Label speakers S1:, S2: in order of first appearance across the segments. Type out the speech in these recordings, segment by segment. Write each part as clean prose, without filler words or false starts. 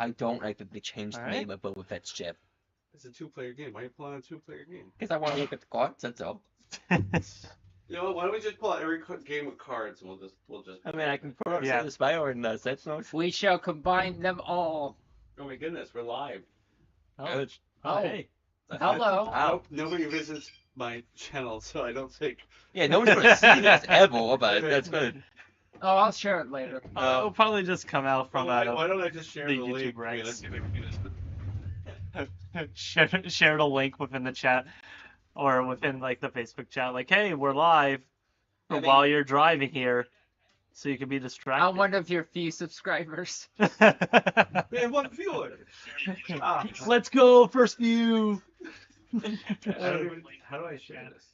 S1: I don't like that they changed the
S2: Alright.
S1: name of Boba Fett's ship.
S3: It's a two-player game. Why are you pulling a two-player game?
S1: Because I want to look at the cards, that's all.
S3: You know what? Why don't we just pull out every game with cards and we'll just.
S1: I mean, I can put up
S2: Yeah.
S1: the Spy or that's not
S4: We shall combine them all.
S3: Oh my goodness, we're live.
S2: Oh,
S1: good.
S2: oh, hey.
S4: Hello.
S1: Wow.
S3: Nobody visits my channel, so I don't think.
S1: Yeah, no one's gonna see this ever, but that's good.
S4: Oh, I'll share it later.
S2: It'll probably just come out from
S3: why don't I just share
S2: the
S3: the,
S2: YouTube
S3: link? Wait,
S2: ranks.
S3: let's see if I can do this.
S2: share the link within the chat or within like the Facebook chat. Like, hey, we're live
S1: I mean-
S2: while you're driving here, so you can be distracted.
S4: I'm one of your few subscribers.
S3: Man, one viewer. Ah,
S2: Let's go, first view.
S3: how do I share this?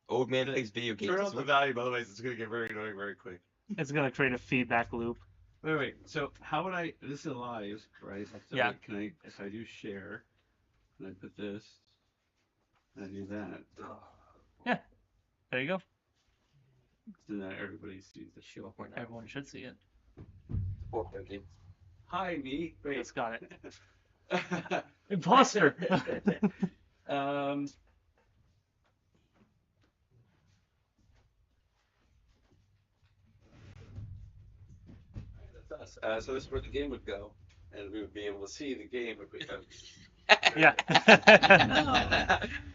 S1: Old man plays video games.
S3: Turn off the volume, otherwise it's gonna get very annoying very quick.
S2: It's gonna create a feedback loop.
S3: Wait. So how would I? This is live, right? So
S2: Yeah.
S3: Can I? If I do share, and I put this, and I do that,
S2: There you go.
S3: so now everybody sees the show.
S2: Everyone should see it.
S3: Hi, me. Wait.
S2: It's got it. Imposter.
S3: um. That's us. So this is where the game would go, and we would be able to see the game if we.
S2: Yeah.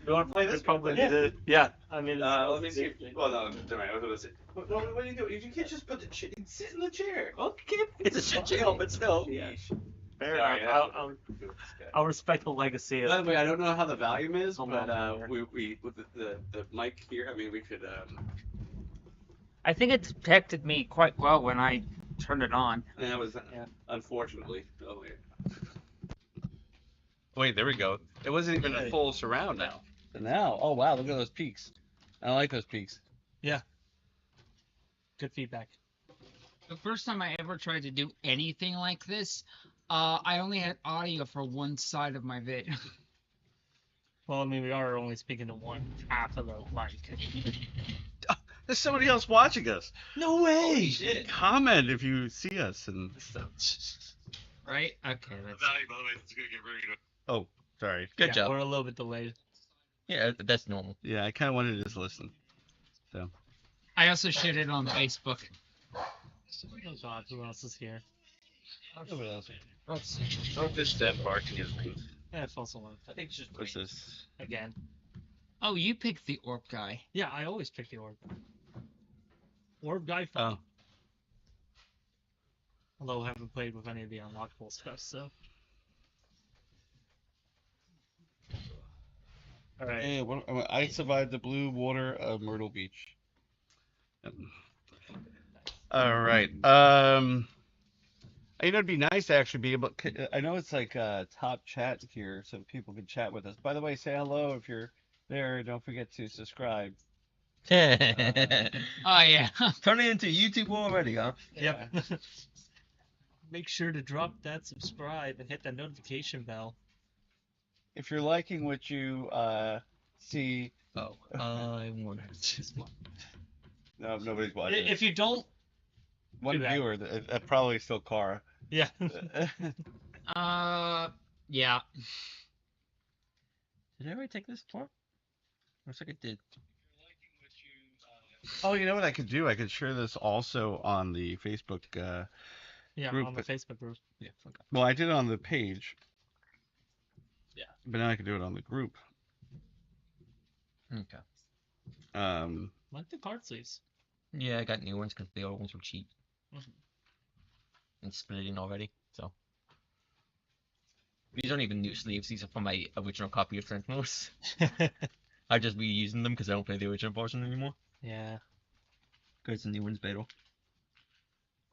S3: You want to play this?
S2: Probably
S3: Yeah.
S2: did. Yeah. I mean,
S3: Let me see. Well, no, never mind. I was going to say. No, what do you do? You can't just put the chair. Sit in the chair.
S1: Okay, it's a shit show, but still.
S3: Yeah.
S2: fair
S3: Sorry,
S2: enough. I'll respect the legacy
S3: By
S2: of.
S3: the way, I don't know how the volume is,
S2: Oh,
S3: but
S2: no.
S3: we with the mic here. I mean, we could.
S4: I think it detected me quite well when I turned it on.
S3: And that was
S2: Yeah.
S3: unfortunately. Oh wait. Wait, there we go. It wasn't even a full surround now.
S5: Now, oh wow, look at those peaks. I like those peaks.
S2: Good feedback.
S4: The first time I ever tried to do anything like this, I only had audio for one side of my vid.
S2: Well, I mean, we are only speaking to one half of the mic.
S3: There's somebody else watching us.
S5: No way.
S3: Shit. Comment if you see us and stuff.
S4: Right? Okay, that's
S3: Oh, sorry.
S1: Good job.
S2: We're a little bit delayed.
S1: Yeah, that's normal.
S3: Yeah, I kind of wanted to just listen.
S4: I also shared it on Facebook.
S2: Oh God, who else is here?
S3: Don't just stand barking at me.
S2: Yeah, it's also one.
S1: I think it's just
S3: What's this?
S2: Again.
S4: Oh, you picked the orc guy.
S2: Yeah, I always pick the orb. Orb guy.
S3: Oh.
S2: Although I haven't played with any of the unlockable stuff, so. All right.
S5: Hey, I survived the blue water of Myrtle Beach.
S3: All right. You know, it'd be nice to actually be able. I know it's like top chat here, so people can chat with us. By the way, say hello if you're there. Don't forget to subscribe.
S4: Oh yeah.
S1: Turning into YouTube already, huh?
S2: Yep. Make sure to drop that subscribe and hit that notification bell.
S3: If you're liking what you see,
S1: Oh, I want
S3: no, nobody's watching.
S2: If you don't,
S3: One
S2: do that.
S3: viewer, probably still Cara.
S2: yeah.
S4: Yeah.
S1: Did I already take this before? Looks like it did.
S3: Oh, you know what I could do? I could share this also on the Facebook.
S2: Yeah,
S3: Group,
S2: on the
S3: but-
S2: Facebook group.
S1: Yeah, okay.
S3: Well, I did it on the page.
S2: Yeah.
S3: But now I can do it on the group.
S1: Okay.
S2: Like the card sleeves.
S1: Yeah, I got new ones because the old ones were cheap.
S2: Mhm.
S1: And splitting already, so. These aren't even new sleeves, these are from my original copy of Sentinels. I just reusing them because I don't play the original version anymore.
S2: Yeah.
S1: Because the new one's better.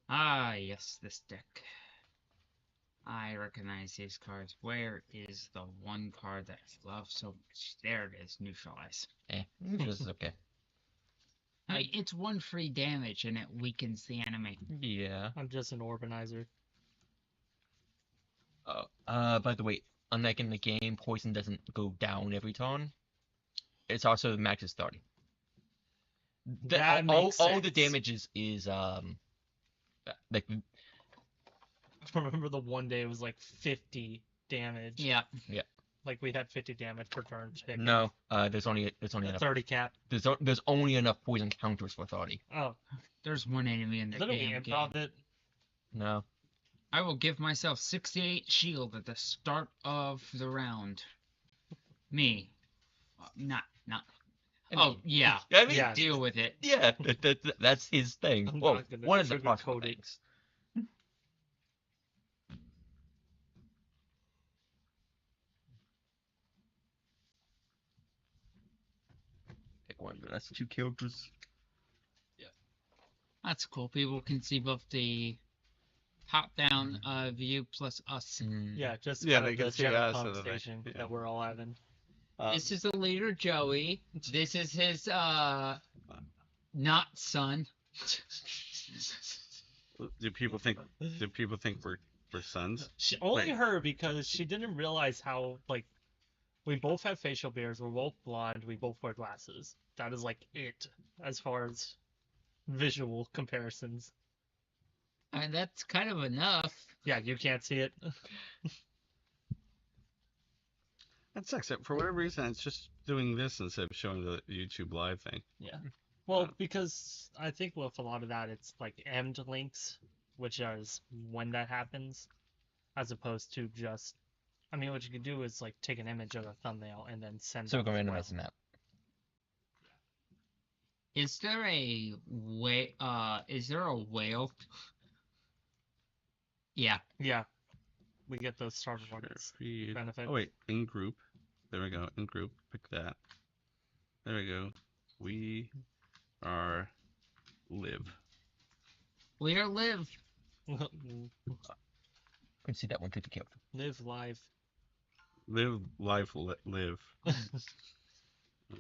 S4: Ah, yes, this deck. I recognize these cards. Where is the one card that I love so much? There it is, neutralize.
S1: This is okay.
S4: I mean, it's one free damage and it weakens the enemy.
S1: Yeah.
S2: I'm just an Urbanizer.
S1: By the way, unlike in the game, poison doesn't go down every turn. It's also the max is 30.
S2: That
S1: all
S2: makes
S1: the
S2: sense.
S1: damage is like
S2: remember the one day it was like 50 damage.
S4: Yeah.
S2: Like we had 50 damage per turn. Chicken.
S1: No, there's only enough.
S2: 30 cap.
S1: There's only enough poison counters for 30.
S2: Oh,
S4: There's one enemy in the
S2: literally
S4: damn game.
S2: improv it.
S1: No.
S4: I will give myself 68 shield at the start of the round. Me. Not.
S1: I
S4: Oh
S1: mean,
S4: yeah.
S1: I mean,
S2: Yeah.
S4: Deal with it.
S1: yeah, that's his thing.
S2: I'm
S1: Well,
S2: not gonna
S1: one of the
S2: sugarcoat
S1: possible
S2: it.
S1: things. Pick one, but that's 2 characters.
S4: That's cool. People can see both the top-down view plus us.
S2: Yeah, just
S3: Yeah,
S2: kind
S3: they
S2: of
S3: can
S2: the
S3: see
S2: general
S3: us and then they-
S2: conversation
S3: yeah.
S2: that we're all having.
S4: This is the leader, Joey. This is his not son.
S3: Do people think we're sons?
S2: Only
S3: Wait.
S2: her, because she didn't realize how, like, we both have facial beards, we're both blonde, we both wear glasses. That is like it as far as visual comparisons.
S4: And that's kind of enough.
S2: Yeah, you can't see it.
S3: That sucks. For whatever reason, it's just doing this instead of showing the YouTube live thing.
S2: Well, because I think with a lot of that, it's like emmed links, which is when that happens, as opposed to just. I mean, what you could do is like take an image of a thumbnail and then send.
S1: So we're
S2: that
S1: going to
S2: as
S1: randomize the map.
S4: Is there a whale? Yeah.
S2: Yeah, we get those starter ones
S3: Feed.
S2: benefit.
S3: Oh wait, in group. There we go. In group. Pick that. There we go. We are live.
S4: We are live.
S1: You can see that one to the character.
S2: Live live.
S3: Live life. Live.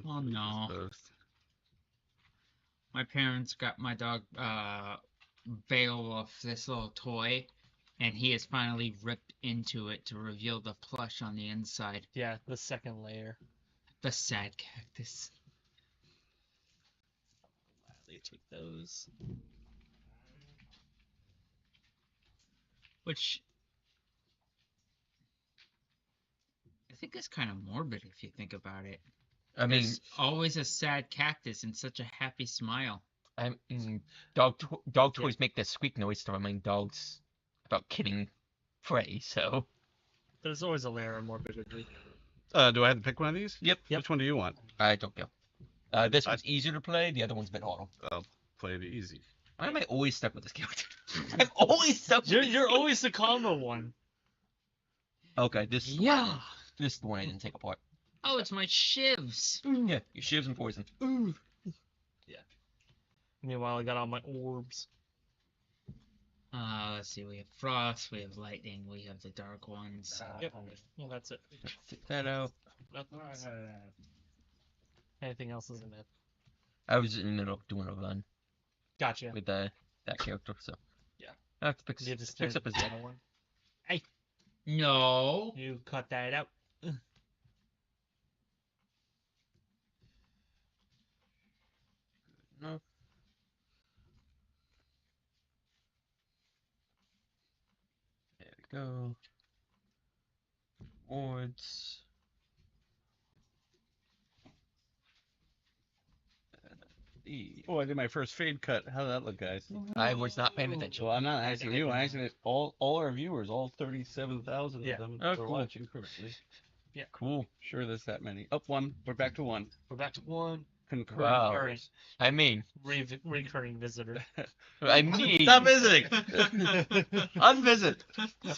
S4: Oh no. My parents got my dog Beowulf this little toy, and he has finally ripped into it to reveal the plush on the inside.
S2: Yeah, the second layer.
S4: The sad cactus.
S2: Gladly take those.
S4: Which I think is kind of morbid if you think about it.
S1: I mean,
S4: There's always a sad cactus and such a happy smile.
S1: dog toys make that squeak noise to remind dogs about killing prey. So
S2: There's always a layer of morbidity.
S3: Do I have to pick one of these?
S1: Yep.
S3: Which one do you want?
S1: I don't know. This one's easier to play. The other one's a bit harder.
S3: I'll play it easy.
S1: Why am I always stuck with this character? I'm always stuck. With
S2: You're always the combo one.
S1: Okay, this is the one I didn't take apart.
S4: Oh, it's my shivs.
S1: Yeah, your shivs and poison.
S2: Meanwhile, I got all my orbs.
S4: Let's see. We have frost. We have lightning. We have the dark ones.
S2: Yep. Well, that's it.
S1: Take that out.
S2: Anything else is in it?
S1: I was in the middle of doing a run
S2: Gotcha.
S1: with that character, so
S2: Yeah.
S1: I have to pick,
S2: You just
S1: picks up his
S2: did
S1: deck.
S2: another one.
S4: No.
S2: You cut that out.
S1: No. There we go. Wards.
S3: Oh, I did my first fade cut. How did that look, guys?
S1: I was not paying attention.
S3: Well, I'm not asking you. I'm asking it all our viewers, all 37,000
S2: Yeah.
S3: of them
S1: Oh,
S3: are
S1: cool.
S3: watching currently.
S1: Cool.
S3: Sure, there's that many. Up one. We're back to one.
S2: We're back to one.
S3: Concurrent.
S1: Wow.
S3: viewers.
S1: I mean,
S2: Recurring visitor.
S1: I mean.
S3: Stop visiting. Unvisit.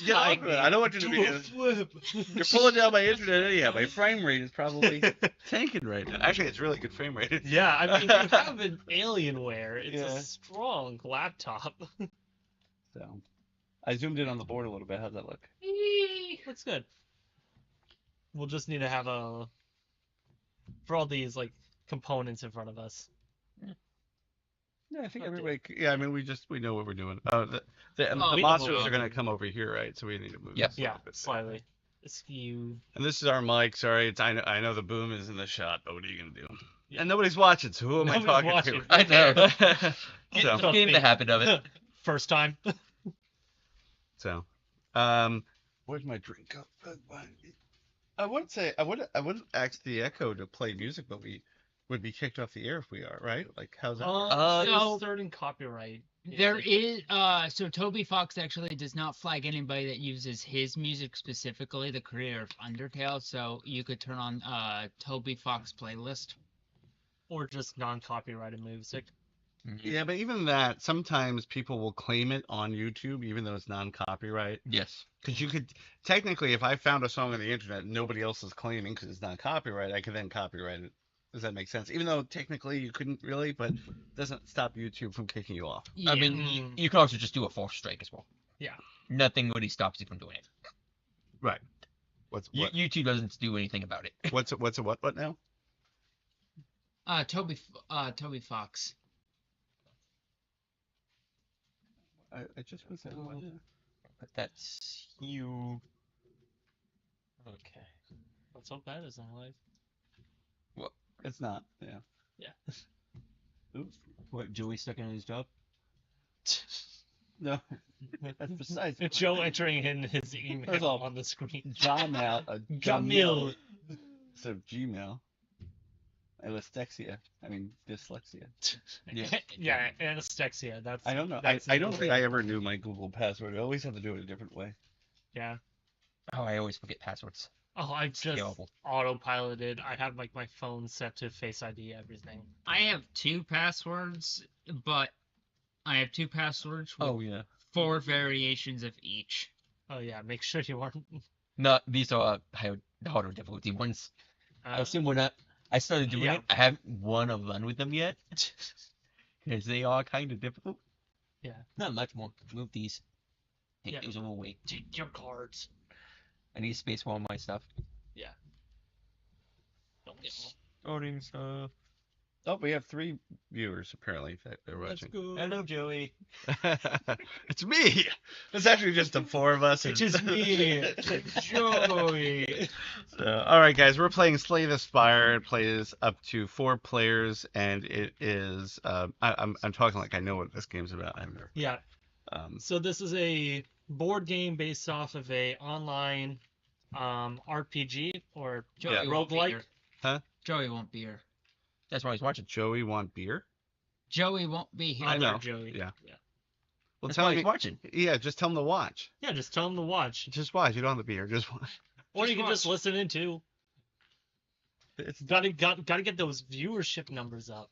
S3: Get off of it. I don't want you to be.
S2: flip.
S3: You're pulling down my internet anyhow. My frame rate is probably tanking right now. Actually, it's really good frame rate.
S2: Yeah, I mean, you have an Alienware. It's
S3: Yeah.
S2: a strong laptop.
S3: So, I zoomed in on the board a little bit. How's that look?
S2: Looks good. We'll just need to have for all these like components in front of us.
S3: Yeah, I think
S2: Update.
S3: everybody. Yeah, I mean, we know what we're doing. The
S2: we
S3: monsters
S2: know.
S3: are gonna come over here, right? So we need to move.
S1: Yep.
S3: this a
S2: Yeah,
S3: little bit.
S2: slightly. Askew.
S3: And this is our mic. Sorry, I know the boom is in the shot, but what are you gonna do? Yeah. And nobody's watching, so who am I
S2: Nobody's
S3: talking
S2: watching.
S3: to?
S1: I know.
S3: So-
S1: Get in the habit of it.
S2: First time.
S3: So Where's my drink? I wouldn't say I wouldn't ask the Echo to play music, but we would be kicked off the air if we are, right? Like, how's that work?
S2: There's
S4: So-
S2: certain copyright.
S4: There is so Toby Fox actually does not flag anybody that uses his music specifically, the creator of Undertale, so you could turn on Toby Fox playlist.
S2: Or just non-copyrighted music.
S3: Yeah, but even that, sometimes people will claim it on YouTube, even though it's non-copyright.
S1: Yes.
S3: Because you could technically, if I found a song on the internet nobody else is claiming because it's not copyright, I could then copyright it. Does that make sense? Even though technically you couldn't really, but it doesn't stop YouTube from kicking you off.
S4: Yeah.
S1: I mean, you can also just do a force strike as well.
S2: Yeah.
S1: Nothing really stops you from doing it.
S3: Right. What's what?
S1: YouTube doesn't do anything about it.
S3: What's a what now?
S4: Toby Fox.
S3: I just was saying. What?
S1: But that's you. Okay.
S2: What's so bad is not life.
S3: It's not. Yeah.
S2: Yeah.
S3: Oops.
S1: What, Joey stuck in his job?
S3: No. That's besides.
S2: It's Joe entering in his email
S3: First of all,
S2: on the screen.
S3: Jamil.
S2: Jamil.
S3: So Gmail. It was dyslexia. I mean dyslexia.
S1: Yeah.
S2: Yeah, anesthesia. That's.
S3: I don't know.
S2: that's
S3: I don't
S2: the-
S3: think I ever knew my Google password. I always have to do it a different way.
S2: Yeah.
S1: Oh, I always forget passwords.
S2: Oh, I just
S1: Terrible.
S2: autopiloted. I have like my phone set to Face ID everything.
S4: I have 2 passwords, but I have 2 passwords with
S1: Oh yeah.
S4: 4 variations of each.
S2: Oh yeah, make sure you aren't.
S1: No, these are harder difficulty ones. I assume when I started doing
S2: Yeah.
S1: it, I haven't won a run with them yet. Because they are kind of difficult.
S2: Yeah.
S1: Not much more. Move these. Take
S2: Yeah.
S1: those away.
S2: Take your cards.
S1: I need space for all my stuff.
S2: Don't get all.
S1: Starting stuff.
S3: Oh, we have 3 viewers apparently that they're
S1: Let's
S3: watching.
S1: go. Hello, Joey.
S3: It's me. It's actually just the 4 of us.
S1: It's just me. Joey.
S3: So, all right, guys, we're playing Slay the Spire. It plays up to 4 players, and it is. I'm talking like I know what this game's about. I've never.
S2: Yeah. So this is a board game based off of a online RPG or
S4: Joey
S3: Yeah.
S4: won't be
S2: roguelike.
S4: here.
S3: Huh?
S4: Joey won't be here.
S1: That's why he's watching.
S3: Joey want beer?
S4: Joey won't be here.
S3: I
S2: Other
S3: know.
S2: Joey.
S3: Yeah.
S2: Yeah.
S3: Well,
S1: That's
S3: tell
S1: why
S3: me.
S1: he's watching.
S3: Yeah, just tell him to watch.
S2: Yeah, just tell him to watch.
S3: Just watch. You don't have the beer. Just watch.
S2: Or
S4: Just
S2: you can just
S4: watch.
S2: listen in too.
S3: It's
S2: Gotta get those viewership numbers up.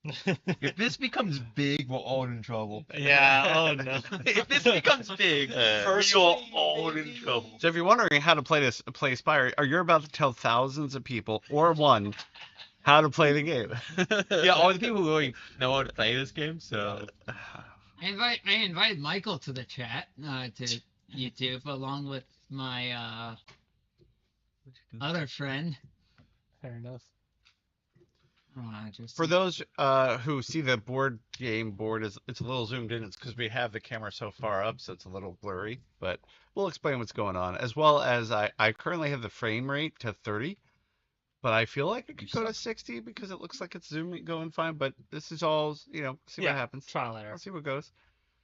S1: If this becomes big, we're all in trouble.
S2: Yeah, oh no.
S1: If this becomes big,
S2: First
S1: we're
S2: thing,
S1: all in
S2: baby.
S1: trouble.
S3: So if you're wondering how to play Spire, or you're about to tell thousands of people or one how to play the game.
S1: Yeah, all the people who already know how to play this game, so.
S4: I invited Michael to the chat to YouTube along with my other friend.
S2: Fair enough.
S4: Just
S3: For those who see the board game board, it's a little zoomed in. It's because we have the camera so far up, so it's a little blurry. But we'll explain what's going on. As well as I currently have the frame rate to 30, but I feel like it could go to 60 because it looks like it's zooming going fine. But this is all see
S2: Yeah.
S3: what happens.
S2: Trial error.
S3: I'll see what goes.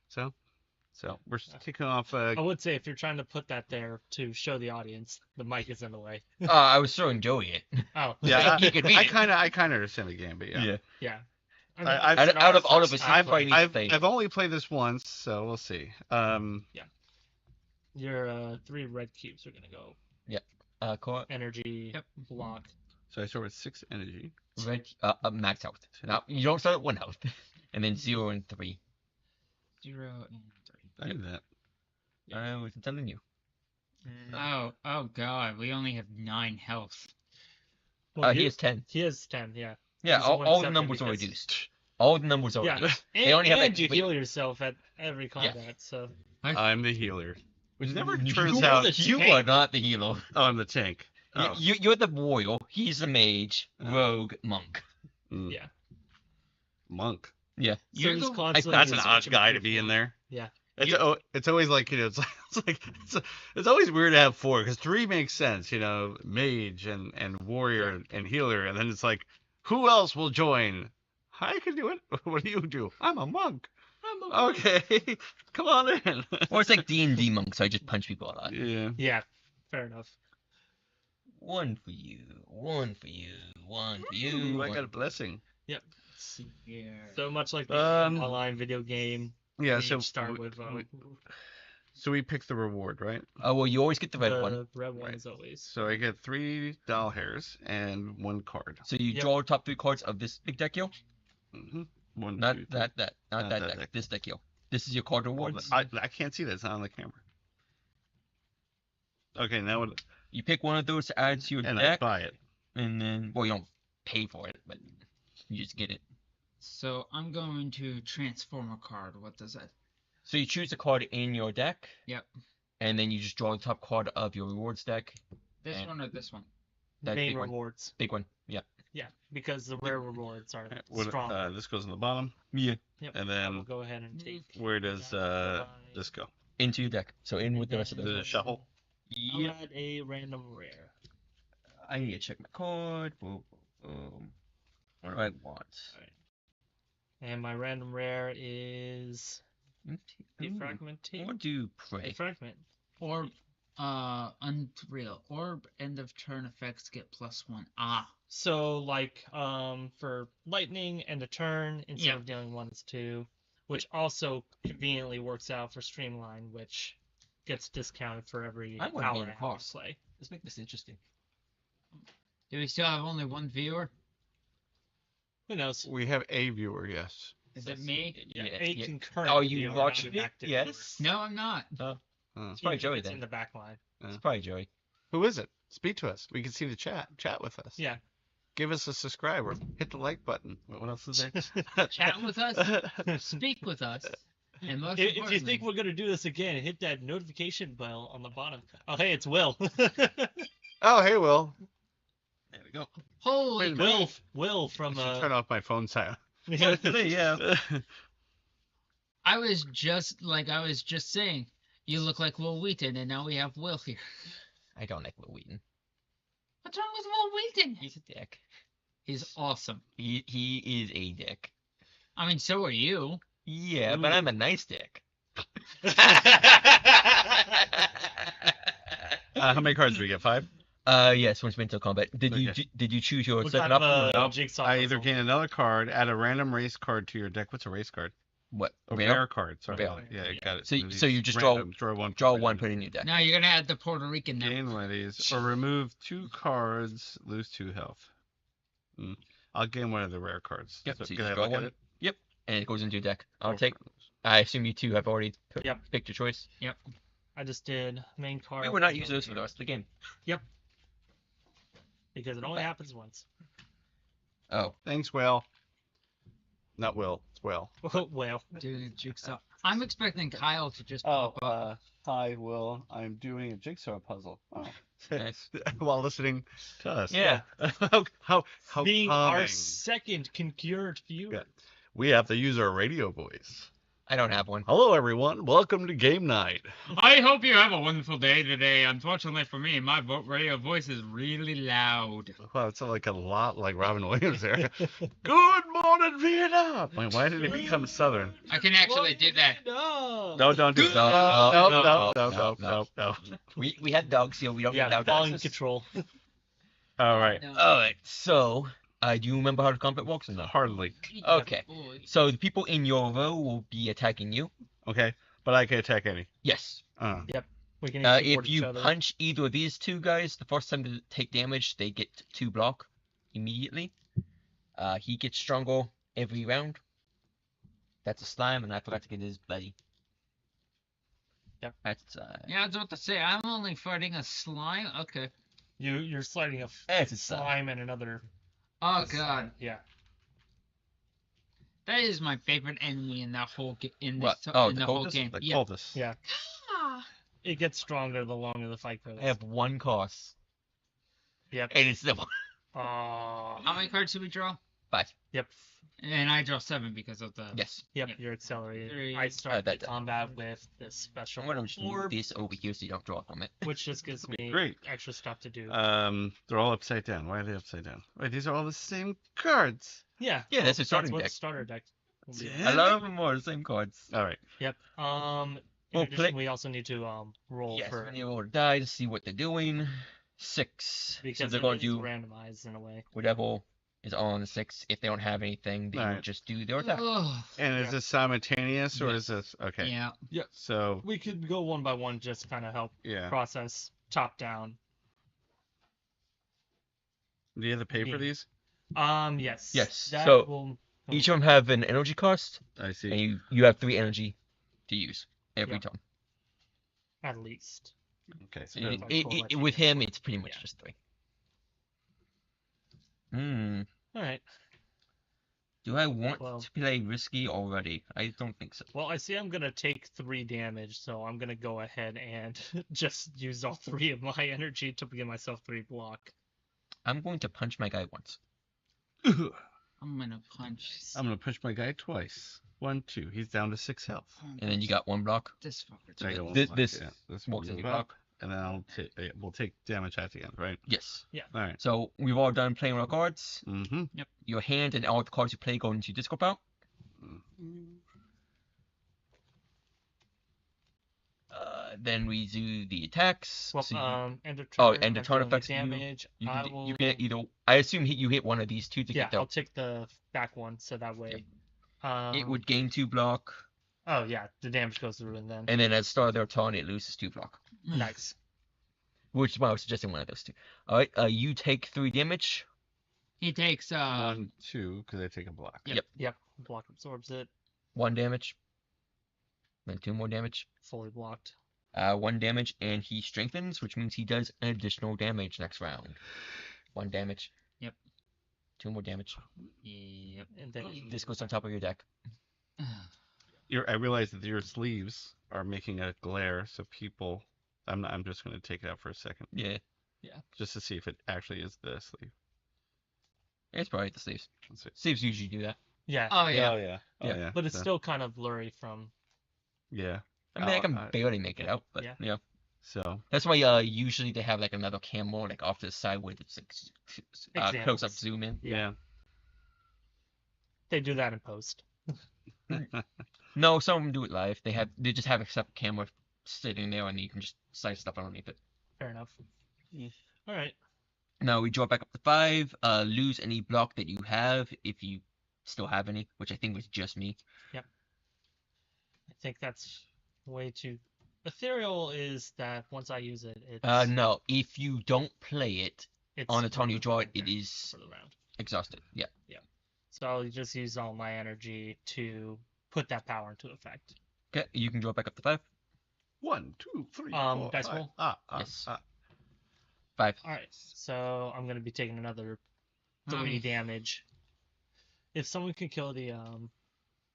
S3: So we're kicking off.
S2: I would say if you're trying to put that there to show the audience, the mic is in the way.
S1: I was throwing Joey it.
S2: Oh.
S3: Yeah,
S1: He could beat
S3: I
S1: it.
S3: kind of understand the game, but yeah.
S2: Yeah.
S3: I've-
S2: it's
S1: Out
S2: not
S1: of
S2: a
S1: all of
S2: first
S1: us,
S2: time
S1: I've
S2: play.
S1: probably
S3: I've
S1: played.
S3: I've only played this once, so we'll see.
S2: Your 3 red cubes are gonna go
S1: Core,
S2: energy
S4: Yep.
S2: block.
S3: So I start with 6 energy.
S1: red, max health. Now you don't start at 1 health, and then 0 and 3.
S4: 0 and 3.
S3: I knew that.
S1: I was telling you.
S4: Oh god, we only have 9 health.
S2: Well,
S1: He has 10.
S2: He has 10. Yeah.
S1: Yeah,
S2: He's the one
S1: all the
S2: exception
S1: numbers are
S2: because-
S1: reduced. All the numbers are
S2: Yeah.
S1: reduced.
S2: And,
S1: only have
S2: and
S1: that-
S2: you
S1: but-
S2: heal yourself at every combat. So
S3: I'm the healer. Which never
S1: You
S3: turns
S1: are
S3: out.
S1: the- you are not the healer.
S3: Oh, I'm the tank. Oh.
S1: You're the warrior. He's the mage, rogue, monk.
S3: Mm.
S2: Yeah.
S3: Monk.
S4: You're
S2: he's
S4: the-
S2: constantly
S3: That's an odd
S2: switching
S3: guy to
S2: between
S3: be in there.
S2: Yeah.
S3: It's always like it's always weird to have 4 because 3 makes sense, mage and warrior and healer, and then it's like, who else will join? I can do it. What do you do? I'm a monk. Okay, come on in.
S1: Or it's like D&D monk, so I just punch people a lot.
S3: Yeah.
S2: Yeah, fair enough.
S1: One for you, one for you, one for you.
S3: Ooh, I
S1: one-
S3: got a blessing.
S2: Yep.
S4: Let's see here.
S2: So much like the
S3: Um,
S2: online video game,
S3: Yeah.
S2: we
S3: So
S2: each start
S3: we,
S2: with
S3: so we pick the reward, right?
S1: Oh, well, you always get the red one.
S2: the red one
S3: Right.
S2: as always.
S3: So I get 3 doll hairs and 1 card.
S1: So you
S2: Yep.
S1: draw the top 3 cards of this big deck here.
S3: Mm-hmm. One,
S1: Not
S3: two,
S1: not
S3: three.
S1: that
S3: Not
S1: that
S3: that
S1: deck.
S3: deck.
S1: This deck here. This is your card
S3: Well,
S1: rewards.
S3: I can't see that. It's not on the camera. Okay, now what?
S1: You pick one of those to add to your
S3: And I
S1: deck,
S3: buy it.
S1: and then well, you don't pay for it, but you just get it.
S4: So I'm going to transform a card. What does that?
S1: So you choose a card in your deck.
S4: Yep.
S1: And then you just draw the top card of your rewards deck.
S4: This
S1: And-
S4: one or this one?
S1: That
S2: Main
S1: big one.
S2: rewards.
S1: Big one. Yeah.
S2: Yeah, because the rare rewards are
S3: What,
S2: strong.
S3: this goes on the bottom.
S1: Yeah.
S2: Yep.
S3: and
S2: I will
S3: then
S2: go ahead and take.
S3: where does
S2: Bye.
S3: this go?
S1: Into your deck. So in with the rest of
S3: Does
S1: those.
S3: it shuffle?
S2: I'll
S1: Yeah.
S2: add a random rare.
S1: I need to check my card. Boom, boom, boom. What do I want?
S2: And my random rare is
S1: Ooh, I
S2: defragmentate.
S1: want to pray.
S2: Defragment.
S4: Orb, unreal. Orb end of turn effects get +1. Ah,
S2: So like for lightning and a turn instead
S4: Yeah.
S2: of dealing 1 it's 2, which also conveniently works out for Streamline, which gets discounted for every
S1: I want
S2: hour
S1: to
S2: and
S1: be
S2: a
S1: in
S2: half
S1: Hawks.
S2: play.
S1: Let's make this interesting.
S4: do we still have only one viewer?
S2: Who knows?
S3: We have a viewer, yes.
S4: Is it me?
S1: Yeah.
S2: A
S1: yeah.
S2: concurrent.
S1: Oh, you
S2: viewer,
S1: watched
S2: not an
S1: it?
S2: active
S1: Yes.
S4: No, I'm not.
S3: Uh,
S1: It's probably Joey
S2: It's in
S1: then.
S2: the back line.
S1: It's probably Joey.
S3: who is it? Speak to us. We can see the chat. Chat with us.
S2: Yeah.
S3: Give us a subscribe or hit the like button. What else is there?
S4: Chat with us, speak with us, and most
S2: If you
S4: importantly,
S2: think we're gonna do this again, hit that notification bell on the bottom. Oh, hey, it's Will.
S3: Oh, hey, Will.
S1: There we go.
S4: holy
S3: Wait a
S4: crap.
S2: Will from
S3: I should turn off my phone sound.
S1: Yeah.
S4: I was just saying, you look like Will Wheaton, and now we have Will here.
S1: I don't like Will Wheaton.
S4: What's wrong with Will Wheaton?
S1: He's a dick.
S4: He's awesome.
S1: He is a dick.
S4: I mean, so are you.
S1: Yeah, but I'm a nice dick.
S3: How many cards do we get? 5?
S1: Yes, once mental combat. Did you
S3: Okay.
S1: did you choose your
S2: What
S1: second
S2: kind of
S1: option? or
S3: Nope.
S2: jigsaw
S3: I either
S2: puzzle?
S3: gain another card, add a random race card to your deck. What's a race card?
S1: What?
S3: A
S1: Rare?
S3: rare card. Sorry.
S1: Rare.
S3: Yeah, got it.
S1: So
S3: One of
S1: so you
S3: these
S1: just
S3: random, draw
S1: draw
S3: card.
S1: one, put it in your deck.
S4: Now you're gonna add the Puerto Rican now.
S3: Gain one of these, or remove 2 cards, lose 2 health. I'll gain one of the rare cards.
S1: Yep, so you
S3: can I
S1: just draw
S3: look at
S1: one.
S3: it?
S1: And it goes into your deck. I'll
S3: Go
S1: take.
S3: for it.
S1: I assume you two have already
S2: Yep.
S1: picked your choice.
S2: I just did main card.
S1: We will not use those for the rest of the game.
S2: because it only happens once.
S1: Oh,
S3: Thanks, Will. Not Will. It's Will.
S2: Well,
S4: Doing a jigsaw. I'm expecting Kyle to just
S3: Oh,
S4: pop up.
S3: hi, Will. I'm doing a jigsaw puzzle. Oh.
S1: nice.
S3: While listening to us.
S1: Yeah.
S3: how
S2: being our
S3: calming.
S2: second concurrent viewer.
S3: Yeah. We have to use our radio voice.
S1: I don't have one.
S3: Hello, everyone. Welcome to game night.
S4: I hope you have a wonderful day today. Unfortunately for me, my radio voice is really loud.
S3: Wow, it sounds like a lot like Robin Williams there. Good morning, Vietnam. Wait, why did he become Southern?
S4: I can actually do that.
S2: No.
S3: No, don't do it. No.
S1: We have dogs here. We don't
S2: Yeah,
S1: have
S2: volume
S1: dogs.
S2: control.
S3: All right.
S4: No.
S1: All right. So, do you remember how the combat works or not?
S3: Hardly.
S1: Okay.
S4: Boy.
S1: So the people in your row will be attacking you.
S3: Okay. But I can attack any.
S1: Yes.
S2: We can support
S1: If
S2: each
S1: you
S2: other.
S1: punch either of these two guys, the first time to take damage, they get 2 block immediately. He gets stronger every round. That's a slime, and I forgot to get his buddy.
S2: Yep.
S1: That's
S4: Yeah, I was about to say, I'm only fighting a slime. Okay.
S2: You're sliding a
S1: that's a slime.
S2: slime and another.
S4: Oh god,
S2: Yeah.
S4: that is my favorite enemy in that whole in
S1: What?
S4: this
S1: Oh,
S4: in
S1: the
S4: the whole
S1: cultist?
S4: game.
S3: The
S4: Yeah.
S3: cultists.
S2: Yeah. It gets stronger the longer the fight goes.
S1: I have 1 cost,
S2: Yep.
S1: and it's the
S4: How many cards do we draw?
S1: 5.
S2: Yep.
S4: And I draw 7 because of the.
S1: Yes.
S2: Yep.
S4: Yep.
S2: You're accelerated.
S4: Three.
S2: I start
S1: that-
S2: the combat with this special
S1: I'm gonna just move
S2: orb,
S1: this over here so you don't draw from it.
S2: which just gives me
S3: Great.
S2: extra stuff to do.
S3: They're all upside down. Why are they upside down? Wait, these are all the same cards.
S2: Yeah.
S1: Yeah, that's a starting
S2: what
S1: deck.
S2: starter deck. will be-
S3: Damn
S1: A lot
S3: it.
S1: of them are the same cards.
S3: All right.
S2: Yep. In
S1: Well,
S2: addition, we also need to roll
S1: Yes,
S2: for
S1: when you roll to die to see what they're doing. 6.
S2: because
S1: so they're going to
S2: everything's
S1: do
S2: randomized in a way.
S1: whatever is on the 6. If they don't have anything, they will
S3: Alright.
S1: just do their attack.
S4: Ugh.
S3: And is
S2: Yeah.
S3: this simultaneous or is this okay?
S4: Yeah.
S3: So
S2: We could go one by one, just kind of help
S3: yeah.
S2: process top down.
S3: Do you have to pay for
S2: Beam.
S3: these?
S2: Yes.
S1: Yes,
S2: That
S1: so
S2: will.
S1: Each of them have an energy cost,
S3: I see.
S1: and you have 3 energy to use every
S2: Yeah.
S1: turn.
S2: At least.
S3: Okay.
S1: So
S3: So
S2: if I pull that
S1: with
S2: together.
S1: him, it's pretty much
S2: Yeah.
S1: just 3. Hmm.
S2: All right.
S1: Do I want
S2: Well-
S1: to play risky already? I don't think so.
S2: Well, I see I'm gonna take 3 damage, so I'm gonna go ahead and just use all 3 of my energy to give myself 3 block.
S1: I'm going to punch my guy once.
S4: I'm gonna punch.
S3: I'm gonna push my guy twice. 1, 2. He's down to 6 health.
S1: And then you got 1 block.
S4: This fucker.
S3: So I
S1: th-
S3: got one
S1: this-
S3: block,
S1: this
S3: yeah. This
S1: Walks
S3: one
S1: in
S3: goes
S1: your
S3: up,
S1: block.
S3: and then we'll take damage at the end, right?
S1: Yes.
S3: All right.
S1: So we've all done playing our cards.
S3: Mm-hmm.
S1: Your hand and all the cards you play go into your discard pile. Then we do the attacks.
S2: Well,
S1: So
S2: end of
S1: Oh,
S2: turn.
S1: end of
S2: I'm
S1: turn
S2: dealing
S1: affects you.
S2: damage.
S1: you
S2: I
S1: can,
S2: will.
S1: you can either. I assume you hit one of these 2 to
S2: Yeah,
S1: get the.
S2: I'll take the back one, so that way.
S1: It would gain 2 block,
S2: Oh yeah, the damage goes through, and then
S1: and then at the start of their turn, it loses 2 block.
S2: nice.
S1: Which is why I was suggesting one of those 2. All right. You take 3 damage.
S4: He takes
S3: 1, 2, because I take a block.
S2: Yep. Block absorbs it.
S1: 1 damage. Then 2 more damage.
S2: Fully blocked.
S1: 1 damage, and he strengthens, which means he does an additional damage next round. 1 damage.
S4: Yep.
S1: 2 more damage.
S4: Yep.
S2: And then
S1: This goes on top of your deck.
S3: I realize that your sleeves are making a glare, so people. I'm just gonna take it out for a second,
S1: Yeah,
S3: just to see if it actually is the sleeve.
S1: it's probably the sleeves.
S3: Let's see.
S1: Sleeves usually do that.
S2: yeah,
S4: Oh yeah.
S3: Oh yeah. Oh,
S1: Yeah.
S3: yeah.
S2: but it's
S3: So-
S2: still kind of blurry from.
S3: Yeah.
S1: I mean, I
S3: Oh,
S1: can
S3: I-
S1: barely make it out, but
S2: Yeah.
S1: yeah.
S3: So
S1: That's why usually they have like another camera like off to the side with it's like close up
S2: Examples.
S1: zoom in.
S3: yeah.
S2: They do that in post.
S1: No, some of them do it live. They just have a separate camera sitting there and you can just slide stuff underneath it.
S2: Fair enough.
S3: Yeah.
S2: All right.
S1: Now we draw back up to 5. Lose any block that you have if you still have any, which I think was just me.
S2: I think that's way too. Ethereal is that once I use it, it's
S1: No, if you don't play it
S2: it's
S1: on the turn you
S2: for
S1: draw it,
S2: the
S1: it
S2: turn,
S1: is
S2: for the round.
S1: exhausted. Yeah.
S2: So I'll just use all my energy to put that power into effect.
S1: Okay, you can draw back up to 5.
S3: 1, 2, 3,
S2: Dice
S3: 4,
S2: roll?
S3: 5.
S1: Yes. 5.
S2: All right. So I'm gonna be taking another 3
S4: Nice.
S2: damage. If someone can kill the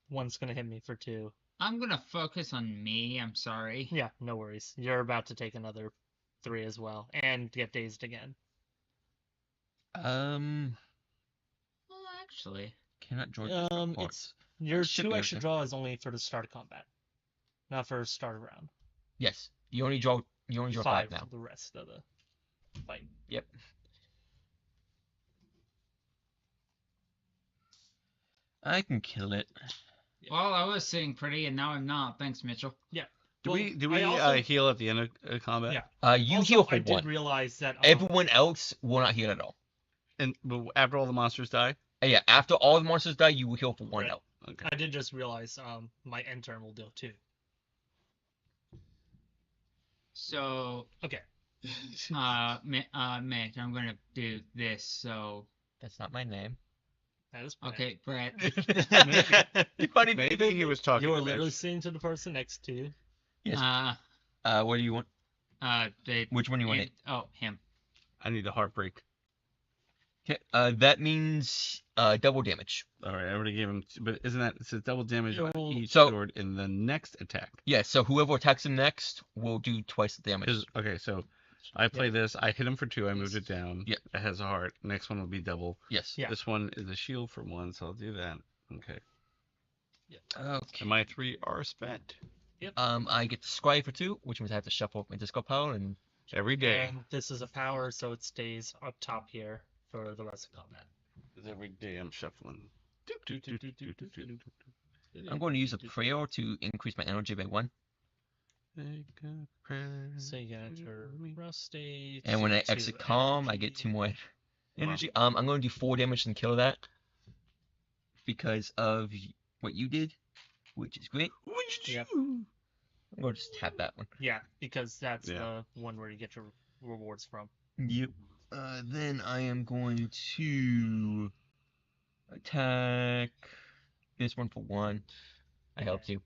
S2: one's gonna hit me for 2.
S4: I'm gonna focus on me. I'm sorry.
S2: Yeah, no worries. You're about to take another 3 as well, and get dazed again.
S4: Well, actually,
S1: Cannot draw.
S2: It's your
S1: Should
S2: 2
S1: be
S2: extra
S1: okay.
S2: draw is only for the start of combat, not for start of round.
S1: Yes. You only draw 5 now.
S2: for the rest of the fight.
S1: Yep. I can kill it.
S4: well, I was sitting pretty, and now I'm not. Thanks, Mitchell.
S3: Do
S2: Well,
S3: we
S2: I also-
S3: heal at the end of combat?
S2: Yeah.
S1: You
S2: Also,
S1: heal for
S2: I did
S1: 1.
S2: realize that
S1: Everyone else will not heal at all.
S3: And after all the monsters die.
S1: Yeah, after all the monsters die, you will heal for 1
S2: Right.
S1: health.
S3: Okay.
S2: I did just realize my end turn will deal 2.
S4: So,
S2: Okay.
S4: Mitch, I'm gonna do this. So,
S1: That's not my name.
S2: That is
S4: okay, Brett.
S1: You funny
S3: Maybe he was talking.
S2: You were
S3: to
S2: literally
S3: Mitch.
S2: sitting to the person next to you.
S1: Yes.
S4: Uh,
S1: What do you want?
S4: they.
S1: Which one do you want?
S4: it- Oh, him.
S3: I need a heartbreak.
S1: Okay. That means double damage.
S3: All right, I already gave him. But isn't that it says double damage on
S2: You'll-
S3: each
S1: So-
S3: sword in the next attack?
S1: Yeah. So whoever attacks him next will do twice the damage.
S3: Because okay, so I play this. I hit him for 2. I moved it down.
S1: Yeah.
S3: It has a heart. Next one will be double.
S1: Yes.
S2: Yeah.
S3: This one is a shield for 1, so I'll do that. Okay.
S1: Okay.
S3: And my 3 are spent
S1: I get the scribe for 2, which means I have to shuffle up my discard pile and
S3: every day.
S2: And this is a power, so it stays up top here for the rest of combat.
S3: Every day I'm shuffling.
S1: I'm going to use a prayer to increase my energy by 1.
S2: So you can enter rust state.
S1: And when I
S2: 2
S1: exit calm, I get 2
S2: energy.
S1: more energy. I'm going to do 4 damage and kill that because of what you did, which is great.
S2: Yep.
S1: I'm going to just tap that one.
S2: Yeah, because that's
S3: Yeah.
S2: the one where you get your rewards from.
S1: Yep. Then I am going to attack this one for 1. I helped you.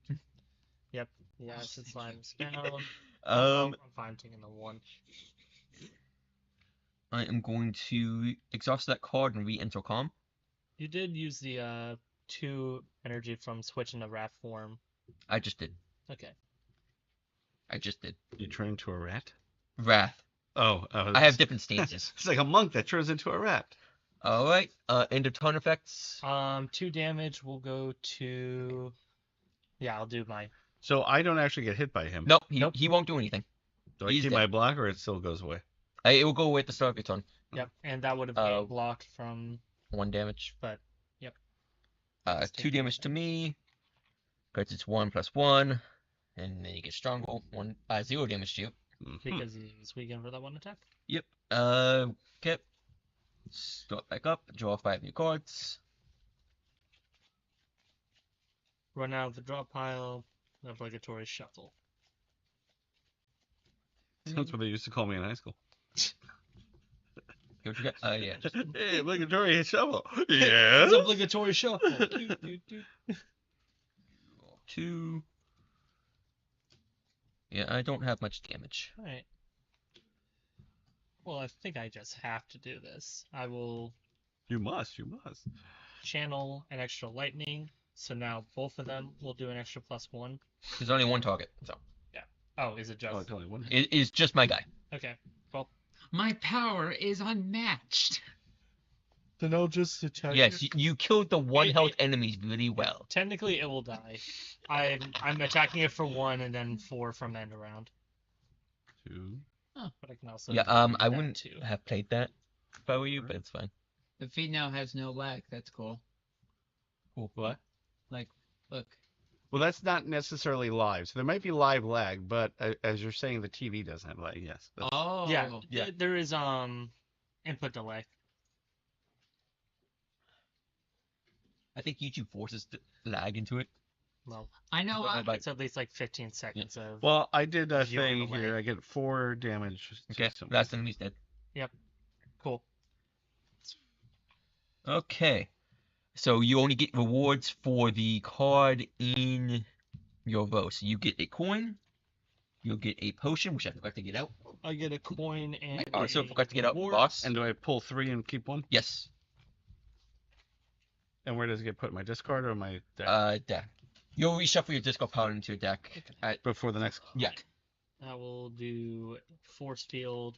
S2: Yeah, acid slime's down.
S1: Um,
S2: I'm fine taking the 1.
S1: I am going to exhaust that card and re-enter calm.
S2: You did use the 2 energy from switching to rat form.
S1: I just did.
S2: Okay.
S1: I just did.
S3: You turn into a rat?
S1: Wrath.
S3: Oh,
S1: I have different stances.
S3: It's like a monk that turns into a rat.
S1: All right. End of turn effects.
S2: 2 damage will go to. Yeah, I'll do my.
S3: So I don't actually get hit by him.
S1: Nope.
S2: Nope.
S1: He won't do anything.
S3: Do I
S1: he's
S3: keep
S1: dead.
S3: my block or it still goes away?
S1: It will go away at the start of your turn.
S2: Yep, and that would have
S1: Oh.
S2: been blocked from.
S1: 1 damage.
S2: But, yep.
S1: 2
S2: Let's take
S1: damage
S2: that.
S1: to me. Because it's 1 plus 1. And then you get stronger. 0 damage to you.
S3: Mhm.
S2: Because he's weakened for that 1 attack.
S1: Yep. Okay. Start back up. Draw 5 new cards.
S2: Run out of the draw pile. Obligatory shuffle.
S3: That's what they used to call me in high school.
S1: Here what you got? Yeah.
S3: Hey, obligatory shovel. Yes.
S2: It's obligatory shuffle. Doo, doo, doo.
S1: 2. Yeah, I don't have much damage.
S2: Alright. Well, I think I just have to do this. I will
S3: You must. You must.
S2: channel an extra lightning. So now both of them will do an extra +1.
S1: There's only 1 target, so
S2: Oh, is it just?
S3: Oh, it's only one.
S1: it is just my guy.
S2: Okay. Well,
S4: My power is unmatched.
S2: then I'll just attack.
S1: Yes, you killed the 1
S2: It-
S1: health enemies really well.
S2: Technically, it will die. I'm attacking it for 1 and then 4 from end around.
S3: 2.
S2: But I can also.
S1: Yeah,
S2: do
S1: I
S2: that
S1: wouldn't
S2: too.
S1: have played that if I were you, but it's fine.
S4: The feed now has no lag. That's cool.
S3: What?
S4: Like, look.
S3: Well, that's not necessarily live. So there might be live lag, but as you're saying, the TV doesn't have lag. Yes. That's-
S4: Oh.
S2: Yeah,
S1: Yeah.
S2: there is input delay.
S1: I think YouTube forces the lag into it.
S2: Well,
S4: I know.
S1: But I like-
S2: it's at least like 15 seconds of.
S3: Well, I did a
S2: Zero
S3: thing
S2: delay.
S3: here. I get 4 damage. to
S1: Okay,
S3: some-
S1: last enemy's dead.
S2: Cool.
S1: Okay, so you only get rewards for the card in your row. So you get a coin, you'll get a potion, which I forgot to get out.
S2: I get a coin and.
S1: I also
S2: a
S1: forgot to get out
S2: reward.
S1: boss.
S3: And do I pull 3 and keep 1?
S1: Yes,
S3: And where does it get put? My discard or my deck?
S1: deck. You'll reshuffle your discard pile into your deck.
S3: Before the next.
S1: Yeah.
S2: I will do force field.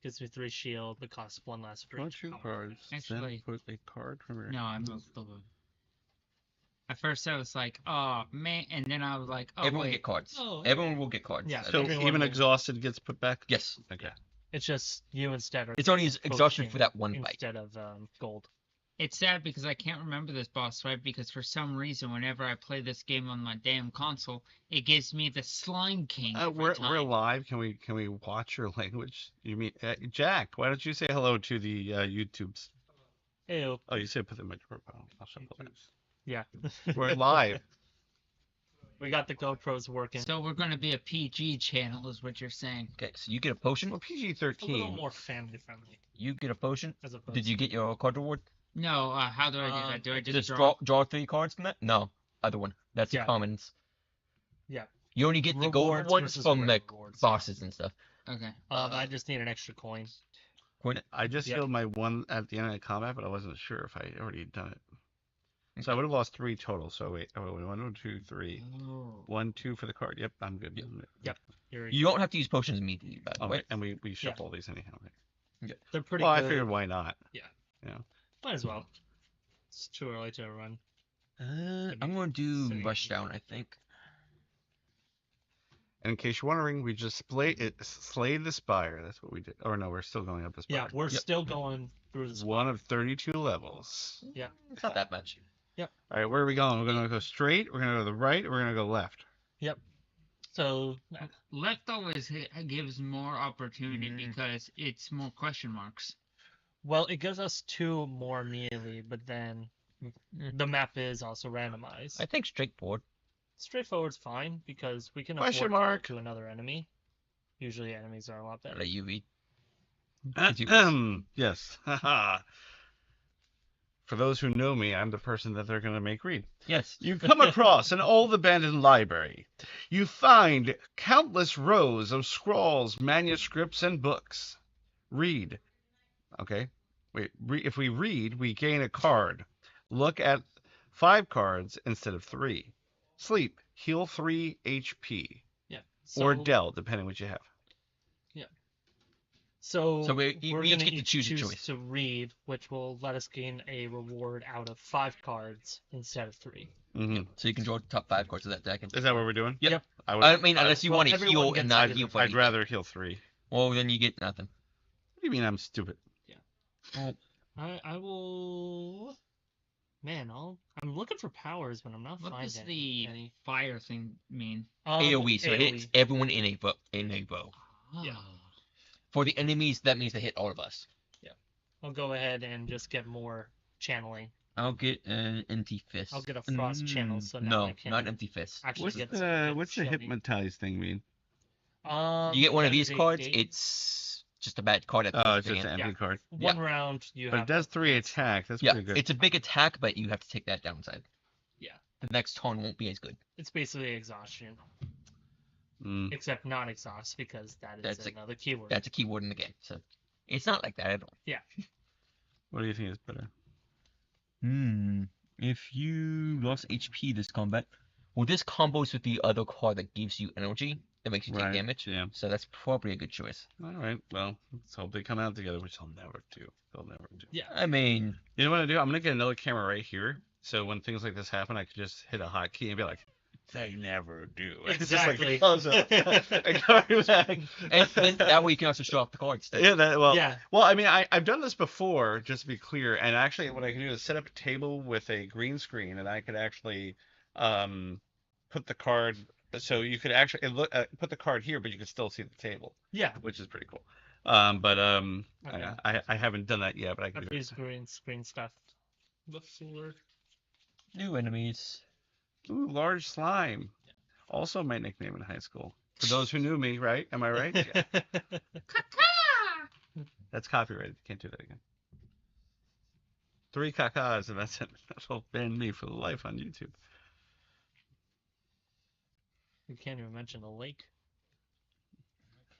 S2: Gives me 3 shield, but costs 1 less for
S3: Draw
S2: each
S3: 2
S2: power.
S3: cards.
S4: Actually-
S3: Then put a card from your.
S4: No, I moved the one. At first, I was like, "Oh man," and then I was like, "Oh
S1: Everyone
S4: wait."
S1: get cards.
S2: Oh,
S1: Everyone will get cards.
S2: Yeah,
S3: So
S2: everyone
S3: even
S2: will-
S3: exhausted gets put back.
S1: Yes,
S3: Okay.
S2: It's just you instead are
S1: it's only exhaustion
S2: focusing
S1: for that 1 fight.
S2: instead of gold.
S4: It's sad because I can't remember this boss fight because for some reason, whenever I play this game on my damn console, it gives me the Slime King. every
S3: We're
S4: time.
S3: live. Can we watch your language? You mean Jack? Why don't you say hello to the YouTubes?
S2: Ew.
S3: Oh, you said put them in my drawer pile. I'll shuffle that.
S2: Yeah.
S3: We're live.
S2: We got the GoPros working.
S4: So we're gonna be a PG channel, is what you're saying.
S1: Okay, so you get a potion.
S3: Well,
S2: a little
S3: PG-13.
S2: more family friendly
S1: You get a potion.
S2: as opposed.
S1: Did you get your card reward?
S4: No, how do I do that? Do I just
S1: Just
S4: draw?
S1: draw 3 cards from that? No, other one. That's
S2: Yeah.
S1: the commons.
S2: Yeah.
S1: You only get the gold
S2: Rewards
S1: ones
S2: versus
S1: from
S2: rare
S1: the
S2: rewards.
S1: bosses and stuff.
S4: Okay.
S2: I just need an extra coin.
S3: I just
S2: Yep.
S3: healed my 1 at the end of combat, but I wasn't sure if I already done it. So I would have lost 3 total. So wait, 1, 2, 3.
S4: Oh.
S3: 1, 2 for the card. Yep, I'm good.
S1: Yep.
S2: You're,
S1: You don't have to use potions immediately, by the
S3: Okay,
S1: way.
S3: and we shuffle these anyhow. Right?
S2: they're pretty
S3: Well, I
S2: good.
S3: figured why not?
S2: Might as well. It's too early to run.
S1: I'm going to
S2: Sitting
S1: rush
S2: here.
S1: down, I think.
S3: And in case you're wondering, we just slayed the spire. That's what we did. Or no, we're still going up the spire.
S2: Yeah, we're
S1: Yep.
S2: still going through this.
S3: One of 32 levels.
S2: Yeah.
S1: It's not that much.
S2: Yep.
S3: All right, where are we going? We're gonna go straight. We're gonna go to the right. We're gonna go left.
S2: So
S4: Left always gives more opportunity
S1: Mm.
S4: because it's more question marks.
S2: well, it gives us 2 more immediately, but then the map is also randomized.
S1: I think straightforward.
S2: Straightforward's fine because we can
S3: Question
S2: afford to go
S3: mark.
S2: to another enemy. Usually enemies are a lot
S1: I'll
S2: better.
S1: let you read.
S3: Yes. For those who know me, I'm the person that they're gonna make read.
S1: Yes.
S3: You come across an old abandoned library. You find countless rows of scrolls, manuscripts, and books. Read. Okay. Wait. If we read, we gain a card. Look at 5 cards instead of 3. Sleep. Heal 3 HP.
S2: Yeah.
S3: Or
S2: So,
S3: Del, depending what you have.
S2: So,
S1: So we
S2: we're
S1: each
S2: gonna
S1: get to choose a choice.
S2: to read, which will let us gain a reward out of 5 cards instead of 3.
S3: Mm-hmm.
S1: So you can draw the top 5 cards of that deck.
S3: Is that what we're doing?
S1: Yep.
S3: I would.
S1: I mean, unless you
S2: well,
S1: want to
S2: everyone
S1: heal
S2: gets
S1: and not
S2: to
S1: heal
S2: do
S1: for
S3: I'd
S1: anything.
S3: rather heal 3.
S1: Well, then you get nothing.
S3: What do you mean I'm stupid?
S2: I will. Man, I'm looking for powers, but I'm not
S4: What
S2: finding
S4: does the
S2: any.
S4: fire thing mean?
S1: AoE, so it
S2: AoE.
S1: hits everyone in a row.
S2: Yeah.
S4: Oh.
S1: For the enemies, that means they hit all of us.
S2: I'll go ahead and just get more channeling.
S1: I'll get an empty fist.
S2: I'll get a frost channel, so now
S1: no,
S2: I can
S1: not empty fist.
S2: actually get some
S3: What's the
S2: shiny.
S3: hypnotize thing mean?
S1: You get one of these
S2: activate
S1: cards,
S2: date.
S1: it's just a bad card at the
S3: Oh, it's just
S1: end.
S3: an empty card.
S2: One round you
S3: But
S2: have
S3: it does
S2: to
S3: 3
S2: advance.
S3: attack. That's
S1: Yeah,
S3: pretty good.
S1: it's a big attack, but you have to take that downside.
S2: Yeah.
S1: The next turn won't be as good.
S2: It's basically exhaustion,
S3: Mm.
S2: except not exhaust because that is
S1: That's
S2: another keyword.
S1: That's a keyword in the game, so it's not like that at all.
S3: What do you think is better?
S1: If you lost HP this combat, well, this combos with the other card that gives you energy that makes you take
S3: Right,
S1: damage.
S3: yeah.
S1: So that's probably a good choice.
S3: All right. Well, let's hope they come out together, which they'll never do. They'll never do.
S1: I mean,
S3: You know what I do? I'm gonna get another camera right here, so when things like this happen, I can just hit a hotkey and be like, "They never do." It's just like
S2: Exactly.
S3: close up. And go back.
S1: and then that way you can also show off the cards. too.
S3: Yeah. Well.
S2: Yeah.
S3: Well, I mean, I've done this before, just to be clear. And actually, what I can do is set up a table with a green screen, and I could actually put the card. So you could actually put the card here, but you can still see the table,
S2: Yeah.
S3: which is pretty cool.
S2: Okay.
S3: I haven't done that yet, but I can
S2: I've
S3: do it.
S2: used green screen stuff before.
S1: New enemies.
S3: Ooh, large slime. Also my nickname in high school. For those who knew me, right? Am I right? Yeah. That's copyrighted. Can't do that again. 3 cacas, and that's it. That'll ban me for life on YouTube.
S2: You can't even mention a lake.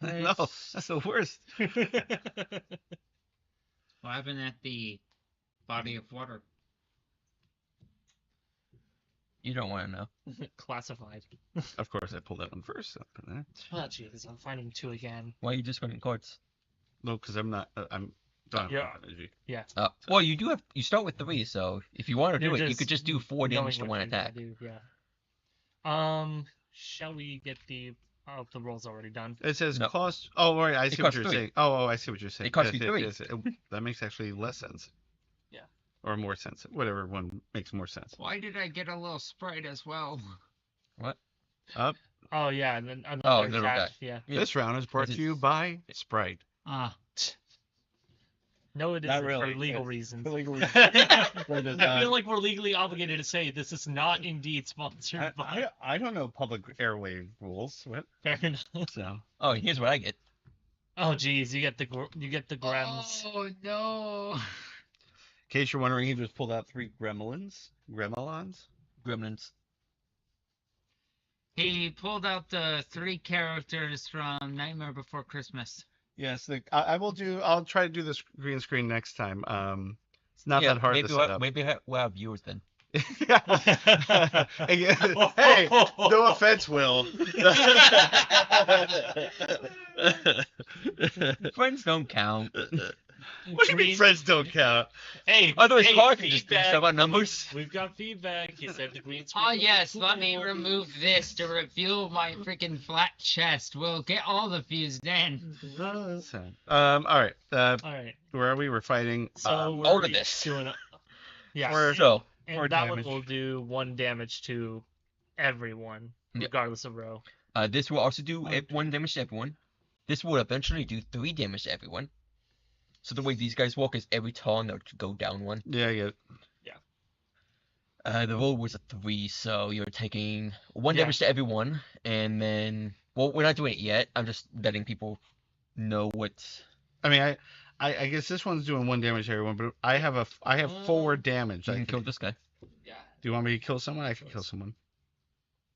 S3: No, that's the worst.
S4: What happened at the body of water?
S1: You don't want to know.
S2: Classified.
S3: Of course, I pulled that one first. So,
S2: Oh jeez, I'm finding 2 again.
S1: Why are you just running cards?
S3: no, because I'm not. I'm don't have
S2: Yeah.
S3: enough energy.
S1: Well, you do have. You start with 3, so if you want to do
S2: You're
S1: it, you
S2: just
S1: could just do 4 damage to
S2: Knowing
S1: 1
S2: what you're gonna
S1: attack.
S2: do, yeah. Shall we get the? Oh, the roll's already done.
S3: It says
S1: No.
S3: cost. Oh, right. I see what
S1: costs
S3: you're
S1: 3.
S3: saying. Oh, I see what you're saying.
S1: It costs
S3: Yes,
S1: you
S3: yes,
S1: 3.
S3: yes. That makes actually less sense.
S2: Yeah.
S3: Or more sense. Whatever one makes more sense.
S4: Why did I get a little sprite as well?
S3: Up.
S2: Oh yeah, and then another
S1: Oh, little
S2: attack,
S1: guy.
S2: Yeah.
S1: Yeah.
S3: This round is brought
S1: This
S3: to you
S1: is-
S3: by Sprite.
S4: Ah,
S2: No, it
S5: Not
S2: isn't
S5: really.
S2: for legal
S5: It's
S2: reasons.
S5: for legal
S2: I feel like we're legally obligated to say this is not indeed sponsored by.
S3: I don't know public airway rules. What?
S2: Fair enough.
S3: So
S1: Oh, here's what I get.
S2: Oh geez, you get the grams.
S4: oh no!
S3: in case you're wondering, he just pulled out 3 gremlins. Gremlins?
S1: Gremlins.
S4: He pulled out the 3 characters from Nightmare Before Christmas.
S3: Yes, I will do. I'll try to do this green screen next time. It's not
S1: yeah,
S3: that hard
S1: maybe
S3: to set up.
S1: Maybe we'll have viewers then.
S3: Hey, no offense, Will.
S1: Friends don't count.
S3: What do you mean friends don't count?
S2: Hey,
S1: Otherwise,
S2: hey,
S1: cards can just do
S2: feedback.
S1: stuff about numbers.
S2: We've got feedback. He said the green screen.
S4: Oh yes, let me remove this to reveal my freaking flat chest. We'll get all the views then.
S3: So, all right.
S2: All right.
S3: Where are we? We're fighting.
S2: So
S1: all
S2: we're
S1: of this.
S2: doing. Yeah.
S3: We're-
S1: So,
S2: And
S3: Or
S2: that
S3: damage.
S2: one will do 1 damage to everyone,
S1: Yep.
S2: regardless of row.
S1: This will also do
S2: Okay.
S1: 1 damage to everyone. This will eventually do 3 damage to everyone. So the way these guys walk is every turn they'll go down 1.
S3: Yeah, I get it.
S1: The roll was a 3, so you're taking 1
S2: Yeah.
S1: damage to everyone, and then well, we're not doing it yet. I'm just letting people know what.
S3: I mean, I guess this one's doing 1 damage to everyone, but I have 4 damage.
S1: You
S3: I
S1: can
S3: can,
S1: kill this guy.
S2: Yeah.
S3: do you want me to kill someone? I can kill someone.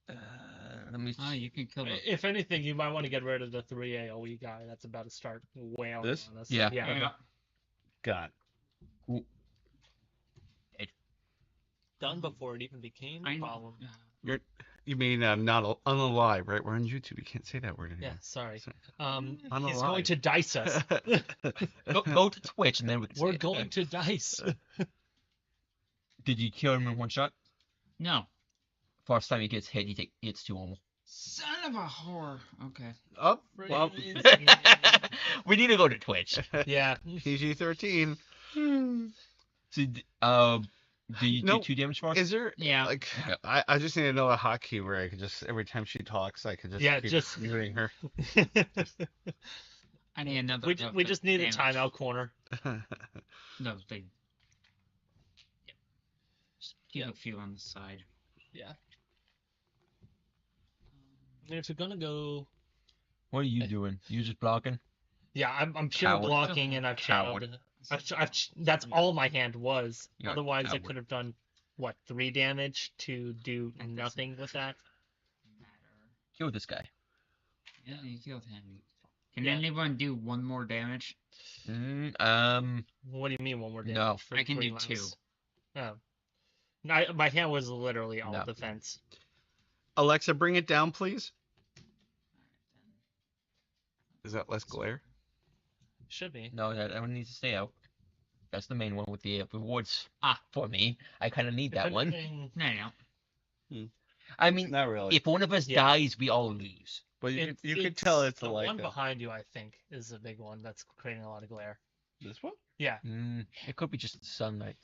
S1: Let me.
S4: Oh, you can kill the.
S2: If anything, you might want to get rid of the 3 AoE guy. That's about to start wailing
S3: This?
S2: on us.
S1: Yeah.
S2: Yeah.
S3: God.
S2: Done before it even became
S4: I
S2: a
S4: know.
S2: problem.
S3: You mean not unalive, right? We're on YouTube. You can't say that word
S2: Yeah,
S3: anymore.
S2: sorry.
S3: Sorry.
S2: He's
S3: Unalive.
S2: going to dice us.
S1: Go to Twitch and then we can.
S2: We're
S1: see it.
S2: going to dice.
S1: Did you kill him in 1 shot?
S4: No.
S1: First time he gets hit, it's 2 armor.
S4: Son of a whore. Okay.
S3: Oh, well,
S1: We need to go to Twitch.
S2: Yeah.
S3: PG-13.
S1: So, do you
S3: No,
S1: do 2 damage for us?
S3: Is there
S4: Yeah.
S3: like
S1: Okay.
S3: I just need to know a hotkey where I could just every time she talks I could just
S2: Yeah,
S3: keep
S2: just-
S3: muting her.
S4: I need another.
S2: we just need a
S4: damage.
S2: timeout corner.
S4: No, they. Yeah. Just keep
S2: Yeah.
S4: a few on the side.
S2: Yeah. If you're gonna go,
S1: What are you doing? You just blocking?
S2: yeah, I'm pure
S1: Coward.
S2: blocking and I've
S1: Coward.
S2: channeled. That's all my hand was.
S1: You're a
S2: Otherwise, I
S1: coward.
S2: could have done what 3 damage to do
S4: That doesn't
S2: nothing with that.
S4: Matter.
S1: Kill this guy.
S4: Yeah, you killed him. Can
S2: Yeah.
S4: anyone do 1 more damage?
S2: What do you mean one more damage?
S1: No.
S2: for
S4: I can
S2: 3
S4: do 2.
S2: rounds? Oh. No, my hand was literally all
S1: No.
S2: defense.
S3: Alexa, bring it down, please. Is that less glare?
S2: Should be.
S1: No, that one needs to stay out. That's the main one with the rewards.
S4: Ah.
S1: For me, I kind of need
S2: If
S1: that one.
S2: anything,
S4: No.
S1: I mean,
S3: Not really.
S1: if one of us
S2: Yeah.
S1: dies, we all lose.
S3: But you,
S2: it's-
S3: you could tell it's
S2: the
S3: a
S2: one
S3: Leica.
S2: behind you. I think is the big one that's creating a lot of glare.
S3: This one?
S2: Yeah.
S1: It could be just the sunlight.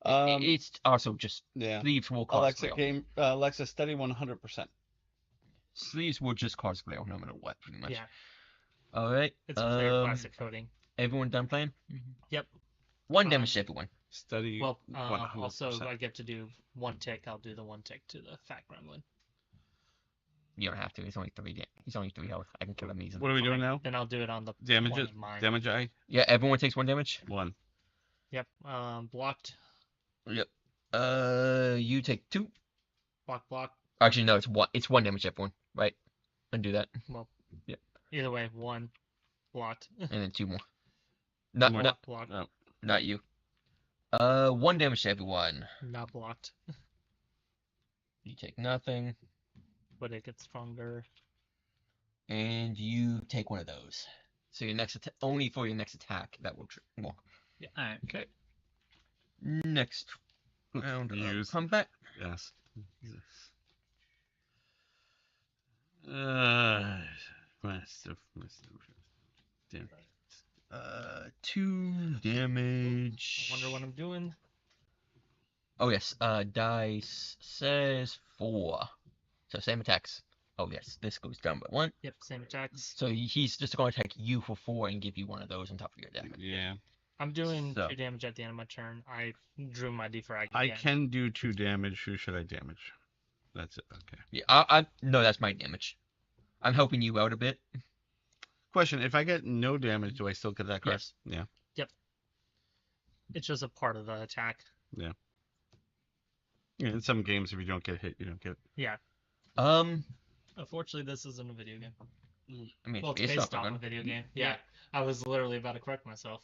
S3: Um,
S1: It's also just
S3: yeah.
S1: sleeves will cause
S3: Alexa,
S1: glare.
S3: Alexa, study 100%.
S1: Sleeves will just cause glare no matter what, pretty much.
S2: Yeah.
S1: All right.
S2: It's a clear plastic coating.
S1: Everyone done playing?
S4: Mhm.
S2: Yep.
S1: 1 damage to everyone.
S3: Study
S2: Well,
S3: 100%.
S2: also I get to do 1 tick. I'll do the 1 tick to the fat gremlin.
S1: You don't have to. He's only 3. He's only 3 health. I can kill him easily.
S3: What are we doing now?
S2: Then I'll do it on the
S3: Damage
S2: one
S3: it.
S2: of mine.
S3: Damage I
S1: Yeah, everyone takes 1 damage.
S3: 1.
S2: Yep. Blocked.
S1: Yep. You take 2.
S2: Block.
S1: Actually, no, it's 1. It's 1 damage to everyone. Right. Undo that,
S2: Either way, 1 blocked.
S1: and then 2 more. Not
S3: More.
S1: not
S2: Blocked.
S3: Oh.
S1: not you. 1 damage to everyone.
S2: Not blocked.
S1: You take nothing,
S2: But it gets stronger.
S1: and you take 1 of those. So your next only for your next attack that will well,
S4: Alright.
S1: okay. Next round of
S3: Use.
S1: combat.
S3: Yes. Master. Damn.
S1: 2 damage.
S2: I wonder what I'm doing.
S1: Oh yes, dice says 4. So same attacks. Oh yes, this goes down by 1.
S2: Yep, same attacks.
S1: So he's just going to attack you for 4 and give you 1 of those on top of your damage.
S3: Yeah.
S2: I'm doing
S1: So.
S2: 2 damage at the end of my turn. I drew my defrag
S3: I
S2: again.
S3: can do 2 damage. Who should I damage? That's it. Okay.
S1: Yeah, I no, that's my damage. I'm helping you out a bit.
S3: Question: if I get no damage, do I still get that card?
S1: Yes.
S3: Yeah.
S2: It's just a part of the attack.
S3: Yeah. In some games, if you don't get hit, you don't get.
S2: Yeah.
S1: Um,
S2: Unfortunately, this isn't a video game.
S1: I mean,
S2: Well, it's
S1: it's
S2: based
S1: not
S2: off a
S1: fun.
S2: video game. Yeah. I was literally about to correct myself.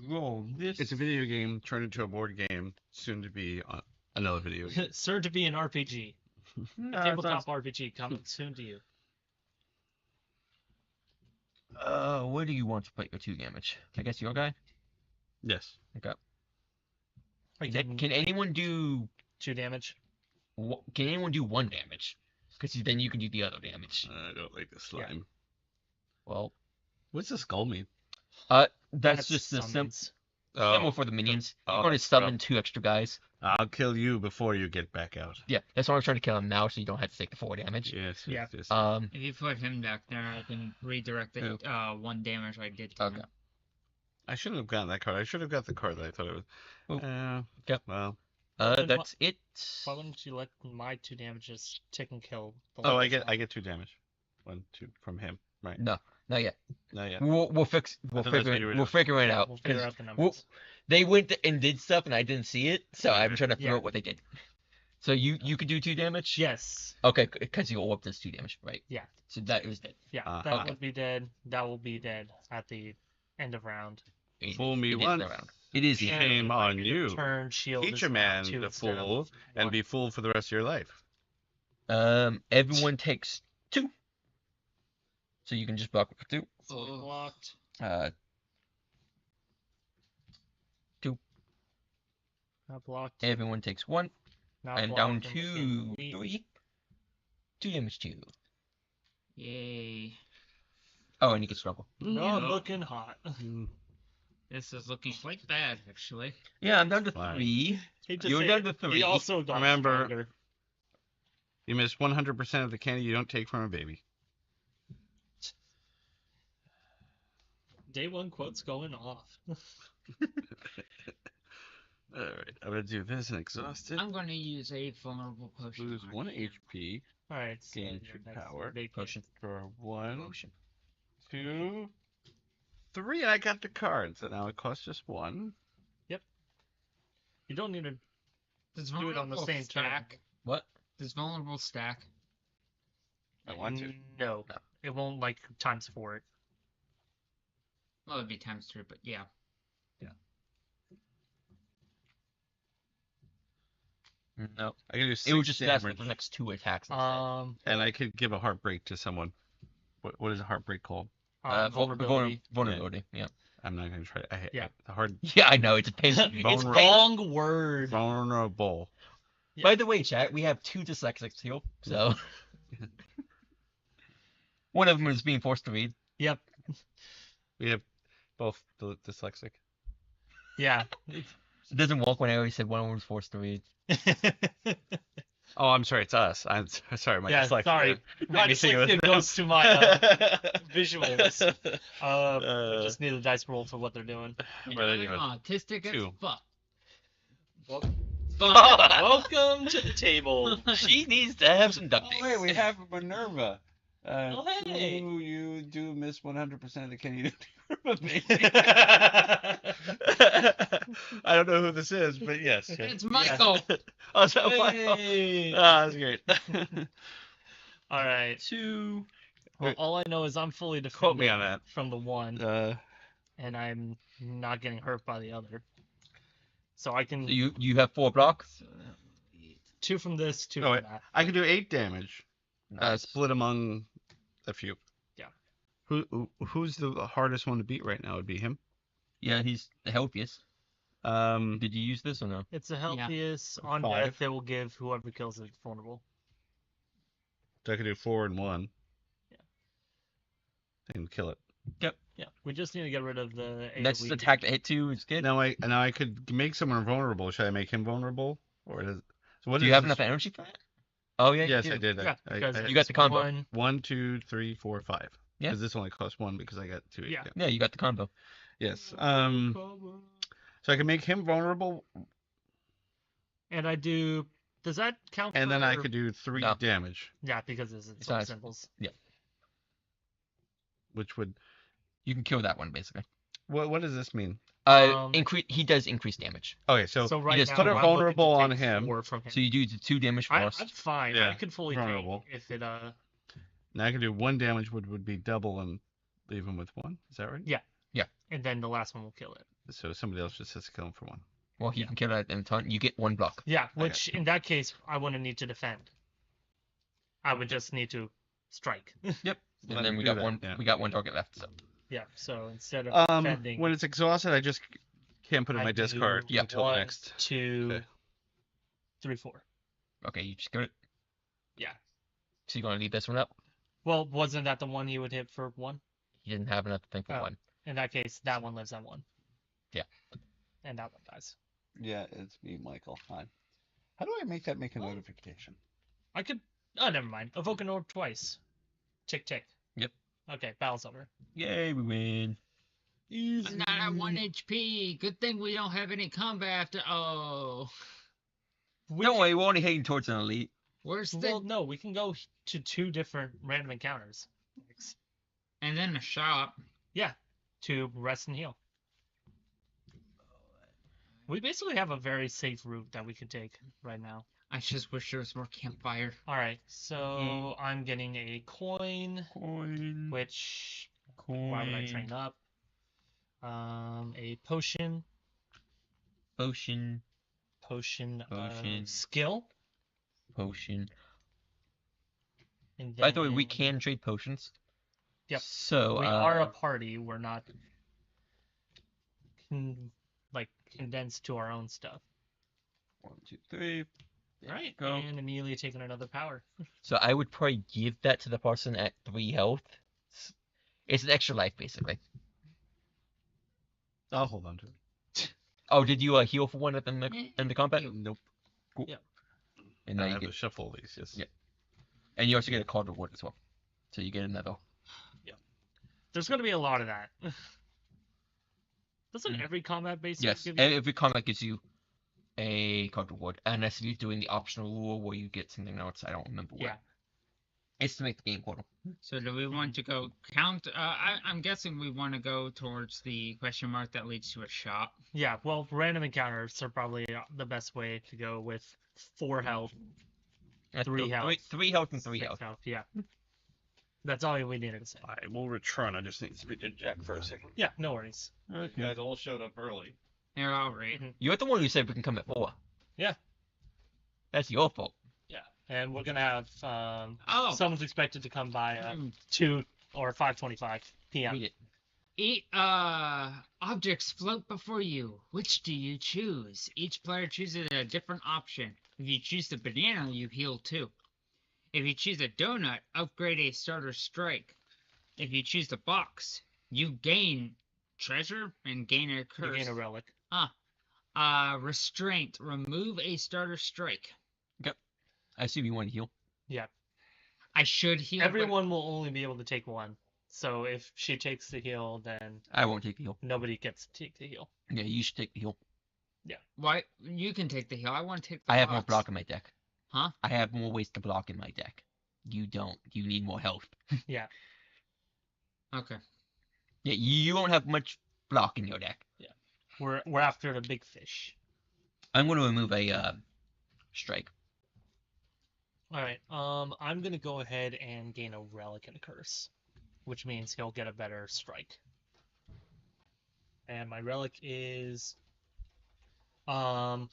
S1: Roll this.
S3: It's a video game turned into a board game, soon to be another video game.
S2: Soon to be an RPG.
S1: No, it's
S2: Tabletop
S1: not-
S2: RPG coming soon to you.
S1: where do you want to put your 2 damage? I guess your guy.
S3: Yes.
S2: I can
S1: Can anyone do?
S2: 2 damage.
S1: Can anyone do 1 damage? Because then you can do the other damage.
S3: I don't like the slime.
S1: Well,
S3: What's the skull mean?
S1: that's just the
S2: summons.
S1: Ammo for the minions.
S3: Oh,
S1: You're going to
S3: that's
S1: summon 2 extra guys.
S3: I'll kill you before you get back out.
S1: Yeah, that's why I'm trying to kill him now, so you don't have to take the 4 damage.
S3: Yes.
S2: Yeah.
S3: Yes.
S4: If you put him back there, I can redirect the 1 damage I did to
S1: Okay.
S4: him.
S3: I shouldn't have gotten that card. I should have got the card that I thought it was.
S1: Oh. Yep.
S3: Well.
S2: Then
S1: That's it.
S2: Why wouldn't you let my 2 damages tick and kill? The
S3: Oh, I
S2: lowest one?
S3: get 2 damage. 1, 2 from him. Right.
S1: No, not yet.
S3: Not yet.
S1: We'll
S3: thought that's what you were doing.
S1: figure it
S2: Yeah,
S1: out.
S2: we'll figure
S1: 'cause
S2: out the numbers.
S1: they went and did stuff, and I didn't see it, so I'm trying to figure
S2: Yeah.
S1: out what they did. So you could do 2 damage.
S2: Yes.
S1: Okay, because you orb does 2 damage, right?
S2: Yeah.
S1: So that was dead.
S2: Yeah.
S3: Uh,
S2: that
S1: okay.
S2: would be dead. That will be dead at the end of round.
S3: Fool me
S1: It is
S3: once.
S1: around. It is the end.
S3: Shame on you.
S2: Turn shield.
S3: Teach
S2: is
S3: a
S2: now
S3: man
S2: 2
S3: to
S2: instead of
S3: fool and
S2: 1.
S3: be fooled for the rest of your life.
S1: Everyone takes 2. So you can just block for 2.
S2: So blocked.
S1: 2.
S2: Not blocked.
S1: Everyone takes 1.
S2: Not
S1: And
S2: blocked
S1: down
S2: and
S1: to
S2: within reach.
S1: 3. 2 damage to you.
S4: Yay.
S1: Oh, and you can struggle.
S2: No,
S4: No.
S2: looking hot.
S4: This is looking quite bad, actually.
S1: Yeah, I'm down to
S3: Fine.
S1: 3.
S2: Hate to
S1: You're
S2: say
S1: down
S2: it,
S1: to
S2: He
S1: 3.
S2: also got
S3: Remember-
S2: stronger.
S3: You miss 100% of the candy you don't take from a baby.
S2: Day 1 quotes going off.
S3: Alright, I'm gonna do this and exhausted.
S4: I'm gonna use a vulnerable potion.
S3: Lose
S4: on
S3: 1
S4: you.
S3: HP.
S2: Alright, so
S3: Gain
S2: your
S3: 2
S2: next
S3: power.
S2: big
S1: Potion.
S3: Draw 1,
S1: Motion.
S3: 2, 3, and I got the card. So now it costs just 1.
S2: You don't need to.
S4: Does
S2: do it on the
S4: vulnerable
S2: same turn.
S4: stack?
S1: What?
S4: Does vulnerable stack?
S3: I want to.
S2: No.
S1: No.
S2: It won't like times 4 it.
S4: Well, it'd be times 3, but yeah.
S1: No.
S3: I can do 6
S1: It would just last for
S3: damage,
S1: the next 2 attacks. instead.
S3: and I could give a heartbreak to someone. What is a heartbreak called?
S2: Vulnerability.
S1: Vulnerability. Yeah.
S3: I'm not gonna try.
S2: Yeah.
S3: The hard
S1: Yeah, I know. It's a pain.
S2: It's
S1: It's
S3: Vulnerable.
S1: pain.
S2: wrong word.
S3: vulnerable.
S1: By the way, chat, we have 2 dyslexics here, so one of them is being forced to read.
S2: Yep.
S3: We have both dyslexic.
S2: Yeah.
S1: It doesn't walk when I always said one of them was forced to read.
S3: Oh, I'm sorry. It's us. I'm sorry. My
S2: Yeah,
S3: dyslexia.
S2: sorry. My
S3: me think it was
S2: dyslexia
S3: them.
S2: goes to my visuals. I just need a dice roll for what they're doing.
S4: And
S3: Well,
S4: I'm
S3: anyway.
S4: autistic as
S3: 2.
S4: fuck.
S2: Welcome to the table.
S1: She needs to have some duct
S3: Oh
S1: tape.
S3: wait, we have Minerva.
S2: Oh, hey.
S3: You do miss 100% of the candy. I don't know who this is, but yes.
S4: It's Michael.
S3: Oh, is that Michael?
S2: Hey.
S3: Ah, that's great.
S2: All right.
S1: 2.
S2: Well, all I know is I'm fully
S3: Quote me
S2: defended
S3: on that.
S2: from the one, and I'm not getting hurt by the other. So I can
S1: So you have 4 block.
S4: So that would be
S2: 2 from this, 2
S3: Oh,
S2: from
S3: wait.
S2: that.
S3: I can do 8 damage.
S1: Nice.
S3: Split among a few.
S2: Yeah.
S3: Who's the hardest one to beat right now? Would be him.
S1: Yeah, he's the healthiest. Did you use this or no?
S2: It's the healthiest on
S3: 5.
S2: death. They will give whoever kills it vulnerable.
S3: So I could do 4 and 1.
S2: Yeah.
S3: And kill it.
S2: Yeah, we just need to get rid of the
S1: Next
S2: AoE.
S1: attack to hit 2 is good.
S3: Now I could make someone vulnerable. Should I make him vulnerable, or does? So what
S1: Do you
S3: is
S1: have
S3: this-
S1: enough energy for that? Oh yeah.
S3: Yes,
S1: you
S3: I
S1: do.
S3: did.
S2: Yeah, because
S1: You got the combo.
S3: 1, 2, 3, 4, 5.
S1: Yeah.
S3: Because this only costs 1 because I got 2.
S2: Yeah.
S1: Yeah, you got the combo.
S3: Yes. So I can make him vulnerable,
S2: And I do. Does that count?
S3: and then I
S2: for-
S3: could do 3
S1: No.
S3: damage,
S2: Yeah, because it's
S1: It's
S2: all
S1: not-
S2: symbols.
S3: which would.
S1: You can kill that one basically.
S3: What does this mean?
S1: Increase. He does increase damage.
S3: Okay, so
S2: So right
S1: just
S2: now,
S1: put it
S2: I'm looking to
S3: vulnerable on
S2: take
S3: him.
S2: 4 from him.
S1: So you do the 2 damage
S2: I'm
S1: first.
S2: fine.
S3: Yeah,
S2: I could fully
S3: vulnerable.
S2: take if it
S3: now I can do 1 damage, would be double and leave him with 1. Is that right?
S2: Yeah. and then the last one will kill it.
S3: So somebody else just has to kill him for 1.
S1: Well, he
S2: Yeah.
S1: can kill it in turn. You get 1 block.
S2: Yeah, which in that case I wouldn't need to defend. I would just need to strike.
S1: Yep.
S3: Let
S1: And then
S3: him
S1: we
S3: do
S1: got
S3: that,
S1: one.
S3: yeah.
S1: We got 1 target left. So
S2: Yeah, so instead of defending,
S3: When it's exhausted, I just can't put it in
S2: I
S3: my
S2: do
S3: discard
S1: Yeah.
S3: until
S2: 1,
S3: next.
S2: 2,
S3: Okay.
S2: 3, 4.
S1: okay, you just kill it.
S2: Yeah.
S1: So you're gonna leave this one up.
S2: Well, wasn't that the one he would hit for 1?
S1: He didn't have enough thing for
S2: Oh.
S1: 1.
S2: In that case, that one lives at 1. and that one dies.
S3: Yeah, it's me, Michael. Hi. How do I make that make a notification?
S2: I could. Oh, never mind. Evoke an orb twice. Tick tick.
S1: Yep.
S2: Okay, battle's over.
S1: Yay, we win.
S2: Easy.
S4: I'm not at 1 HP. Good thing we don't have any combat after. Oh.
S1: Don't worry, we're only heading towards an elite.
S4: Where's the.
S2: Well, no, we can go to 2 different random encounters.
S4: And then a shop.
S2: To rest and heal. We basically have a very safe route that we could take right now.
S4: I just wish there was more campfire.
S2: Alright, so I'm getting a coin,
S1: Coin.
S2: which
S1: Coin.
S2: why would I train up? A potion.
S1: Potion.
S2: Potion
S1: Potion.
S2: of skill.
S1: Potion.
S2: And
S1: By the way, we
S2: then
S1: can trade potions.
S2: Yep.
S1: So,
S2: we are a party. We're not condensed to our own stuff.
S1: 1, 2, 3.
S2: Right.
S1: Go.
S2: And immediately taking another power.
S1: So I would probably give that to the person at 3 health. It's an extra life, basically.
S3: I'll hold on to it.
S1: Oh, did you heal for one in the combat?
S3: Nope.
S1: Cool.
S2: Yep.
S1: And
S3: I
S1: now you
S3: have
S1: get,
S3: to shuffle these. Yes.
S1: Yeah. and you also get a card reward as well. So you get another.
S2: There's going to be a lot of that. Doesn't every combat base
S1: Yes,
S2: give you...
S1: every combat gives you a card reward, unless you're doing the optional rule where you get something else. I don't remember what.
S2: Yeah.
S1: It's to make the game portal.
S4: So do we want to go count? I'm guessing we want to go towards the question mark that leads to a shop.
S2: Yeah, well, random encounters are probably the best way to go with 4 health, 3 health.
S1: 3 health and 3
S2: 6
S1: health.
S2: health. Yeah. That's all we needed to say.
S3: I will return. I just need to speak to Jack for a second.
S2: Yeah, no worries.
S3: You guys all showed up early.
S4: Here, I'll read.
S1: You're the one who said we can come at 4.
S2: Yeah.
S1: That's your fault.
S2: Yeah, and we're going to have...
S4: Oh.
S2: someone's expected to come by
S4: Hmm.
S2: 2 or 5:25 p.m.
S1: Read it.
S4: Eat objects float before you. Which do you choose? Each player chooses a different option. If you choose the banana, you heal 2. If you choose a donut, upgrade a starter strike. If you choose the box, you gain treasure and gain a curse.
S2: You gain a relic.
S4: Restraint. Remove a starter strike.
S1: I assume you want to heal.
S4: I should heal. but-
S2: Everyone will only be able to take 1. So if she takes the heal, then
S1: I won't take the heal.
S2: nobody gets to take the heal.
S1: Yeah, you should take the heal.
S4: Why? You can take the heal. I want to take the
S1: I have more
S4: box.
S1: block in my deck.
S4: Huh?
S1: I have more ways to block in my deck. You don't. You need more health.
S4: Okay.
S1: Yeah, you won't have much block in your deck.
S2: We're after the big fish.
S1: I'm going to remove a strike.
S2: All right. I'm gonna go ahead and gain a relic and a curse, which means he'll get a better strike. And my relic is, during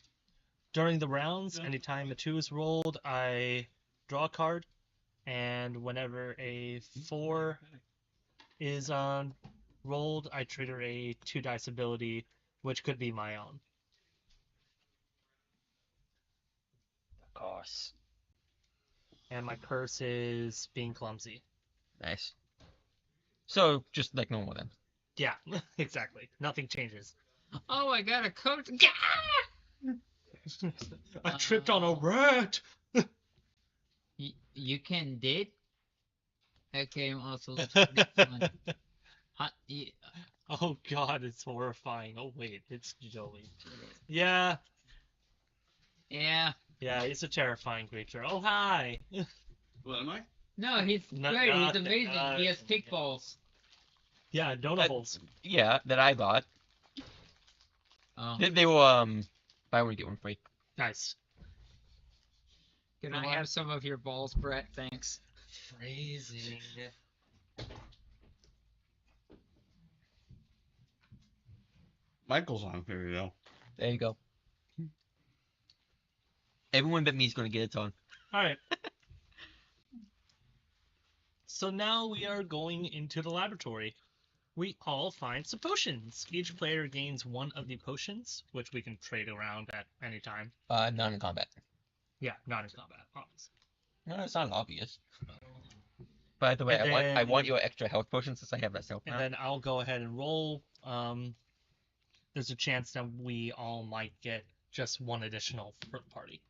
S2: the rounds, anytime a 2 is rolled, I draw a card, and whenever a 4 is rolled, I trigger a 2 dice ability, which could be my own.
S1: Of course.
S2: And my curse is being clumsy.
S1: Nice. So, just like normal then.
S2: Yeah, exactly. Nothing changes.
S4: Oh, I got a coat.
S2: I tripped on a rat!
S4: You can did. That game also looks pretty fun.
S2: Oh god, it's horrifying. Oh wait, it's Joey. Yeah,
S4: Yeah.
S2: yeah, he's a terrifying creature. Oh hi!
S3: What am I?
S4: No, he's
S2: Not-
S4: great. He's
S2: nothing,
S4: amazing. He has
S2: nothing,
S4: kickballs.
S2: Yeah, donut holes.
S1: Yeah, that I bought.
S4: Oh.
S1: They were, buy one, get one free.
S2: Nice.
S4: Can I have some of your balls, Brett? Thanks.
S2: Phrasing.
S3: Michael's on. Here you go.
S1: There you go. Everyone but me is going to get its on.
S2: Alright. So now we are going into the laboratory. We all find some potions. Each player gains 1 of the potions, which we can trade around at any time.
S1: Not in combat.
S2: Yeah, not in combat, promise.
S1: No, it's not obvious. By the way,
S2: And
S1: I want
S2: then-
S1: your extra health potion since I have that self
S2: And
S1: now.
S2: then I'll go ahead and roll. there's a chance that we all might get just one additional for the party,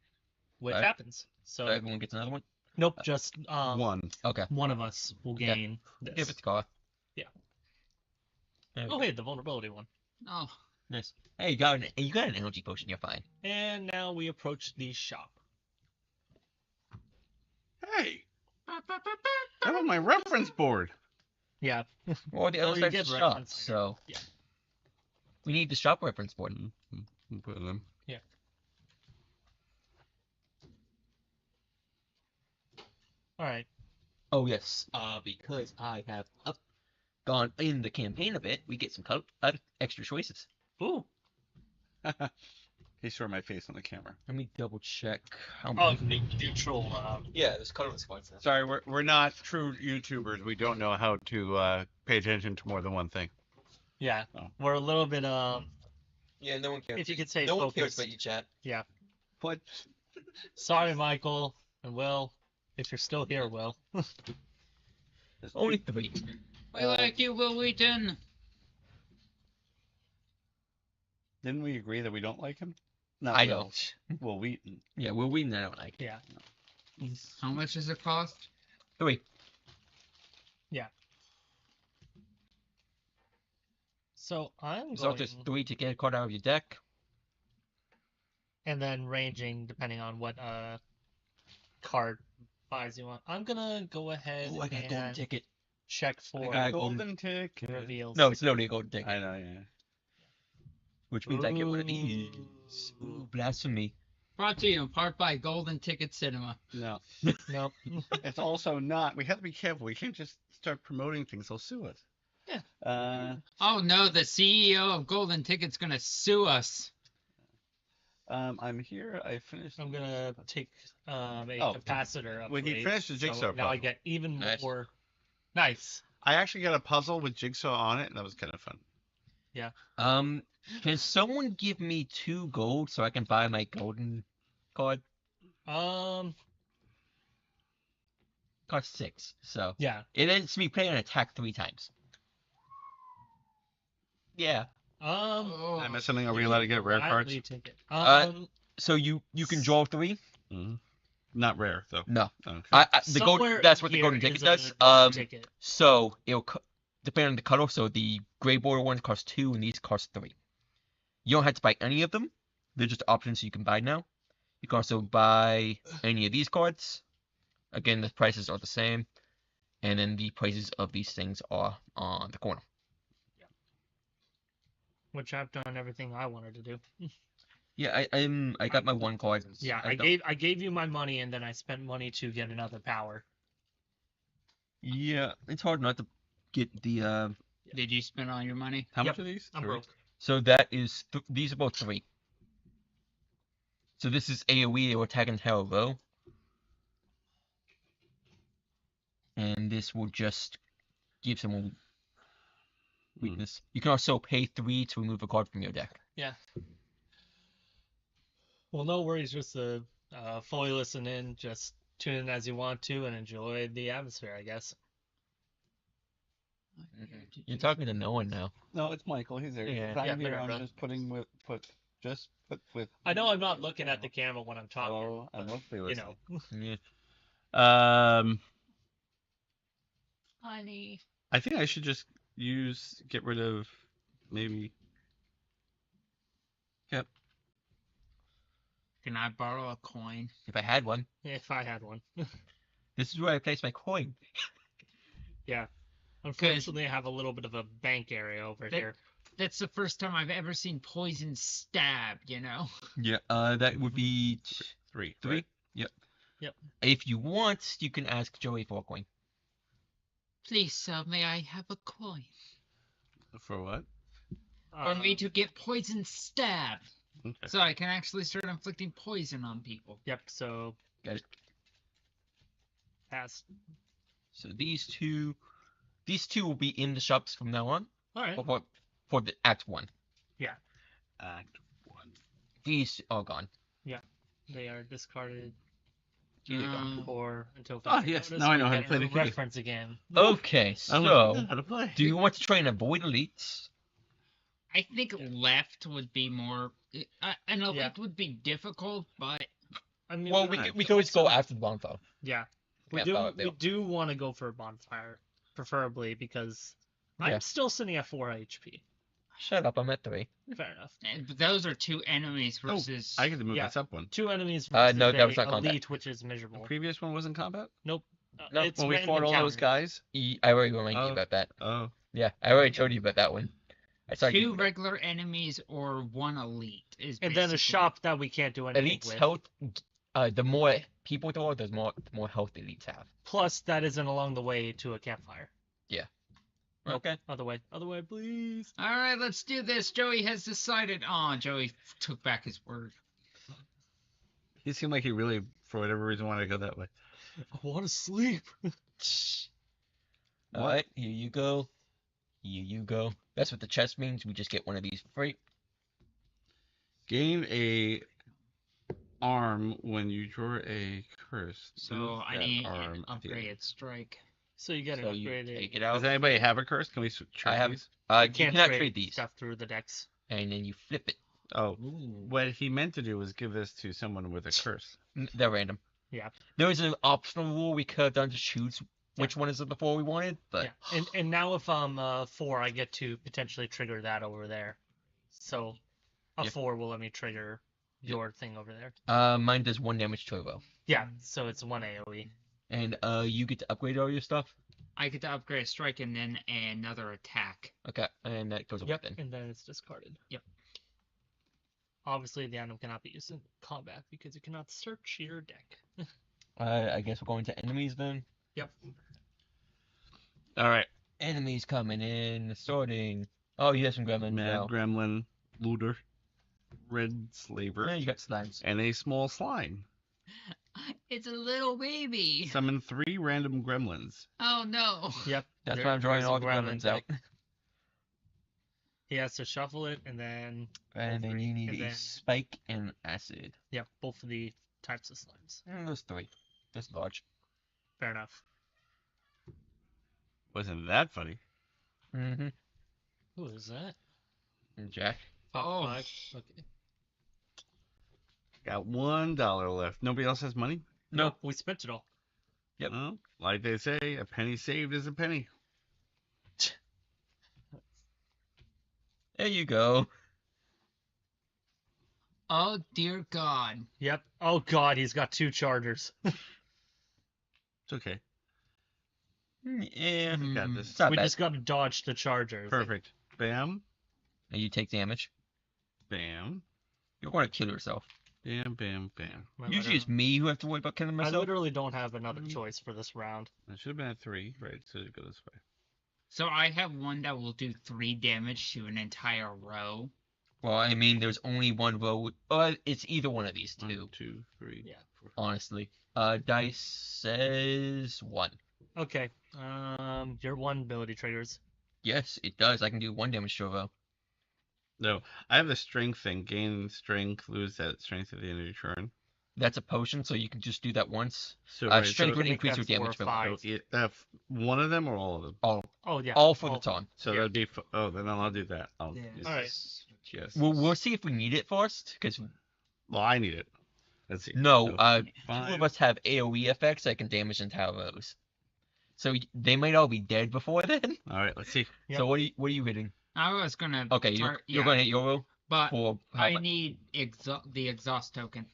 S2: which
S1: Right.
S2: happens. So
S1: So everyone gets another one.
S2: nope, just
S3: One.
S1: Okay.
S2: one of us will
S1: Yeah.
S2: gain this.
S1: Give it to Carl.
S2: Yeah.
S1: There we
S2: Oh,
S1: go.
S2: hey, the vulnerability one.
S4: Oh,
S1: Nice. Hey, you got an energy potion. You're fine.
S2: And now we approach the shop.
S3: Hey, I'm on my reference board.
S2: Yeah.
S1: Or the
S2: Oh,
S1: other
S2: you
S1: side's
S2: get
S1: the shop.
S2: reference later.
S1: So
S2: Yeah.
S1: we need the shop reference board.
S3: Put them.
S2: All right.
S1: Oh yes. Because I have gone in the campaign a bit, we get some extra choices.
S2: Ooh.
S3: He saw my face on the camera.
S1: Let me double check. How
S2: Oh,
S1: many.
S2: neutral.
S1: Yeah, there's colorless cards.
S3: Sorry, we're not true YouTubers. We don't know how to pay attention to more than one thing.
S2: Yeah.
S3: Oh.
S2: We're a little bit
S1: Yeah, no one cares.
S2: if you could say
S1: no one cares
S2: focused.
S1: about you, chat.
S3: What?
S2: Sorry, Michael and Will, if you're still here, Will.
S1: Only 3.
S4: I like you, Will Wheaton.
S3: Didn't we agree that we don't like him? Not
S1: I
S3: Will.
S1: don't.
S3: Well, Wheaton.
S1: Yeah, we're reading that out like
S2: Yeah.
S4: How much does it cost?
S1: 3.
S2: So I'm
S1: So
S2: going,
S1: just 3 to get a card out of your deck.
S2: and then ranging depending on what card buys you want. I'm gonna go ahead
S1: Oh, I got a golden
S2: and
S1: ticket.
S2: check for
S1: got a
S3: Golden ticket.
S2: reveals.
S1: No, it's literally a golden ticket.
S3: I know, yeah.
S1: Which means I get one of these. Ooh, blasphemy.
S4: Brought to you in part by Golden Ticket Cinema.
S3: No.
S2: Nope.
S3: It's also not. We have to be careful. We can't just start promoting things. They'll sue us.
S2: Yeah.
S4: Oh no, the CEO of Golden Ticket's gonna sue us.
S3: I'm here. I finished.
S2: I'm gonna take a
S3: Oh,
S2: capacitor
S3: when he
S2: upgrade,
S3: finished the
S2: so
S3: jigsaw
S2: now I
S3: puzzle.
S2: get even
S1: Nice.
S2: more. Nice.
S3: I actually got a puzzle with jigsaw on it, and that was kind of fun.
S1: Can someone give me 2 gold so I can buy my golden card? Cost 6, so
S2: Yeah.
S1: it lets me play an attack 3 times. Yeah.
S4: Oh,
S3: Did I miss something? Are we allowed to get rare cards?
S2: gladly take it.
S1: So you can draw 3?
S3: Mhm. Not rare though.
S1: No.
S3: Okay.
S1: The gold.
S2: somewhere
S1: That's what the
S2: here
S1: golden ticket
S2: is a
S1: does.
S2: golden ticket.
S1: So it'll depend on the cutoff. So the gray border ones cost 2, and these cost 3. You don't have to buy any of them. They're just options you can buy now. You can also buy any of these cards. Again, the prices are the same, and then the prices of these things are on the corner.
S2: Which I've done everything I wanted to do.
S1: Yeah, I got my 1 card.
S2: Yeah, I gave you my money and then I spent money to get another power.
S1: Yeah, it's hard not to get the.
S4: did you spend all your money?
S3: How
S2: Yep,
S3: much are these?
S2: I'm
S3: 3?
S2: broke.
S1: So that is these are both 3. So this is AOE or attack and terror row. And this will just give someone weakness. You can also pay 3 to remove a card from your deck.
S2: Well, no worries. Just fully listen in. Just tune in as you want to and enjoy the atmosphere, I guess.
S1: You're talking to no one now.
S3: No, it's Michael. He's there.
S1: Yeah.
S3: I'm
S2: Yeah,
S3: here.
S2: whatever.
S3: I'm just putting put with.
S2: I know I'm not looking at the camera when I'm talking.
S3: Hello, I'm
S2: but,
S3: mostly
S2: you
S3: listening.
S2: know.
S1: Yeah.
S4: Honey.
S3: I think I should just get rid of maybe. Yep.
S4: Can I borrow a coin?
S1: If I had one,
S2: If I had one.
S1: this is where I place my coin.
S2: Unfortunately, I have a little bit of a bank area over here.
S4: That's the first time I've ever seen poison stabbed, you know?
S1: Yeah. That would be
S3: 3.
S1: 3.
S3: right?
S2: Yep.
S1: If you want, you can ask Joey for a coin.
S4: Please, sir, may I have a coin?
S3: For what?
S4: For me to get poison stabbed.
S3: Okay.
S4: So I can actually start inflicting poison on people.
S2: Yep. So
S1: Got it.
S2: pass.
S1: So these two will be in the shops from now on.
S2: All right.
S1: For the Act 1.
S3: Act 1.
S1: These are gone.
S2: They are discarded
S1: Here they go.
S2: for until.
S3: Oh,
S2: further
S3: yes,
S2: notice.
S3: now I
S2: We
S3: know how to
S2: get
S3: play
S2: a
S3: the game.
S2: reference again.
S1: Okay,
S3: I don't
S1: so
S3: know how to play.
S1: do you want to try and avoid elites?
S4: I think left would be more. An elite would be difficult, but
S2: I mean,
S1: Well,
S3: Alright.
S1: we could always go after the bonfire.
S2: yeah, we
S1: Yeah,
S2: do
S1: follow it,
S2: we
S1: Bill.
S2: do want to go for a bonfire, preferably because
S1: Yeah.
S2: I'm still sitting at 4 HP.
S1: Shut up, I'm at 3.
S2: Fair enough.
S4: but those are two enemies
S3: Oh,
S4: versus.
S3: I get to move
S2: Yeah.
S3: this up one.
S2: 2 enemies
S1: No,
S2: versus
S1: that was
S2: a
S1: not combat.
S2: elite, which is
S3: The
S2: miserable.
S3: previous one wasn't combat?
S2: Nope.
S1: No,
S2: It's
S3: When we
S2: random
S3: fought all those
S2: encounters.
S3: guys?
S1: I already reminded you
S3: Oh.
S1: about that.
S3: Oh.
S1: Yeah, I already told you about that one. I saw
S4: two
S1: you.
S4: regular enemies or one elite is.
S2: And then a
S4: basically-
S2: shop that we can't do anything
S1: Elite's
S2: with.
S1: health. The more people there are, the more health elites have.
S2: Plus, that isn't along the way to a campfire. Nope.
S1: Okay.
S2: Other way, please.
S4: All right, let's do this. Joey has decided. Oh, Joey took back his word.
S3: He seemed like he really, for whatever reason, wanted to go that way.
S2: I want to sleep.
S1: All right, here you go. Here you go. That's what the chest means. We just get one of these for free.
S3: Gain a arm when you draw a curse.
S4: So
S3: Move
S4: I
S3: that
S4: need
S3: arm
S4: an
S3: at the end.
S4: upgraded strike.
S2: So you get an
S1: So you
S2: upgraded.
S1: take it
S3: Does
S1: out.
S3: anybody have a curse? Can we trade
S1: have-
S3: these?
S1: You
S2: You can't
S1: cannot
S2: trade
S1: trade these,
S2: stuff through the decks.
S1: and then you flip it.
S3: Oh,
S4: Ooh.
S3: what he meant to do was give this to someone with a curse.
S1: They're random.
S2: Yeah.
S1: There was an optional rule we could have done to choose which one is it before we wanted, but
S2: Yeah. And now if I'm 4, I get to potentially trigger that over there. So a
S1: Yeah.
S2: 4 will let me trigger your thing over there.
S1: mine does 1 damage to a row.
S2: Yeah. So it's 1 AOE.
S1: And you get to upgrade all your stuff.
S4: I get to upgrade a strike and then another attack.
S1: Okay, and that goes away
S2: Yep.
S1: then.
S2: And then it's discarded.
S4: Yep.
S2: Obviously, the item cannot be used in combat because you cannot search your deck.
S1: I guess we're going to enemies then.
S2: Yep.
S3: All right.
S1: Enemies coming in, sorting. Oh, you have some gremlins
S3: Mad
S1: now.
S3: Gremlin, Looter, Red Slaver,
S1: Yeah, you got slimes.
S3: and a small slime.
S4: It's a little baby.
S3: Summon 3 random gremlins.
S4: Oh no.
S2: Yep.
S1: That's
S2: there-
S1: why I'm drawing
S2: there's a
S1: all the
S2: gremlin
S1: gremlins out.
S2: deck. He has to shuffle it and then
S1: And then
S2: three,
S1: you need
S2: and
S1: a
S2: then-
S1: spike and acid.
S2: yep, both of the types of slimes.
S1: And those 3. That's large.
S2: Fair enough.
S3: Wasn't that funny?
S1: Mm-hmm.
S2: Who is that?
S1: Jack.
S4: Oh.
S2: Fuck. Okay.
S3: Got $1 left. Nobody else has money?
S1: No.
S2: We spent it all.
S1: Yep.
S3: Well, like they say, a penny saved is a penny.
S1: There you go.
S4: Oh dear God.
S2: Yep. Oh god, he's got 2 chargers.
S3: It's okay.
S1: Yeah.
S3: Got
S4: Hmm.
S3: this.
S1: It's not
S2: We
S1: bad.
S2: just got to dodge the chargers.
S3: Perfect. Bam,
S1: And you take damage.
S3: bam,
S1: You're going to kill yourself.
S3: bam, bam, bam.
S1: Usually it's me who have to worry about killing
S2: I
S1: myself.
S2: literally don't have another choice for this round.
S3: That should have been at 3, right? So it go this way.
S4: So I have one that will do 3 damage to an entire row.
S1: Well, I mean, there's only one row. It's either one of these
S3: 1,
S1: two,
S3: 2, 3.
S2: Yeah.
S3: 4.
S1: honestly. Dice says 1.
S2: Okay. Your 1 ability triggers.
S1: Yes, it does. I can do 1 damage to a row.
S3: No, I have the strength thing. Gain strength, lose that strength at the end of your turn.
S1: That's a potion, so you can just do that once.
S3: So, right,
S1: Strength
S3: so,
S1: would
S2: make
S1: increase
S2: that
S1: your
S2: 4 or
S1: damage by
S2: 5.
S3: so one of them or all of them?
S2: Oh yeah.
S1: all for the time.
S3: So
S2: Yeah.
S3: that'd be. Then I'll do that. I'll
S4: Yeah.
S3: use
S2: Alright.
S3: this. Yes.
S1: We'll see if we need it first, because
S3: Well, I need it. Let's see.
S1: no,
S3: So,
S1: 2 of
S3: 5.
S1: us have AoE effects that can damage entire rows. So they might all be dead before then.
S3: All right. Let's see.
S2: Yep.
S1: So what are you hitting?
S4: I was gonna.
S1: Okay, you're going to hit your row
S4: But
S1: for how
S4: I
S1: much?
S4: need the exhaust token.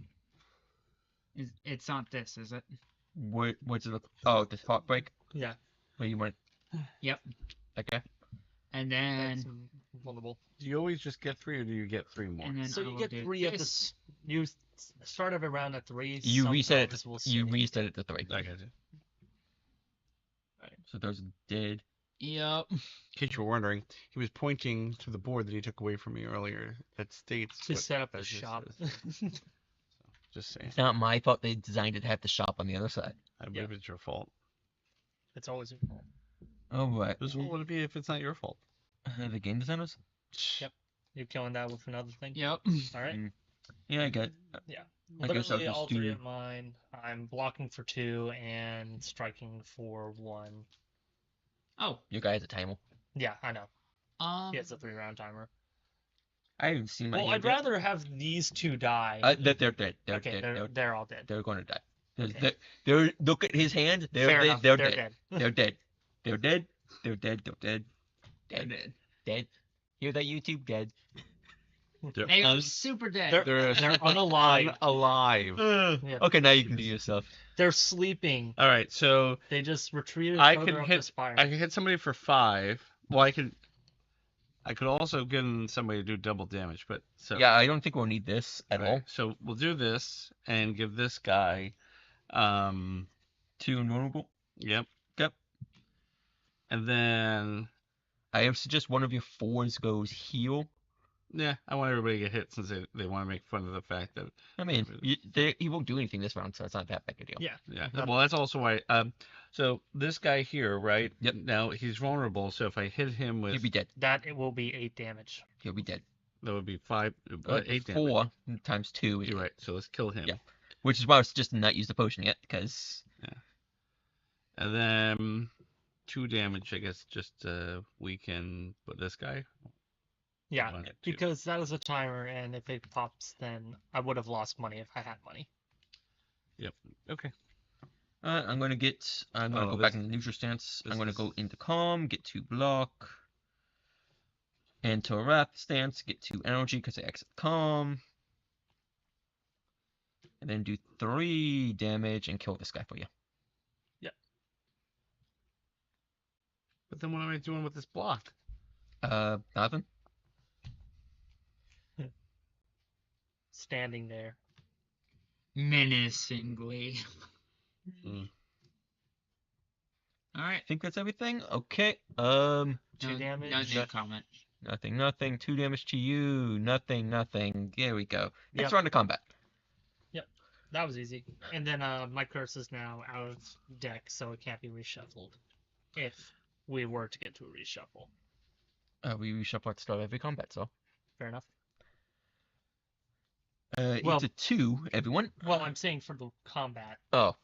S4: It's not this, is it?
S1: What's it look? Oh, the heartbreak.
S2: Yeah.
S1: Where you want?
S4: Yep.
S1: Okay.
S4: And then
S2: That's vulnerable.
S3: Do you always just get 3, or do you get 3 more?
S4: and then
S2: So
S4: I
S2: you
S4: will
S2: get
S4: do
S2: 3 of
S4: this.
S2: this. You start every round at 3.
S1: You reset it.
S2: sometimes we'll
S1: You
S2: see.
S1: reset it to 3.
S3: I got it.
S1: So those are dead.
S4: Yep.
S3: In case you were wondering, he was pointing to the board that he took away from me earlier that states.
S2: To
S3: what
S2: set up a
S3: business
S2: shop.
S3: is. Just saying.
S1: It's not my fault they designed it to have the shop on the other side.
S3: I believe it's your fault.
S2: It's always your fault.
S1: Oh, right.
S3: Whose fault would it be if it's not your fault?
S1: The game designers?
S2: Yep. You're killing that with another thing.
S4: Yep.
S2: All right.
S1: Yeah, I get it. I guess I'll
S2: Literally
S1: just
S2: all 3
S1: do-
S2: of mine. I'm blocking for 2 and striking for 1.
S4: Oh.
S1: You guys a timer.
S2: Yeah, I know.
S4: Um.
S2: He has a 3-round timer.
S1: I haven't seen my
S2: Well,
S1: hand
S2: I'd rather have these two die.
S1: yet. They're dead. They're
S2: okay,
S1: dead.
S2: they're all dead.
S1: They're going to die.
S2: Okay.
S1: They're look at his hand. They're
S2: Fair
S1: dead.
S2: enough.
S1: They're
S2: They're
S1: dead.
S2: dead.
S1: They're dead. They're dead. They're dead. They're dead.
S4: They're
S1: Dead.
S4: dead.
S1: Dead. Hear that, YouTube? Dead.
S4: They are super dead.
S2: They're unalive.
S3: alive.
S2: Yeah.
S1: Okay, now you can do yourself.
S2: They're sleeping.
S3: All right, so
S2: They just retreated
S3: I
S2: further
S3: can
S2: up
S3: hit-
S2: the spire.
S3: I can hit somebody for 5. Well, I could also get somebody to do double damage, but so
S1: Yeah, I don't think we'll need this at
S3: Right,
S1: all.
S3: So we'll do this and give this guy,
S1: 2 invulnerable.
S3: yep.
S1: Yep.
S3: And then
S1: I suggest one of your 4s goes heal.
S3: yeah, I want everybody to get hit since they want to make fun of the fact that
S1: I mean, he won't do anything this round, so it's not that big a deal.
S2: Yeah.
S3: yeah.
S2: Yep.
S3: Well, that's also why. So this guy here, right?
S1: Yep.
S3: Now he's vulnerable, so if I hit him with
S1: He'll be dead.
S2: That it will be 8 damage.
S1: He'll be dead.
S3: that would be 5, 8 damage.
S1: 4 times 2 is
S3: You're right. So let's kill him.
S1: Yeah. Which is why I was just not use the potion yet, because
S3: And then 2 damage, I guess. Just weaken, but this guy.
S2: Yeah,
S3: 1, 2.
S2: because that is a timer, and if it pops, then I would have lost money if I had money.
S3: Okay.
S1: I'm gonna
S3: Oh,
S1: go back into neutral stance.
S3: this
S1: I'm gonna
S3: is-
S1: go into calm, get 2 block, into wrath stance, get 2 energy because I exit calm, and then do 3 damage and kill this guy for you.
S3: But then what am I doing with this block?
S1: Nothing.
S2: Standing there.
S4: Menacingly.
S3: Mm.
S4: All right.
S1: I think that's everything. Okay.
S2: 2
S4: No,
S2: damage.
S4: no comment.
S1: Nothing. 2 damage to you. Nothing. There we go. Next
S2: Yep.
S1: round of combat.
S2: That was easy. And then my curse is now out of deck, so it can't be reshuffled. If we were to get to a reshuffle.
S1: We reshuffle at the start of every combat, so.
S2: Fair enough.
S1: It's a 2, everyone.
S2: Well, I'm saying for the combat,
S1: Oh.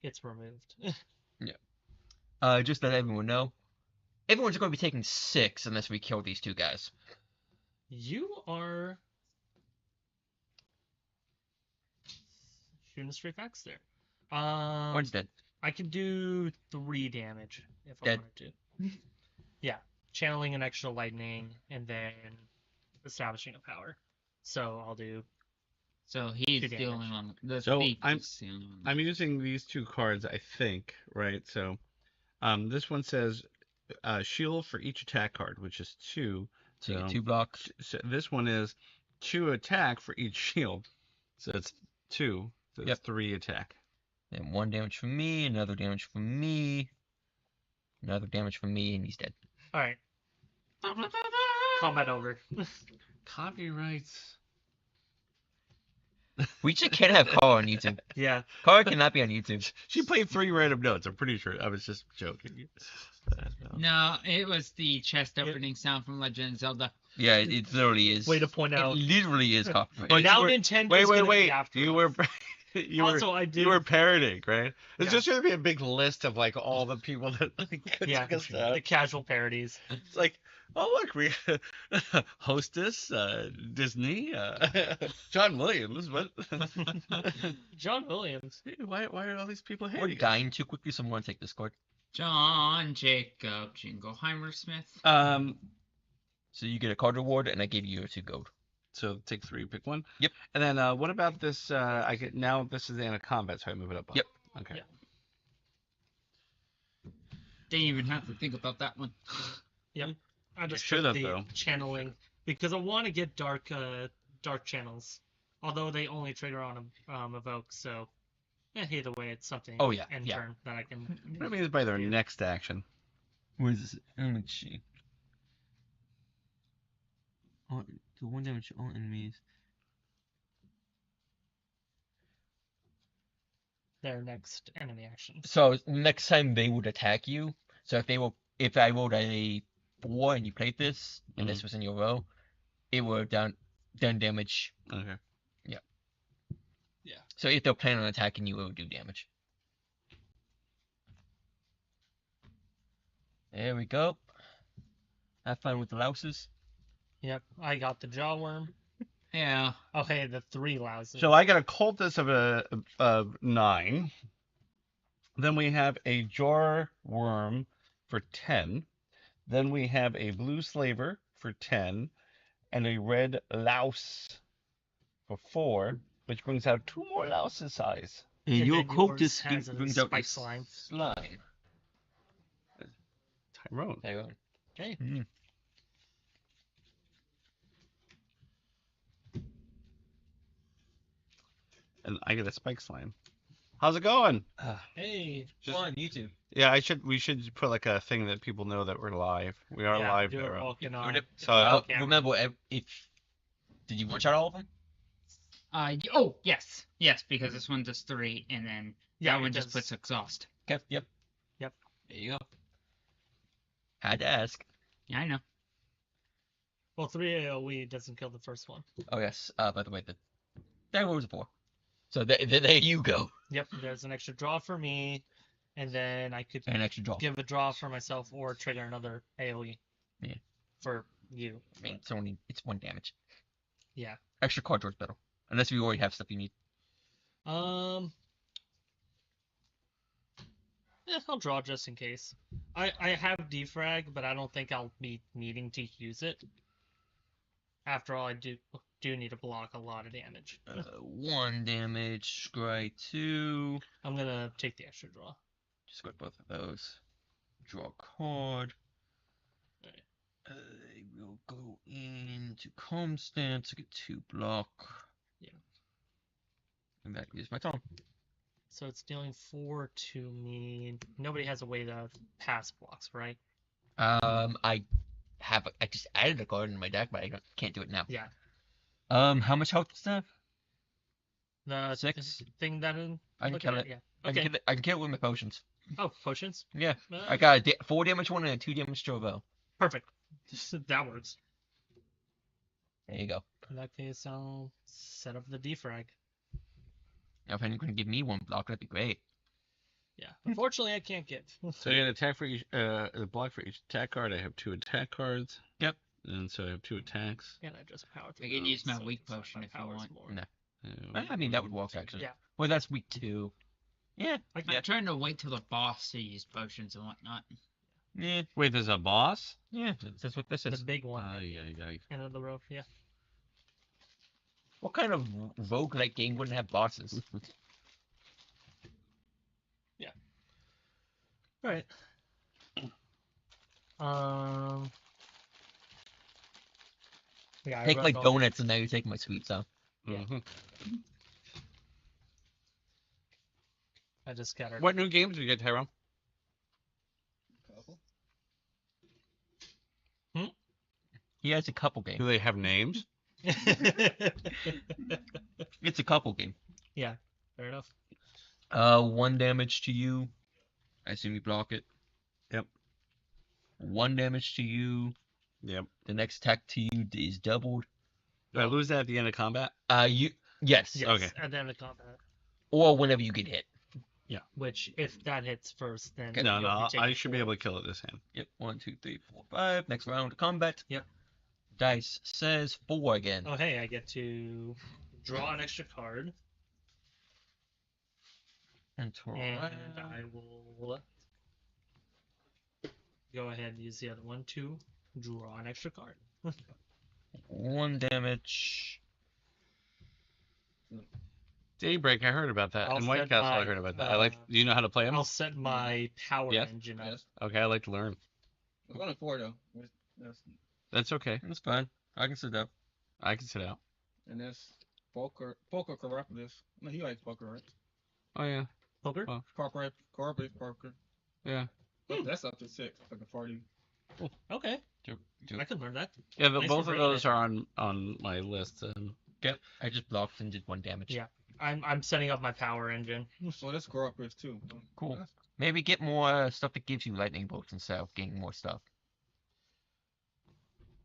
S2: it's removed.
S1: Just let everyone know. Everyone's going to be taking 6 unless we kill these 2 guys.
S2: You are shooting a straight facts there.
S1: One's dead.
S2: I can do 3 damage if I
S1: Dead.
S2: wanted to. Yeah, channeling an extra lightning and then establishing a power. So I'll do.
S4: So he's
S2: 2
S4: the
S2: damage.
S4: only one. The
S3: So
S4: thief
S3: I'm-
S4: is the only one.
S3: I'm using these 2 cards, I think, right? So, this one says shield for each attack card, which is 2.
S1: So you get
S3: So-
S1: 2 blocks.
S3: So this one is 2 attack for each shield. So it's 2. So it's
S1: Yep.
S3: 3 attack.
S1: Then 1 damage from me, another damage from me, another damage from me, and he's dead.
S2: All right, combat over.
S3: Copyrights.
S1: We just can't have Kara on YouTube.
S2: Yeah,
S1: Kara cannot be on YouTube.
S3: She played 3 random notes. I'm pretty sure. I was just joking.
S4: No, it was the chest opening sound from Legend of Zelda.
S1: Yeah, it literally is.
S2: way to point
S1: It
S2: out.
S1: literally is copyright.
S3: But
S2: Now
S3: you were-
S2: Nintendo's
S3: Wait,
S2: gonna be
S3: wait.
S2: after
S3: You
S2: us.
S3: were you were
S2: Also, I did.
S3: you were parroting, right? There's
S2: Yeah.
S3: just gonna be a big list of like all the people that could
S2: Yeah,
S3: check us out.
S2: the casual parodies.
S3: It's like, oh look, we Hostess, Disney, John Williams. What?
S2: John Williams.
S3: why are all these people
S1: We're
S3: hating? us?
S1: dying too quickly, so I'm going to take this card.
S4: John Jacob Jingleheimer Smith.
S1: So you get a card reward, and I gave you 2 gold.
S3: So take 3, pick 1.
S1: Yep.
S3: And then what about this? I get now. This is the end of combat, so I move it up.
S1: Yep.
S3: Okay.
S2: Yeah.
S4: Didn't even have to think about that one.
S2: I just
S3: should
S2: took
S3: have,
S2: the
S3: though.
S2: channeling because I want to get dark channels, although they only trigger on evoke. So either way, it's something.
S1: Oh, yeah,
S2: End
S1: yeah.
S2: turn that I can.
S3: What I mean is by their
S2: Yeah.
S3: next action.
S1: Where is this? Let's see. Oh, do 1 damage to all enemies.
S2: Their next enemy action.
S1: So next time they would attack you. So if I rolled a 4 and you played this, and this was in your row, it would done damage.
S3: Okay.
S1: So if they're planning on attacking you, it would do damage. There we go. Have fun with the louses.
S2: Yep, I got the Jawworm.
S4: Yeah.
S2: Okay, the 3 louses.
S3: So I got a cultist of 9. Then we have a jar worm for 10. Then we have a blue slaver for 10, and a red louse for 4, which brings out 2 more louses size.
S1: And
S2: And
S1: your
S2: then yours
S1: cultist
S2: has a
S1: brings out
S2: spike
S1: a
S2: slime.
S1: slime.
S3: Tyrone.
S1: There you go.
S2: Okay.
S1: Mm.
S3: And I get a spike slime. How's it going?
S2: Hey.
S5: Just-
S1: on YouTube.
S3: Yeah, we should put like a thing that people know that we're live. We are
S2: Yeah,
S3: live,
S2: do it
S3: Tyrone.
S2: walking on.
S3: So
S2: on camera.
S1: Remember, if did you one shot all of them?
S4: Oh, yes. Yes, because this one does 3, and then
S2: Yeah,
S4: that
S2: it
S4: one just
S2: does-
S4: puts exhaust.
S1: Okay. Yep.
S2: Yep.
S1: There you go. Had to ask.
S4: Yeah, I know.
S2: Well, 3 AoE doesn't kill the first one.
S1: Oh yes. By the way, that was a 4. So there you go.
S2: Yep, there's an extra draw for me, and then I could
S1: An extra draw.
S2: give a draw for myself or trigger another AoE.
S1: Yeah.
S2: For you.
S1: I mean, it's 1 damage.
S2: Yeah.
S1: Extra card draw's better, unless you already have stuff you need.
S2: Yeah, I'll draw just in case. I have defrag, but I don't think I'll be needing to use it. After all, I do need to block a lot of damage.
S1: 1 damage. Scry 2.
S2: I'm gonna take the extra draw.
S1: Just got both of those. Draw a card.
S2: Alright.
S1: I will go into Calm Stance to get 2 block.
S2: Yeah.
S1: And that is my turn.
S2: So it's dealing 4 to me. Nobody has a way to pass blocks, right?
S1: I just added a card in my deck, but I can't do it now.
S2: Yeah.
S1: How much health does that have?
S2: The
S1: 6?
S2: thing that I'm
S1: I can
S2: looking
S1: kill
S2: at,
S1: it.
S2: yeah.
S1: I
S2: Okay.
S1: can kill it with my potions.
S2: Oh, potions?
S1: Yeah.
S2: Uh,
S1: I got a 4 damage one and a 2 damage Trovo.
S2: Perfect. That works.
S1: There you go.
S2: In that case, I'll set up the defrag.
S1: Now, if anyone can give me 1 block, that'd be great.
S2: Yeah. Unfortunately, I can't give.
S3: So you get an attack for each, the block for each attack card. I have 2 attack cards.
S1: Yep.
S3: And so I have 2 attacks.
S2: And I just power through.
S4: I can
S2: those,
S4: use my
S2: so
S4: weak
S2: it's not
S4: potion
S2: my
S4: if you
S2: powers
S4: want.
S2: more.
S1: No.
S3: Uh,
S1: I mean, that would work, actually.
S2: Yeah.
S1: Well, that's week 2. Yeah.
S2: Like,
S4: I'm trying to wait till the boss to use potions and whatnot.
S1: Yeah.
S3: Wait, there's a boss?
S1: Yeah. That's what this
S2: the
S1: is.
S2: big one.
S3: Yeah.
S2: End of the road. Yeah.
S1: What kind of roguelike game wouldn't have bosses?
S2: Right. Yeah, I
S1: Take
S2: wrote
S1: like
S2: all-
S1: donuts and now you're taking my sweets, huh?
S2: Yeah.
S3: Mhm.
S2: I just scattered.
S3: What new games did you get, Tyrone?
S1: He has a couple
S3: Do
S1: game.
S3: they have names?
S1: It's a couple game.
S2: Fair enough.
S1: 1 damage to you. I assume you block it.
S3: Yep.
S1: 1 damage to you.
S3: Yep.
S1: The next attack to you is doubled.
S3: Do I lose that at the end of combat?
S1: Yes.
S2: Yes,
S3: Okay.
S2: at the end of combat.
S1: Or whenever you get hit.
S2: Which, if that hits first, then
S3: No,
S2: you'll
S3: no,
S2: taking
S3: I should be
S2: 4.
S3: able to kill it this hand.
S1: Yep. 1, 2, 3, 4, 5. Next round of combat.
S2: Yep.
S1: Dice says 4 again.
S2: Oh, hey, I get to draw an extra card,
S1: And twirl
S2: and
S1: around.
S2: I will go ahead and use the other one to draw an extra card.
S1: 1 damage.
S3: Daybreak, I heard about that.
S2: I'll
S3: And White
S2: set
S3: Castle, I
S2: my,
S3: heard about that. Do you know how to play them?
S2: I'll set my power
S3: Yes.
S2: engine up.
S5: Yes.
S3: Okay, I like to learn.
S5: I'm on 4 though. That's,
S3: That's okay.
S1: That's fine. I can sit up.
S3: I can sit out.
S5: and that's poker cooperative. No, he likes poker, right?
S3: Oh yeah.
S2: Poker?
S3: Well,
S5: Cooperative poker.
S3: yeah.
S5: But that's up to 6, like a party.
S2: Okay,
S1: Do
S2: I can learn that.
S3: Yeah,
S2: Thanks
S3: both
S2: for
S3: of
S2: bringing
S3: those
S2: it.
S3: are on my list.
S1: Yep. I just blocked and did 1 damage.
S2: Yeah. I'm setting up my power engine.
S5: So that's cooperative too.
S1: Cool.
S5: That's-
S1: Maybe get more stuff that gives you lightning bolts instead of getting more stuff.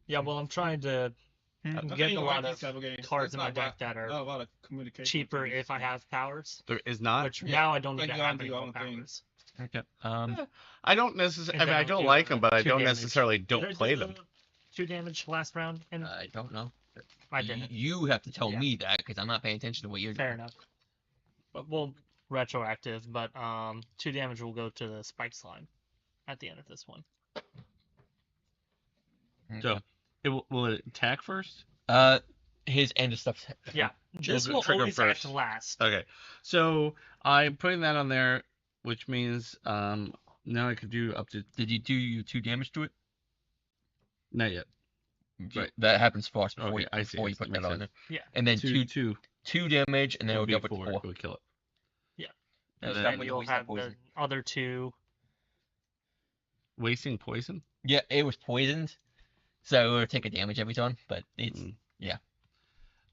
S2: Yeah, well, I'm trying to
S5: I
S2: get
S5: think
S2: a
S5: you
S2: lot
S5: like
S2: of
S5: these type of games.
S2: cards
S5: It's
S2: in my
S5: not
S2: deck that
S5: a
S2: are
S5: lot of communication.
S2: cheaper
S5: between
S2: if I have powers.
S3: There is not.
S2: Which
S5: Yeah,
S2: now I don't need
S5: like
S2: to
S5: you
S2: have
S5: gotta
S2: any
S5: do your
S2: more
S5: own thing.
S2: powers.
S1: Okay.
S3: I don't necessarily.
S2: And
S3: I mean,
S2: then
S3: I
S2: I'll
S3: don't
S2: do
S3: like them, but I
S2: 2
S3: don't
S2: damage.
S3: necessarily don't play them.
S2: 2 damage last round? And
S1: I don't know.
S2: I didn't.
S1: You have to tell
S2: Yeah.
S1: me that because I'm not paying attention to what you're
S2: Fair
S1: doing.
S2: enough. But we'll retroactive, but 2 damage will go to the spike slime at the end of this one.
S3: So, will it attack first?
S1: His end of stuff.
S2: Yeah, this will
S3: trigger
S2: always act
S3: first.
S2: last.
S3: Okay. So I'm putting that on there, which means now I could do up to
S1: Did you do your 2 damage to it?
S3: not yet. Right.
S1: That happens first before,
S3: Okay,
S1: you,
S3: I see,
S1: before
S3: I
S1: you
S3: see,
S1: put
S3: makes
S1: that on there.
S3: sense.
S2: Yeah.
S1: And then
S3: Two,
S1: two damage, and then it'll
S3: would be
S1: go up to 4.
S3: It would kill it.
S2: And
S3: then
S2: then
S1: when
S2: you'll
S1: we have
S2: have the
S1: poison.
S2: other 2.
S3: Wasting poison.
S1: Yeah, it was poisoned, so it'll take a damage every time, but it's
S3: Mm.
S1: yeah.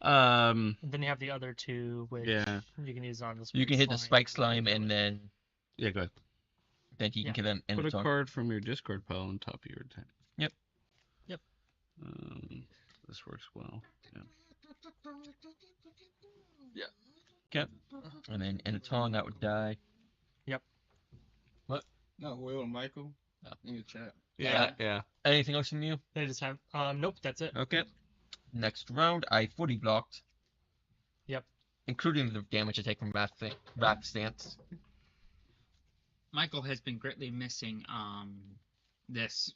S2: And then you have the other 2, which
S3: Yeah.
S2: you can use on this.
S1: You can hit the spike slime, and then
S3: Yeah. Go ahead.
S1: you can
S2: Yeah.
S1: kill them end
S3: Put
S1: of
S3: a
S1: turn.
S3: card from your discard pile on top of your attack.
S1: Yep.
S2: Yep.
S3: This works well.
S1: Yep. And then end of turn that would die.
S5: No, Will and Michael
S1: Oh.
S5: in the chat.
S3: Yeah.
S1: Anything else from you?
S2: They just have. Nope, that's it.
S1: Okay. Next round, I fully blocked.
S2: Yep.
S1: Including the damage I take from Wrath Stance.
S4: Michael has been greatly missing this.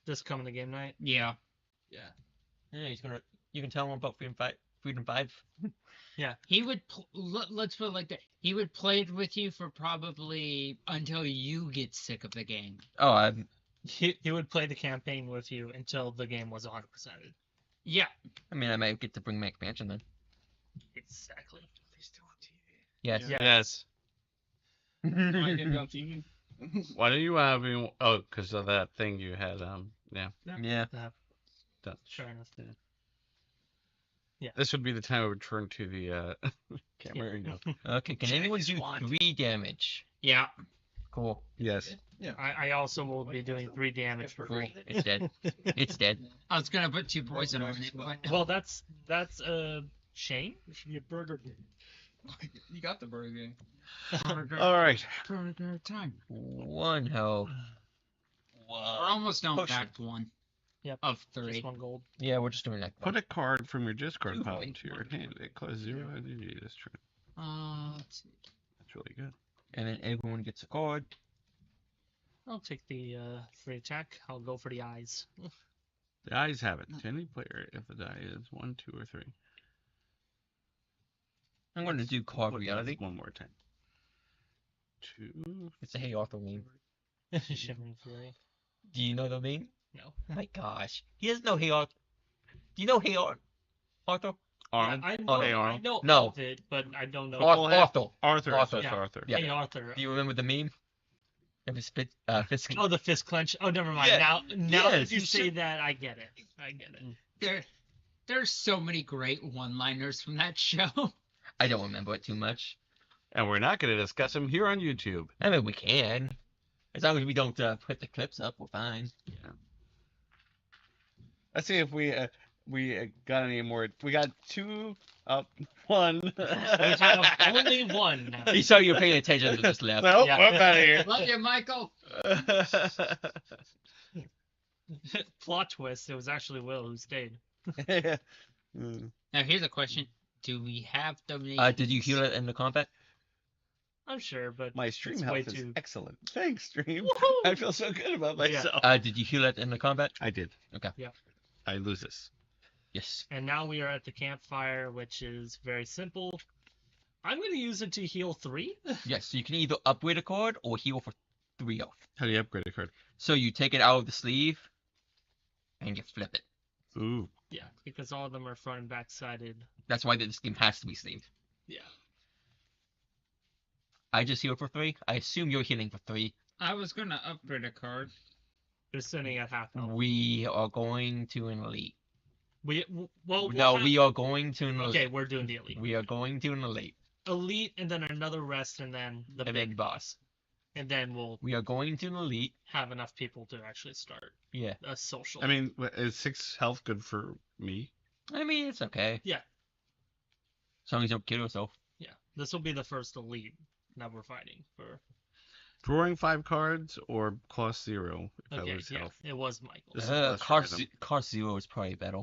S2: This coming to game night.
S4: Yeah.
S1: Yeah, he's gonna. You can tell him about Freedom 5.
S4: He would let's put it like that. He would play it with you for probably until you get sick of the game.
S1: Oh,
S2: He would play the campaign with you until the game was 100%.
S4: Yeah.
S1: I mean, I might get to bring my expansion then.
S2: Exactly.
S1: Yes.
S2: Yeah.
S3: Yes.
S5: Might get it on TV.
S3: Why do you have? Oh, because of that thing you had. Yeah.
S1: Yeah.
S3: Done.
S2: Fair enough.
S3: This would be the time I would turn to the camera.
S1: Okay. Can anyone do 3 damage?
S4: Yeah.
S1: Cool.
S3: Yes.
S2: I also will be doing 3 damage for
S1: Cool.
S2: free.
S1: It's dead. It's dead.
S4: I was gonna put 2 poison on it, but
S2: Well, that's Shane.
S5: You should get Burger King. You got the Burger King.
S3: All right.
S4: burger time.
S1: 1 health.
S4: We're almost down
S1: Potion.
S4: back to 1.
S2: Yep.
S4: Of 3.
S2: Just 1 gold.
S1: Yeah, we're just doing that.
S3: Put a card from your discard
S1: Two
S3: pile
S1: points.
S3: into your hand. It costs 0 energy this turn.
S4: Let's see.
S3: That's really good.
S1: And then everyone gets a card.
S2: I'll take the free attack. I'll go for the eyes.
S3: The eyes have it. To any player, if the die is 1, 2, or 3.
S1: I'm going to do card
S3: Look,
S1: reality.
S3: one more time. 2.
S1: It's a Hey Arthur meme.
S2: Shivering Fury.
S1: Do you know the meme?
S2: No.
S1: Oh my gosh. He doesn't know Hey Arthur. Do you know Hey Arthur?
S3: Arnold.
S2: I
S1: Oh,
S2: know,
S3: hey,
S2: I
S3: Arnold.
S2: know
S1: No.
S2: of it, but I don't know.
S1: Arthur.
S3: Arthur.
S1: Arthur.
S3: It's just Arthur.
S1: Yeah.
S2: Hey, Arthur.
S1: Do you remember the meme? Of his fist.
S2: Oh, the fist clench. Oh, never mind.
S1: Yeah.
S2: Now
S1: Yes,
S2: that you
S1: you
S2: say
S1: should-
S2: that, I get it.
S4: There's so many great one-liners from that show.
S1: I don't remember it too much.
S3: And we're not going to discuss them here on YouTube.
S1: I mean, we can. As long as we don't put the clips up, we're fine.
S3: Let's see if we got any more. We got 2 up, 1.
S2: We have only 1 now.
S1: You saw you were paying attention to this left.
S3: Nope,
S2: Yeah.
S3: I'm out of here.
S4: Love you, Michael.
S2: Plot twist. It was actually Will who stayed.
S4: Now here's a question: do we have donations?
S1: Did you heal it in the combat?
S2: I'm sure, but
S3: My stream
S2: it's
S3: health
S2: way
S3: is
S2: too.
S3: excellent. Thanks, stream.
S2: Woohoo!
S3: I feel so good about
S2: Yeah.
S3: myself.
S1: Did you heal it in the combat?
S3: I did.
S1: Okay.
S2: Yeah.
S3: I lose this.
S1: Yes.
S2: And now we are at the campfire, which is very simple. I'm going to use it to heal 3.
S1: Yes. So you can either upgrade a card or heal for 3 health.
S3: How do you upgrade a card?
S1: So you take it out of the sleeve and you flip it.
S3: Ooh.
S2: Yeah, because all of them are front and back sided.
S1: That's why this game has to be sleeved.
S2: Yeah.
S1: I just healed for 3. I assume you're healing for 3.
S4: I was gonna upgrade a card.
S2: They're sitting at half health.
S1: We are going to an elite.
S2: Well,
S1: No, we are going to an elite.
S2: Okay, we're doing the elite.
S1: We are going to an elite.
S2: Elite, and then another rest, and then the
S1: And
S2: big
S1: then-
S2: boss. And then we'll
S1: We are going to an elite.
S2: have enough people to actually start
S1: Yeah.
S2: a social.
S3: I mean, is 6 health good for me?
S1: I mean, it's okay.
S2: Yeah.
S1: As long as you don't kill yourself.
S2: Yeah, this will be the first elite that we're fighting for.
S3: Drawing 5 cards or cost 0 if I
S2: Okay,
S3: lose
S2: yeah,
S3: health.
S2: it was Michael.
S3: This is
S1: Uh,
S3: less
S1: cost,
S3: random.
S1: cost 0 is probably better.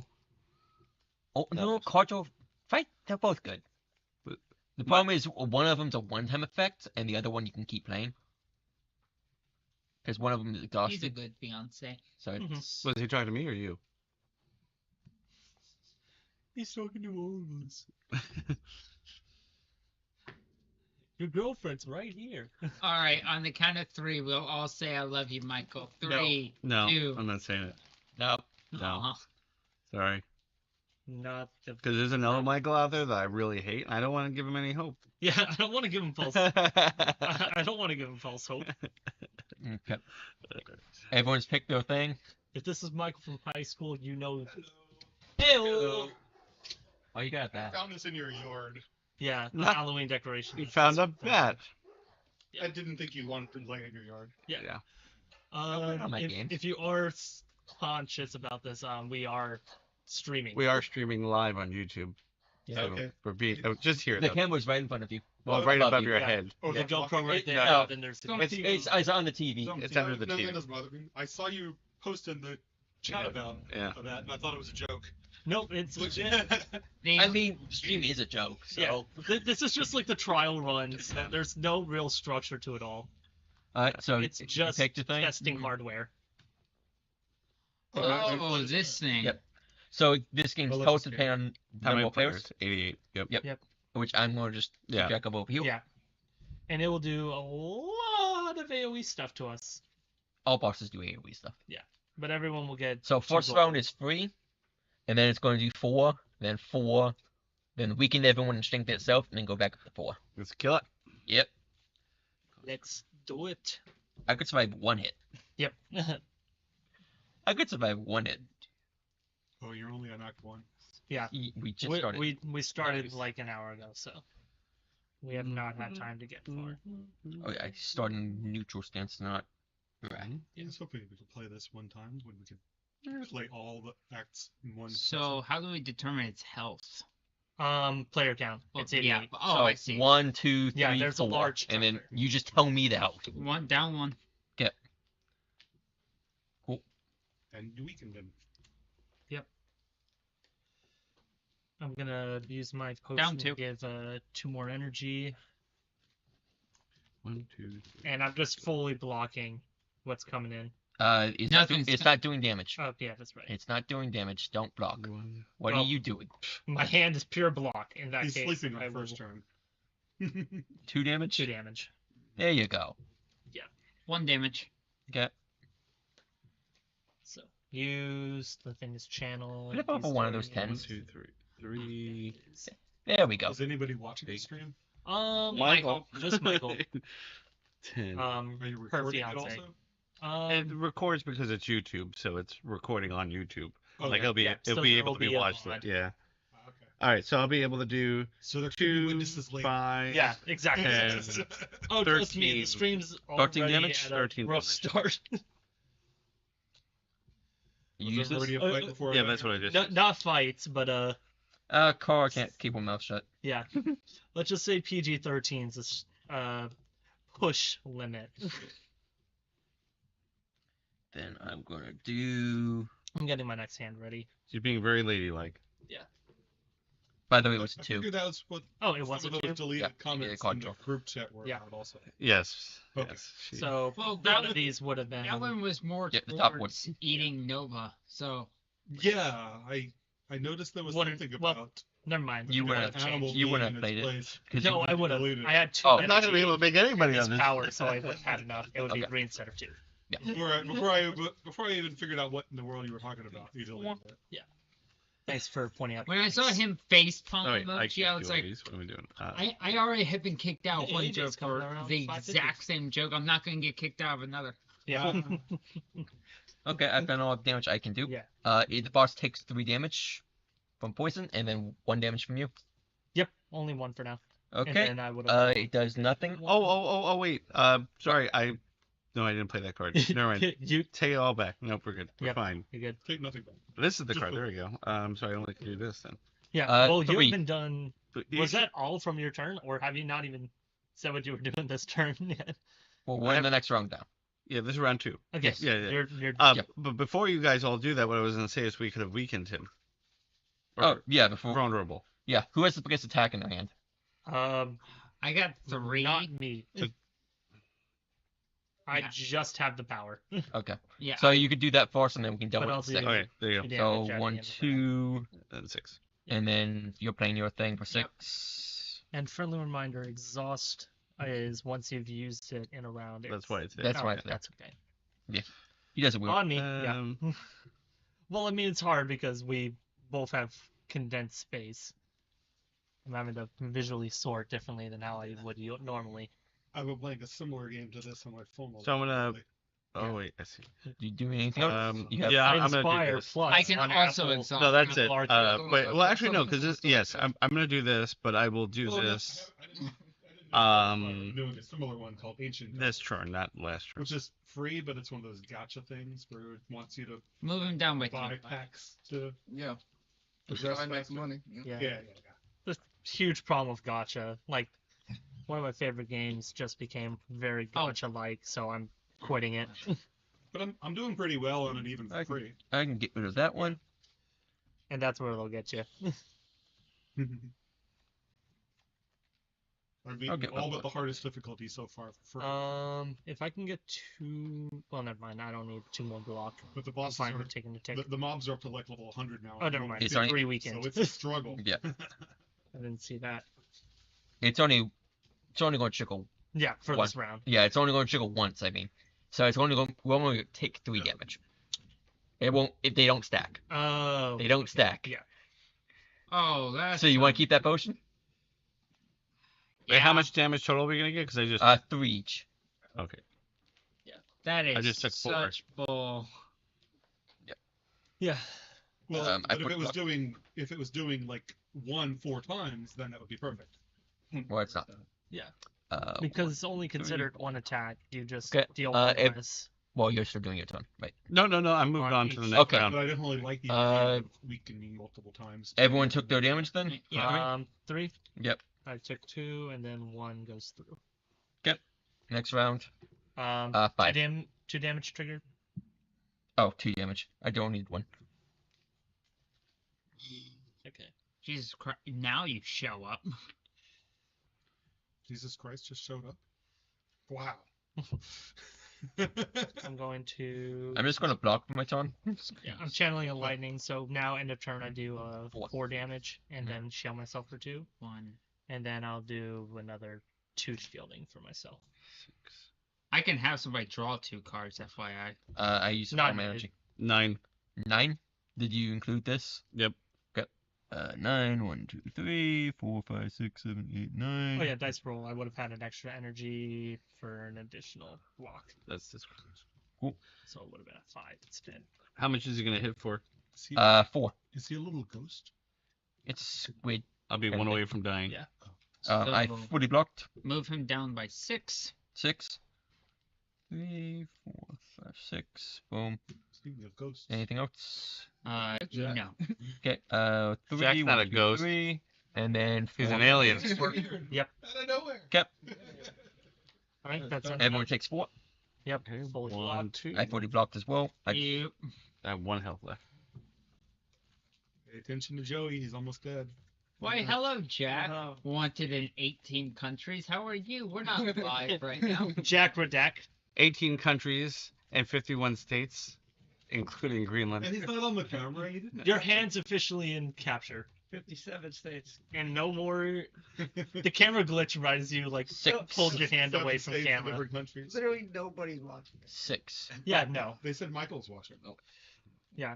S1: Oh,
S3: That
S1: no,
S3: was-
S1: card draw. Fight, they're both good.
S3: But-
S1: The problem is one of them's a one-time effect, and the other one you can keep playing. Because one of them is
S4: He's a
S1: exhausted,
S4: good fiance.
S1: so
S2: Mhm.
S1: it's...
S3: Was he talking to me or you?
S2: He's talking to all of us. Your girlfriend's right here.
S4: All right, on the count of 3, we'll all say I love you, Michael.
S2: No.
S4: 3,
S3: No,
S4: 2.
S3: I'm not saying it.
S1: No.
S3: No.
S4: Aw.
S3: Sorry.
S2: Not the.
S3: Because there's another Michael out there that I really hate, and I don't want to give him any hope.
S2: Yeah, I don't want to give him false. I don't want to give him false hope.
S1: Okay. Everyone's picked their thing.
S2: If this is Michael from high school, you know.
S6: Hello.
S1: Oh, you got that.
S6: Found this in your yard.
S2: Yeah, the
S3: Not-
S2: Halloween decoration.
S3: He found a bat.
S6: I didn't think you wanted to lay in your yard.
S3: Yeah.
S1: on my games.
S2: If you are conscious about this, we are streaming.
S3: We are streaming live on YouTube.
S1: Yeah.
S3: So
S6: Okay.
S3: we're being just here.
S1: The
S3: though.
S1: camera's right in front of you.
S3: Well, right above your
S2: yeah.
S3: head.
S6: Oh,
S2: The
S6: the
S2: GoPro right there,
S1: No.
S2: then there's the
S4: Don't
S1: It's on the TV.
S3: It's under the
S6: no,
S3: TV.
S6: that doesn't bother me. I saw you post in the chat about
S3: Yeah.
S6: that, and I thought it was a joke.
S2: Nope, it's legit.
S4: They-
S1: I mean, stream is a joke, so...
S2: Yeah, this is just like the trial runs. There's no real structure to it all.
S1: Alright, so
S2: It's
S1: you
S2: just
S1: picked your thing?
S2: testing hardware.
S4: Oh, this thing.
S1: Yep. So this game's
S6: Well, let's
S1: supposed to
S6: see.
S1: depend on
S3: How
S1: number
S3: many
S1: of players,
S3: players? 88. Yep.
S1: Yep. which I'm going to just keep
S3: Yeah.
S1: track of over here.
S2: Yeah. And it will do a lot of AoE stuff to us.
S1: All bosses do AoE stuff.
S2: But everyone will get.
S1: So
S2: 2
S1: first
S2: gold.
S1: round is 3, and then it's going to do 4, then 4, then weaken everyone and strength itself, and then go back up to 4.
S3: Let's kill it.
S1: Yep.
S2: Let's do it.
S1: I could survive 1 hit.
S2: Yep.
S1: I could survive 1 hit.
S6: Oh, you're only on Act 1.
S1: We just started.
S2: we started
S1: Nice.
S2: like an hour ago, so we have not had time to get far.
S1: Oh, yeah, I started in neutral stance, not right.
S6: I was hoping we could play this one time when we could play all the acts in one.
S4: So how do we determine its health?
S2: Player count.
S4: Well,
S2: It's
S4: yeah.
S2: 88.
S4: Oh,
S1: So
S4: I see.
S1: 1, 2, 3,
S2: Yeah, there's a
S1: 4,
S2: large
S1: and then
S2: counter.
S1: you just tell me the health.
S4: One down, one.
S6: And you weakened them.
S2: I'm gonna use my potion
S4: Down
S2: to
S4: 2.
S2: give 2 more energy,
S3: 1, 2, 3.
S2: and I'm just fully blocking what's coming in.
S4: Nothing's
S1: It's
S4: co-
S1: not doing damage.
S2: Oh yeah, that's right.
S1: It's not doing damage. Don't block.
S3: 1.
S1: What
S2: Well,
S1: are you doing?
S2: My hand is pure block in that
S6: He's
S2: case.
S6: sleeping
S2: I
S6: on
S2: will-
S6: first turn.
S1: 2 damage?
S2: 2 damage.
S1: There you go.
S4: 1 damage.
S1: Okay.
S2: So use the thing is channel.
S1: What about
S2: these
S1: one of those
S2: three.
S3: 1,
S1: 10s?
S3: 2, 3. 3.
S1: There we go.
S6: Is anybody watching the stream?
S2: Michael, just Michael.
S3: 10.
S6: Are you
S2: her
S6: recording it
S2: fiance.
S6: also?
S3: It records because it's YouTube, so it's recording on YouTube. Like
S6: Okay.
S3: it'll be
S2: yeah,
S3: it'll
S2: so
S3: be
S2: there
S3: able
S2: will
S3: to be
S2: be a
S3: watched.
S2: VOD.
S3: Yeah.
S6: Okay.
S3: All right, so I'll be able to do
S6: So there could be
S3: 2,
S6: witnesses later.
S3: 5.
S2: Yeah, exactly.
S3: 10.
S2: Oh, trust me,
S3: 13.
S2: the stream's
S1: 13
S2: already
S1: damage?
S2: at a
S3: 13
S2: rough
S3: damage.
S2: start.
S1: You use
S6: Was there
S1: this?
S6: already a fight before?
S3: Yeah,
S6: I
S3: that's
S6: got
S3: what I
S6: here?
S3: just.
S2: Not fights, but
S1: Carl can't keep her mouth shut.
S2: yeah. Let's just say PG-13's is push limit.
S1: Then I'm gonna do.
S2: I'm getting my next hand ready.
S3: She's being very ladylike.
S1: By the way, it was
S6: I
S1: a 2.
S6: figured that was what
S2: Oh, it
S6: some
S2: wasn't
S6: of those
S2: two.
S6: deleted
S1: Yeah,
S6: comments
S1: yeah,
S6: in the
S1: card
S6: group chat were
S2: Yeah.
S6: about also.
S3: Yes.
S6: Okay.
S3: Yes. she-
S2: So
S4: Well,
S2: one
S4: that
S2: of
S4: was-
S2: these would have been.
S4: That one was more
S1: Yeah, the top
S4: towards eating Nova. So
S6: Yeah, I noticed there was
S2: What-
S6: something
S2: well,
S6: about
S2: Never mind.
S1: You
S2: It
S1: wouldn't
S2: would've
S1: have
S2: changed.
S1: changed. You wouldn't
S6: being
S1: have
S6: in its
S1: played it.
S6: place.
S1: 'Cause
S2: No,
S1: you-
S2: I would have.
S6: deleted.
S2: I had 2
S1: Oh,
S3: I'm not gonna be able to make anybody
S2: It's
S3: on this.
S2: power, so I would have had enough. It would be
S1: Okay.
S2: 3 instead of 2.
S6: Before I even figured out what in the world you were talking about, you deleted it.
S2: Thanks for pointing out.
S4: when I saw him face palm
S3: Oh, wait, I
S4: emoji, I
S3: can't
S4: was
S3: do all
S4: like,
S3: these. What am I doing?
S4: I already have been kicked out
S2: Yeah,
S4: one
S2: AJ's
S4: joke
S2: coming
S4: for
S2: around
S4: the
S2: 550.
S4: exact same joke. I'm not going to get kicked out of another.
S2: Yeah.
S1: Okay, I've done all the damage I can do.
S2: Yeah.
S1: The boss takes 3 damage from poison, and then 1 damage from you.
S2: Yep. Only 1 for now. And
S1: Okay.
S2: then I would have.
S1: It does nothing.
S3: Oh, wait. Sorry. No, I didn't play that card. Never mind.
S2: You.
S3: Take it all back. Nope, we're good. We're
S2: Yep.
S3: fine.
S2: You're good.
S6: Take nothing back.
S3: This is the card. There we go. So I only can do this then.
S2: Yeah. Well, you
S1: 3.
S2: haven't done.
S3: But
S2: Was that all from your turn, or have you not even said what you were doing this turn yet?
S1: Well, we're in the next round now.
S3: Yeah, this is round 2.
S2: Okay.
S1: Yes.
S3: Yeah, yeah.
S2: You're
S1: Yep.
S3: But before you guys all do that, what I was gonna say is we could have weakened him.
S1: Oh, yeah, before.
S3: Vulnerable.
S1: Yeah, who has the biggest attack in their hand?
S4: I got 3.
S2: not me. I
S4: Yeah.
S2: just have the power.
S1: Okay.
S4: Yeah.
S1: So you could do that first, and then we can double
S2: But
S1: it
S2: also
S1: second.
S2: you-
S3: Okay, there you go.
S2: Yeah,
S1: So
S2: at the
S1: 1,
S2: end of the round.
S1: 2,
S3: And 6.
S1: and then you're playing your thing for
S4: Yep.
S1: 6.
S2: And friendly reminder, exhaust is once you've used it in a round.
S3: That's why it's there.
S1: That's why it's there.
S2: That's okay.
S1: He does it weird.
S2: On me,
S3: Um,
S2: yeah. Well, I mean, it's hard because we both have condensed space. I'm having to visually sort differently than how I would normally.
S6: I've been playing a similar game to this on my phone.
S3: So I'm gonna-
S6: lately.
S3: Oh wait, I see.
S1: Do you do anything else? You have
S3: yeah, I'm gonna do
S2: Inspire
S3: this.
S2: Plus.
S4: I can
S2: on
S4: also
S2: Apple.
S4: exhaust.
S3: No, that's it.
S2: large
S3: Wait, well, actually no, because this. Yes, I'm gonna do this, but I will do
S6: Oh, no,
S3: this
S6: I didn't know
S3: um,
S6: I'm doing a similar one called Ancient,
S3: this turn, not last turn.
S6: which is free, but it's one of those gotcha things where it wants you to
S4: Move him down by 2.
S6: buy packs to
S7: Yeah.
S6: progress
S7: Try to make
S6: faster.
S7: money.
S2: Yeah.
S6: Yeah.
S2: The huge problem with gacha. Like, one of my favorite games just became very
S4: Oh.
S2: gacha-like, so I'm quitting it.
S6: But I'm doing pretty well on it even for
S1: I can-
S6: free.
S1: I can get rid of that one.
S2: And that's where they'll get you.
S6: I've beaten
S1: Okay,
S6: all
S1: well,
S6: but the hardest difficulty so far for free.
S2: If I can get 2, well, never mind. I don't need 2 more block.
S6: but the
S2: I'm
S6: bosses
S2: fine
S6: are
S2: with taking the tick.
S6: the mobs are up to like level 100 now.
S2: Oh, never mind.
S1: It's
S2: It's
S1: only-
S2: 3
S6: So
S2: weekends.
S6: it's a struggle.
S1: Yeah.
S2: I didn't see that.
S1: It's only going to trickle.
S2: Yeah, for
S1: One.
S2: this round.
S1: Yeah, it's only going to trickle once. I mean, so it's only going. We're only going to take 3 damage. It won't if they don't stack.
S2: Oh.
S1: They don't stack.
S2: Yeah.
S4: Oh, that's.
S1: So you want to keep that potion?
S3: Wait, how much damage total are we gonna get? Because I just
S1: 3 each.
S3: okay.
S4: That is
S3: just took 4.
S4: such bull.
S2: Yeah.
S6: Well,
S1: I
S6: but
S1: put
S6: if it was doing like 1 4 times, then that would be perfect.
S1: Well, it's not.
S2: Yeah.
S1: Uh,
S2: Because it's only considered one attack. You just
S1: Okay,
S2: deal
S1: if-
S2: one less.
S1: well, you're still doing your turn, right?
S3: No, I moved
S2: On
S3: on to the
S2: each-
S3: next
S1: Okay.
S3: round.
S6: But I definitely like the
S1: Uh,
S6: idea of weakening multiple times.
S1: Everyone took their damage then?
S4: Yeah.
S2: 3.
S1: Yep.
S2: I took 2, and then 1 goes through.
S1: Next round.
S2: 5
S1: 5.
S2: 2 damage triggered.
S1: Oh, 2 damage. I don't need 1.
S2: Okay.
S4: Jesus Christ! Now you show up.
S6: Jesus Christ just showed up. Wow.
S2: I'm going to.
S1: I'm just going to block for my turn.
S2: Yeah, I'm channeling a lightning, so now end of turn I do
S1: 4.
S2: 4 damage, and
S1: Mhm.
S2: then shell myself for 2,
S4: 1.
S2: and then I'll do another 2 shielding for myself.
S4: I can have somebody draw 2 cards, FYI.
S1: I use
S2: Not
S1: all my
S2: needed.
S1: energy.
S3: 9.
S1: 9. Did you include this?
S3: Yep.
S1: Okay. 9. 1, 2, 3, 4, 5, 6, 7, 8, 9.
S2: Oh yeah, dice roll. I would have had an extra energy for an additional block,
S3: That's this.
S2: so it would have been a 5 instead.
S3: How much is he gonna hit for?
S1: 4.
S6: Is he a little ghost?
S1: It's squid.
S3: I'll be 1 away from dying.
S2: Yeah.
S1: I
S4: So-
S1: fully blocked.
S4: Move him down by 6.
S1: 6. 3, 4, 5, 6. Boom.
S6: Speaking of ghosts.
S1: Anything else?
S7: Jack.
S4: No.
S1: Okay. 3.
S3: Jack's not
S1: 1,
S3: a
S1: 2,
S3: ghost.
S1: 3, and then 4.
S3: He's an alien.
S2: Yep.
S6: Out of nowhere.
S1: Okay.
S2: All right, that's it.
S1: Everyone takes 4.
S2: Yep. Fully
S3: 1,
S2: blocked.
S3: 2.
S1: I fully blocked as well.
S4: You.
S3: I have 1 health left.
S6: Pay attention to Joey. He's almost dead.
S4: Why, hello, Jack.
S2: Uh,
S4: Wanted in 18 countries. How are you? We're not live right now.
S2: Jack Radak.
S3: 18 countries and 51 states, including Greenland.
S6: And he's not on the camera. He didn't.
S2: Your hand's officially in capture.
S7: 57 states.
S2: And no more. The camera glitch reminds you, like,
S1: 6.
S2: pulled your hand
S6: 7
S2: away from
S6: states in
S2: camera.
S6: different countries.
S7: Literally nobody's watching.
S1: 6.
S2: Yeah, no.
S6: They said Michael's watching.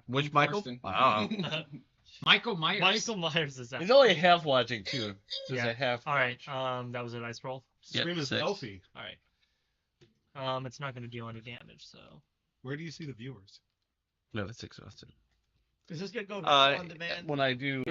S3: Which Michael?
S7: Karsten.
S3: Wow.
S4: Michael Myers.
S2: Michael Myers is that.
S5: He's only half watching too. There's
S2: Yeah.
S5: a half.
S2: All right. That was a dice roll.
S1: Yep,
S6: Stream is
S1: 6.
S6: healthy.
S2: All right. It's not going to deal any damage, so.
S6: Where do you see the viewers?
S3: No, that's exhausted.
S7: Is this gonna go
S5: Uh,
S7: on demand?
S5: when I do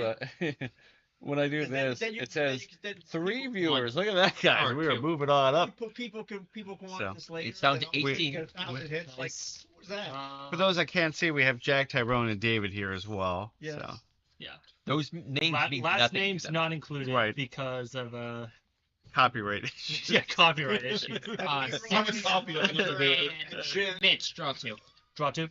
S5: when I do
S7: 'Cause then-
S5: this,
S7: then you-
S5: it
S7: then
S5: says
S7: you- then
S5: 3
S7: people-
S5: viewers. Look at that, guys.
S4: Or
S5: We were
S4: 2.
S5: moving on up.
S7: People can watch
S3: So,
S7: this later.
S1: it's down
S7: and
S1: to
S7: they'll
S1: 18.
S7: get 1,000 hits. Like,
S2: Nice.
S7: what was that?
S3: For those that can't see, we have Jack, Tyrone, and David here as well.
S7: Yes.
S3: So.
S1: Those names mean
S2: Last
S1: nothing. to
S2: name's
S1: them.
S2: not included
S3: Right.
S2: because of
S3: Copyright issue.
S2: Yeah, copyright issue.
S6: I'm a copy of it.
S4: Mitch, draw 2.
S2: Draw 2.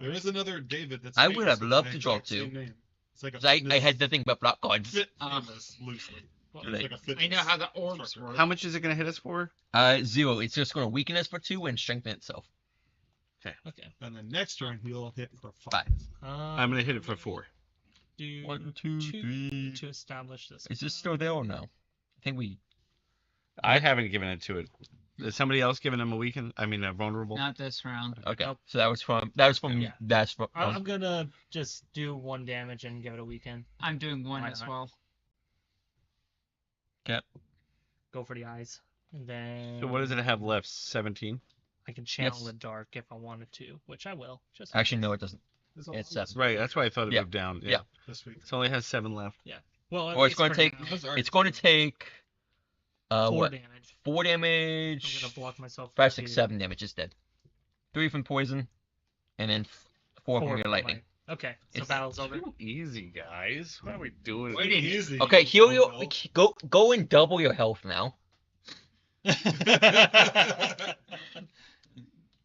S6: There is another David that's.
S1: I would
S6: famous
S1: have
S6: with
S1: loved
S6: the
S1: to draw
S6: exact same
S1: two.
S6: name. It's like a
S1: 'Cause I
S6: fitness-
S1: had to think about block cards.
S6: famous, loosely.
S1: Do they?
S6: It's like a fitness
S4: I know how the orbs
S6: instructor.
S4: work.
S3: How much is it gonna hit us for?
S1: 0. It's just going to weaken us for 2 and strengthen itself.
S2: Okay.
S6: And then next turn he'll hit for
S1: 5.
S6: 5.
S3: I'm gonna hit it for 4.
S2: Do
S1: 1, 2, 3.
S2: to establish this.
S1: Is this still there or no? I think we.
S3: I haven't given it to it. Is somebody else giving him a weaken? I mean, a vulnerable.
S4: Not this round.
S1: Okay.
S2: Nope.
S1: So that was from.
S2: Yeah.
S1: That's from.
S2: I'm gonna just do 1 damage and give it a weekend.
S4: I'm doing 1
S2: Why
S4: as
S2: not?
S4: well.
S2: Go for the eyes. And then
S3: So what does it have left? 17.
S2: I can channel
S1: Yes.
S2: the dark if I wanted to, which I will. Just
S1: Actually, no, it doesn't.
S6: It's
S1: It's
S6: all-
S1: 7.
S3: Right. That's why I thought it
S1: Yeah.
S3: moved down.
S1: Yeah.
S6: This week.
S3: It only has 7 left.
S2: well, at
S1: Or it's
S2: least
S1: going to
S2: for
S1: take.
S2: now,
S6: Those are-
S1: It's going to take.
S2: 4
S1: What?
S2: damage.
S1: 4
S2: I'm
S1: damage.
S2: gonna block myself.
S1: 5,
S2: for
S1: 6,
S2: two.
S1: 7 damage is dead. 3 from poison, and then 4 from your
S2: from
S1: lightning.
S2: my- Okay, so
S1: It's-
S2: battle's over.
S3: Too easy, guys. What are we doing?
S4: Wait, didn't-
S6: Easy.
S1: Okay, heal your.
S6: Well.
S1: Go and double your health now.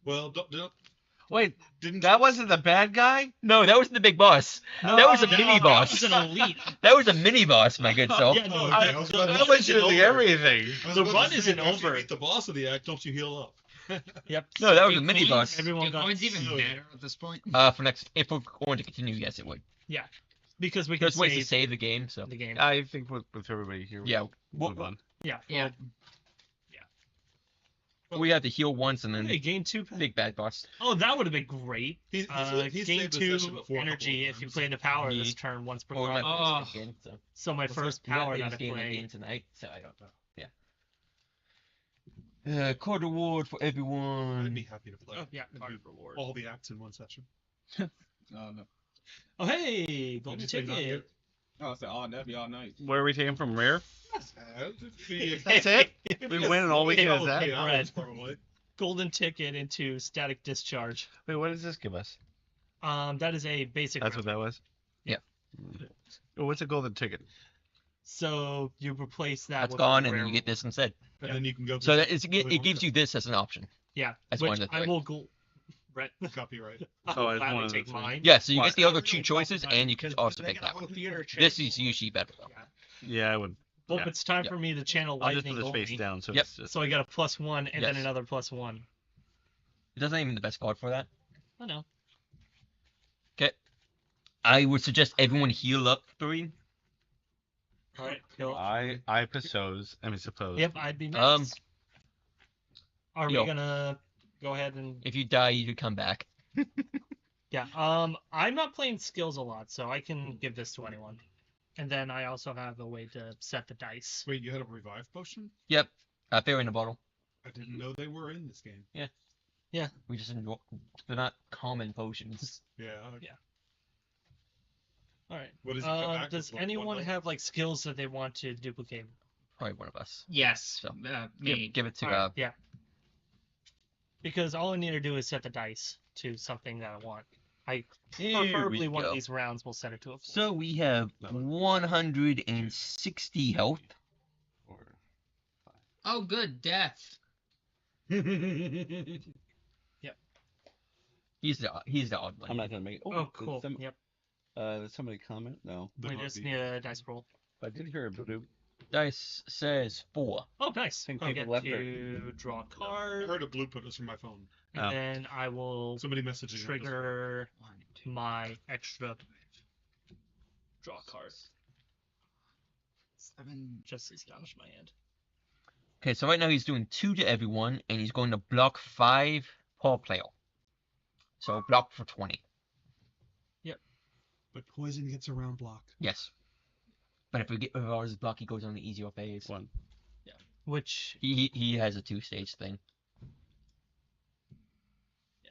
S6: Well,
S3: Wait,
S6: didn't
S3: that wasn't the bad guy?
S1: No, that wasn't the big boss. that was a mini boss.
S2: That was an elite.
S1: That was a mini boss, my good soul.
S2: Yeah, no,
S6: Oh,
S2: I-
S6: okay, I was about to
S3: I
S6: say,
S3: was using
S6: over.
S3: everything.
S6: I was
S2: The
S6: about to
S2: run
S6: say,
S2: isn't
S6: once you
S2: over.
S6: beat the boss of the act, don't you heal up?
S2: Yep.
S1: No, that was
S4: Do
S1: a mini
S4: coins-
S1: boss.
S2: Everyone
S4: do
S2: got
S4: coins even
S6: so-
S4: better at this point?
S1: For next, if we're going to continue, yes, it would.
S2: because we can
S1: There's ways to
S2: save
S1: save the game, so
S2: the game.
S3: I think with everybody here,
S1: yeah.
S3: we'll move on.
S2: Yeah.
S4: Yeah.
S1: We have to heal once and
S2: Hey,
S1: then
S2: gain 2.
S1: big bad boss.
S2: Oh, that would have been great.
S6: He's
S2: Gain
S6: saved the
S2: 2
S6: session before a couple
S2: energy
S6: of
S2: if you
S6: times.
S2: play the power
S1: Me.
S2: this turn once per
S1: Or we
S2: card.
S1: might
S4: Oh.
S1: play this again, so.
S2: So my
S6: What's
S2: first
S1: We might
S2: power
S1: play
S2: that I
S1: this game
S2: play.
S1: again tonight, so I don't know. Yeah. Card reward for everyone.
S6: I'd be happy to play.
S2: Oh, yeah,
S6: and
S2: card
S6: do
S2: reward.
S6: all the acts in one session.
S5: Oh no.
S2: Oh, hey, golden
S6: Did you say not
S2: ticket.
S6: yet?
S5: Oh, I said all that'd be all night.
S3: Where are we taking from? Rare?
S6: That's
S3: it? We win all weekend
S2: Yeah,
S3: is that?
S2: okay. Red.
S6: Probably.
S2: Golden ticket into static discharge.
S3: Wait, what does this give us?
S2: That is a basic.
S3: That's what
S2: round.
S3: that was?
S1: Yeah.
S3: Oh, what's a golden ticket?
S2: So you replace that.
S1: That's
S2: with
S1: gone,
S2: a
S1: and
S2: rare
S1: then you get this instead.
S6: And then you can go.
S1: So that it gives you this as an option.
S2: Yeah,
S1: That's
S2: which
S1: one of the
S2: I
S1: three.
S2: will go. Right.
S6: copyright.
S3: Oh,
S2: I'll
S3: it's one
S2: gladly
S3: of the
S2: take
S3: three.
S2: mine.
S1: Yeah, so you
S3: What?
S1: get the other 2 choices, and you can also pick that one. This is usually better though.
S3: Yeah, I would.
S2: Well,
S3: Yeah.
S2: it's time
S1: Yeah.
S2: for me to channel
S3: I'll just
S2: lightning
S3: put the space
S2: only.
S3: down. So
S1: Yep.
S3: it's just,
S2: So I got a +1 and then
S1: Yes.
S2: another +1.
S1: It doesn't even the best card for that.
S2: I know.
S1: I would suggest everyone heal up 3.
S2: All right. Go.
S3: I suppose.
S2: Yep, I'd be next.
S1: Um,
S2: Are we
S1: yo.
S2: gonna go ahead and
S1: If you die, you come back.
S2: yeah? I'm not playing skills a lot, so I can give this to anyone. And then I also have a way to set the dice.
S6: Wait, you had a revive potion?
S1: Yep. Fairy in a bottle.
S6: I didn't know they were in this game.
S1: We just enjoy. They're not common potions.
S6: Yeah.
S2: All right.
S6: What does it come back
S2: Does
S6: with?
S2: anyone
S6: One
S2: have like skills that they want to duplicate?
S1: Probably one of us.
S4: Yes.
S1: So,
S4: Me.
S1: Give it to
S2: All right, yeah. Because all I need to do is set the dice to something that I want.
S1: Here we
S2: Preferably one of
S1: go.
S2: these rounds will set it to a 4.
S1: So we have 160 health.
S4: Oh, good. Death.
S1: He's the odd one.
S3: I'm not gonna make it.
S2: Oh, cool. Yep.
S3: Did somebody comment? No.
S2: We just need a dice roll.
S3: I did hear a bloop.
S1: Dice says 4.
S2: Oh, nice.
S3: Think
S2: I
S3: people
S2: get
S3: left
S2: to draw a
S6: I
S2: card,
S6: heard a blue put us from my phone.
S2: and
S3: Oh.
S2: then I will
S6: Somebody messaging. us.
S2: trigger
S4: 1, 2,
S2: my extra draw card.
S4: 7.
S2: Just establish my hand.
S1: Okay, so right now he's doing 2 to everyone, and he's going to block 5 per player. So block for 20.
S6: But poison gets around block.
S1: Yes. But if we get ours block, he goes on the easier phase.
S3: One.
S2: Which
S1: He has a 2-stage thing.
S2: Yeah.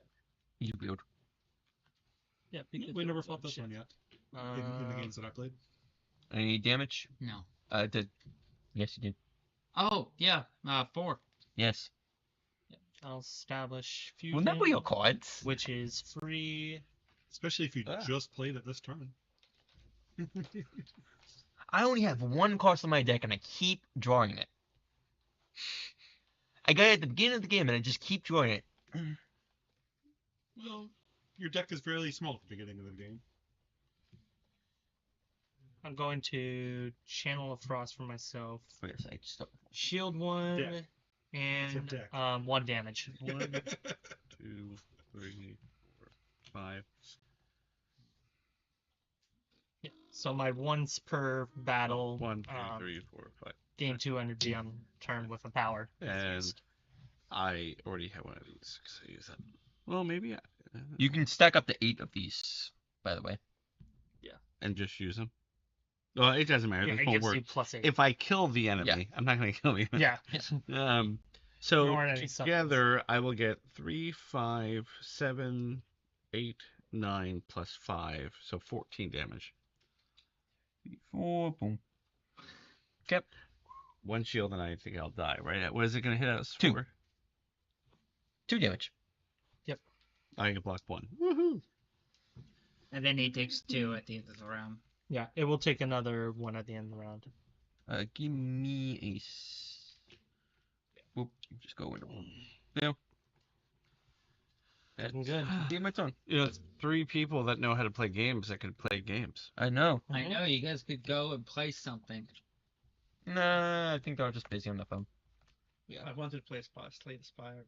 S1: He's weird.
S2: because
S6: We
S2: of
S6: never
S2: the
S6: fought this
S2: shit.
S6: one yet in the games that I played.
S1: Any damage?
S4: No.
S1: Yes, you did.
S4: Oh, yeah. 4.
S1: Yes.
S2: I'll establish fusion,
S1: Remember your cards.
S2: which is free.
S6: Especially if you
S3: Ah.
S6: just played it this turn.
S1: I only have 1 card on my deck, and I keep drawing it. I got it at the beginning of the game, and I just keep drawing it.
S6: Well, your deck is fairly small at the beginning of the game.
S2: I'm going to Channel of Frost for myself.
S1: Oh, yes, I just
S2: Shield 1
S6: Deck.
S2: and
S6: deck.
S2: 1 damage.
S3: 1, 2, 3, 4, 5.
S2: Yeah. So my once per battle
S3: 1, 2, 3, 4, 5.
S2: gain 2 energy on turn with a power.
S3: And I already have one of these. So I use that. Well, maybe
S1: You can stack up to 8 of these, by the way.
S3: and just use them. Well, it doesn't matter.
S2: Yeah,
S3: This
S2: it
S3: won't
S2: gives
S3: work.
S2: you +8.
S3: If I kill the enemy, I'm not going to kill the enemy.
S2: Yeah.
S3: So
S2: Nor any supplements.
S3: together, I will get 3, 5, 7, 8, 9 plus 5, so 14 damage.
S1: 3, 4, boom.
S3: 1 shield, and I think I'll die. Right? What is it going to hit us
S1: 2.
S3: for?
S1: 2 damage.
S3: I can block 1. Woohoo!
S4: And then he takes 2 at the end of the round.
S2: Yeah, it will take another 1 at the end of the round.
S1: Give me a. Whoop, just go into. No.
S2: Looking good.
S1: Game my turn.
S3: You know, it's 3 people that know how to play games that could play games.
S1: I know.
S4: I know you guys could go and play something.
S1: Nah, I think they're just busy on the phone.
S7: I wanted to play Slay the Spire.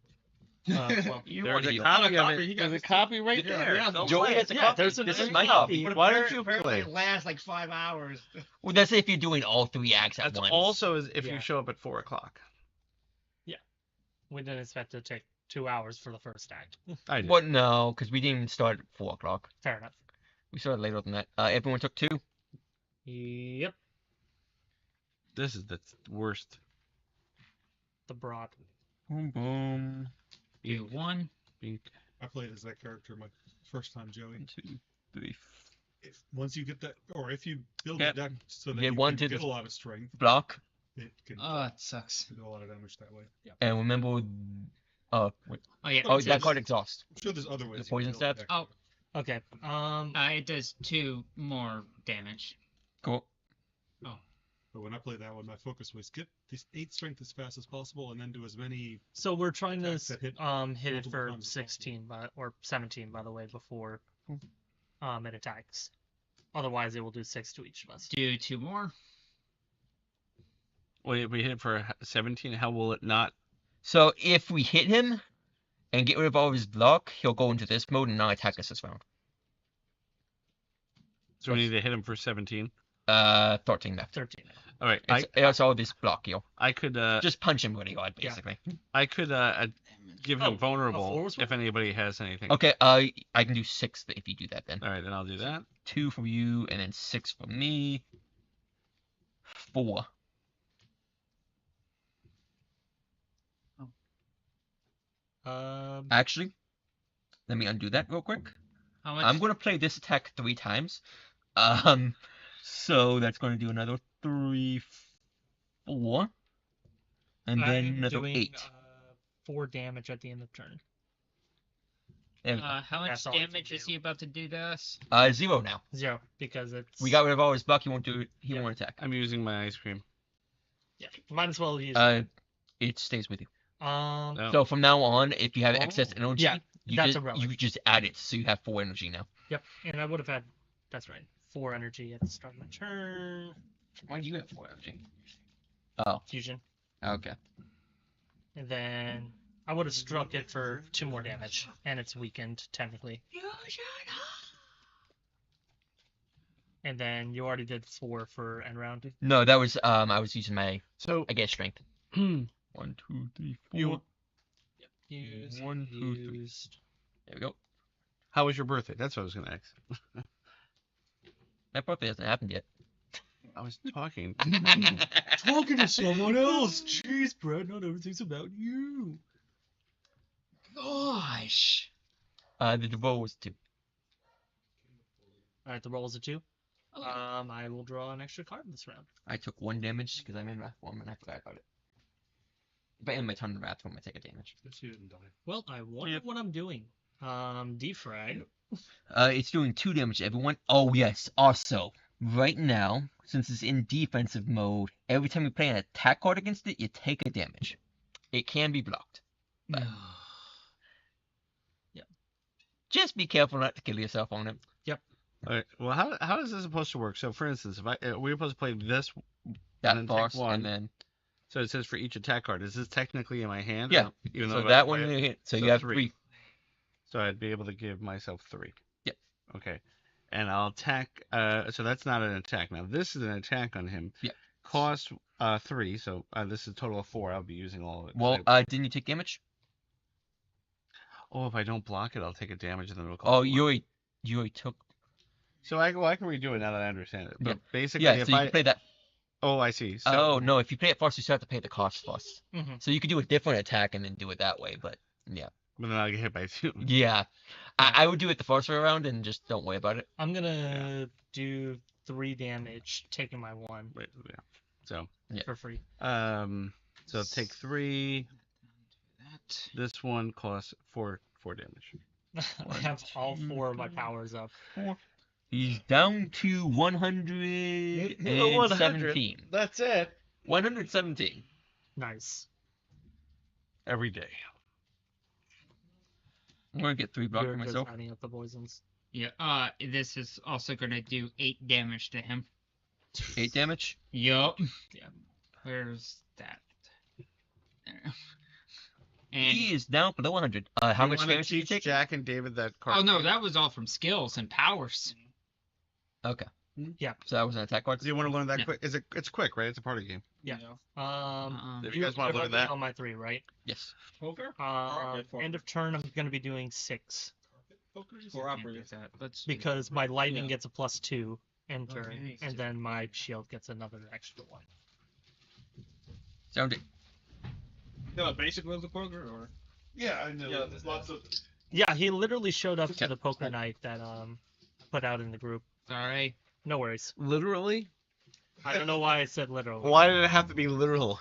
S2: Well,
S3: There's a
S1: you-
S3: copy of
S7: copy,
S3: it.
S7: you
S3: There's
S7: got
S3: a copy right there.
S7: Yeah,
S3: Don't
S1: Joey
S3: play
S1: has
S3: it.
S1: a
S2: yeah,
S1: copy.
S2: there's
S1: This is
S2: an-
S1: my copy.
S3: Why don't you
S7: Apparently
S3: play?
S7: it lasts like 5 hours.
S1: Well, that's if you're doing all 3 acts at
S3: That's
S1: once.
S3: also if
S2: Yeah.
S3: you show up at 4 o'clock.
S2: we didn't expect it to take 2 hours for the first act.
S3: I did.
S1: What? No, because we didn't even start at 4 o'clock.
S2: Fair enough.
S1: We started later than that. Everyone took 2.
S2: Yep,
S3: This is the worst.
S2: the broad.
S1: Boom, boom.
S4: Do 1.
S3: Bink.
S6: I played as that character my first time, Joey.
S1: 1, 2, 3.
S6: Once you get that, or if you build
S1: Yep.
S6: a deck so that
S1: Get
S6: you
S1: one
S6: can
S1: to
S6: get
S1: the-
S6: a lot of strength,
S1: Block.
S6: it can
S4: Oh, it sucks.
S6: do a lot of damage that way.
S1: And remember. Wait.
S4: Oh, yeah.
S1: Oh,
S6: it
S1: that
S6: does.
S1: card exhaust.
S6: I'm sure there's other ways.
S1: The
S6: you can
S1: poison
S6: build a
S1: stats?
S6: deck.
S4: Oh.
S2: Okay.
S4: It does 2 more damage.
S1: Cool.
S6: But when I played that one, my focus was get this 8 strength as fast as possible, and then do as many.
S2: So we're trying to
S6: Attacks that hit
S2: hit it
S6: multiple
S2: for
S6: times as
S2: 16 or 17 by the way before it attacks. Otherwise, it will do 6 to each of us.
S4: Do 2 more.
S3: Wait, if we hit it for 17, how will it not?
S1: So if we hit him and get rid of all of his block, he'll go into this mode and not attack us this round.
S3: So we need to hit him for 17.
S1: 13 left.
S2: 13.
S3: All right,
S1: It's all this block, yo.
S3: I could
S1: Just punch him really hard,
S2: Yeah.
S1: basically.
S3: I could give
S2: Oh,
S3: him
S2: a
S3: vulnerable
S2: force
S3: if anybody has anything.
S1: Okay, I can do 6 if you do that then.
S3: All right, then I'll do that.
S1: 2 from you, and then 6 from me. 4. Actually, let me undo that real quick.
S4: How much?
S1: I'm going to play this attack 3 times. So that's going to do another 3, 4. And then
S2: I'm
S1: another
S2: doing,
S1: 8.
S2: 4 damage at the end of turn.
S1: There we go.
S4: How much
S2: That's all I can
S4: damage is
S2: do.
S4: he about to do to us?
S1: 0 now.
S2: 0 because it's
S1: We got rid of all his block. He won't do it. He
S2: Yeah.
S1: won't attack.
S3: I'm using my ice cream.
S2: yeah. Might as well use.
S1: It stays with you.
S3: No.
S1: So from now on, if you have excess
S3: Oh.
S1: energy,
S2: Yeah,
S1: you
S2: that's
S1: just,
S2: a relic.
S1: you just add it, so you have 4 energy now.
S2: Yep, and I would have had. That's right. 4 energy at the start of my turn.
S1: Why do you have 4 energy? Oh,
S2: Fusion,
S1: okay.
S2: and then I would have struck it for 2 more damage, and it's weakened technically. And then you already did 4 for end round.
S1: No, that was I was using my
S3: So
S1: I guess strength. 1, 2, 3, 4.
S3: You-
S2: Used.
S1: 1, 2, 3.
S2: Used.
S1: There we go.
S3: how was your birthday? That's what I was going to ask.
S1: My birthday hasn't happened yet.
S3: I was talking.
S2: Talking to someone else. Jeez, Brett. Not everything's about you.
S4: Gosh.
S1: The roll was 2.
S2: All right, the roll is a 2.
S4: Oh,
S2: I will draw an extra card this round.
S1: I took 1 damage because I'm in Wrath form and I forgot about it. If I end my turn in Wrath form, I take a damage.
S6: Guess you didn't die.
S2: Well, I wonder
S3: Yep.
S2: what I'm doing. Defrag.
S1: It's doing 2 damage to everyone. Oh yes. Also, Right now, since it's in defensive mode, every time you play an attack card against it, you take a damage. It can be blocked. But just be careful not to kill yourself on it.
S3: All right. Well, how is this supposed to work? So, for instance, if we're supposed to play this,
S1: That
S3: then take
S1: boss,
S3: one.
S1: and then
S3: so it says for each attack card. Is this technically in my hand?
S1: Yeah.
S3: Even
S1: so
S3: though
S1: that
S3: I
S1: one,
S3: play it?
S1: you hit. So
S3: So
S1: you have
S3: 3.
S1: 3.
S3: So I'd be able to give myself 3.
S1: Yep.
S3: Okay. And I'll attack. So that's not an attack. Now this is an attack on him.
S1: Yep.
S3: Cost 3. So this is a total of 4. I'll be using all of it.
S1: Well, didn't you take damage?
S3: Oh, if I don't block it, I'll take a damage and then it'll cost.
S1: Oh,
S3: 1.
S1: you already took.
S3: So I can redo it now that I understand it. But
S1: Yeah.
S3: basically,
S1: Yeah,
S3: if
S1: so you
S3: I
S1: can play that.
S3: oh, I see. So
S1: Oh no, if you play it first, you still have to pay the cost first.
S2: Mhm.
S1: So you could do a different attack and then do it that way. But
S3: but then I'll get hit by 2.
S1: yeah, I would do it the first round and just don't worry about it.
S2: I'm gonna do 3 damage, taking my 1
S3: Wait, yeah. So
S2: for free.
S3: so take 3.
S4: That.
S3: This one costs 4 damage.
S2: I have all 4 of my powers up.
S1: He's down to 117.
S7: That's it.
S1: 117.
S2: Nice.
S3: Every day.
S1: I'm gonna get 3 blocked for
S2: You're good
S1: myself.
S2: adding up the poisons.
S4: Yeah. This is also gonna do 8 damage to him.
S1: 8 damage.
S4: Yup. Yeah. Where's that? There. And
S1: He is down below 100. How
S3: You
S1: much
S3: wanna
S1: damage did you
S3: teach
S1: take?
S3: Jack and David that card?
S4: oh no, that was all from skills and powers.
S1: Okay.
S2: Yeah.
S1: So that was an attack card.
S3: Do you want to learn that
S4: Yeah.
S3: quick? It's quick, right? It's a party game.
S2: Yeah.
S3: If you guys wanna
S2: you're
S3: look at that.
S2: on my 3, right?
S1: Yes.
S7: Poker?
S2: End of turn, I'm gonna be doing 6
S7: Poker?
S4: Can't
S7: Or
S4: do
S7: operators?
S4: that. Let's
S2: because my lightning
S7: Yeah.
S2: gets a +2 in turn,
S7: Okay.
S2: and then my shield gets another extra 1.
S1: Sound it.
S7: No, basic rules of poker, or?
S6: Yeah, I know.
S7: Yeah,
S6: There's lots of.
S2: Yeah, he literally showed up
S1: Yeah.
S2: to the poker night that put out in the group.
S4: Sorry.
S2: No worries.
S3: Literally?
S2: I don't know why I said literally.
S3: Why did it have to be literal?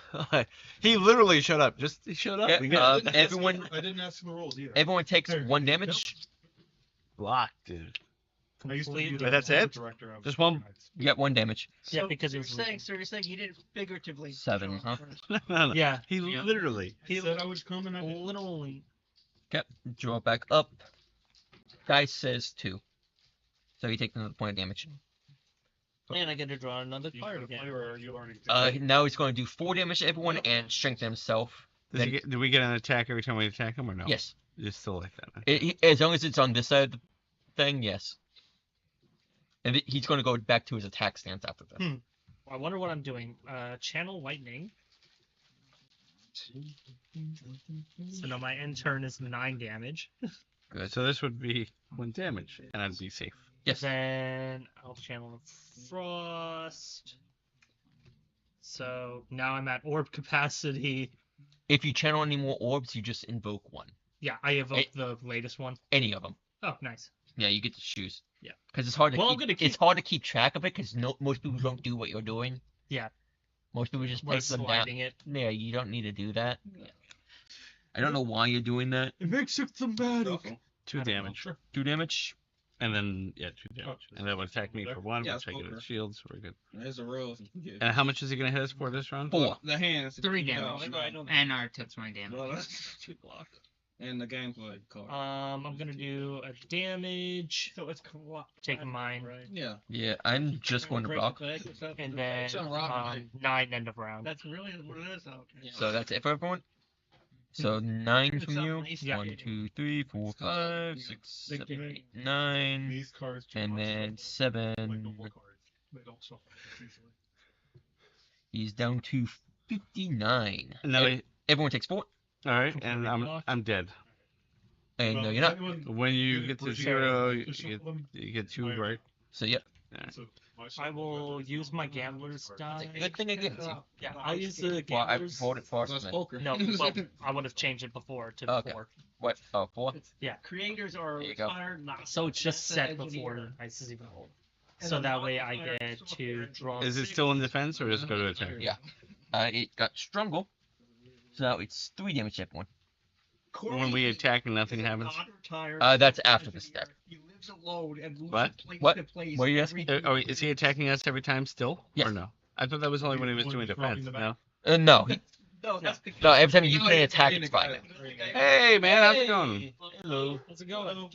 S3: He literally showed up. He showed up.
S1: Yeah,
S3: We got
S6: I didn't ask
S1: everyone-
S6: for- I didn't ask for the rules either.
S1: Everyone takes
S6: Hey,
S1: 1 damage.
S3: blocked, dude.
S6: I used to be
S2: Completely.
S6: the
S3: But that's
S6: board
S3: it?
S6: director of
S3: Just one?
S6: nights.
S1: You get 1 damage.
S2: Yeah, because
S7: you're
S2: it was
S7: saying, so you're saying he didn't figuratively.
S1: 7, huh?
S3: No.
S2: Yeah,
S3: He
S4: Yeah.
S3: literally.
S6: He said I would come and I did.
S2: literally.
S1: Okay. Draw back up. Guy says 2. So you take another point of damage.
S2: And I get to draw another
S6: You
S2: card
S6: gotta play
S2: again.
S6: or you already did.
S1: Now he's going to do 4 damage to everyone and strengthen himself.
S3: Do we get an attack every time we attack him or no?
S1: Yes.
S3: It's still like that. Huh?
S1: As long as it's on this side of the thing, yes. And he's going to go back to his attack stance after this.
S2: I wonder what I'm doing. Channel lightning. So now my end turn is 9 damage.
S1: Good.
S3: So this would be 1 damage, and I'd be safe.
S1: Yes.
S2: Then I'll channel frost. So now I'm at orb capacity.
S1: If you channel any more orbs, you just invoke 1.
S2: Yeah, I evoke the latest one.
S1: Any of them.
S2: Oh, nice.
S1: Yeah, you get to choose.
S2: Yeah.
S1: Because it's hard to
S2: Well, I'm
S1: keep.
S2: gonna
S1: It's
S2: keep-
S1: hard to keep track of it because most people don't do what you're doing.
S2: Yeah.
S1: Most people just
S2: We're
S1: place them down.
S2: sliding it.
S1: Yeah, you don't need to do that. I don't know why you're doing that.
S6: It makes it thematic.
S3: 2
S2: I don't know.
S3: damage.
S1: 2 damage.
S3: And then, 2 damage. And that would attack me for 1,
S7: Yeah,
S3: which I get
S7: poker.
S3: a shield, so we're good.
S7: There's the rules.
S3: And how much is he going to hit us for this round?
S1: 4.
S7: The hands.
S4: 3
S7: No,
S4: damage.
S7: I know that.
S4: And our tips 1 damage.
S7: Well, that's 2 block. And the gameplay card.
S2: I'm gonna do a damage.
S7: So it's
S2: Taking mine.
S7: right? Yeah.
S1: Yeah, I'm just going to block.
S2: And then
S7: It's on rock,
S2: 9 end of round.
S7: That's really what it is, though.
S1: So that's it for everyone. So 9 from you.
S2: Yeah.
S1: 1, 2, 3, 4, 5, 6,
S7: Big
S1: 7,
S7: game.
S1: 8, 9.
S6: These cards. do
S1: And
S6: not
S1: then
S6: shuffle
S1: 7.
S6: like normal cards. They don't shuffle easily.
S1: He's down to 59.
S3: No,
S1: Everyone takes 4.
S3: all right, and I'm dead.
S1: And no,
S6: Well,
S1: you're not.
S6: anyone-
S3: When you get to
S6: Would
S3: 0,
S6: to
S3: you
S6: shuffle them?
S3: you get 2,
S6: Right.
S3: right?
S1: So, yep.
S6: So, my
S2: I
S6: shuffle
S2: will
S6: method
S2: use
S6: is
S2: my
S6: one
S2: gambler's
S6: card.
S2: die.
S1: Good thing against you.
S2: Yeah, I'll use the
S1: Well, I
S2: gambler's.
S1: voted first.
S7: That's
S1: Then.
S7: poker.
S2: No, well, I would have changed it before to
S1: Okay.
S2: 4.
S1: What? Oh, 4?
S7: Creators are
S1: There you go.
S7: retired, not
S2: So it's just set
S7: engineer.
S2: before Ice is even old.
S7: And
S2: So
S7: a
S2: that way I
S7: modifier
S2: get to
S7: software
S2: draw.
S3: Is it still in defense, or does it go to attack?
S1: Yeah. It got stronger. So it's 3 damage to everyone.
S3: When we attack and nothing happens?
S1: That's after the step.
S7: to load and lose
S3: What?
S7: place
S1: What?
S7: to place.
S1: What are you asking?
S3: Is he attacking us every time still?
S1: Yes.
S3: Or no? I thought that was only when he was doing defense. No.
S1: No,
S7: No, that's the
S1: no. Every time you play an attack, it's fine.
S3: Hey man, how's it going?
S2: Hello. How's it going?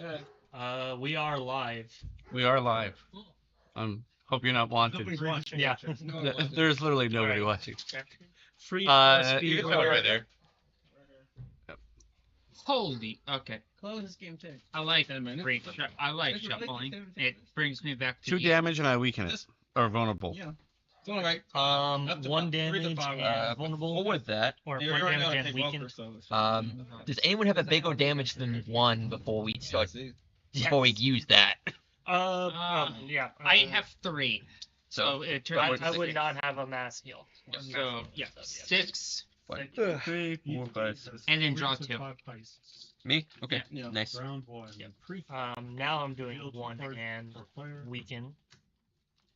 S2: We are live.
S3: We are live. Hope you're not wanted.
S7: Nobody's watching.
S2: Yeah.
S3: There's literally nobody
S2: Alright.
S3: watching.
S2: Free
S3: You can go right there.
S4: Holy. Okay.
S7: Close this game too.
S4: I like
S7: 10 minutes.
S4: I like shuffling. It brings me back to
S3: 2
S4: the-
S3: damage and I weaken it. Or vulnerable.
S7: Yeah. It's only right.
S2: 1
S7: 3 to
S2: damage
S7: 5
S2: and vulnerable,
S1: What was that?
S2: or 1
S7: Yeah, right now
S2: damage
S7: I
S2: and
S7: take Walker,
S2: weakened.
S7: so it's-
S1: Does anyone have a bigger damage than 1 before we start?
S7: see.
S1: Before we use that?
S2: Yeah.
S4: I have 3. So it turns
S2: I would not have a mass heal.
S4: So yeah, 6
S1: 1,
S2: Ugh.
S1: 2, 3, 4, 5.
S4: and then draw 2.
S1: Me? Okay.
S7: Yeah.
S1: Nice.
S6: Round 1.
S2: Now I'm doing 1 and weaken.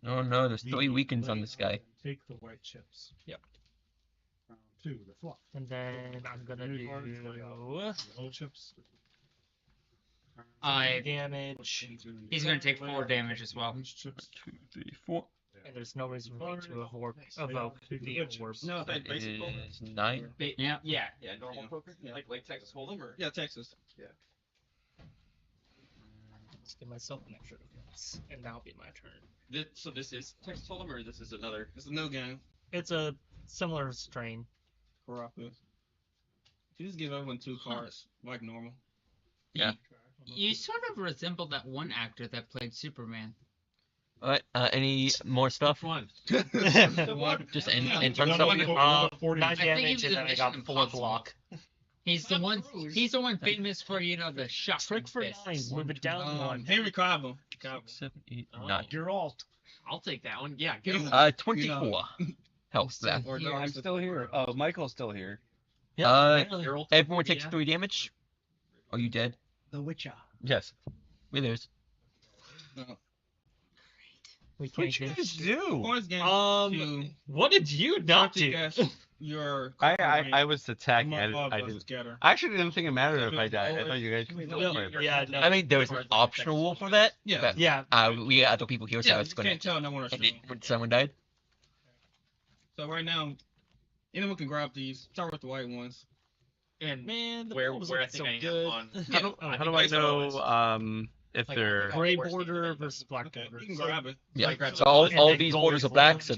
S1: Oh no, there's 3 weakens on this guy.
S6: Take the white chips.
S2: Yep.
S6: Round 2, the fluff.
S2: And then I'm gonna do
S6: Yellow chips.
S2: damage.
S4: He's gonna take 4 damage as well.
S6: Orange chips.
S1: 2, 3, 4.
S2: And there's no reason for me to evoke the orb.
S7: No,
S1: That is 9.
S4: Yeah.
S7: Yeah, normal poker. Yeah. Like Texas Hold'em or? Yeah, Texas. Yeah.
S2: Let's give myself an extra defense, and that'll be my turn.
S7: So this is Texas Hold'em or this is another? This is a new game.
S2: It's a similar strain.
S7: Karaku. You just give everyone 2 cards like normal.
S4: You sort of resemble that one actor that played Superman.
S1: Alright, any more stuff?
S7: One.
S1: Just in terms of
S2: 9
S4: I think he
S2: damage,
S4: was
S2: and
S4: in
S2: then I
S4: Mission
S2: got 4
S4: Impossible.
S2: block.
S4: He's the one. He's the one famous for the shot.
S2: Trick for 9, move it down 1.
S7: Henry Cavill.
S1: 6, 7, 8, 9.
S2: Geralt.
S7: I'll take that one. Yeah, give him.
S1: 24 health left.
S7: Or
S5: I'm still here. Oh, Michael's still here.
S1: Everyone takes 3 damage? Are you dead?
S7: The Witcher.
S3: Yes.
S1: Withers.
S2: We
S3: What
S2: can't
S3: you
S2: get.
S3: guys do?
S7: Bonus game.
S2: Um, what did you not do?
S7: Guess your.
S3: I was attacking. I didn't.
S7: Scatter.
S3: I actually didn't think it mattered if I died. I thought you guys could still play.
S2: Yeah, no.
S1: I mean, there was an optional rule for that.
S7: Yeah.
S1: But,
S2: Yeah.
S1: we got other people here, so
S7: Yeah,
S1: it's
S7: you
S1: gonna.
S7: can't tell no one.
S1: And when someone died?
S7: So right now, anyone can grab these. Start with the white ones.
S2: And man, the
S5: Where
S2: pool was
S5: I
S2: looking
S5: think
S2: so
S5: I am
S2: good.
S5: on.
S3: How do I know if
S2: Like,
S3: they're
S2: gray border versus black
S7: Okay,
S2: border.
S7: you can grab it.
S1: Yeah.
S5: Like, grab
S1: So all,
S2: And
S1: all
S2: then
S1: these
S2: gold
S1: borders are
S2: is
S1: black,
S2: black.
S1: so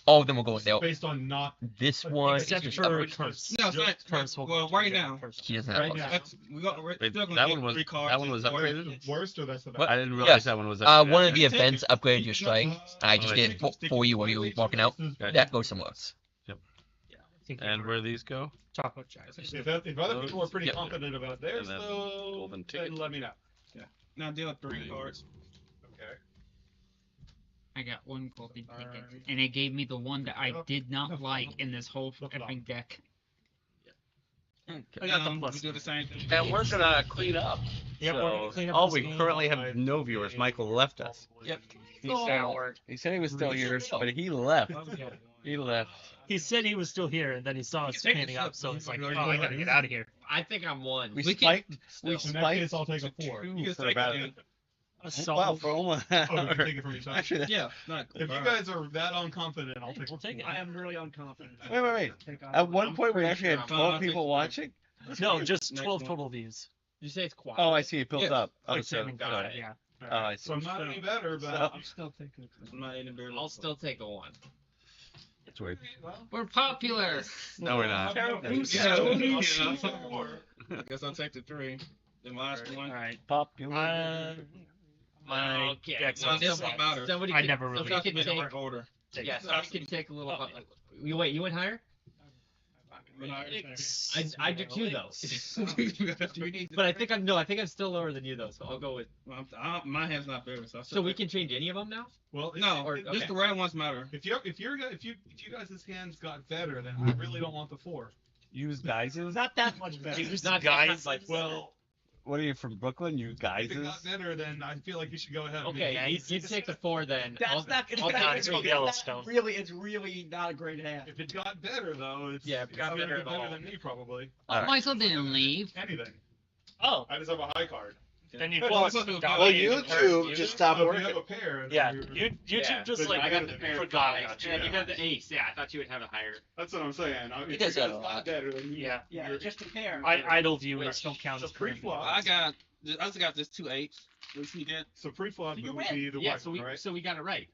S1: all of them will go in there.
S6: Based on not.
S1: This one,
S2: Except
S1: is just
S2: for
S1: upwards.
S2: curse.
S7: No, it's not.
S2: Curse will
S7: Well,
S2: go
S7: right
S2: to
S7: now.
S2: first.
S1: He doesn't have
S6: Right
S1: one.
S6: now.
S7: That's we got. We're
S3: Wait,
S7: still gonna
S3: that
S7: take
S3: one was
S7: 3 cards.
S3: that one was
S7: Or-
S3: upgraded?
S6: Worst or that's the
S1: What?
S6: best?
S3: I didn't realize that one was upgraded.
S1: One of the
S7: Take it.
S1: events upgraded your strike. I just
S3: Oh,
S1: did it for you while you were walking out. That goes somewhere else.
S3: And where these go?
S2: Chocolate chives.
S6: If other people are pretty
S1: Yep.
S6: confident about theirs,
S3: And then
S6: though,
S3: golden
S6: then
S3: ticket.
S6: let me know.
S7: Now deal 3 cards.
S6: Okay.
S4: I got 1 golden ticket,
S6: Alright.
S4: and it gave me the one that I did not like in this whole effing deck.
S2: I got the
S7: We
S2: plus.
S7: do the same thing.
S3: And we're gonna clean up.
S2: Yep, we're gonna clean up
S3: Oh,
S2: this
S3: we
S2: game.
S3: currently have no viewers. Michael left us.
S1: Yep.
S3: He said he was still here, but he left. He left.
S2: He said he was still here, and then he saw us
S7: Take
S2: panning
S7: this
S2: up,
S7: up.
S2: so he's like,
S7: You
S2: "Oh,
S7: can
S2: I gotta get out of here."
S5: I think I'm 1.
S3: We
S7: can-
S3: spiked. We
S6: In that
S3: spiked.
S6: case, I'll take a 4.
S3: two
S7: You can
S3: for
S7: take
S3: about.
S7: it.
S3: Wow, for almost an
S6: Oh, we
S3: hour.
S6: can take it from each side.
S3: Actually, that-
S7: Yeah, not.
S6: If you guys are that unconfident, I'll take
S2: We'll take it.
S7: I am really unconfident.
S3: wait. At one point, we actually had 12 people watching.
S2: No, just
S7: Next
S2: 12
S7: one.
S2: total views.
S5: You say it's quiet.
S3: Oh, I see. It built
S7: Yeah.
S3: up. Oh,
S2: Like
S3: so,
S2: Sam and
S3: got
S2: God,
S3: it.
S2: yeah.
S3: Oh, I see.
S6: So I'm not any better, but
S3: So-
S6: I'm still taking it.
S7: I'm not eating beer.
S5: I'll still take a 1.
S3: It's weird.
S4: We're popular.
S3: No, we're not.
S7: I guess I'll take the 3. The last one.
S2: Alright.
S3: Popular.
S2: My
S5: Okay.
S2: deck's
S7: Well,
S2: on
S7: this
S2: the
S7: one
S2: side.
S7: matters.
S5: Somebody
S2: I
S5: can-
S2: never really
S5: somebody can
S7: Make
S5: take.
S7: it order.
S5: Yeah, somebody can take a little. You went higher? I do too though. But I think I'm still lower than you though, so I'll go with.
S7: My hand's not better, so.
S5: So we can change any of them now?
S6: Well,
S7: No,
S5: Or-
S7: just
S5: okay.
S7: the red ones matter.
S6: if you guys' hands got better, then I really don't want the 4.
S3: Use guises.
S2: Not that much better.
S5: It's
S2: Just
S5: not-
S2: guys.
S5: it's not like-
S6: Well,
S3: What are you from Brooklyn? You
S6: if
S3: guises.
S6: it got better, then I feel like you should go ahead. and
S5: Okay,
S6: make
S5: you take the 4 then.
S7: That's
S5: I'll-
S7: not. It's
S5: I'll
S7: not,
S5: take
S7: it's
S5: it.
S7: not-
S2: Yellowstone.
S7: It's really not a great hand.
S6: If it got better though, it's
S5: Yeah, if it got better at all.
S6: than me probably.
S3: All right.
S4: Michael didn't leave.
S6: Anything.
S2: Oh,
S6: I just have a high card.
S2: Then you
S7: Well,
S2: just
S7: well,
S2: dominated the turn.
S8: YouTube just stopped
S6: So if you
S8: working.
S6: have a pair, then
S2: Yeah,
S6: you're-
S2: YouTube just
S6: But
S2: like
S6: I got the
S7: pair
S2: forgot about you.
S7: And you have the ace. Yeah, I thought you would have a higher.
S6: That's what I'm saying.
S1: He
S6: If
S1: does
S6: you're
S1: that a
S6: gonna stop
S1: lot.
S6: better, then
S2: Yeah.
S8: Yeah,
S6: you're-
S8: just a pair.
S2: Idle viewers don't count
S6: So
S2: as current
S6: pre-flop.
S2: viewers.
S7: I just got this 2 8s. Which he did.
S6: So pre-flop
S8: So you
S6: would
S8: win.
S6: be the
S7: Yeah,
S6: white
S7: so
S6: one,
S7: we
S6: right?
S7: so we got it right.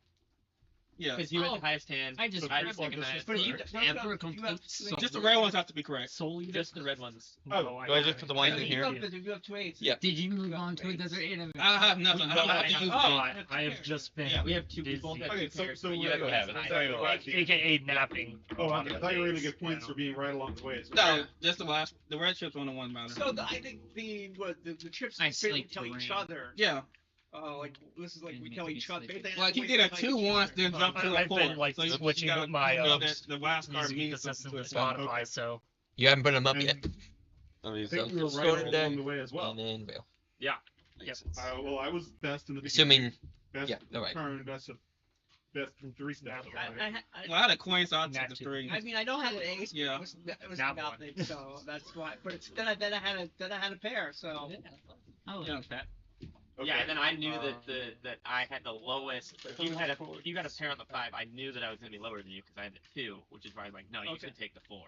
S5: Yeah.
S7: Because you had
S4: Oh,
S7: the highest hand.
S4: I just
S6: So
S4: grabbed
S6: pre-flop
S4: it.
S6: is just
S4: But you
S6: correct.
S4: ever complete
S7: Just the red ones have to be correct.
S2: Solely
S7: Just the red ones.
S6: Oh,
S1: Do I just put the ones in
S8: You
S1: here?
S8: have to- you have 2 8s.
S1: Yeah.
S4: Did you move on to a desert enemy?
S7: I have nothing. I don't have to use
S2: I have just been.
S7: Yeah, we have two
S2: busy.
S7: people. that
S6: Okay,
S7: do
S6: so
S7: pairs,
S6: so
S7: but
S6: we're
S7: you
S6: gonna
S7: have
S6: have
S7: it.
S2: AKA napping.
S6: Oh, I
S2: on the
S6: thought you were gonna
S2: days,
S6: get points
S2: you
S6: for
S2: know.
S6: being right along the way.
S7: No, just the last. The red chips on the one matter.
S8: So I think the chips
S4: I
S8: basically
S4: sleep
S8: tell
S4: to
S8: each
S4: rain.
S8: other.
S7: Yeah.
S8: Like this is like we
S4: Didn't
S8: tell
S4: mean to
S8: each
S4: be
S8: other.
S4: sleepy.
S8: They-
S7: Like you
S8: they
S7: get a
S8: tell
S7: 2
S8: each
S7: once,
S8: other.
S7: then jump to a
S2: I've
S7: 4.
S2: been like
S7: So you
S2: switching
S7: gotta
S2: with my
S7: know that the last card
S2: music
S7: means
S2: ecosystem
S7: something
S2: with
S7: to it.
S2: Spotify, so
S1: You haven't put them up
S6: And
S1: yet.
S6: I think we were
S1: So
S6: right
S1: did I.
S6: along the way as well.
S1: And then Vale.
S2: yep.
S6: Well, I was best in the
S1: Assuming,
S6: best
S1: yeah, all right.
S6: turn, best from 3 steps.
S7: Well, I had a coin, so I took the 3.
S8: I mean, I know how to ace. but
S7: Yeah.
S8: It was
S2: Not
S8: nothing, so that's why. But it's, then I had a pair, so.
S4: Oh,
S7: Yeah, that.
S6: Okay.
S9: Yeah, and then I knew that I had the lowest. If you had a pair on the 5, I knew that I was gonna be lower than you because I had the 2, which is why I was like, no, you
S8: Okay.
S9: should take the 4.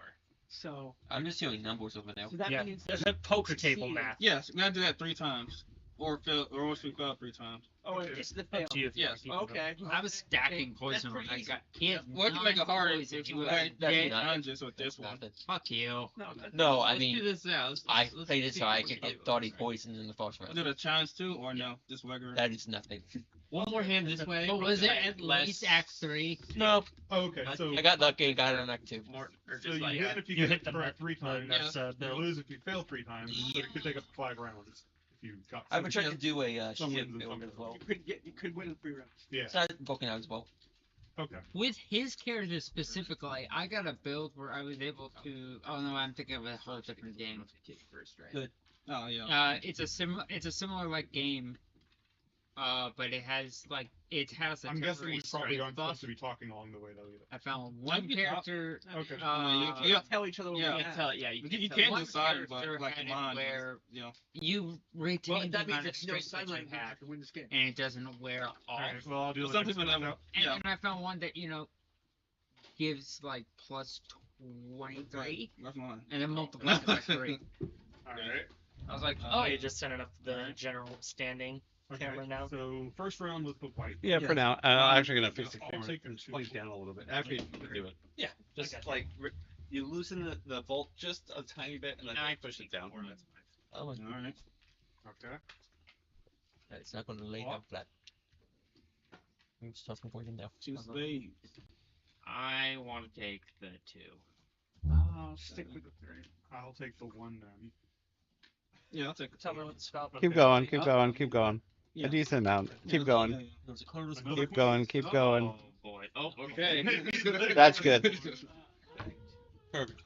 S8: So,
S1: I'm just doing numbers over there.
S8: so that
S2: Yeah,
S8: means
S2: there's a poker table math.
S7: Yes, we gotta do that 3 times. Or fail, or once we fail 3 times.
S8: oh, it's the
S2: Up
S8: fail.
S2: to you if you
S7: Yes.
S2: wanna keep it.
S8: Okay.
S4: I was stacking
S8: That's
S4: poison.
S8: pretty
S4: I
S8: easy.
S4: got hit.
S7: Well, you can make it harder if
S4: if
S7: you
S4: you
S7: had
S1: that's
S7: dead
S1: not-
S7: hundreds with this one.
S1: Nothing.
S4: Fuck you.
S8: No, that's
S1: No, I
S7: Let's do
S1: mean,
S7: this now.
S1: I
S7: Let's
S1: played it
S7: see
S1: so I
S7: what
S1: could
S7: we
S1: get
S7: do.
S1: 30 poison in the first
S7: Do
S1: round.
S7: the challenge too, or no? Just regular.
S1: That is nothing.
S9: One more hand this way.
S4: But was it at
S9: Less-
S4: least Act 3?
S1: No,
S6: Oh, okay, so
S1: I got lucky and got it on Act 2.
S9: More, or
S6: so
S9: just
S6: you
S9: like
S6: win if you
S2: You
S6: get
S2: hit
S6: it
S2: the
S6: correct 3 times.
S2: That's
S6: You
S2: Bill.
S6: lose if you fail 3 times. So you could take up to 5 rounds if you got.
S1: I've been trying to do a
S6: Some
S1: ship
S6: wins and
S1: build
S6: some
S1: as well.
S8: you could win in 3 rounds.
S6: Yeah.
S1: It's not broken out as well.
S6: Okay.
S4: With his character specifically, I got a build where I was able to. Oh no, I'm thinking of a whole different game.
S1: Good.
S7: Oh yeah.
S4: It's a similar like game. But it has like it has a
S6: I'm guessing we
S4: temporary
S6: probably
S4: strength
S6: aren't
S4: buff.
S6: supposed to be talking along the way though either.
S4: I found one
S7: you talk-
S4: character.
S6: Okay.
S7: You
S8: Tell each other what
S7: Yeah.
S8: we
S9: you
S8: have.
S9: can tell. Yeah, you
S7: You,
S9: can
S7: you
S9: tell.
S7: can't
S4: one
S7: decide,
S4: character
S7: but like
S4: had it
S7: mine.
S4: where
S7: You know.
S4: you retain
S8: Well,
S4: the
S8: that means
S4: amount of
S8: it's no
S4: strength that
S8: sunlight
S4: you
S8: you
S4: have,
S8: have to win this game.
S4: and it doesn't wear off.
S6: Alright, well, I'll do
S7: Some
S6: the next
S7: people
S6: one
S7: never.
S6: out.
S4: And,
S7: Yeah.
S4: and I found one that gives like plus 23,
S7: That's mine.
S4: and then multiplies by 3.
S6: Alright.
S4: I was like,
S2: Oh,
S4: oh,
S2: you just sent it up to the general standing
S6: Okay.
S2: camera now.
S6: So first round was the white.
S3: Yeah, for now. I'm actually gonna fix the
S6: I'll
S3: camera.
S6: take them two.
S3: Point down a little bit after you do it. Yeah, just
S2: Okay.
S3: like you loosen the bolt just a tiny bit and then push it down.
S1: Oh,
S7: All right.
S6: Okay.
S1: it's not going to lay down flat. I'm just tossing poison now.
S7: Two spades.
S9: I want to take the 2.
S8: I'll stick with the 3.
S6: I'll take the 1 then.
S7: Yeah, I'll take the
S2: Tell me what the spell.
S3: Keep going, keep going, keep going.
S7: Yeah.
S3: A decent amount. Keep going.
S7: Yeah, yeah.
S1: There's a colorless
S6: Another
S3: Keep going, keep going.
S9: Oh boy. Oh, okay.
S3: That's good.
S1: Perfect.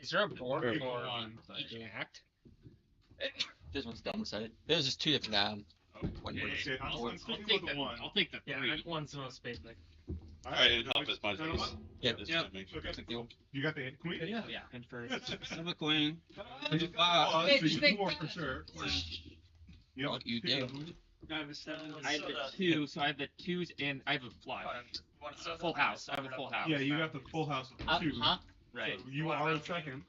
S4: is there a board
S6: Perfect.
S4: for
S6: One.
S4: each act?
S1: This one's double-sided. There's just 2 different one words.
S6: Okay, I'm
S9: I'll
S6: sticking
S9: take
S6: with the 1.
S9: I'll take the 3.
S2: Yeah, one's the most basic.
S3: I didn't help as much
S6: Gentlemen,
S1: Yeah.
S7: Yeah.
S6: Okay. You got the queen?
S9: Yeah. And first.
S7: Have a queen.
S6: Oh, so you more for sure. Yep.
S1: What you do.
S8: I have a 7.
S9: I have the 2, so I have the 2s and I have a fly. Full house. I have a full house.
S6: Yeah, you got the full house with the 2.
S4: Huh?
S9: Right.
S6: So you are the second.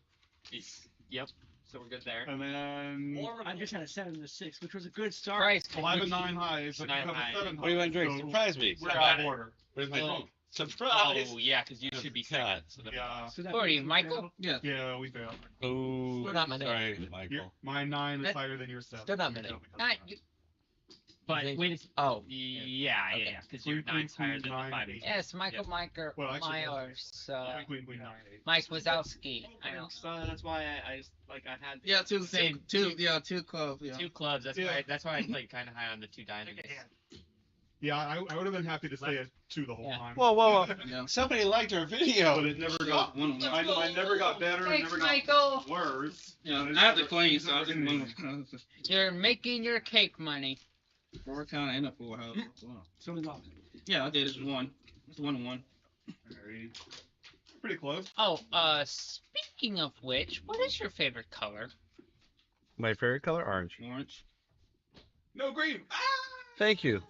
S9: Yep. So we're good there.
S6: And then
S8: I just had a 7 and a 6, which was a good start.
S4: Christ.
S6: 5 and 9 highs. But you
S9: 9
S6: have
S9: highs.
S6: a 7
S3: What do you want to drink?
S6: So
S3: Surprise me.
S6: we're out of order.
S3: Where's my
S1: Oh.
S3: phone? Surprise!
S9: Oh yeah, because you should be second. So the
S6: Yeah.
S8: So that
S4: Who are
S8: means
S4: you,
S8: we
S4: Michael?
S8: failed.
S7: Yeah.
S6: Yeah, we failed.
S3: Oh,
S1: Not my name.
S3: sorry,
S6: Your,
S3: Michael.
S6: my 9 is
S4: That-
S6: higher than your 7.
S1: Still not my name.
S9: But
S1: They-
S9: wait, it's,
S1: Oh,
S9: yeah,
S1: Okay.
S9: because your
S6: Queen,
S9: 9's higher
S6: queen,
S9: than the
S6: nine,
S9: 5
S6: eight.
S4: Yes, Michael Myers.
S6: Well, actually,
S4: Myers.
S6: Queen, queen, 9, 8.
S4: Mike Wazowski. I know.
S8: So that's why I had.
S7: Yeah, two
S9: Same.
S7: two yeah, two clubs, yeah.
S9: 2 clubs. That's
S6: Yeah.
S9: why. That's why I played kind of high on the 2 diamonds.
S6: Yeah, I would have been happy to stay at 2 the whole
S4: Yeah.
S6: time.
S3: Whoa, whoa, whoa.
S7: Yeah.
S3: Somebody liked our
S6: But
S3: video.
S6: it never got.
S7: One, one.
S6: I never got better. It
S4: Thanks,
S6: never got
S4: Michael.
S6: worse.
S7: Yeah,
S6: But
S7: I have
S6: it's
S7: the queen, so I
S6: never
S7: didn't
S6: gonna
S7: want to.
S4: You're making your cake money.
S7: 4 count and a full house. Wow.
S8: So we lost.
S7: Yeah, I did. It's 1. It's 1 and 1.
S6: Alright. Pretty close.
S4: Oh, speaking of which, what is your favorite color?
S3: My favorite color, orange.
S7: Orange.
S6: No green. Ah!
S3: Thank you.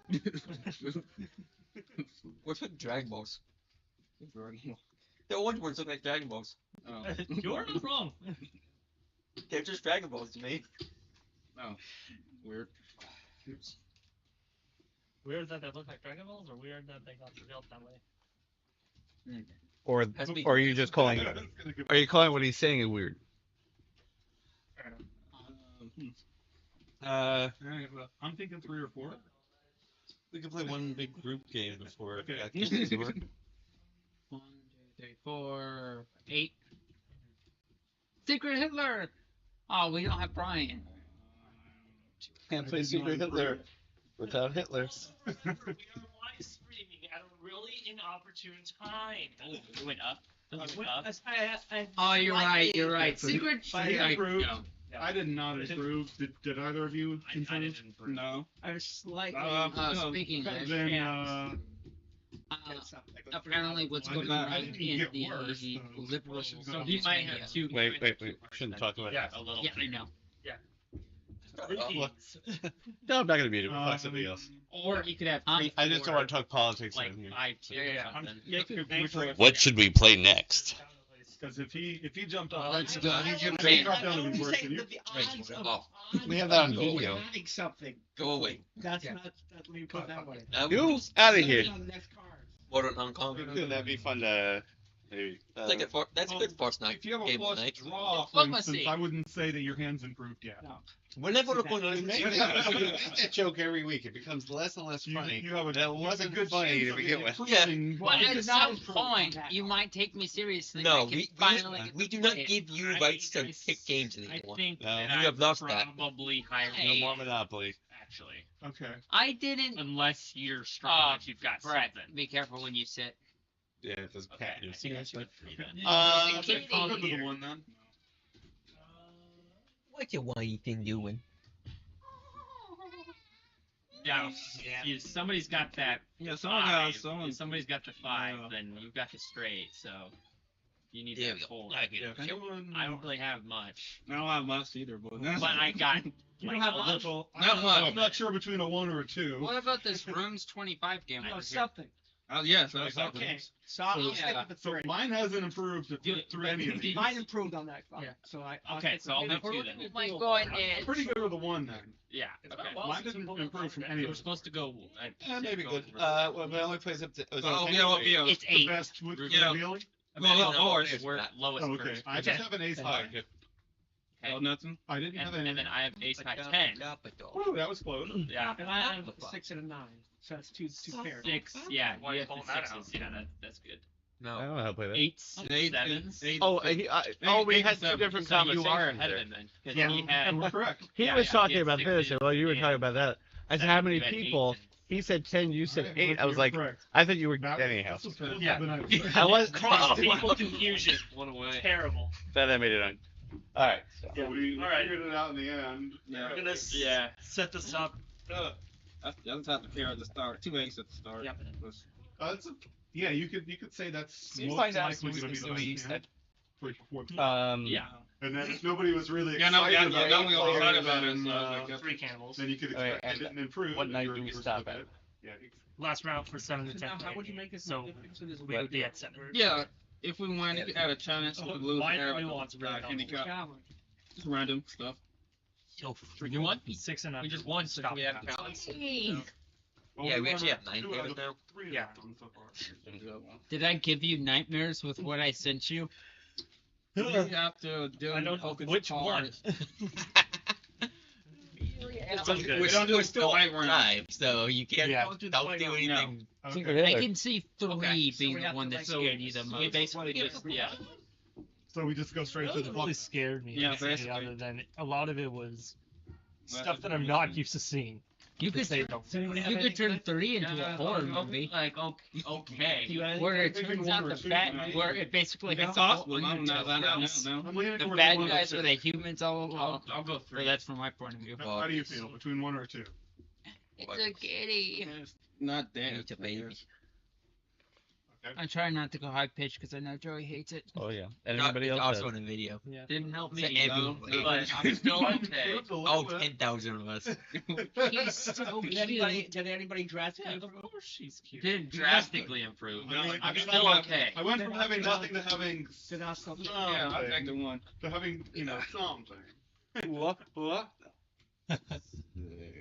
S1: What's with Dragon Balls? The orange ones look like Dragon Balls.
S7: Oh.
S2: You're not wrong.
S1: They're just Dragon Balls to me.
S7: Oh. Weird.
S2: Weird that they look like Dragon Balls, or weird that they got built that way.
S3: Or
S1: Has to be-
S3: are you just calling? Are you calling what he's saying is weird?
S2: Fair enough.
S6: Alright, well, I'm thinking 3 or 4.
S3: We could play one big group game before.
S6: Okay.
S4: 1, 2, 3, 4, 8. Secret Hitler. Oh, we don't have Brian.
S3: Can't play Secret Hitler without Hitler.
S2: We are live streaming at a really inopportune time.
S9: You went up. You went up.
S4: Oh, you're right. You're right.
S6: So
S4: Secret.
S6: I
S4: Yeah,
S6: approved.
S4: no.
S6: I did not approve. Did either of you
S9: I
S6: confirm?
S9: didn't approve.
S7: No.
S8: I was slightly.
S4: Speaking of,
S6: Then
S4: apparently what's going
S6: I
S4: on
S6: didn't
S4: in
S6: get
S4: the
S6: worse, though.
S4: liberal.
S6: So
S9: You might have two.
S3: Wait. Shouldn't talk about that.
S9: A little.
S4: Yeah, I know.
S3: No, I'm not gonna be able to reflect something else.
S9: Or you could have.
S3: I just don't want to talk politics
S9: Like
S3: in here.
S9: 5-2 or something.
S6: What
S10: should we play next?
S6: Because if he jumped off,
S4: Let's go.
S6: he dropped down to be worse than you.
S3: We have that on
S8: Go
S3: video.
S8: away. Adding something.
S1: Go away.
S8: That's not. Let me put it that way.
S3: You out of here.
S8: On the next card.
S1: Modern Hong Kong.
S3: That'd be fun to maybe.
S1: That's like that's a good force night.
S6: If you have a
S1: game
S6: flush
S1: tonight.
S6: draw, for
S4: Diplomacy.
S6: instance, I wouldn't say that your hand's improved yet.
S8: No.
S1: Whenever we're going
S3: You make that joke every week. It becomes less and less funny.
S6: You have a,
S3: That wasn't good funny to begin with.
S6: improving,
S4: But
S8: It
S4: at
S8: does not
S4: some
S8: improve
S4: point,
S8: that.
S4: you might take me seriously.
S1: No,
S4: and I can
S1: we
S4: finally
S1: do not
S4: play it.
S1: give you
S9: I-
S1: rights to
S9: I
S1: pick games
S9: I
S1: anymore.
S9: think
S3: No.
S9: that
S1: You have lost that.
S9: probably higher
S3: No
S4: Hey.
S3: more Monopoly.
S9: actually,
S6: Okay.
S4: I didn't.
S9: unless you're strong, if you've got
S4: Brett,
S9: something.
S4: be careful when you sit.
S3: Yeah, it doesn't
S9: Okay,
S3: count.
S9: I think that's good for you then.
S6: I'll take Conquer the one then.
S1: What you whiny thing doing?
S9: Yeah, if somebody's got that.
S7: Yeah, someone
S9: five,
S7: has someone.
S9: If somebody's got the 5,
S7: Yeah.
S9: then you've got the straight. So you need
S1: There
S9: that
S1: we go.
S9: 4.
S1: I get it.
S9: I don't really have much,
S7: I don't have much either, but.
S9: but I got
S8: You
S9: like
S8: don't have
S9: a
S8: much.
S9: little.
S7: Not much.
S6: I'm not sure between a 1 or a 2.
S4: What about this Rooms 25 game
S8: No,
S4: over here?
S8: something.
S7: Yes, that's something.
S8: Okay. So I'll stick with the
S6: So
S8: 3.
S6: mine hasn't improved through any of these.
S8: Mine improved on that.
S9: Yeah.
S8: So
S9: Okay, so I'll
S8: take
S9: do
S8: the
S9: 2
S8: three.
S9: then.
S4: My God,
S6: I'm pretty good with the 1 then.
S9: Yeah. Okay.
S6: Mine didn't improve from any
S9: We're
S6: of them.
S9: supposed to go.
S3: Maybe
S9: go
S3: good.
S9: for-
S3: Well, it only plays up to.
S7: Oh, yeah, well, yeah.
S4: It's
S6: The
S4: 8.
S6: best with
S7: Yeah.
S6: revealing?
S7: Well,
S9: no,
S7: or
S9: we're at lowest
S6: Oh, okay.
S9: first.
S6: I just have an ace high.
S9: Okay.
S7: Oh, nothing.
S6: I didn't have any.
S9: And then I have ace high 10.
S6: Woo, that was close.
S9: Yeah.
S8: And I have a 6 and a 9. So that's two pairs.
S9: 6. Yeah.
S2: Why
S9: You
S2: you
S9: have
S2: pulling
S9: the
S2: that
S9: 6s. Yeah, that's good.
S3: I
S1: No.
S3: don't know how to play that.
S9: 8s,
S7: Eight,
S9: 7s.
S7: eight,
S3: Oh, we
S7: eight,
S3: had two
S7: seven.
S3: different
S9: So
S3: conversations.
S9: you are ahead
S3: there.
S9: of him then. Because
S6: Yeah,
S9: he had.
S6: and we're correct.
S3: He
S9: Yeah,
S3: was
S9: yeah,
S3: talking
S9: he had
S3: about this,
S9: sixes
S3: while you were talking
S9: and
S3: about that. I said, how many
S9: you had
S3: people?
S9: eights
S3: He said 10, you said
S6: Right,
S3: 8. I was
S6: you're
S3: like,
S6: correct.
S3: I thought you were.
S6: That-
S3: Anyhow.
S6: this was better
S2: Yeah.
S6: than I
S3: I was.
S2: Cross people confusion.
S9: One away.
S2: Terrible.
S3: Glad I made it on. Alright. So.
S6: So we
S2: All right.
S6: figured it out in the end.
S7: Yeah.
S2: We're gonna
S9: Yeah.
S2: set this up.
S7: That's have to pair at the start. 2 aces at the start.
S2: Yep.
S6: Yeah, you could say that's
S10: Seems
S6: most
S10: like that's
S6: likely going to be the
S10: what you
S6: best
S10: said.
S6: hand. For-
S9: Yeah.
S6: And then if nobody was really
S7: Yeah, no,
S6: excited
S7: yeah,
S6: about
S7: we
S6: it,
S7: all excited about it.
S6: then,
S7: So like, that's-
S2: 3 cannibals.
S6: then you could
S10: Okay,
S6: expect
S10: and
S6: it didn't improve.
S10: what
S6: and
S10: night
S6: you're-
S10: do we
S6: you're
S10: stop
S6: still
S10: at?
S6: good. Yeah.
S2: Last round for 7 to 10.
S8: Now, how would you make this?
S2: So we would be at 7.
S7: Yeah, if we win, you could add a challenge to lose.
S2: Why
S7: add
S2: do we
S7: like
S2: want to
S7: a
S2: bring it on?
S7: handicap,
S8: Challenge.
S7: random stuff.
S1: So
S9: You won?
S2: 6 and
S9: We just won, so
S2: Stop
S9: we have
S2: that.
S9: balance.
S6: Well,
S1: Yeah, we actually
S6: won
S1: have 9
S6: 2 out
S1: pairs
S6: of
S1: now.
S6: 3
S2: Yeah.
S6: of them so far.
S4: Did I give you nightmares with what I sent you?
S7: You have to do.
S2: I don't know
S7: focus
S2: which
S7: hard.
S2: one.
S1: We're
S7: We don't do
S1: still
S7: fight round.
S1: 5, so you can't
S2: Yeah.
S1: don't do anything.
S6: Okay.
S4: I can see 3
S9: Okay,
S8: so
S4: being
S8: we
S4: the
S8: have
S4: one
S8: to,
S4: that
S8: like,
S4: scared you the
S9: We
S4: most.
S9: basically just, yeah.
S6: So we just go straight to the
S2: It
S6: block.
S2: really scared me.
S7: Yeah,
S2: basically,
S7: basically.
S2: Other than a lot of it was
S7: Well,
S2: stuff that I'm not used to seeing.
S4: You could
S2: say
S4: you could turn 3 into a horror movie.
S9: Like, okay.
S4: Where it turns out the bad, where it basically
S7: It's
S4: has
S7: possible.
S4: a
S7: No,
S4: whole
S7: no, no, no,
S4: undertone.
S7: no.
S6: I'm leaning
S4: The
S6: towards
S4: bad
S6: 1 or
S4: guys
S6: 2.
S4: are the humans all along.
S9: I'll go
S4: Or
S9: 3.
S4: that's from my point of view.
S6: How do you feel between 1 or 2?
S4: It's a kitty.
S7: Not that.
S1: It's a baby.
S4: I try not to go high pitch because I know Joey hates it.
S3: Oh yeah. And
S1: It's
S3: anybody else?
S1: also
S3: does.
S1: in the video.
S2: Yeah.
S9: Didn't help
S1: So
S9: me,
S1: everyone-
S9: but I'm still okay.
S1: All 10,000 of us.
S4: He's so
S8: Did anybody drastically
S9: Of
S8: improve?
S9: course she's cute. Didn't drastically improve.
S6: I mean,
S9: I'm
S6: I
S9: still
S6: went-
S9: okay.
S6: I went from having nothing to having
S8: Did I stop?
S7: Yeah, I back to
S6: something
S7: one.
S6: to having, something.
S7: What?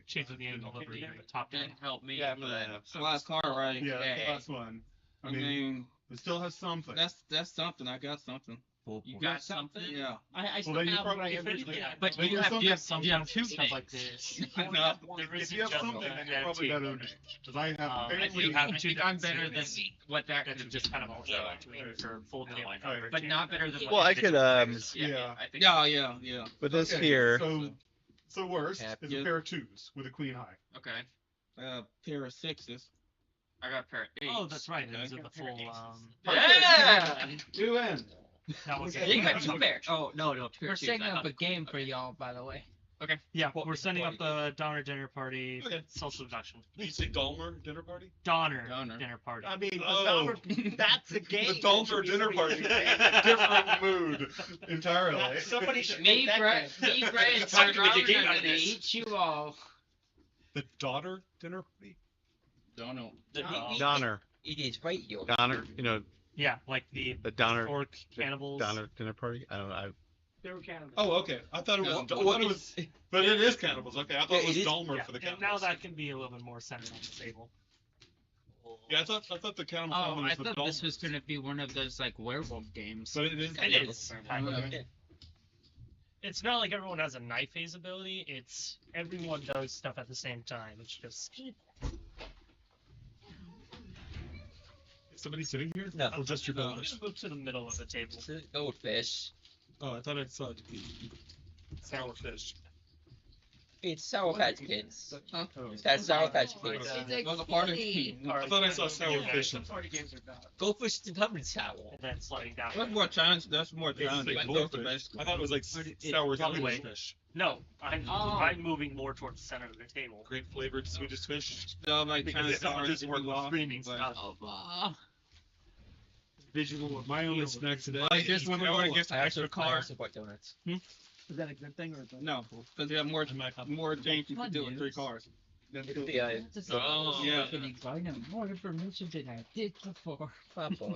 S2: Changing the angle over here, the top down.
S9: Didn't help me.
S3: Yeah,
S9: but
S3: but,
S7: The last card, right?
S6: Yeah, that's
S9: Okay.
S6: the last one.
S7: I mean,
S6: it still has something.
S7: that's something. I got something.
S9: You got something?
S7: Yeah.
S8: I still
S6: then you
S8: have what
S6: probably-
S8: I originally
S2: Yeah,
S8: had.
S9: But
S6: Then
S9: you
S6: there's
S9: have, you have,
S2: something
S9: you have two
S2: stuff
S9: things.
S2: like this.
S7: No.
S2: There
S6: If
S2: isn't
S6: you have
S2: just
S6: something,
S2: one
S6: then you're probably better than me. Because I have
S2: I
S6: barely
S2: do have
S9: I
S2: two
S9: think I'm
S2: different
S9: better than
S2: series
S9: what that
S2: that
S9: could
S2: you
S9: have
S2: just kind of
S9: been.
S2: alternate between for full table coverage.
S9: But not better than what
S3: Well, I
S9: individual
S3: could,
S9: players. Yeah,
S6: yeah.
S9: I think
S7: Yeah.
S3: but this
S6: Okay,
S3: here.
S6: So worst
S1: Cap.
S6: is
S7: Yeah.
S6: a pair of twos with a queen high.
S9: Okay.
S7: Pair of sixes.
S9: I got a pair of eights.
S2: Oh, that's right.
S7: Okay.
S2: Those are the full.
S9: Yeah!
S6: Two ends.
S2: That was
S9: You got two pairs. Oh, no, two
S4: We're
S9: pairs.
S4: setting up a game for y'all, by the way.
S2: Yeah, we're setting up the Donner dinner party
S6: Okay.
S2: social deduction.
S6: You say Dalmer dinner party?
S2: Donner
S7: Donner.
S2: dinner party.
S8: I mean,
S6: Oh.
S8: that's a game.
S6: The Dalmer dinner party is a different mood entirely.
S8: Somebody should
S4: Me,
S8: make that
S4: Brett,
S8: game.
S4: me, Brett, and
S2: It's hard to make a
S4: Tyrone
S2: game
S4: are
S2: out
S4: gonna
S2: of this.
S4: eat you all.
S6: The daughter dinner party?
S7: Don't know.
S3: Donner.
S1: It is right, yo.
S3: Donner. You know,
S2: Yeah, like the
S3: the Donner.
S2: orc cannibals.
S3: Donner dinner party. I don't know.
S8: They were cannibals.
S6: Oh, okay. I thought it was.
S7: No,
S6: I thought it was but it is cannibals. Okay, I thought
S1: Yeah,
S6: it was
S1: it is-
S6: Dalmer
S2: Yeah,
S6: for the
S2: and
S6: cannibals.
S2: now that can be a little bit more centered on the table.
S6: Yeah, I thought the cannibal
S4: Oh,
S6: one
S4: I
S6: was the
S4: thought this
S6: Dalmer.
S4: was gonna be one of those like werewolf games.
S6: But it is.
S2: It is. Kind of.
S6: Okay.
S2: It's not like everyone has a knife phase ability. It's everyone does stuff at the same time. It's just
S6: Is somebody sitting here?
S1: No.
S6: Or just your
S2: just
S6: brothers?
S2: move to the middle of the table.
S1: It's a goldfish.
S6: Oh, I thought I saw sour fish.
S1: It's Sour Patch Kids.
S7: Huh?
S1: That's Sour Patch Kids.
S7: Those are part of the
S6: I thought I saw sour fish.
S8: Party games are bad.
S1: Goldfish is covered in sour.
S2: And then sliding down.
S7: That's more challenge. That's more
S6: It's
S7: challenge.
S6: like goldfish. I thought it was like sour
S2: probably
S6: Swedish
S2: way-
S6: fish.
S2: No, I'm
S8: Oh.
S2: I'm moving more towards the center of the table.
S6: Great flavored Swedish fish.
S7: Like
S2: Because
S7: trying
S2: it's
S7: to
S2: not just
S7: work off.
S2: screaming
S7: but-
S2: stuff. Visual.
S6: My only snack today.
S7: Like this
S6: is
S7: when we're going
S6: Nutella.
S7: against the extra
S1: I
S7: card.
S1: also bought donuts.
S8: Is that a good thing or a bad
S7: No, because you have more
S6: I might have-
S7: things you can do with 3 cards.
S1: Yeah.
S9: Oh,
S7: yeah.
S4: I know more information than I did before.
S1: Papa.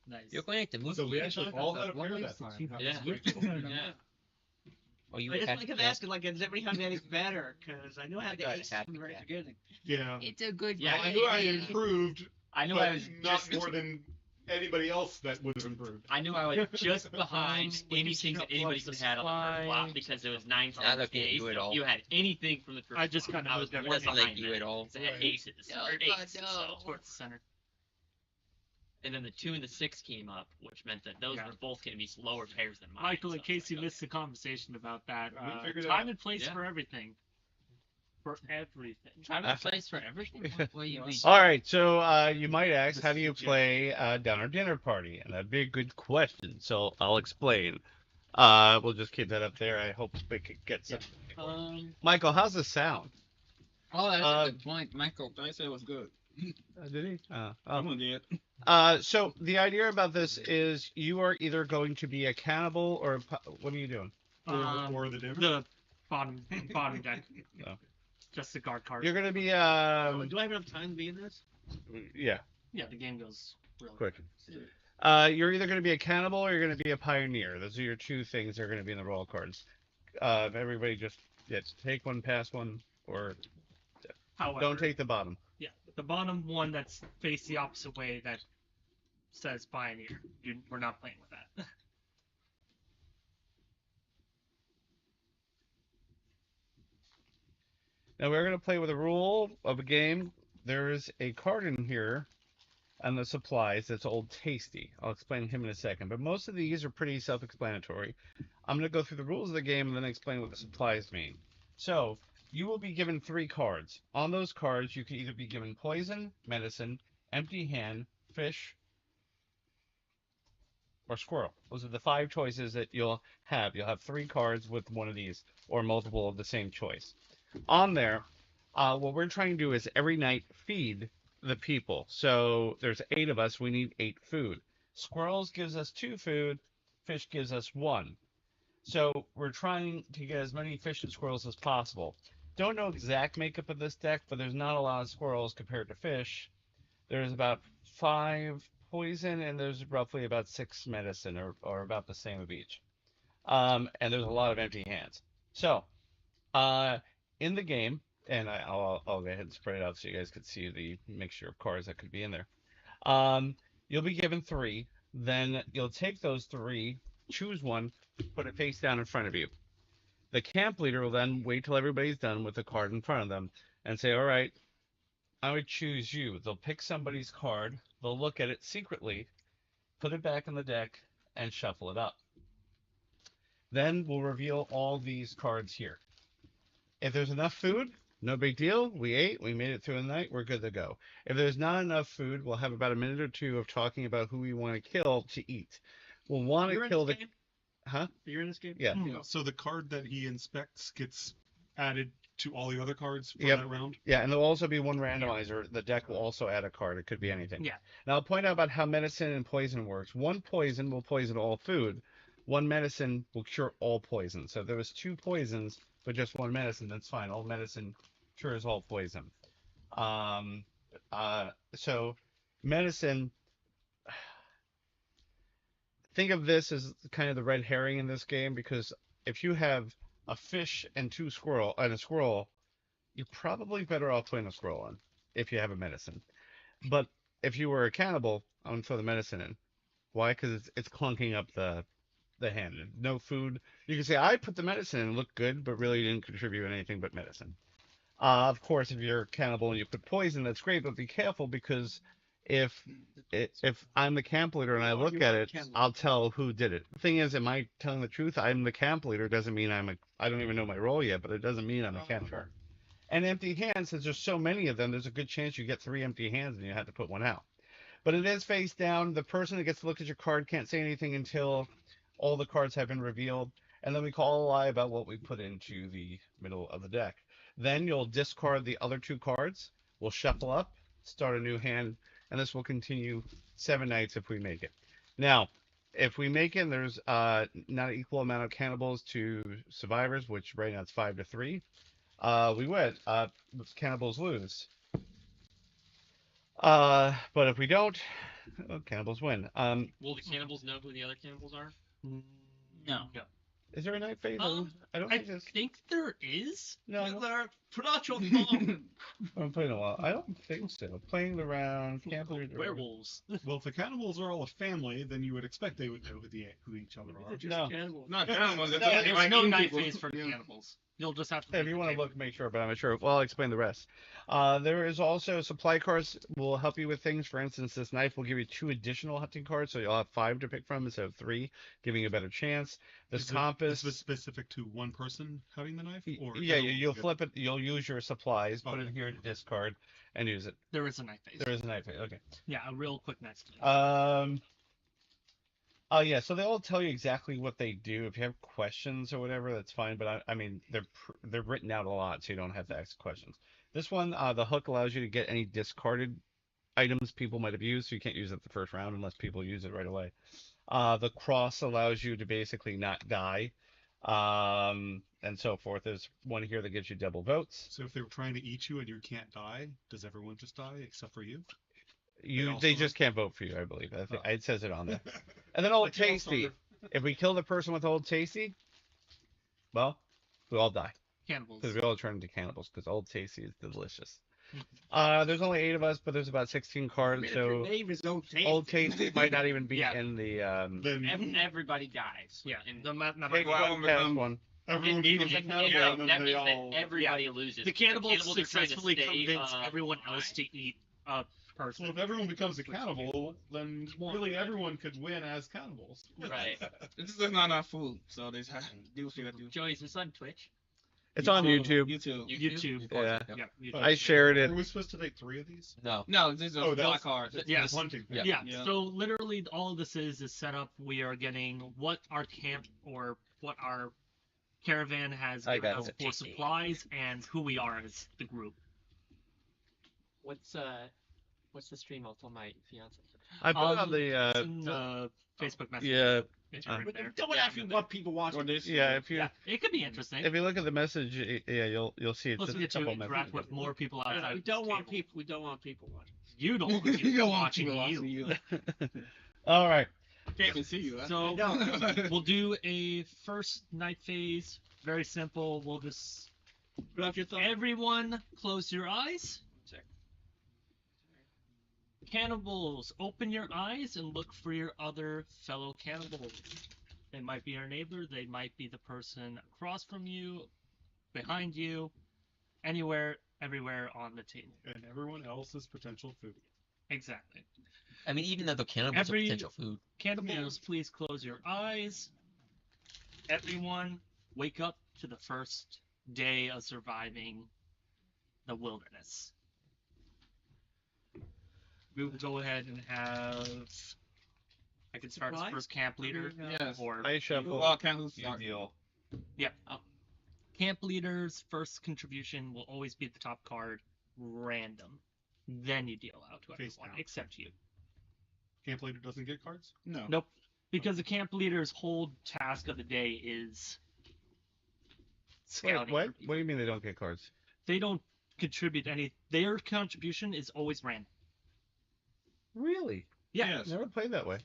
S2: Nice.
S1: You're going to have to move.
S6: So we actually all had a
S4: What
S6: pair
S4: is
S6: that time.
S4: it?
S9: Yeah.
S4: Yeah.
S1: Oh, you
S8: I just
S1: had
S8: like I'm
S1: yeah.
S8: asking, like, is every time that is better? Because I know how
S1: I
S8: the
S1: got
S8: ace
S1: happy
S8: from the very
S1: cat.
S8: beginning.
S6: Yeah.
S4: It's a good
S9: Yeah,
S6: I
S4: game.
S6: knew I improved,
S9: I knew
S6: but
S9: I was
S6: not
S9: just
S6: more than anybody else that would have improved.
S9: I knew I was just behind anything that anybody could have had on the first flop because it was 9
S1: Not
S9: times
S1: looking at
S9: ace.
S1: you at all.
S9: You had anything from the first
S2: I just
S9: flop.
S2: kinda
S9: I was
S2: moved
S9: one
S1: everything.
S9: behind
S1: Doesn't like you
S9: that.
S1: at all.
S9: So I had aces.
S4: No,
S9: or aces,
S4: no.
S9: so-
S2: Towards the center.
S9: And then the 2 and the 6 came up, which meant that those
S2: Yeah.
S9: were both going to be lower pairs than mine.
S2: Michael, in
S9: so
S2: case
S9: it's
S2: you
S9: like,
S2: missed the conversation about that,
S6: We figured it
S2: time
S6: out.
S2: and place
S9: Yeah.
S2: for everything. For everything.
S4: Time and place for everything. What do you mean?
S3: All right, so you might ask, how do you play Donner dinner party? And that'd be a good question. So I'll explain. We'll just keep that up there. I hope we could get some. Michael, how's the sound?
S4: Oh, that's
S3: Uh,
S4: a good point, Michael.
S7: I said it was good.
S3: Did he?
S7: Someone did.
S3: So the idea about this is you are either going to be a cannibal or what are you doing?
S6: Or the dinner.
S2: The bottom deck.
S3: Oh.
S2: Just the guard card.
S3: You're going to be
S8: Do I have enough time to be in this?
S3: yeah,
S2: Yeah, the game goes real
S3: quick. You're either going to be a cannibal or you're going to be a pioneer. Those are your two things that are going to be in the roll cards. Everybody just take one, pass one, or
S2: However,
S3: don't take the bottom.
S2: Yeah, the bottom one that's faced the opposite way that says Pioneer. We're not playing with that.
S3: Now we're going to play with a rule of a game. There is a card in here on the supplies that's Old Tasty. I'll explain him in a second, but most of these are pretty self-explanatory. I'm going to go through the rules of the game and then explain what the supplies mean. So, you will be given 3 cards. On those cards, you can either be given poison, medicine, empty hand, fish, or squirrel. Those are the 5 choices that you'll have. You'll have 3 cards with one of these, or multiple of the same choice. On there, what we're trying to do is every night feed the people. So there's 8 of us. We need 8 food. Squirrels gives us 2 food. Fish gives us 1. So we're trying to get as many fish and squirrels as possible. Don't know exact makeup of this deck, but there's not a lot of squirrels compared to fish. There's about 5 poison, and there's roughly about 6 medicine, or about the same of each. And there's a lot of empty hands. So, in the game, and I'll go ahead and spread it out so you guys could see the mixture of cards that could be in there. You'll be given 3. Then you'll take those 3, choose one, put it face down in front of you. The camp leader will then wait till everybody's done with the card in front of them and say, all right, I would choose you. They'll pick somebody's card, they'll look at it secretly, put it back in the deck, and shuffle it up. Then we'll reveal all these cards here. If there's enough food, no big deal. We ate, we made it through the night, we're good to go. If there's not enough food, we'll have about a minute or 2 of talking about who we want to kill to eat. We'll want to kill the...
S7: Game?
S3: Huh?
S7: You're in this game?
S3: Yeah.
S6: So the card that he inspects gets added to all the other cards for
S3: Yep.
S6: that round?
S3: Yeah, and there'll also be one randomizer. The deck will also add a card. It could be anything.
S2: Yeah.
S3: Now I'll point out about how medicine and poison works. 1 poison will poison all food. 1 medicine will cure all poison. So if there was 2 poisons, but just 1 medicine, that's fine. All medicine cures all poison. So medicine, think of this as kind of the red herring in this game, because if you have a fish and a squirrel, you're probably better off putting a squirrel in if you have a medicine. But if you were a cannibal, I'm gonna throw the medicine in. Why? Because it's clunking up the hand. No food. You can say I put the medicine in, look good, but really you didn't contribute anything but medicine. Of course, if you're a cannibal and you put poison, that's great, but be careful, because if I'm the camp leader and I look at it, I'll tell who did it. The thing is, am I telling the truth? I'm the camp leader doesn't mean I don't even know my role yet, but it doesn't mean I'm a camp leader. And empty hands, since there's so many of them, there's a good chance you get 3 empty hands and you have to put 1 out. But it is face down. The person that gets to look at your card can't say anything until all the cards have been revealed, and then we call a lie about what we put into the middle of the deck. Then you'll discard the other 2 cards. We'll shuffle up, start a new hand, and this will continue 7 nights if we make it. Now, if we make it, and there's not an equal amount of cannibals to survivors, which right now it's 5 to 3. We win. Cannibals lose. But if we don't, cannibals win.
S9: Will the cannibals know who the other cannibals are?
S4: No.
S3: Is there a night phase? I don't
S2: I
S3: think there's.
S2: think there is.
S3: No, I don't-
S7: Put out your phone.
S3: I'm playing a while. I don't think so. Playing the round, camp leader.
S2: Werewolves.
S6: Well, if the cannibals are all a family, then you would expect they would know who each other are.
S3: No.
S7: Not cannibals.
S3: No,
S2: There's no night
S7: people.
S2: phase for cannibals. You'll just have to.
S3: If you want to look, make sure, but I'm not sure. Well, I'll explain the rest. There is also supply cards will help you with things. For instance, this knife will give you 2 additional hunting cards, so you'll have 5 to pick from instead of 3, giving you a better chance. This compass.
S6: Is this specific to one person having the knife? Or
S3: Yeah,
S6: everyone
S3: you'll
S6: will
S3: flip it. You'll use your supplies, put it
S6: Okay.
S3: here to discard, and use it.
S2: There is a night phase.
S3: There is a knife. Okay.
S2: Yeah, a real quick night phase.
S3: Oh yeah, so they'll tell you exactly what they do. If you have questions or whatever, that's fine. But I mean, they're written out a lot, so you don't have to ask questions. This one, the hook allows you to get any discarded items people might have used, so you can't use it the first round unless people use it right away. The cross allows you to basically not die, and so forth. There's one here that gives you double votes.
S6: So if they were trying to eat you and you can't die, does everyone just die except for you?
S3: They just can't vote for you, I believe. I think
S6: Oh.
S3: it says it on there. And then Old
S6: Like Hellstorm.
S3: Tasty. If we kill the person with Old Tasty, well, we all die.
S2: Cannibals.
S3: Because we all turn into cannibals, because Old Tasty is delicious. There's only 8 of us, but there's about 16 cards, so
S8: name is no taste.
S3: Old Tasty might not even be
S2: Yeah.
S3: in the...
S6: Then
S9: Everybody dies.
S2: Yeah.
S9: And
S2: No matter.
S3: Hey, go ahead and pass one.
S6: everyone
S9: it-
S6: becomes a
S9: it-
S6: cannibal,
S9: yeah,
S6: and then
S9: that
S6: they
S9: means
S6: all.
S9: that everybody loses.
S2: The cannibals
S9: are trying to
S2: successfully
S9: stay,
S2: convinced everyone else
S9: alive.
S2: to eat a person.
S6: Well, if everyone becomes a cannibal, then really everyone could win as cannibals.
S9: Right.
S7: It's just not enough food, so they have to do what you gotta do.
S9: Joey, is this on Twitch?
S3: It's on YouTube.
S7: YouTube.
S2: YouTube.
S3: Yeah.
S2: Yeah. YouTube.
S3: I shared it.
S6: Are we supposed to take 3 of these?
S1: No.
S7: No, these are
S6: Oh,
S7: black
S6: that's-
S7: cards.
S2: Yes.
S6: Hunting.
S1: Yeah.
S2: Yeah.
S7: Yeah.
S2: So literally, all of this is set up. We are getting what our camp or what our caravan has
S3: I
S2: given
S3: got
S2: us
S3: it.
S2: for supplies and who we are as the group.
S9: What's What's the stream? I'll tell my fiance.
S3: I put it on
S2: It's
S3: the
S2: in Facebook Messenger.
S3: yeah.
S2: It's right there.
S8: Don't ask me what people watch.
S3: Yeah, if you
S2: Yeah, it could be interesting.
S3: if you look at the message, yeah, you'll see it's
S2: Plus,
S3: just
S2: we
S3: a
S2: get to
S3: couple
S2: interact
S3: messages.
S2: with more people outside.
S8: We
S2: of
S8: don't
S2: this
S8: want
S2: table.
S8: people. We don't want people watching.
S2: You don't want people watching you.
S3: All right.
S7: Can't even see you. Huh?
S2: So we'll do a first night phase. Very simple. We'll just
S8: Put off your thumb.
S2: everyone close your eyes. Cannibals, open your eyes and look for your other fellow cannibals. They might be your neighbor. They might be the person across from you, behind you, anywhere, everywhere on the table.
S6: And everyone else's potential food.
S2: Exactly.
S1: I mean, even though the cannibals
S2: Every-
S1: are potential food.
S2: Cannibals, please close your eyes. Everyone, wake up to the first day of surviving the wilderness. We will go ahead and have. I can start as
S8: Supplies?
S2: first camp leader.
S7: Yes.
S2: Or
S3: I shuffle.
S7: Well, can't lose.
S3: You deal.
S2: camp leader's first contribution will always be the top card, random. Then you deal out to
S6: Face
S2: everyone
S6: down.
S2: except you.
S6: Camp leader doesn't get cards.
S7: No.
S2: Nope. Because the camp leader's whole task of the day is
S3: Wait,
S2: scouting.
S3: what?
S2: for people.
S3: What do you mean they don't get cards?
S2: They don't contribute any. Their contribution is always random.
S3: Really?
S2: Yeah.
S7: Yes.
S3: Never played that way.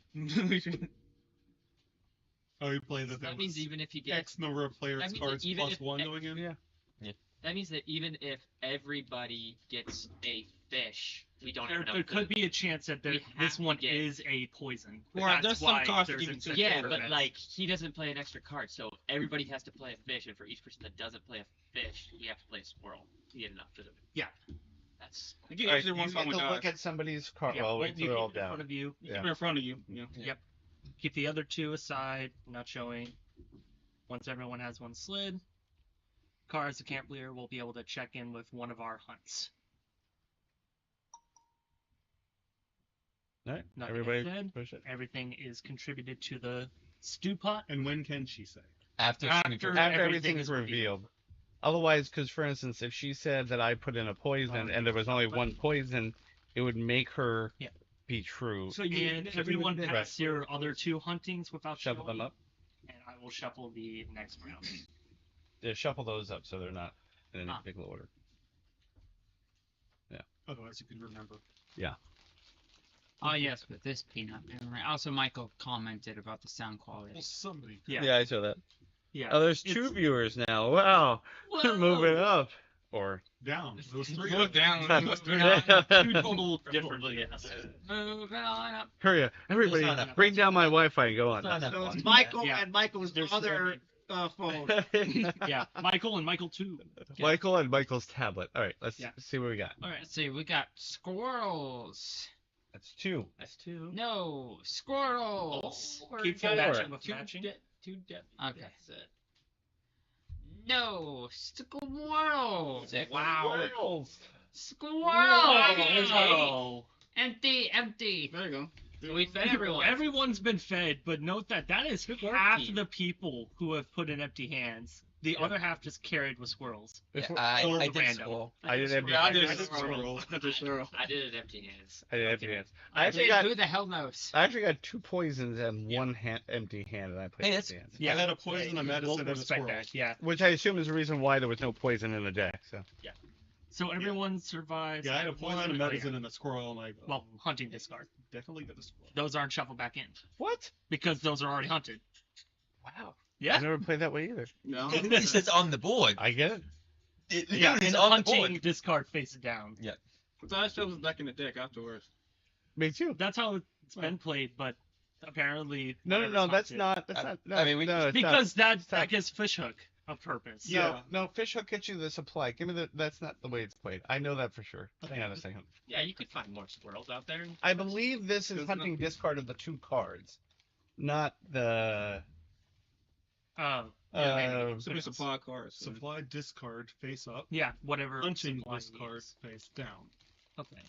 S6: Oh, you play that.
S5: That means even if you get
S6: X number of players
S5: that means
S6: cards
S5: that even
S6: plus
S5: if
S6: one
S5: X-
S6: going in.
S3: Yeah.
S5: that means that even if everybody gets a fish, we don't
S2: There,
S5: have
S2: there
S5: enough
S2: could
S5: food.
S2: be a chance that
S5: We
S2: this
S5: have
S2: one
S5: to get-
S2: is a poison.
S7: Well,
S2: That's
S7: there's some
S2: why
S7: cost to
S2: there's
S7: even
S2: incentive
S5: Yeah,
S2: for
S5: but
S2: that.
S5: like he doesn't play an extra card, so everybody has to play a fish, and for each person that doesn't play a fish, you have to play a squirrel to get enough food.
S2: Yeah.
S5: That's
S7: You get
S3: All right,
S7: usually
S3: you
S7: one
S3: get
S7: time
S3: to
S7: with
S3: look at somebody's card.
S2: Yeah,
S3: Well,
S2: what
S3: wait
S2: you
S3: till they're all
S2: keep in front
S3: down.
S2: of you.
S7: keep
S3: Yeah.
S7: it in front of you. Yeah.
S2: Yep. Keep the other two aside, not showing. Once everyone has one slid, Car as the camp leader will be able to check in with one of our hunts.
S3: All right.
S2: Not
S3: Everybody
S2: said.
S3: push it.
S2: Everything is contributed to the stew pot.
S6: And when can she say?
S1: After
S2: After
S3: After
S2: everything
S3: everything
S2: is
S3: is revealed. Otherwise, because for instance, if she said that I put in a poison and there was only one poison, it would make her
S2: Yeah.
S3: be true.
S8: So you
S2: And everyone
S3: Right.
S2: pass your other two huntings without
S3: Shuffle
S2: showing,
S3: them up.
S2: and I will shuffle the next round.
S3: Yeah, shuffle those up so they're not in any
S2: Ah.
S3: particular order.
S6: Otherwise, you can remember.
S4: Oh yes, with this peanut. Right. Also, Michael commented about the sound quality.
S6: Well, somebody.
S2: Yeah.
S3: I saw that.
S2: Yeah.
S3: Oh, there's two
S2: It's-
S3: viewers now. Wow. We're moving up. Or
S6: Down. Those three.
S7: Look down.
S2: Two total different.
S4: Moving on up.
S3: hurry up. Everybody,
S1: not enough.
S3: bring down my Wi-Fi and go on.
S1: Not enough
S8: So it's
S1: fun.
S8: Michael
S2: Yeah.
S8: and Michael's
S2: There's
S8: other phone.
S2: Yeah, Michael and Michael too.
S3: Michael and Michael's tablet. All right, let's
S2: Yeah.
S3: see what we got.
S4: All right, let's see. We got squirrels.
S3: That's two.
S2: That's two.
S4: No, squirrels.
S2: Keep
S3: Four.
S2: matching with matching.
S4: Okay. No, squirrels.
S3: Wow.
S4: Squirrels.
S2: Oh.
S4: Empty.
S7: There you go.
S4: We fed everyone.
S2: Everyone's been fed, but note that is half the people who have put in empty hands. The other half just carried with squirrels.
S1: Yeah,
S3: If-
S1: I did
S2: random.
S1: squirrel.
S3: I didn't have
S7: Yeah, I
S3: any-
S7: did
S6: I did
S7: squirrel. I did squirrel.
S9: I did it empty hands.
S3: I didn't have any hands. I
S4: I
S3: actually
S4: mean,
S3: got
S4: who the hell knows?
S3: I actually got two poisons and one empty hand, and I played
S1: Hey,
S3: empty hands.
S2: Yeah,
S6: I had a poison, a medicine,
S2: we'll
S6: and a
S2: respect
S6: squirrel.
S2: that. Yeah.
S3: Which I assume is the reason why there was no poison in the deck. So
S2: So everyone survives.
S6: Yeah, I had a
S2: at
S6: poison,
S2: one-
S6: a
S2: oh,
S6: medicine,
S2: yeah.
S6: and a squirrel, and I
S2: Well, hunting discard.
S6: definitely got a squirrel.
S2: Those aren't shuffled back in
S3: what?
S2: because those are already hunted.
S3: Wow.
S2: Yeah.
S3: I've never played that way either.
S7: No.
S1: At least it's on the board.
S3: I get it.
S2: Yeah,
S1: It's
S2: and
S1: on the
S2: hunting
S1: board.
S2: discard face down.
S7: So I still was back in the deck afterwards.
S3: Me too.
S2: That's how it's been played, but apparently
S3: No,
S2: whatever's
S3: that's
S2: hunted.
S3: not. That's not. No,
S1: I mean, we-
S3: no, it's not.
S2: Because that
S3: not.
S2: gives fishhook a purpose.
S3: No, fishhook gets you the supply. Give me the. That's not the way it's played. I know that for sure. Hang on a second.
S9: Yeah, you could find more squirrels out there.
S3: I believe this is
S7: Doesn't
S3: hunting discard of the two cards, not the.
S7: So we supply cards.
S6: Supply, discard, face up.
S2: Yeah, whatever.
S6: Hunting,
S2: supply
S6: discard,
S2: needs.
S6: face down.
S2: Okay.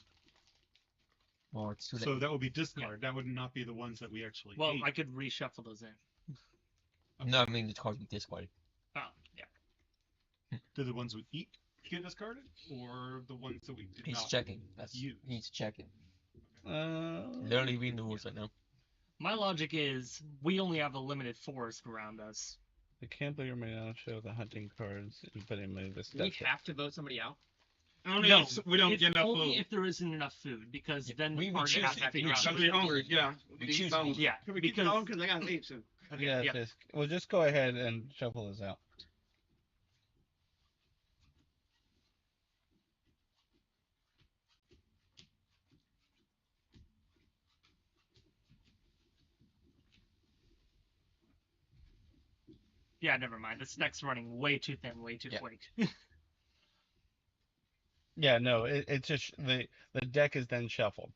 S1: Well, it's too late.
S6: So that would be discard. That would not be the ones that we actually
S2: Well,
S6: ate.
S2: I could reshuffle those in.
S1: No, I mean the cards we discarded.
S2: Oh, yeah.
S6: Do the ones we eat get discarded, or the ones that we did
S1: He's
S6: not?
S1: checking. That's
S6: use?
S1: he's checking. Literally reading the rules right now.
S2: My logic is we only have a limited forest around us.
S3: I can't believe you may not show the hunting cards, but anyway, this
S5: Do we
S3: stuff.
S5: have to vote somebody out?
S7: Only
S2: No,
S7: if we don't
S2: it's
S7: get enough
S2: only
S7: food.
S2: if there isn't enough food, because then
S1: we
S2: the party
S1: choose
S2: has to
S1: if
S2: figure
S1: we
S2: out.
S1: choose
S7: Somebody hungry, yeah.
S1: We
S7: These
S1: choose
S7: phones.
S2: Yeah,
S8: Can we keep
S2: because
S8: going? Because I gotta leave soon.
S3: Yeah,
S2: yeah.
S3: we'll just go ahead and shuffle this out.
S2: Yeah, never mind. This deck's running way too thin, way too
S1: Yeah.
S2: quick.
S3: Yeah, no, it's just the deck is then shuffled.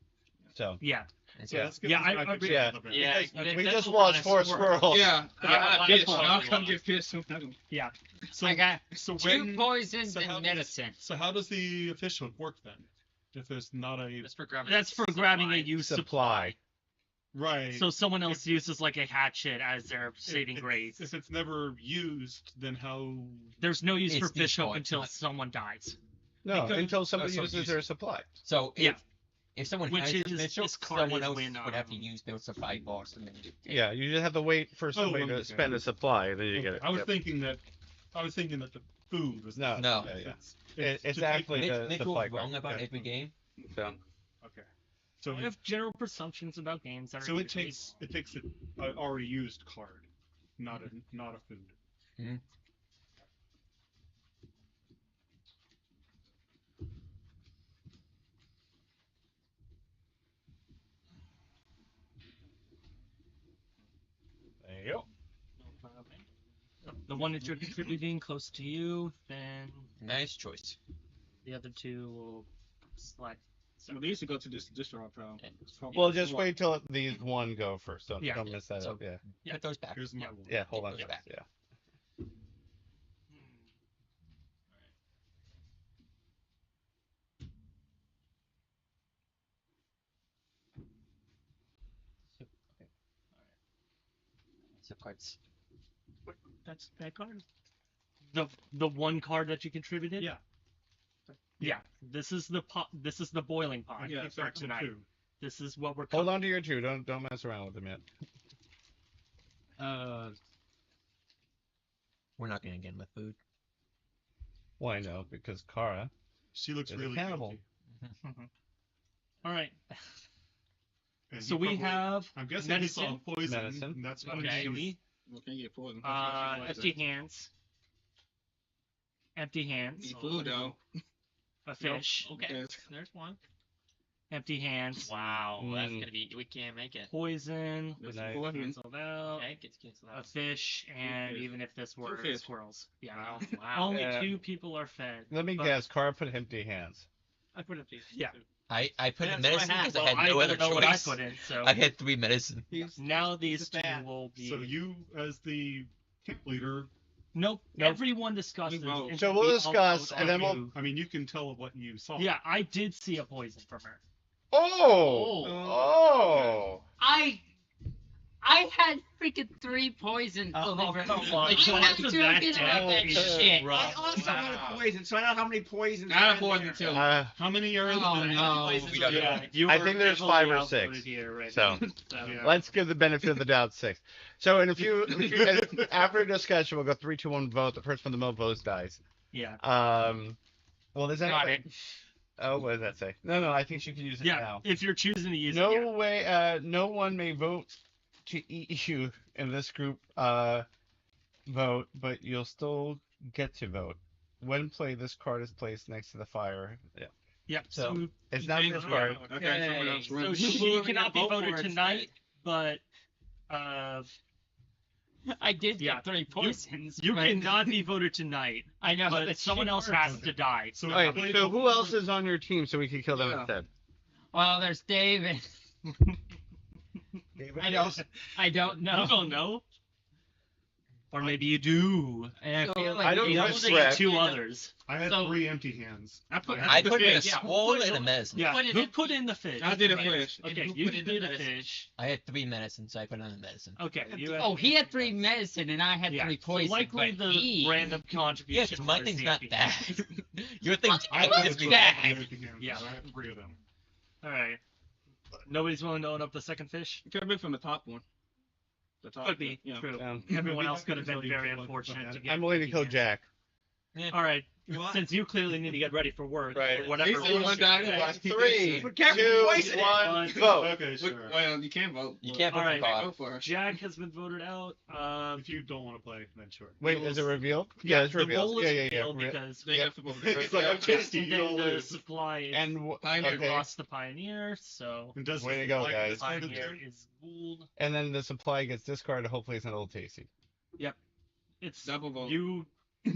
S3: So
S2: Yeah.
S1: And
S6: So
S3: Yeah.
S6: let's get
S2: Yeah,
S6: this
S2: I-
S6: back
S2: I-
S6: into
S3: yeah.
S6: the
S5: Yeah,
S6: band.
S5: that-
S3: we
S5: that's
S3: just
S5: a
S3: watched
S5: lot
S3: four
S5: of squirrels.
S3: squirrels.
S7: Yeah,
S2: Yeah,
S7: I
S2: that's
S7: get
S2: what
S7: I'll
S2: we
S7: come
S2: want.
S7: get pissed.
S2: Yeah.
S6: So,
S4: I got
S6: so
S4: 2
S6: when,
S4: poisons
S6: so how
S4: and
S6: does-
S4: medicine.
S6: so how does the official work then? If there's not a
S5: That's for grabbing.
S2: That's for grabbing a
S5: supply.
S2: used
S3: Supply.
S6: right.
S2: So someone else uses like a hatchet as their saving grace.
S6: If it's never used, then how?
S2: There's no use for
S1: It's
S2: fish hook
S1: destroyed,
S2: until
S1: not-
S2: someone dies.
S3: No,
S2: Because-
S3: until somebody
S1: so
S3: uses
S1: use-
S3: their supply.
S1: So
S2: Yeah.
S1: if someone
S2: Which
S1: has
S2: is-
S1: official,
S2: this card
S1: someone
S2: is
S1: else
S2: when,
S1: would have to
S2: um,
S1: use their supply box and then do it.
S3: Yeah, you just have to wait for somebody to
S6: okay.
S3: spend a supply, then you get it.
S6: I was
S3: Yep.
S6: thinking that the food was
S3: No,
S1: No.
S3: yeah, yeah.
S6: It's
S3: It's
S6: to take-
S3: actually
S1: Nick,
S3: the
S1: Nick
S3: supply
S1: was wrong
S3: card.
S1: about
S6: Okay.
S1: every game.
S3: So,
S6: okay. So
S2: I have general presumptions about games that are
S6: so it
S2: usually-
S6: takes an already used card, not a food.
S3: there you go.
S2: the one that you're contributing close to you, then
S1: Nice choice.
S2: the other two will slide.
S7: So they used to go to this distro pal.
S3: Well, just wait till these one go first. Don't,
S2: Yeah.
S3: don't mess that
S1: So-
S3: up. Yeah.
S2: Yeah.
S1: Put those back.
S6: Here's my
S2: Yeah.
S6: one.
S3: Yeah, hold on.
S1: Those back.
S3: Yeah.
S1: So cards.
S2: That's that card. The one card that you contributed.
S6: Yeah.
S2: Yeah. This is the pot. This is the boiling pot.
S6: Yeah,
S2: for
S6: back to
S2: tonight.
S6: 2.
S2: This is what we're.
S3: Hold on to your two. Don't mess around with them yet.
S1: We're not gonna get enough food.
S3: Why no? Because Kara.
S6: She looks
S3: Is a
S6: really
S3: cannibal.
S6: guilty.
S2: All right.
S6: And
S2: So
S6: he
S2: we
S6: probably-
S2: have
S6: I'm guessing he saw
S2: medicine.
S6: poison.
S3: Medicine.
S6: And that's why
S2: Okay.
S6: she's-
S7: Well, can you get poison?
S2: Empty hands. Empty hands.
S7: Eat food though.
S2: A fish.
S5: Okay,
S7: Yes.
S5: there's one.
S2: Empty hands.
S5: Wow, that's
S3: Mm.
S5: gonna be. We can't make it.
S2: Poison.
S7: That's
S3: Nice.
S7: poison.
S2: Canceled out.
S5: Okay, it gets canceled
S2: A
S5: out.
S2: fish, and
S7: fish.
S2: even if this were
S7: fish.
S2: squirrels. Yeah.
S5: Wow, wow.
S2: Only
S3: Yeah.
S2: 2 people are fed.
S3: Let me
S2: but-
S3: guess. Kara put empty hands.
S8: I put it these.
S2: Yeah.
S1: I put in
S8: That's what I
S1: medicine
S8: had.
S1: because
S2: Well,
S1: I had
S2: I
S1: no
S2: don't
S1: other
S2: know what I
S1: choice.
S2: put in, so
S1: I had 3 medicine.
S2: now these two
S8: bad.
S2: will be.
S6: So you, as the camp leader,
S2: Nope.
S3: Nope.
S2: Everyone discusses.
S7: We vote.
S2: and
S3: So
S2: we
S3: we'll
S2: all
S3: discuss,
S2: vote
S3: and then
S2: on
S3: we'll-
S2: you.
S6: you can tell what you saw.
S2: Yeah, I did see a poison from her.
S3: Oh! Oh!
S4: I had freaking 3 poisons
S8: Oh,
S4: delivered.
S8: come on.
S4: Like, you
S2: Come
S4: have
S2: on.
S4: to do
S2: That
S4: it
S2: down
S4: that
S2: is
S4: shit.
S2: rough.
S8: I also had
S5: Wow.
S8: a poison, so I know how many poisons.
S7: I had
S8: are
S7: a
S8: in
S7: poison
S8: there.
S7: too.
S6: How many are in
S4: Oh,
S6: the
S4: no.
S1: We don't know.
S2: Yeah, you
S3: I
S2: were
S3: think there's
S2: heavily
S3: 5 or
S2: outvoted
S3: 6.
S2: here right
S3: So,
S2: now.
S6: Yeah.
S3: let's give the benefit of the doubt 6. So, in a few, after discussion, we'll go 3, 2, 1 vote. The person with the most votes dies.
S2: Yeah.
S3: Well, does
S4: Got
S3: anybody? Oh, what does that say? No, I think she can use it
S2: Yeah.
S3: now.
S2: If you're choosing to use
S3: No
S2: it. Yeah.
S3: way. No one may vote to eat you in this group. Vote, but you'll still get to vote. When played, this card is placed next to the fire. Yeah,
S2: Yeah.
S3: So,
S2: So,
S3: it's not this card.
S7: Okay, someone else
S2: so
S7: run.
S2: she cannot be
S8: vote for
S2: voted
S8: it
S2: tonight, but
S4: I did
S2: Yeah.
S4: get 3 poisons.
S2: you
S4: but
S2: cannot be voted tonight.
S4: I know.
S2: But
S4: that
S2: someone
S4: shit
S2: else
S4: works.
S2: has to die.
S6: So,
S3: All right, so who else is on your team so we can kill them
S7: Yeah.
S3: instead?
S4: Well, there's David. I don't know.
S2: You don't know. Or maybe you do.
S4: And I
S7: So,
S4: feel like
S3: I don't
S4: David-
S3: know
S2: There's
S3: Shrek.
S2: 2 others.
S6: I had
S4: So-
S6: 3 empty hands.
S7: I put.
S1: I put in a
S7: fish.
S1: swole and a medicine.
S2: Yeah.
S5: put it
S2: Who
S5: in-
S2: put in the fish?
S7: I did a
S5: Right.
S7: fish.
S2: Okay,
S5: Who
S2: you
S5: put in the
S2: did a
S5: medicine?
S2: fish.
S1: I had 3 medicine, so I put on the medicine.
S2: Okay. You had
S4: Oh, he had 3 medicine and I had
S2: yeah.
S4: 3
S2: So
S4: poison.
S2: likely
S4: but
S2: the
S4: he-
S2: random
S1: Yeah,
S2: contribution.
S1: because my
S2: was
S1: thing's
S2: the
S1: not
S2: empty
S1: bad.
S2: hand.
S1: Your thing's
S4: I
S1: actually
S4: was
S1: pretty
S4: bad.
S6: Empty hands.
S2: Yeah.
S6: I had 3 of them.
S2: All right. Nobody's willing to own up the second fish.
S7: It could have been from the top one. The top.
S2: Could be
S7: Yeah.
S2: true.
S3: Um,
S2: Everyone
S6: Maybe
S2: else could have been
S6: somebody
S2: very
S6: would like to
S2: unfortunate
S6: look
S2: to
S6: at
S2: get.
S3: I'm willing to go
S2: Jack.
S3: Jack.
S2: All right.
S6: What?
S2: Since you clearly need to get ready for work,
S3: Right.
S2: or whatever.
S7: Jason, you wanna die
S2: reason-
S7: anyway.
S3: 3,
S8: We're careful,
S3: 2,
S8: poison it.
S3: 1,
S2: Fine.
S3: vote.
S6: Okay, sure.
S7: Well, you can't vote.
S1: You can't
S2: All
S1: vote
S2: right.
S1: for Bob.
S7: Vote for her.
S2: Jack has been voted out.
S6: If you don't want to play, then sure.
S3: Wait, is it revealed? Yeah, it's
S2: the
S3: revealed.
S2: role is
S3: Yeah, yeah,
S2: revealed
S3: yeah.
S2: because
S7: They
S3: Yep.
S7: have to vote.
S6: It's like, I'm tasty,
S2: and
S6: you
S2: then
S6: don't
S2: the
S6: lose.
S2: supply is
S3: And
S7: Pioneer
S3: okay.
S2: lost the Pioneer, so
S6: And does
S3: Way
S6: the
S3: to go,
S6: flag
S3: guys.
S6: decide that
S2: Pioneer
S6: they're-
S2: is Gould.
S3: and then the supply gets discarded. Hopefully, it's an old tasty.
S2: It's
S7: Double vote.
S2: you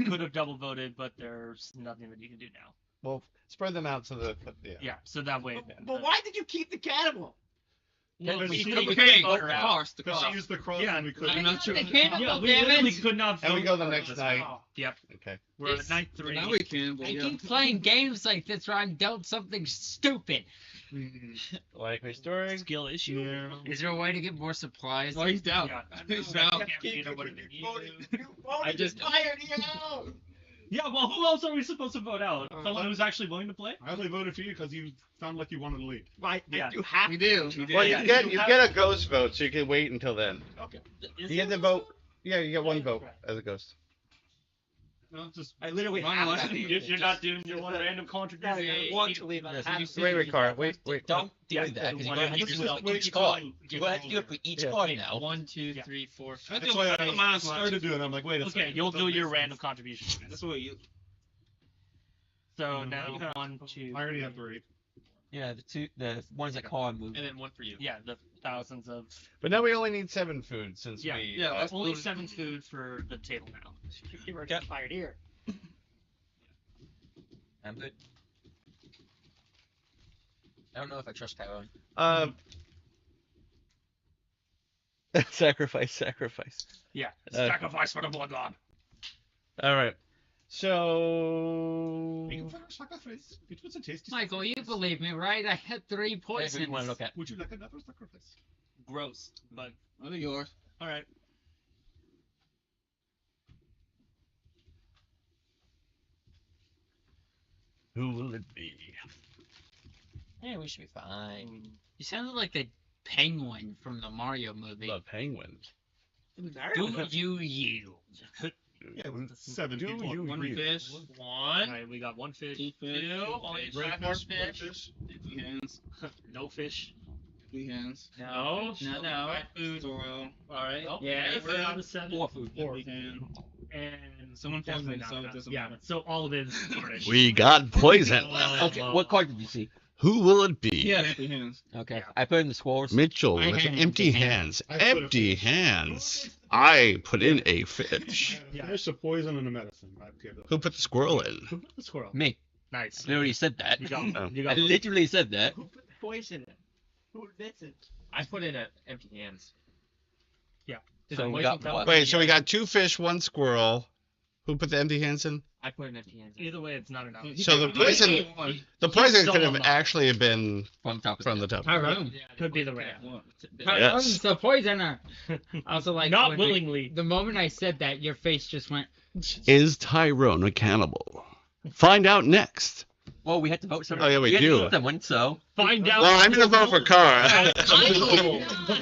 S2: could have double voted, but there's nothing that you can do now.
S3: Well, spread them out so the yeah.
S2: Yeah, so that way.
S8: But why did you keep the cannibal?
S2: Well,
S6: Because
S2: we
S6: she
S2: couldn't
S6: was
S2: vote
S6: getting
S2: her
S7: The
S2: out.
S7: cost. The
S6: Because she
S7: cost.
S6: used the cross
S2: Yeah,
S6: and we couldn't.
S7: I'm not sure.
S2: Yeah, we literally could not.
S3: And we
S2: vote
S3: go the
S2: for
S3: next
S2: this.
S3: night.
S2: Yep,
S3: Okay.
S2: we're
S4: This-
S2: at night 3.
S7: Now we can, but
S4: I
S7: yeah.
S4: keep playing games like this where I'm dealt something stupid.
S3: Like my story.
S2: Skill issue.
S4: Is there a way to get more supplies?
S7: Well, he's down.
S2: Yeah,
S7: He's
S2: that
S7: down.
S2: campaign would have been you.
S8: You voted
S7: I just-
S8: fired you out.
S2: Yeah, well, who else are we supposed to vote out? Someone who's actually willing to play?
S6: I only voted for you because you sounded like you wanted to lead.
S8: Right,
S2: Yeah.
S8: you have
S7: We do. We do.
S3: Well,
S2: Yeah,
S3: you get
S2: you
S3: you
S2: have-
S3: get a ghost vote, so you can wait until then.
S2: Is
S3: You get
S2: there
S3: the
S2: a
S3: vote. Yeah, you get one vote as a ghost.
S6: No, just
S8: I literally
S7: Run
S8: have
S7: away.
S8: that.
S2: You're not doing your one random
S8: No,
S2: contribution.
S8: I want to leave. I
S1: Yes,
S8: have
S1: you
S8: to.
S3: Wait, Carl. Wait.
S1: Don't do
S2: Yeah,
S1: that
S2: the
S1: because you're
S2: one
S1: gonna have to
S2: that
S1: do
S2: you
S1: it
S2: just
S1: for each
S6: wait
S1: card.
S6: till-
S1: You're gonna have to do it for each
S3: Yeah.
S1: card now.
S5: 1, 2,
S2: Yeah.
S5: 3, 4, 5.
S6: that's why I started doing it. I'm like, wait a second.
S2: Okay, you'll
S6: that
S2: do
S6: doesn't
S2: your
S6: make
S2: random
S6: sense.
S2: contribution.
S7: That's what you.
S2: So now 1, 2.
S6: I already have 3.
S1: Yeah, the ones that Carl moved.
S5: And then 1 for you.
S2: Yeah, the thousands of.
S3: But now we only need 7 food since
S2: Yeah,
S3: we.
S7: yeah, let's
S2: Only
S7: move-
S2: 7 food for the table now.
S8: You were got fired here.
S1: I'm good. I don't know if I trust Tyrone.
S3: Sacrifice.
S2: Yeah,
S3: Uh,
S2: sacrifice for the blood god.
S3: All right. So.
S6: Make a fair sacrifice. It was a tasty
S4: Michael, you
S6: sacrifice.
S4: believe me, right? I had 3
S1: Hey, who
S4: poisons.
S1: do you want to look at?
S6: Would you like another sacrifice?
S2: Gross, but
S7: Those are yours.
S2: all right.
S3: Who will it be?
S1: Yeah, we should be fine.
S4: You sounded like the penguin from the Mario movie.
S3: The penguin.
S4: Do you yield?
S6: Yeah, it was 7
S3: Do
S6: people.
S3: you
S7: One
S3: read?
S7: fish.
S2: 1. All right, we got 1 fish.
S7: 2 fish.
S2: 2. Only
S7: fish.
S2: 5 more fish.
S7: 3 hands.
S2: No fish.
S7: 3 hands.
S2: No.
S5: No.
S2: 5 food.
S7: Soil.
S2: All right.
S5: Yeah,
S2: Okay, we're down to 7.
S1: 4 food.
S7: 3 hands.
S2: And
S7: Someone
S2: definitely
S7: poisoned,
S2: not
S7: so it
S2: enough.
S7: doesn't
S2: Yeah,
S7: matter.
S2: so all of it is garnish.
S3: We got poison.
S1: Okay, what card did you see?
S3: Who will it be?
S7: Yeah, empty hands.
S1: Okay,
S2: Yeah.
S1: I put in the scores.
S3: Mitchell
S4: I
S3: with
S4: had
S3: empty
S4: empty
S3: hands.
S6: I put a
S3: Empty
S6: fish.
S3: hands. I put in a fish.
S2: Yeah.
S6: Finish a poison and a medicine. I gave those.
S3: Who put the squirrel in?
S2: Who put the squirrel?
S1: Me.
S2: Nice.
S1: I already said that.
S2: You got,
S3: Oh.
S2: you
S1: I
S2: got
S1: literally said that.
S8: Who put the poison in? Who admits it?
S5: I put in empty hands.
S1: So we
S2: poison
S1: got
S2: count?
S1: what?
S3: Wait, so we got 2 fish, 1 squirrel. Who put the empty hands in?
S5: I put in empty hands.
S2: Either way, it's not enough.
S3: So the poison, the poison could have actually been
S1: From top.
S3: from the top.
S4: Tyrone.
S2: Could be the ram.
S4: Tyrone's the poisoner. Also, like,
S2: Not
S4: when
S2: willingly.
S4: the moment I said that, your face just went.
S3: Is Tyrone a cannibal? Find out next.
S1: Well, we had to vote someone.
S3: Oh, yeah, we
S1: had to
S3: do.
S1: vote someone, so.
S2: Find out.
S3: Well, I'm gonna vote for Cara.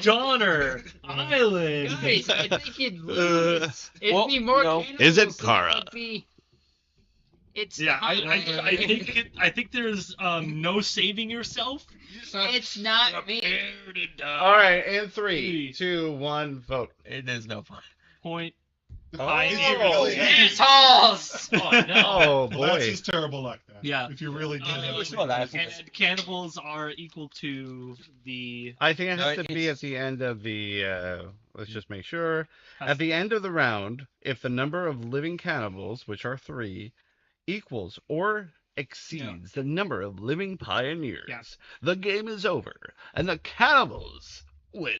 S2: Donner. Island.
S4: Guys, I think it'd
S3: Uh,
S1: Well,
S4: be more.
S1: no.
S4: cannibals,
S3: Is it
S4: so
S3: Cara?
S4: it'd be- It's
S2: Yeah,
S4: Tyron.
S2: I think there's no saving yourself.
S4: It's not me.
S2: Prepare to die.
S3: All right, and 3, 2, 1, vote.
S1: It is no fun.
S2: Point.
S3: Oh,
S4: Assholes!
S2: Oh no.
S3: oh
S6: Well, that's
S3: boy.
S6: just terrible luck then.
S2: Yeah.
S6: If you really did have
S1: we
S6: a
S1: saw that.
S2: And cannibals are equal to the.
S3: I think it
S1: No,
S3: has to be at
S1: it's-
S3: the end of the. Let's just make sure. At the end of the round, if the number of living cannibals, which are 3, equals or exceeds the number of living pioneers,
S2: Yeah.
S3: the game is over and the cannibals win.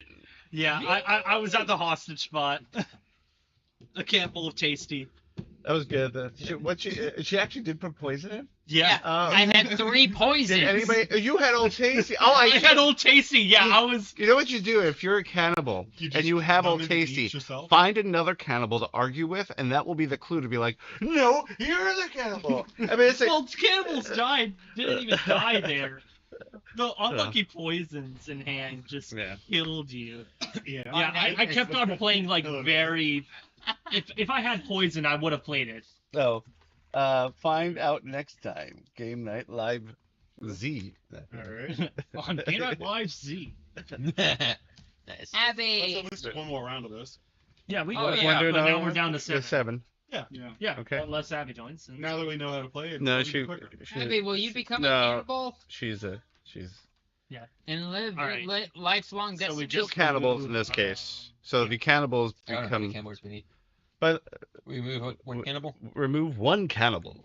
S2: Yeah, I was at the hostage spot. A can full of tasty.
S3: That was good. She actually did put poison in.
S2: Yeah.
S3: Oh.
S4: I had 3 poisons.
S3: Did anybody? You had Old Tasty. Oh,
S2: I had Old Tasty. Yeah, I was.
S3: You know what you do if you're a cannibal
S6: You just
S3: and you have
S6: run
S3: Old
S6: into
S3: Tasty?
S6: each yourself?
S3: Find another cannibal to argue with, and that will be the clue to be like, no, you're the cannibal. I mean, it's like,
S2: Well, cannibals died. Didn't even die there. The unlucky poisons in hand just
S3: Yeah.
S2: killed you.
S6: Yeah.
S2: Yeah, I kept on playing like very. If I had poison, I would have played it.
S3: So, find out next time. Game Night Live Z.
S6: All right.
S2: On Game Night Live Z.
S1: Nice.
S4: Abby.
S6: Let's at least one more round of this.
S2: Yeah, we
S4: Oh,
S2: got
S4: yeah.
S2: but now we're down to
S3: There's
S2: 7.
S3: 7.
S6: Yeah.
S2: Yeah,
S3: Okay.
S2: unless Abby joins. And...
S6: Now that we know how to play it,
S3: No,
S6: it'll be
S3: she.
S6: quicker.
S4: Abby, will you become
S3: No.
S4: a cannibal
S3: She's.
S4: and live
S2: All right.
S4: lifelong
S2: So we
S4: destitute?
S3: Two
S2: just
S3: cannibals in
S2: removed,
S3: this case. So the cannibals
S1: I don't know how many
S3: become.
S1: cannibals we need.
S3: But
S1: We remove one cannibal.
S3: remove one cannibal.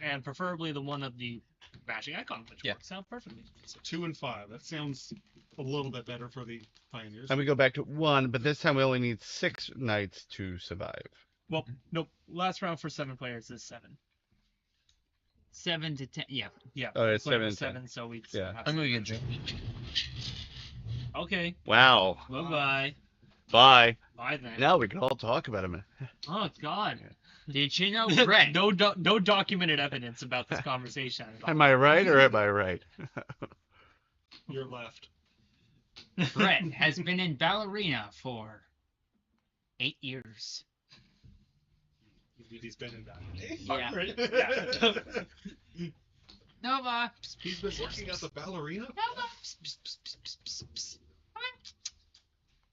S2: and preferably the one of the bashing icon, which
S1: Yeah.
S2: works out perfectly.
S6: So 2 and 5. That sounds a little bit better for the pioneers.
S3: And we go back to 1, but this time we only need 6 knights to survive.
S2: Well, nope. Last round for 7 players is 7.
S4: 7 to 10. Yeah.
S2: Yeah.
S3: Oh, it's
S2: player
S3: 7
S2: was
S3: and 10.
S2: 7, so we
S3: Yeah.
S2: have
S1: I'm gonna get a drink.
S2: Okay.
S3: Wow.
S2: Bye bye.
S3: Bye.
S2: Bye then.
S3: Now we can all talk about him.
S2: Oh God.
S4: Did you know Brett?
S2: no documented evidence about this conversation. at all.
S3: Am I right or am I right?
S6: You're left.
S4: Brett has been in ballerina for 8 years.
S6: He's been in that.
S4: Yeah. Nova.
S6: He's been working as a ballerina?
S4: Nova.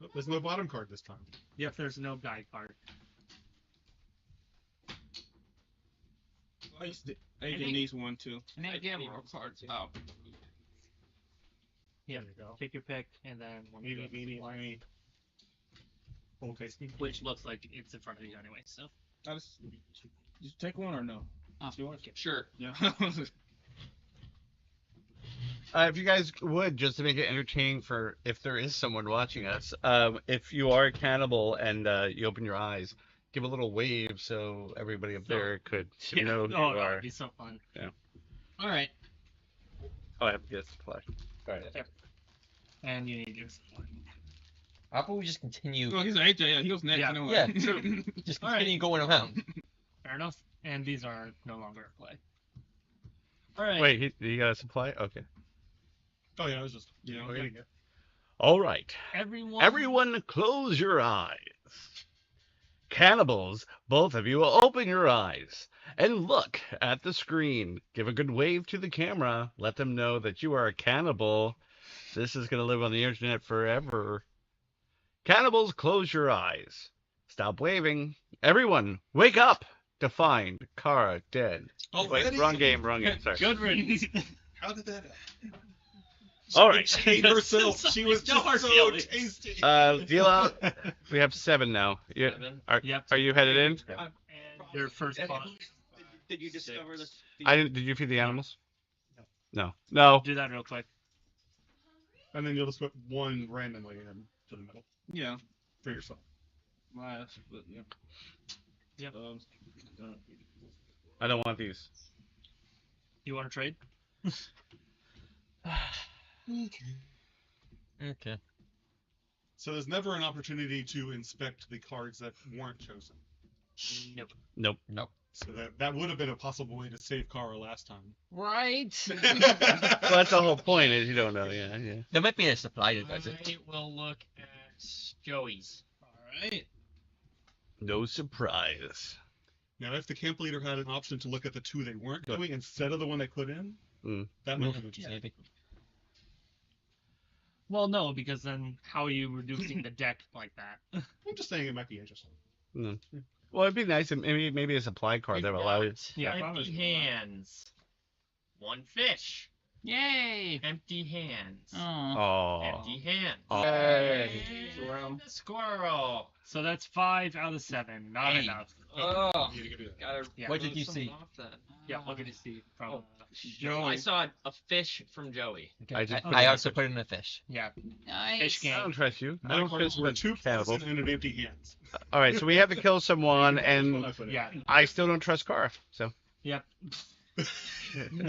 S6: Oh, there's no bottom card this time.
S2: Yep, there's no guide card.
S7: AJ needs one too.
S4: And then get roll cards. Oh.
S2: Yeah, pick your pick, and then
S6: Meanie. Okay.
S2: which looks like it's in front of you anyway. So
S7: I just take one or no?
S4: Oh,
S7: You want?
S5: Sure.
S7: Yeah.
S3: If you guys would, just to make it entertaining for if there is someone watching us, if you are a cannibal and you open your eyes, give a little wave so everybody up there could know who
S2: oh,
S3: you are.
S2: that'd be so fun.
S4: All right.
S3: Oh, I have to get a supply. All right.
S2: And you need your supply.
S1: How about we just continue?
S7: Oh, he's an AJ. Yeah, he goes next.
S2: Yeah.
S7: Anyway.
S1: Yeah, just
S2: All right.
S1: continue going around.
S2: Fair enough. And these are no longer at play. All right.
S3: Wait, he got a supply? Okay.
S6: Oh yeah, I was just
S3: Okay. All right.
S2: Everyone.
S3: Everyone close your eyes. Cannibals, both of you will open your eyes and look at the screen. Give a good wave to the camera. Let them know that you are a cannibal. This is going to live on the internet forever. Cannibals, close your eyes. Stop waving. Everyone, wake up to find Kara dead. Wait, wrong game. Sorry.
S2: Good riddance.
S6: How did that?
S3: All right.
S6: She ate herself. She was just
S2: Darn
S6: so
S2: feelings.
S6: tasty.
S3: Deal out. We have 7 now. Yeah.
S2: Yep.
S3: Are you headed in?
S2: And your first spot.
S5: Did you discover this?
S3: I didn't. Did you feed the animals? No.
S2: Do that real quick.
S6: And then you'll just put one randomly in to the middle
S7: Yeah.
S6: for yourself.
S7: Last, but yeah.
S2: Yep.
S3: I don't want these.
S2: You want to trade?
S1: Okay.
S6: So there's never an opportunity to inspect the cards that weren't chosen.
S2: Nope.
S3: Nope.
S6: So that would have been a possible way to save Kara last time.
S4: Right.
S3: Well, that's the whole point. Is you don't know. Yeah.
S1: There might be a supply that does it.
S5: I will look at Joey's.
S7: Alright.
S3: No surprise.
S6: Now, if the camp leader had an option to look at the 2 they weren't doing instead of the one they put in, that might have been
S1: Maybe.
S2: Well, no, because then how are you reducing the deck like that?
S6: I'm just saying it might be interesting.
S3: Well, it'd be nice if maybe a supply card that would allow you.
S2: Yeah,
S5: Empty
S2: probably.
S5: hands. One fish.
S4: Yay.
S5: Empty hands.
S4: Oh.
S3: Oh.
S5: Empty hands.
S3: Hey.
S5: And the squirrel.
S2: So that's 5 out of 7. Not
S5: Hey.
S2: enough.
S5: Oh.
S6: You need to do that.
S5: Gotta
S2: Yeah.
S1: What did you
S5: move
S1: see?
S5: some off then.
S2: Yeah, what did you see? Probably.
S5: I saw a fish from Joey.
S1: Okay.
S3: I just put
S1: I
S3: in
S1: also
S3: the
S1: put in a fish.
S2: Yeah.
S4: Nice.
S2: Fish
S3: I don't
S2: game.
S3: trust you. I
S6: My
S3: don't
S6: cards
S3: trust
S6: were
S3: the
S6: 2
S3: cannibal.
S6: poison and an empty hands.
S3: All right, so we have to kill someone,
S6: That's what
S3: and
S6: I put in.
S2: Yeah.
S3: I still don't trust Kara. So
S2: Yep.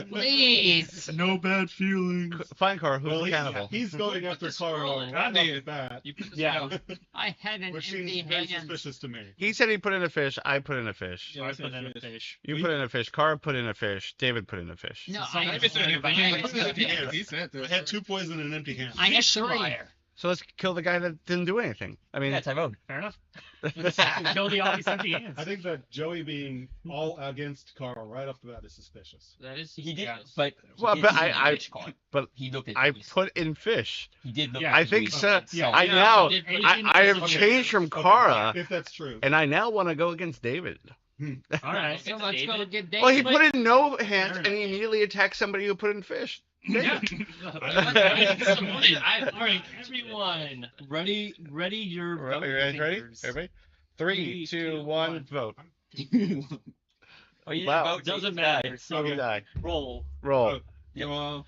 S4: Please.
S6: No bad feelings.
S3: Fine, Carl. Who's
S6: Well,
S3: the
S6: he's,
S3: cannibal?
S6: he's going after Carl.
S7: I
S6: Right
S7: did.
S6: off the bat,
S9: You put this
S2: Yeah.
S9: down.
S4: I had an
S6: which
S4: empty
S6: seems very
S4: hand.
S6: suspicious to me.
S3: He said he put in a fish. I put in a fish.
S7: Yeah,
S2: I
S7: that's
S2: put
S7: a
S2: in a
S7: fish.
S2: fish.
S3: You put in a fish. Carl put in a fish. David put in a fish.
S4: No,
S2: So
S4: I
S2: someone
S4: had,
S2: said empty hands.
S7: He said
S6: I
S7: this.
S6: had 2 poison and an empty hand.
S4: I had
S2: Fish
S4: 3.
S2: liar.
S3: So let's kill the guy that didn't do anything. I mean,
S1: Yeah, Tyrone.
S2: Fair enough. Kill the obvious empty hands.
S6: I think that Joey being all against Carl right off the bat is suspicious.
S9: That is.
S1: He did,
S9: yes.
S1: but he
S3: Well,
S1: did
S3: but
S1: see the
S3: I-
S1: fish card.
S3: but
S1: He looked at
S3: I
S1: Louis.
S3: put in fish.
S1: He did look
S2: Yeah.
S1: at
S3: I think
S1: Louis
S3: so.
S1: himself.
S3: I
S9: Yeah,
S3: now,
S9: he did put it
S3: I,
S9: in
S3: I have
S9: the-
S3: changed from
S6: Okay,
S3: Kara,
S6: if that's true.
S3: and I now want to go against David.
S2: All right.
S4: So let's go
S9: David?
S4: get David.
S3: Well, he put in no hands,
S2: Fair
S3: and he immediately attacked somebody who put in fish.
S2: Yeah.
S9: All right, everyone.
S2: Ready your
S3: Are
S2: vote
S3: you guys ready?
S2: fingers.
S3: Everybody? 3, 2, 1, vote.
S1: Oh, you
S3: Wow.
S1: vote,
S2: Doesn't
S1: David
S2: matter.
S1: died.
S2: So
S3: You die.
S2: roll.
S3: Roll.
S7: Well,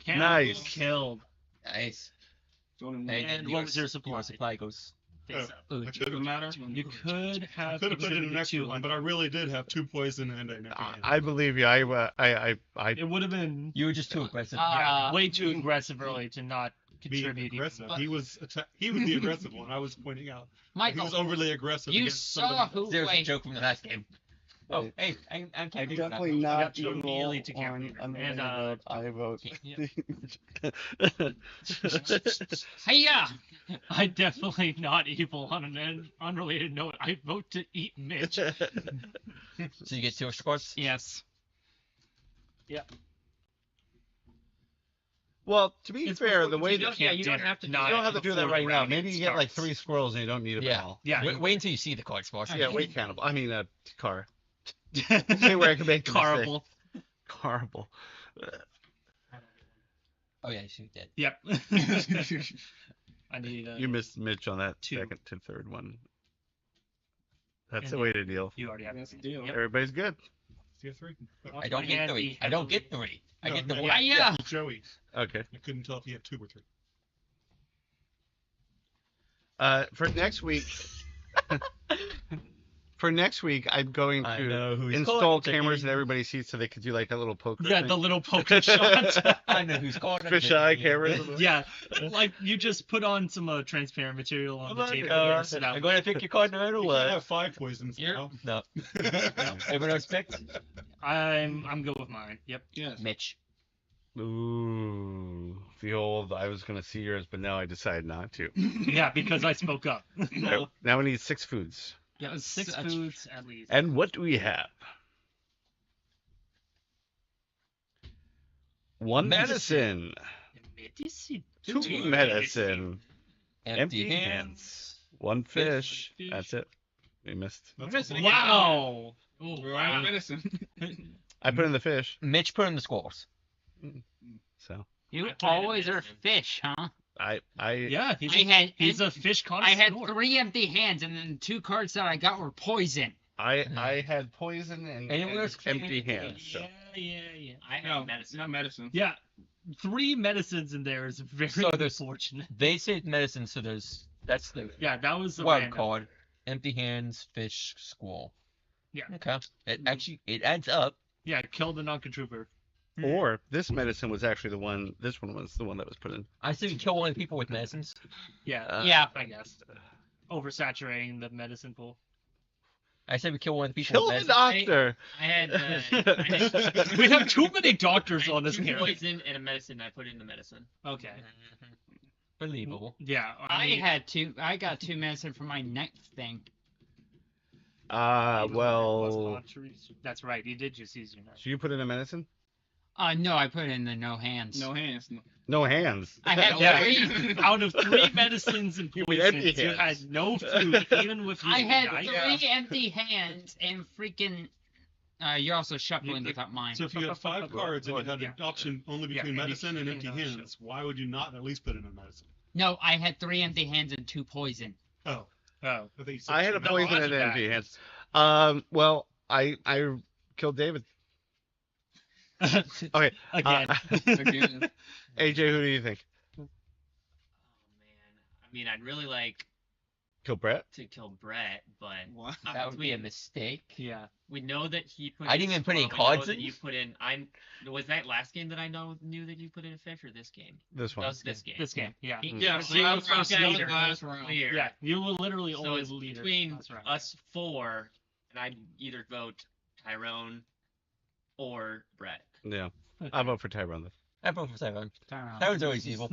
S2: Cannibal
S3: Nice.
S2: Killed.
S1: Nice.
S7: don't
S1: Hey,
S2: And
S1: your-
S2: what was your supply?
S1: Your supply goes.
S2: Face up.
S6: I could have
S7: matter.
S2: You could
S6: I
S2: have
S6: could have put in an
S2: contributed
S6: extra
S2: to
S6: one, but I really did have 2 poison and an empty hand.
S3: I believe you. I
S2: It would have been
S1: You were just too aggressive.
S2: way too aggressive early to not
S6: being
S2: contribute. even
S6: aggressive.
S2: more.
S6: He was the aggressive one. I was pointing out. He
S4: Michael,
S6: was overly aggressive.
S4: you
S6: against
S4: saw
S6: somebody.
S4: who.
S1: There was a
S4: Wait,
S1: joke from the last game. Oh, hey, I'm
S10: I'm
S1: keeping
S10: definitely
S2: Yep,
S10: not
S2: so
S10: evil
S2: immediately to
S10: on
S2: Cameron.
S10: unrelated
S2: And,
S10: vote. I vote.
S4: hiya!
S2: I'm definitely not evil on an unrelated note. I vote to eat Mitch.
S1: So you get 2 extra cards?
S2: Yes.
S3: Well, to be
S2: It's
S3: fair,
S2: before-
S3: the way
S2: you
S3: that
S2: don't-
S3: you
S2: you don't have to
S3: don't have to do that right now. Maybe you get like 3 squirrels and you don't need a
S1: Yeah.
S3: bell.
S2: Yeah.
S1: Wait until you see the cards, boss.
S3: Yeah, wait, cannibal. I mean, car. See where I can make a mistake.
S2: Horrible.
S3: Horrible.
S1: Oh, yeah, you did.
S2: Yep. I need.
S3: You missed Mitch on that
S2: 2.
S3: second to third one. That's
S2: And
S3: the way to deal.
S2: You already have.
S7: That's the deal.
S2: Yep.
S3: Everybody's good.
S6: See a 3?
S1: I don't get 3. I don't get 3. I
S6: No,
S1: get the
S6: no,
S1: 1.
S4: Hiya!
S6: Joey.
S3: Okay.
S6: I couldn't tell if he had 2 or 3.
S3: For next week. For next week, I'm going
S1: I
S3: to
S1: know who's
S3: install
S1: calling
S3: cameras
S1: today.
S3: that everybody sees so they could do like that little poker
S2: Yeah,
S3: thing.
S2: the little poker shot.
S1: I know who's calling.
S3: Fisheye cameras.
S2: Yeah, like you just put on some transparent material on the table. and sit out.
S1: I'm going to pick your card no matter
S6: You can't
S1: what.
S6: have 5 poisons now.
S1: No. Everyone else picked?
S2: I'm good with mine. Yep.
S7: Yes.
S1: Mitch.
S3: Ooh, the old I was gonna see yours, but now I decided not to.
S2: Yeah, because I spoke up.
S3: Now we need 6 foods.
S2: Yeah, 6 foods at least.
S3: And what do we have? 1 medicine.
S2: Medicine.
S3: 2 medicine.
S1: Empty hands.
S3: 1 fish. That's it. We missed.
S2: Wow.
S7: Oh, wow. Medicine.
S3: I put in the fish,
S1: Mitch put in the squirrels.
S3: so
S4: You
S9: I put it in
S4: always are
S9: medicine.
S4: fish, huh?
S2: Yeah, he's
S4: I
S2: a fish
S4: I had
S2: connoisseur.
S4: 3 empty hands, and then the 2 cards that I got were poison.
S3: I had poison and
S1: Anyone else
S3: empty hands. So.
S2: Yeah.
S9: I had
S7: No,
S9: medicine.
S7: not medicine.
S2: Yeah, 3 medicines in there is very
S1: So there's-
S2: unfortunate.
S1: They said medicine, so that's the
S2: Yeah, that was the
S1: wild
S2: random.
S1: card. Empty hands, fish, squirrel.
S2: Yeah.
S1: Okay. It adds up.
S2: Yeah, kill the non-controoper.
S3: Or this medicine was actually the one. This one was the one that was put in.
S1: I say we kill one of the people with medicines.
S2: Yeah,
S4: Yeah.
S2: I guess. Oversaturating the medicine pool.
S1: I say we kill one of the people
S3: Kill
S1: with
S3: the
S1: medicines.
S3: doctor.
S9: I had.
S2: We have too many doctors
S9: I
S2: on
S9: had
S2: this
S9: 2
S2: character.
S9: poison and a medicine. I put in the medicine.
S2: Okay.
S1: Believable.
S2: Yeah,
S4: I
S2: mean,
S4: had 2. I got 2 medicine for my next thing.
S3: Well.
S2: That's right. You did just use your knife.
S3: So you put in a medicine?
S4: No, I put in the no hands.
S7: No hands.
S3: No hands.
S4: I had
S2: Yeah.
S4: 3.
S2: Out of 3 medicines and
S3: You had empty
S2: poisons, you
S3: hands.
S2: had no food, even with
S4: I
S2: using
S4: had
S2: knife.
S4: 3 empty hands and freaking. You're also shuffling without mine.
S6: So if you had 5 cards and you had an
S2: Yeah.
S6: option only
S2: Yeah,
S6: between
S2: and you
S6: medicine and
S2: can
S6: empty
S2: not
S6: hands, why would you not at least put in a medicine?
S4: No, I had 3 empty hands and 2 poison.
S6: Oh,
S2: Oh.
S6: I think you said
S3: I had a
S6: two.
S3: poison
S2: that's
S3: and
S2: bad.
S3: empty hands. Well, I killed David. Okay.
S2: Again.
S7: Again.
S3: AJ, who do you think?
S9: Oh man. I mean, I'd really like
S3: Kill Brett?
S5: to kill Brett, but
S7: What?
S1: That would be a mistake.
S2: Yeah.
S5: we know that he put.
S1: I
S5: in
S1: didn't even put any
S5: squirrel, we know
S1: cards
S5: that
S1: in.
S5: You put in. Was that last game that I knew that you put in a fish, or this game?
S3: This
S5: That
S3: one.
S5: was this game.
S2: This game. Yeah.
S7: Yeah, so
S2: You
S7: I
S2: were
S7: was
S2: first
S7: that was
S2: leader.
S7: last round.
S5: Clear.
S2: Yeah. You were literally
S5: So
S2: always
S5: it's
S2: leader.
S5: between
S2: That's right.
S5: us four, and I'd either vote Tyrone or Brett.
S3: Yeah. I vote for Tyrone.
S1: I vote for Tyrone.
S4: Tyrone.
S1: Tyrone's always evil.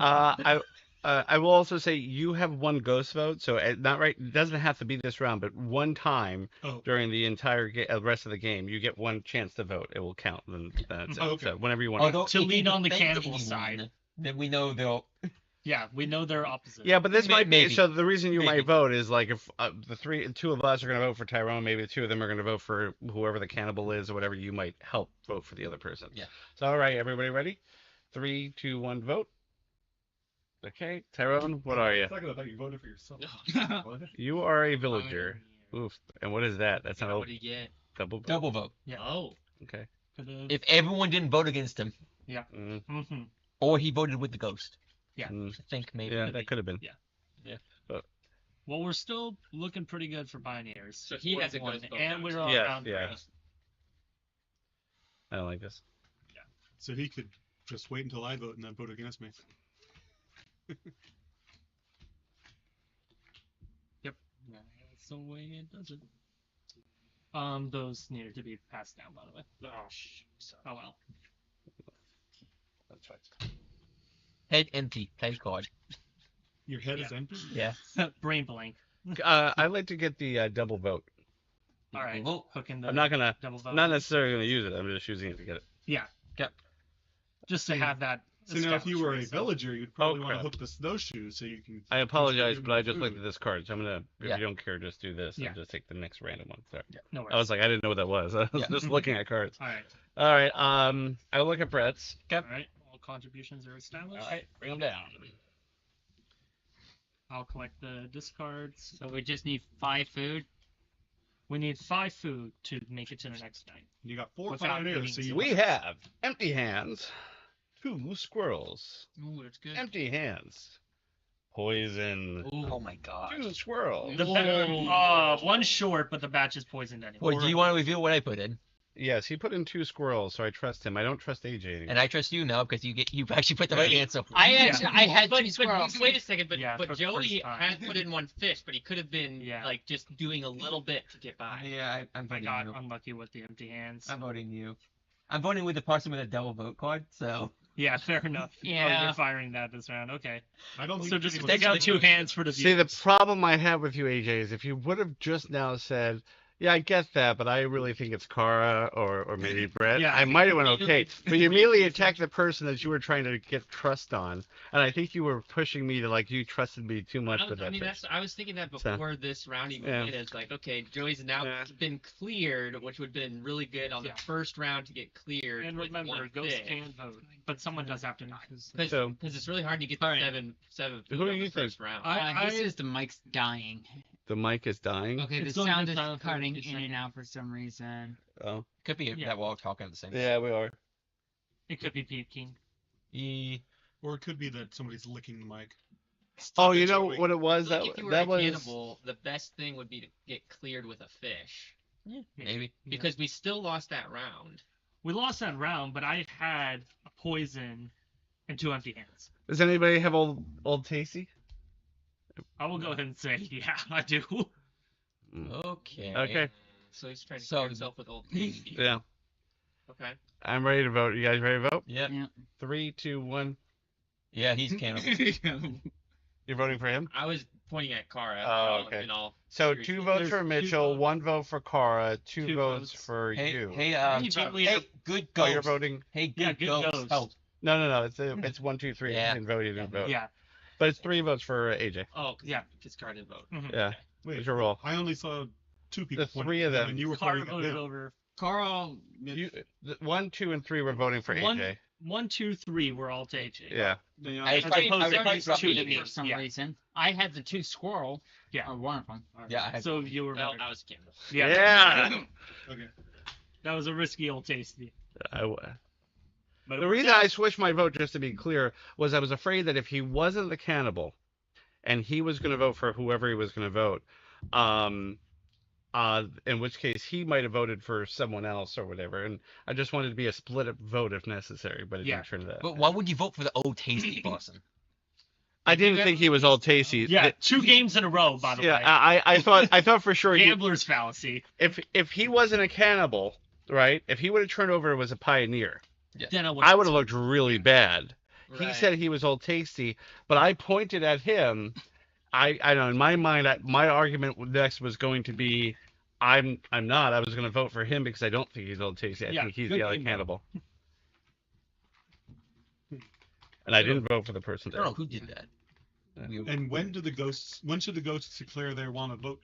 S3: I will also say you have one ghost vote, so not right. It doesn't have to be this round, but one time
S6: Oh.
S3: during the entire rest of the game, you get one chance to vote. It will count. Then that's it.
S6: Oh, okay.
S3: So whenever you want.
S1: Although
S2: To
S1: if
S2: lean
S1: you
S2: on the
S1: think
S2: cannibal
S1: anyone,
S2: side.
S1: then we know they'll.
S2: Yeah, we know they're opposite.
S3: Yeah, but this might be.
S1: Maybe.
S3: So the reason you
S1: Maybe.
S3: might vote is like if two of us are going to vote for Tyrone, maybe the two of them are going to vote for whoever the cannibal is or whatever. You might help vote for the other person.
S1: Yeah.
S3: So all right, everybody ready? 3, 2, 1, vote. Okay, Tyrone, what are you?
S6: It's like I thought you voted for yourself. What?
S3: You are a villager. Oof. And what is that? That's not a
S5: What do you get?
S3: double vote.
S1: Double vote.
S2: Yeah.
S5: Oh,
S3: Okay.
S1: If everyone didn't vote against him,
S3: Mm,
S2: Mm-hmm.
S1: or he voted with the ghost,
S3: mm.
S1: I think maybe.
S3: Yeah, that could have been.
S2: Well, we're still looking pretty good for pioneers.
S5: So he has a
S2: One,
S5: ghost vote
S2: and
S5: now.
S2: we're on
S3: Yes,
S2: round
S3: yeah.
S2: three.
S3: I don't like this.
S6: So he could just wait until I vote and then vote against me.
S2: That's the way it does it. Those needed to be passed down, by the way. Oh, oh well.
S3: That's right.
S1: Head empty. Play card.
S6: Your head is empty?
S1: Yeah.
S2: Brain blank.
S3: I'd like to get the double vote.
S2: All right.
S1: Vote.
S2: Hooking the
S3: I'm not gonna,
S2: double vote.
S3: not necessarily gonna use it. I'm just using it to get it.
S2: Yeah.
S1: Yep.
S2: Just to have that.
S6: So now if you were a
S2: established, so-
S6: villager, you'd probably want
S3: crap.
S6: to hook the snowshoes so you can...
S3: I apologize,
S6: use
S3: but I
S6: them
S3: just
S6: for
S3: looked
S6: food.
S3: at this card, so I'm gonna. If
S1: Yeah.
S3: you don't care, just do this
S2: Yeah.
S3: and just take the next random one. Sorry.
S2: No worries.
S3: I was like, I didn't know what that was. I was
S1: Yeah.
S3: just looking at cards.
S2: All right.
S3: All right. I'll look at Brett's.
S2: All right. All contributions are established.
S3: All right. Bring them down.
S2: I'll collect the discards.
S4: So we just need 5 food.
S2: We need 5 food to make it to the next night.
S6: You got 4
S2: Without
S6: pioneers, so
S2: eating
S6: you...
S3: We have empty hands, 2 squirrels,
S4: Ooh, that's good.
S3: empty hands, poison,
S1: Oh my god.
S3: 2 squirrels.
S2: The one short, but the batch is poisoned anyway.
S1: Well, do you want to reveal what I put in?
S3: Yes, he put in 2 squirrels, so I trust him. I don't trust AJ anymore.
S1: And I trust you now because you've actually put the right answer.
S4: I
S2: Yeah.
S4: actually I had
S5: but,
S4: 2 squirrels.
S5: wait a second. But
S2: Yeah, for the
S5: Joey
S2: first time.
S5: has put in one fish, but he could have been
S2: Yeah.
S5: like just doing a little bit to get by.
S1: Yeah, I'm
S2: I
S1: voting
S2: got
S1: you.
S2: unlucky with the empty hands.
S1: I'm voting you. I'm voting with the person with a double vote card, so.
S2: Yeah, fair enough. Oh,
S4: Yeah.
S2: you're firing that this round. Okay.
S6: I don't think
S2: So just
S6: anyone's
S2: take out
S6: gonna
S2: 2 hands for the
S3: See, the
S2: viewers.
S3: problem I have with you, AJ, is if you would have just now said, yeah, I get that, but I really think it's Kara or maybe Brett,
S2: Yeah.
S3: I might have went okay. But you immediately attacked the person that you were trying to get trust on. And I think you were pushing me to, like, you trusted me too much with
S5: I
S3: that
S5: mean,
S3: fish.
S5: I was thinking that
S3: So,
S5: before this round even
S3: yeah.
S5: hit. It's like, okay, Joey's now
S3: Yeah.
S5: been cleared, which would have been really good on
S2: Yeah.
S5: the first round to get cleared.
S2: And
S5: with
S2: remember,
S5: one
S2: Ghost
S5: fish.
S2: can vote, but someone does have to die.
S5: Because
S3: So-
S5: it's really hard to get
S4: All
S5: the
S4: right.
S5: seven
S3: Who
S5: food
S3: do
S5: on
S3: you
S5: the
S3: think?
S5: first round.
S2: I
S4: He says the mic's dying.
S3: The mic is dying.
S4: Okay, the
S2: It's going
S4: sound
S2: to
S4: is
S2: silent for
S4: cutting
S2: 50
S4: in and
S2: seconds.
S4: out for some reason.
S3: Oh.
S1: Could be
S2: Yeah.
S1: that we're all talking at the same time.
S3: Yeah, we are.
S2: It could be peeking.
S6: Or it could be that somebody's licking the mic.
S3: Oh, you know
S6: Joey.
S3: what it was?
S5: Like if you were
S3: that
S5: a
S3: was.
S5: cannibal, the best thing would be to get cleared with a fish.
S1: Maybe.
S5: Because we still lost that round.
S2: We lost that round, but I had a poison and 2 empty hands.
S3: Does anybody have old Tasty?
S2: I will go ahead and say, yeah, I do.
S1: Okay.
S3: Okay.
S5: So he's trying to
S1: So-
S5: clear himself with old tasty.
S3: Yeah.
S5: Okay.
S3: I'm ready to vote. You guys ready to vote?
S1: Yep.
S4: Yeah.
S3: 3, 2, 1.
S1: Yeah, he's cannibal.
S3: You're voting for him?
S5: I was pointing at Kara.
S3: Oh, okay.
S5: In all
S3: So
S5: seriousness.
S3: 2 votes
S2: There's
S3: for
S2: 2
S3: Mitchell,
S2: votes.
S3: 1 vote for Kara, 2
S2: 2
S3: votes
S2: votes.
S3: for
S1: Hey,
S3: you.
S1: hey,
S2: Team leader.
S1: hey, good
S3: Oh,
S1: ghost.
S3: you're voting?
S1: Hey, good,
S2: Yeah, good
S1: ghost.
S2: ghost.
S1: Help.
S3: No. It's 1, 2, 3.
S1: Yeah.
S3: You didn't vote. You didn't vote.
S2: Yeah.
S3: But it's 3 votes for AJ.
S5: Oh,
S2: Yeah.
S5: Because Kara didn't vote.
S2: Mhm.
S3: Yeah.
S6: Wait,
S3: What's your roll?
S6: I only saw 2 people.
S3: The
S6: pointing
S3: 3 of
S6: at him,
S3: them.
S6: And you were
S2: Carter
S6: pointing at
S2: voted
S6: him.
S2: over.
S7: Carl.
S3: 1, 2, and 3 were voting for
S2: One-
S3: AJ.
S2: 1, 2, 3 were all to AJ.
S3: Yeah.
S1: I
S2: As
S1: tried-
S2: opposed
S1: I
S2: to
S1: tried
S2: these
S1: to
S2: 2 to
S1: drop
S2: me.
S4: For some
S2: Yeah.
S4: reason, I had the 2 squirrel.
S2: Yeah.
S4: Or one of them.
S1: Yeah, I had
S2: So you were
S5: Well,
S2: better.
S5: I was a cannibal.
S3: Yeah.
S6: Okay.
S2: That was a risky old tasty. But
S3: The reason I switched my vote, just to be clear, was I was afraid that if he wasn't the cannibal, and he was going to vote for whoever he was going to vote. In which case he might have voted for someone else or whatever. And I just wanted to be a split up vote if necessary, but it didn't turn to that.
S1: But why would you vote for the old tasty person?
S3: I didn't think he was all tasty.
S2: Yeah, 2 games in a row, by the way.
S3: I thought for sure
S2: Gambler's fallacy.
S3: if he wasn't a cannibal, right? If he would have turned over and was a pioneer,
S2: Then
S3: I would have looked really bad. He
S2: Right.
S3: said he was all tasty, but I pointed at him. I know in my mind, my argument next was going to be, I'm not. I was going to vote for him because I don't think he's all tasty. I think he's
S2: good
S3: the other
S2: game, though.
S3: cannibal. And I didn't vote for the person
S1: I don't
S3: there.
S1: know who did that.
S6: And when should the ghosts declare they want to vote?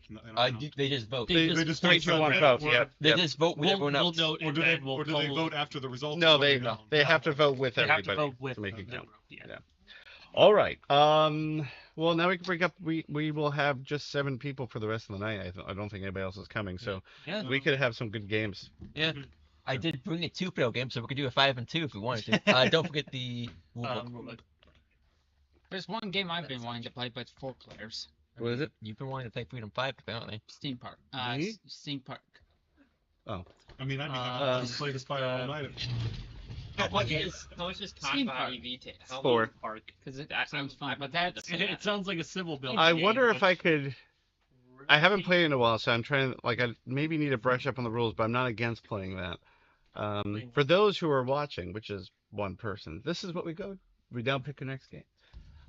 S1: They just vote.
S6: They just
S3: Three, two, one, vote. Yeah.
S1: They just vote with
S2: We'll-
S1: everyone
S2: we'll
S1: else.
S2: note
S6: Or
S2: and
S6: do they,
S2: then we'll
S6: or do they
S2: poll-
S6: vote after the results?
S3: No,
S6: or
S3: they
S6: don't?
S3: have to vote with
S2: They have to
S3: everybody
S2: vote with
S3: to make it
S2: them.
S3: count.
S2: Yeah.
S3: All right. Well, now we can break up. We will have just 7 people for the rest of the night. I don't think anybody else is coming, so
S1: Yeah.
S3: we could have some good games.
S1: Yeah. I did bring a 2-player game, so we could do a 5 and 2 if we wanted to. Don't forget the rulebook.
S4: There's one game I've been wanting to play, but it's 4 players.
S3: What is it?
S1: You've been wanting to play Freedom 5, apparently.
S4: Steam Park.
S3: Me?
S4: Steam Park.
S3: Oh.
S6: I mean, I'd be happy to play the Spire all night.
S9: How much is
S4: Steam
S9: Cockpot
S4: Park.
S9: EV take?
S3: It's 4.
S4: Because it sounds fun, but that's
S2: It sounds like a civil bill.
S3: I wonder if I could. I haven't played in a while, so I'm trying to I maybe need to brush up on the rules, but I'm not against playing that. For those who are watching, which is one person, this is what we go. We now pick the next game.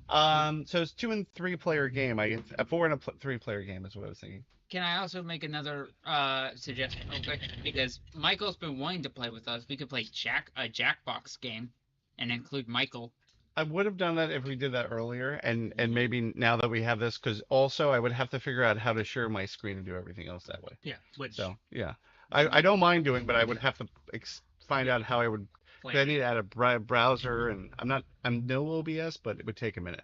S3: So it's 2 and 3 player game. A 4 and a 3 player game is what I was thinking.
S4: Can I also make another suggestion? Okay, because Michael's been wanting to play with us. We could play a Jackbox game, and include Michael.
S3: I would have done that if we did that earlier, and maybe now that we have this, because also I would have to figure out how to share my screen and do everything else that way.
S2: Yeah, which
S3: So yeah, I don't mind doing, but I would have to find out how I would. 'Cause I need to add a browser, and I'm no OBS, but it would take a minute.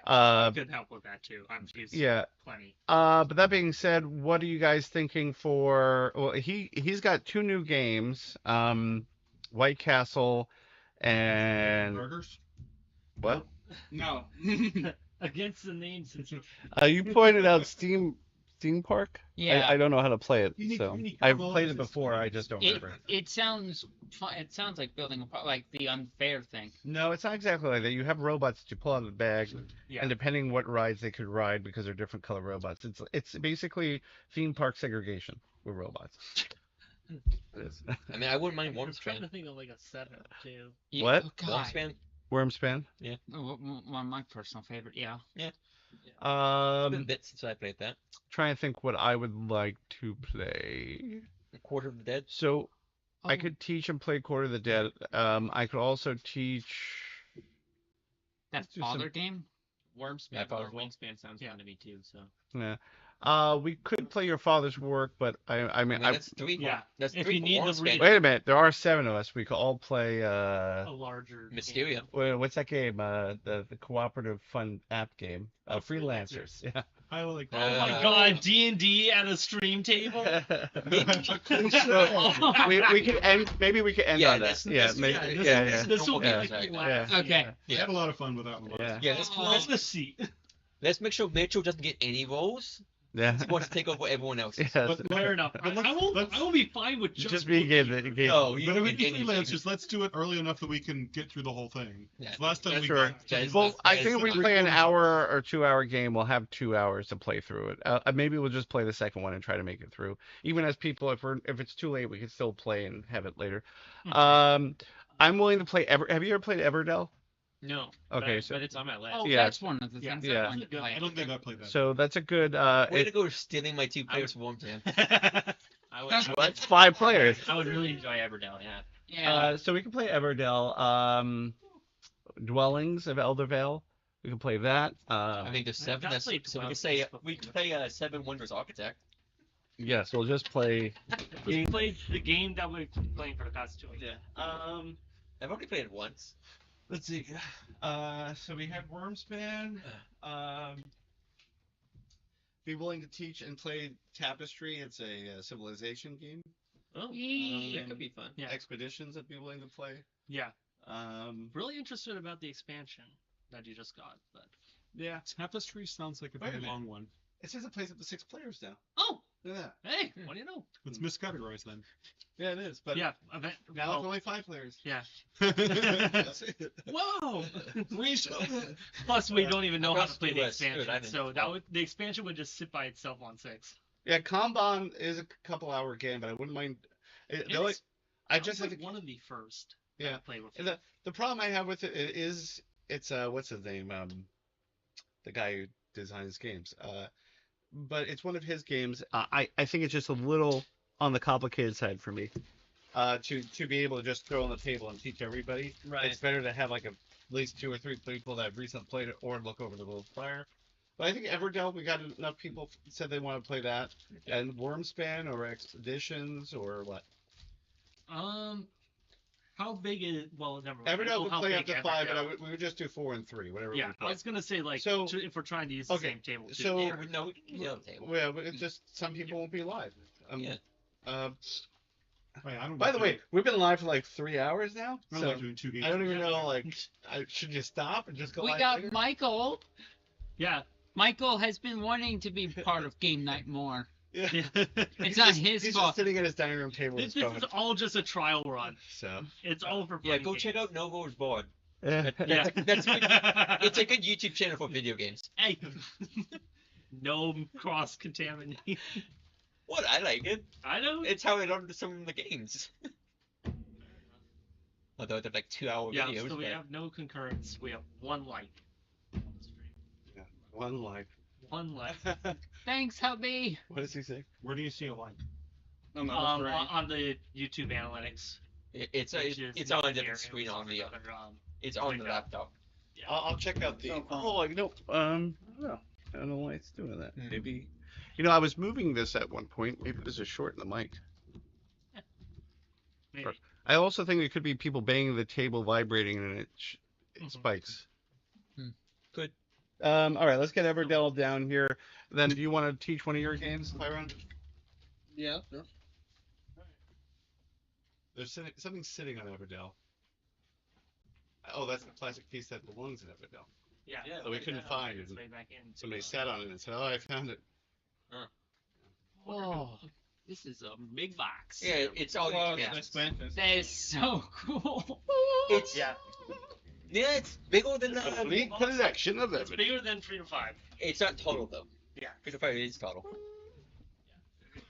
S2: I could help with that too. I'm used
S3: Yeah.
S2: plenty.
S3: But that being said, what are you guys thinking for? Well, he's got 2 new games, White Castle and
S6: Burgers?
S3: what?
S7: No.
S2: Against the names.
S3: You pointed out Steam Park.
S4: Yeah.
S3: I don't know how to play it,
S6: You
S3: so
S6: need
S3: I've
S6: combos,
S3: played it
S6: it's
S3: before. I just don't remember.
S4: It sounds fun. It sounds like building like the unfair thing.
S3: No, it's not exactly like that. You have robots that you pull out of the bag,
S2: Yeah.
S3: and depending what rides they could ride because they're different color robots. It's basically theme park segregation with robots. It is.
S1: I mean, I wouldn't mind
S2: I'm trying to
S1: Wormspan.
S2: think of like a setup too.
S4: Yeah,
S3: What?
S4: Oh, God.
S1: Wormspan?
S3: Wormspan.
S4: One of my personal favorite. Yeah.
S1: It's been a
S3: Um,
S1: bit since I played that.
S3: trying to think what I would like to play.
S1: Quarter of the Dead.
S3: So I
S4: Oh.
S3: could teach and play Quarter of the Dead. I could also teach.
S4: That
S3: Let's do some-
S4: father game.
S9: Wormspan
S1: thought
S9: or
S1: it was-
S9: Wingspan sounds fun to me too. So
S3: Yeah. We could play Your Father's Work, but I mean,
S1: that's 3.
S2: Yeah.
S1: That's
S2: If
S1: 3
S2: you
S1: for
S2: need the
S1: Wormspan.
S2: read-
S3: wait a minute. There are 7 of us. We could all play.
S2: A larger
S1: Mysteria.
S3: What's that game? The cooperative fun app game. Freelancers. Yeah.
S6: I like
S2: Oh my God, D&D at a stream table.
S3: we could end. Maybe we could end
S1: Yeah,
S3: on that.
S1: this-
S3: Yeah.
S1: this-
S3: Maybe,
S1: yeah,
S3: yeah. Yeah.
S2: This will be
S3: Yeah.
S2: like
S1: Yeah.
S2: the last.
S4: Okay.
S6: I had a lot of fun with that one.
S3: Yeah.
S1: Yeah, let's
S2: the seat.
S1: let's make sure Mitchell doesn't get any roles.
S3: Yeah.
S1: He wants to take over everyone else.
S3: Yes.
S2: Fair enough.
S6: But let's-
S2: I will be fine with
S3: Just be game.
S1: No, you
S6: But
S1: don't
S6: if we
S1: get
S6: do
S1: anything.
S6: freelancers, let's do it early enough that we can get through the whole thing.
S1: Yeah.
S6: Last time we
S3: Sure.
S6: got
S1: That
S3: Well, I
S1: is-
S3: think if we play an hour or 2 hour game, we'll have 2 hours to play through it. Maybe we'll just play the second one and try to make it through. Even as people, if it's too late, we can still play and have it later. I'm willing to play. Have you ever played Everdell?
S9: no.
S3: Okay,
S9: but,
S3: so-
S9: but it's on my list.
S4: Oh,
S3: Yeah.
S4: that's one of the
S2: Yeah.
S4: things
S3: Yeah.
S4: I wanted to play.
S6: I don't think I played that.
S3: So that's a good.
S1: Way to go stealing my 2 players for Wormspan.
S9: I would,
S3: Well, that's 5 players.
S9: I would really enjoy Everdell. Yeah.
S4: Yeah.
S3: So we can play Everdell. Dwellings of Eldervale. We can play that.
S1: I think there's 7.
S2: I've
S1: That's,
S2: played
S1: so we
S2: 12
S1: can say
S2: before.
S1: we can play 7 Wondrous Architect.
S3: Yes, we'll just play.
S2: We played the game that we've been playing for the past 2 weeks.
S1: I've only played it once.
S3: Let's see. So we have Wormspan. Be willing to teach and play Tapestry. It's a civilization game.
S9: Oh,
S4: Yee.
S9: that could be fun.
S2: Yeah.
S3: Expeditions that be willing to play.
S2: Yeah.
S3: Um,
S2: Really interested about the expansion that you just got, but Yeah.
S6: Tapestry sounds like a
S3: Wait a
S6: very
S3: minute.
S6: long one.
S3: It says it plays up to 6 players now.
S2: Oh,
S3: Look at
S2: hey, what do you know?
S6: It's miscategorized then.
S3: that. Yeah, it is. But
S2: Yeah.
S3: now it's
S2: Oh,
S3: only 5 players.
S2: yeah.
S3: That's it.
S2: Whoa.
S3: We should.
S2: Plus, we don't even know how to play the
S1: Across the US,
S2: expansion,
S1: good, I
S2: so
S1: think.
S2: that would the expansion would just sit by itself on 6.
S3: Yeah, Kanban is a couple-hour game, but I wouldn't mind. I just have to.
S2: one of the first.
S3: Yeah.
S2: I played with.
S3: The problem I have with it is it's what's his name, the guy who designs games, but it's one of his games. I think it's just a little on the complicated side for me, to be able to just throw on the table and teach everybody.
S2: Right.
S3: It's better to have like at least 2 or 3 people that have recently played it or look over the rules prior. But I think Everdell, we got enough people said they want to play that, and Wormspan or Expeditions or what.
S2: How big is well? Never mind.
S3: Everdell would
S2: How
S3: play up
S2: big
S3: to 5, but
S2: Everdell-
S3: we would just do 4 and 3, whatever.
S2: Yeah,
S3: we
S2: I
S3: play.
S2: was gonna say like
S3: So-
S2: if we're trying to use the
S3: okay,
S2: same table. Too.
S3: so-
S1: Yeah, we know table.
S3: Well, but it's just some people won't be live.
S1: Yeah.
S6: Wait, I don't
S3: By the
S6: like
S3: way,
S6: doing-
S3: we've been live for like 3 hours now.
S6: I don't
S3: So
S6: like doing 2 games.
S3: I don't even know. Like, should you stop and just go?
S4: We
S3: live
S4: got
S3: later?
S4: Michael.
S2: Yeah.
S4: Michael has been wanting to be part of game night more.
S3: Yeah.
S4: It's not his
S3: He's
S4: fault.
S3: just sitting at his dining room table.
S2: This,
S3: with
S2: this
S3: his
S2: is all just a trial run.
S3: phone. So
S2: It's all for
S1: Yeah,
S2: fun
S1: go
S2: games.
S1: check out Novo's board.
S3: yeah.
S2: Yeah.
S1: That's good. It's a good YouTube channel for video games.
S2: Hey. No cross contamination.
S1: What? I like it.
S2: I know.
S1: It's how I learned some of the games. Although they're like 2-hour
S2: Yeah,
S1: videos.
S2: so we
S1: but-
S2: have no concurrence. We have one like.
S3: One life.
S2: One like.
S4: Thanks, hubby.
S3: What does he say?
S6: Where do you see a light?
S7: No, no,
S2: On the YouTube analytics.
S1: It's
S2: which is
S1: it's on a
S2: not
S1: different
S2: there,
S1: screen
S2: it's
S1: on the
S2: another,
S1: it's on the
S2: window.
S1: laptop.
S3: I'll check out the.
S8: No problem.
S3: Oh, like no. I don't know. I don't know why it's doing that.
S1: Hmm.
S3: Maybe. You know, I was moving this at one point. Maybe this is short in the mic.
S2: Maybe.
S3: I also think it could be people banging the table, vibrating, and it
S2: Mhm.
S3: spikes.
S1: Good.
S3: All right, let's get Everdell down here. Then, do you want to teach one of your games, Byron?
S7: Yeah, sure.
S3: There's something sitting on Everdell. Oh, that's the plastic piece that belongs in Everdell.
S2: Yeah.
S3: So we couldn't find it.
S2: It's way back in.
S3: Somebody sat on it and said, "Oh, I found it."
S4: Oh,
S2: This is a big box.
S1: Yeah, it's all
S7: Well,
S1: yeah.
S7: expansions.
S4: that is so cool.
S1: It's
S2: Yeah.
S1: yeah, it's bigger than
S3: A complete collection of
S2: It's
S3: Everdell.
S2: bigger than Freedom 5.
S1: It's not total though.
S2: Yeah.
S1: Freedom Fighter is total.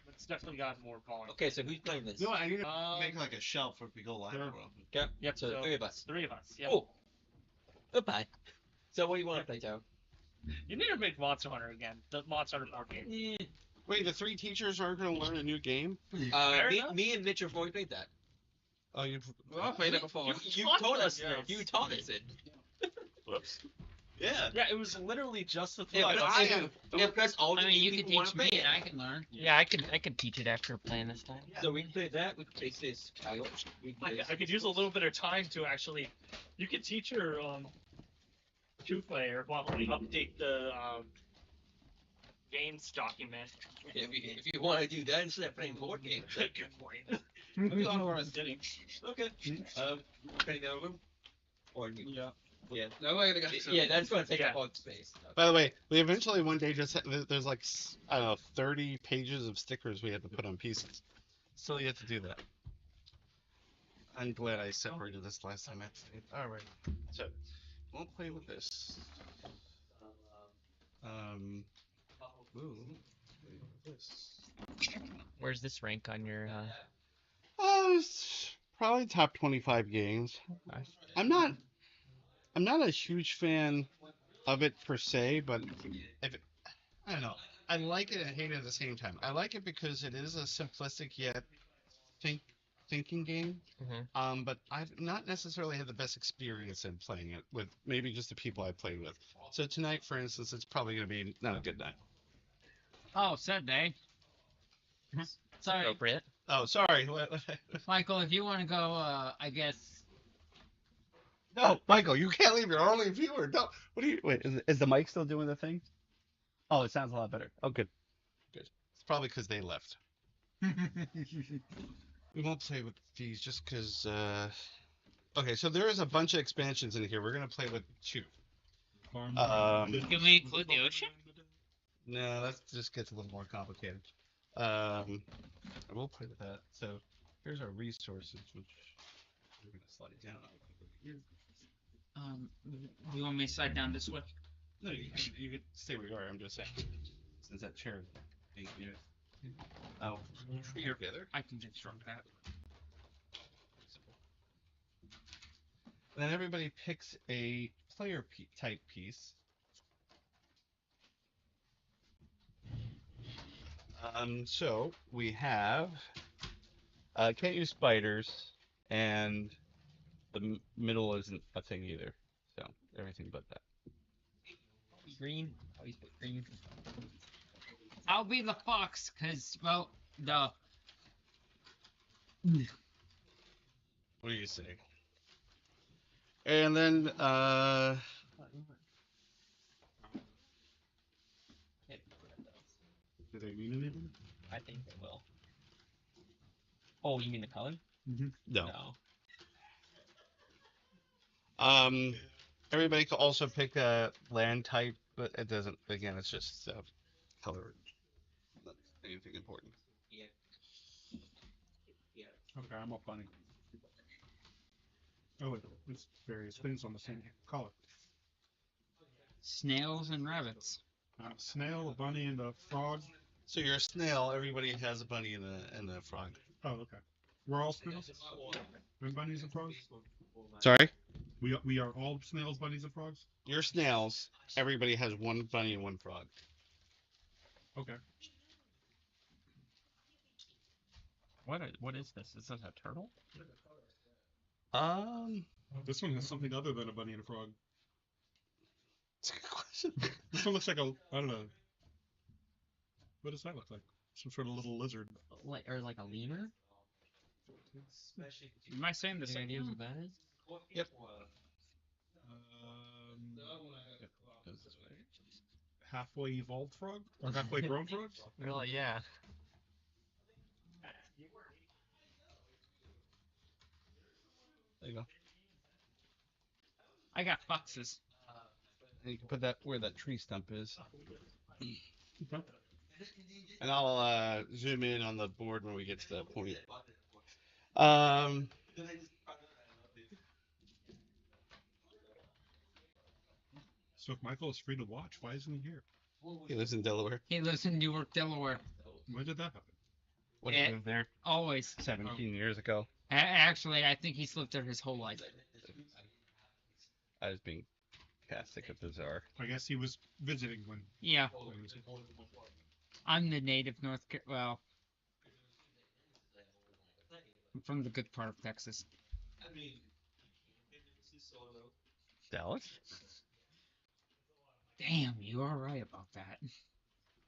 S2: It's definitely got more volume.
S1: Okay, so who's playing this?
S3: No, I need to
S2: Um,
S3: make like a shelf if we go live.
S6: Sure.
S1: Okay.
S2: Yep.
S1: So the 3 of us.
S2: 3 of us. Yeah.
S1: Oh. Goodbye. So what do you want to play, Joe?
S2: You need to make Monster Hunter again. The Monster Hunter board game.
S3: Wait, the 3 teachers aren't going to learn a new game?
S2: Fair enough.
S1: Me and Mitch have already played that.
S3: Oh, you.
S7: Well, I played it before.
S1: You
S2: taught
S1: told
S2: us
S1: us.
S2: this.
S1: You taught us it.
S3: Whoops. Yeah.
S2: Yeah, it was literally just the
S1: Yeah,
S2: three of
S1: but
S2: us.
S3: I am.
S1: Yeah, plus all the
S4: I mean, you can
S1: people wanna
S4: teach me
S1: play
S4: and
S1: it.
S4: I can learn.
S10: Yeah, I can teach it after playing this time.
S1: So we can play that. We can play this. Kyle. We can play
S2: I could use a little bit of time to actually. You could teach your two-player while we update the games document.
S1: If you want to do that instead of playing board games.
S2: Good point.
S7: I don't know where I was sitting.
S1: Okay. Playing the other room. Or you.
S7: Yeah.
S1: Yeah.
S7: No way to get
S1: Yeah, that's going to take
S2: Yeah.
S1: up all the space.
S3: By the way, we eventually one day just there's like I don't know 30 pages of stickers we had to put on pieces. Still yet to do that. I'm glad I separated this last time. All right, so we'll play with this. Ooh, play with this.
S10: Where's this rank on your?
S3: Oh, it's probably top 25 games. I'm not a huge fan of it per se, but I don't know. I like it and hate it at the same time. I like it because it is a simplistic yet thinking game. But I've not necessarily had the best experience in playing it with maybe just the people I played with. So tonight, for instance, it's probably going to be not a good night.
S4: Oh, Sunday. Sorry,
S10: Appropriate.
S3: Oh, sorry.
S4: Michael. If you want to go, I guess.
S3: No, Michael, you can't leave your only viewer. No. What do you? Wait, is the mic still doing the thing? Oh, it sounds a lot better. Oh, good. Good. It's probably because they left. We won't play with these just because. Okay, so there is a bunch of expansions in here. We're gonna play with 2.
S4: Can we include the ocean?
S3: No, that just gets a little more complicated. I will put that. So here's our resources, which we're gonna slide down.
S4: Do you want me to slide down this way?
S3: No, you can stay where you are. I'm just saying, since that chair. Oh, you're together.
S4: I can just drop that.
S3: And then everybody picks a player type piece. So we have can't use spiders, and the middle isn't a thing either. So everything but that.
S10: Green. Always put green.
S4: I'll be the fox, cause well, the.
S3: What do you say? And then
S6: Do they mean anything?
S10: I think they will. Oh, you mean the color?
S3: no.
S10: No.
S3: Everybody can also pick a land type, but it doesn't. Again, it's just color. Not anything important.
S6: Okay, I'm up bunny. Oh, it's various things on the same color.
S4: Snails and rabbits.
S6: Snail, a bunny, and a frog.
S3: So you're a snail. Everybody has a bunny and a frog.
S6: Oh, okay. We're all snails. And bunnies and frogs.
S3: Sorry.
S6: We are all snails, bunnies, and frogs.
S3: You're snails. Everybody has one bunny and one frog.
S6: Okay.
S10: What is this? Is this a turtle?
S6: This one has something other than a bunny and a frog.
S3: That's a good question.
S6: This one looks like a, I don't know. What does that look like? Some sort of little lizard.
S10: Like a lemur?
S4: Am I saying the
S10: Any
S4: same?
S10: ideas what that is?
S3: Yep.
S6: Halfway evolved frog? Or halfway grown frog?
S10: Really? Yeah.
S3: There you go.
S4: I got foxes.
S3: And you can put that where that tree stump is.
S6: Okay.
S3: And I'll zoom in on the board when we get to that point.
S6: So if Michael is free to watch, why isn't he here?
S3: He lives in Delaware.
S4: He lives in Newark, Delaware.
S6: When did that happen?
S3: When he moved there
S4: Always.
S3: 17 years ago.
S4: Actually, I think he's lived there his whole life.
S3: I was being sarcastic and bizarre.
S6: I guess he was visiting when.
S4: Yeah.
S6: when he was here.
S4: I'm the native well, I'm from the good part of Texas.
S3: Dallas?
S4: Damn, you are right about that.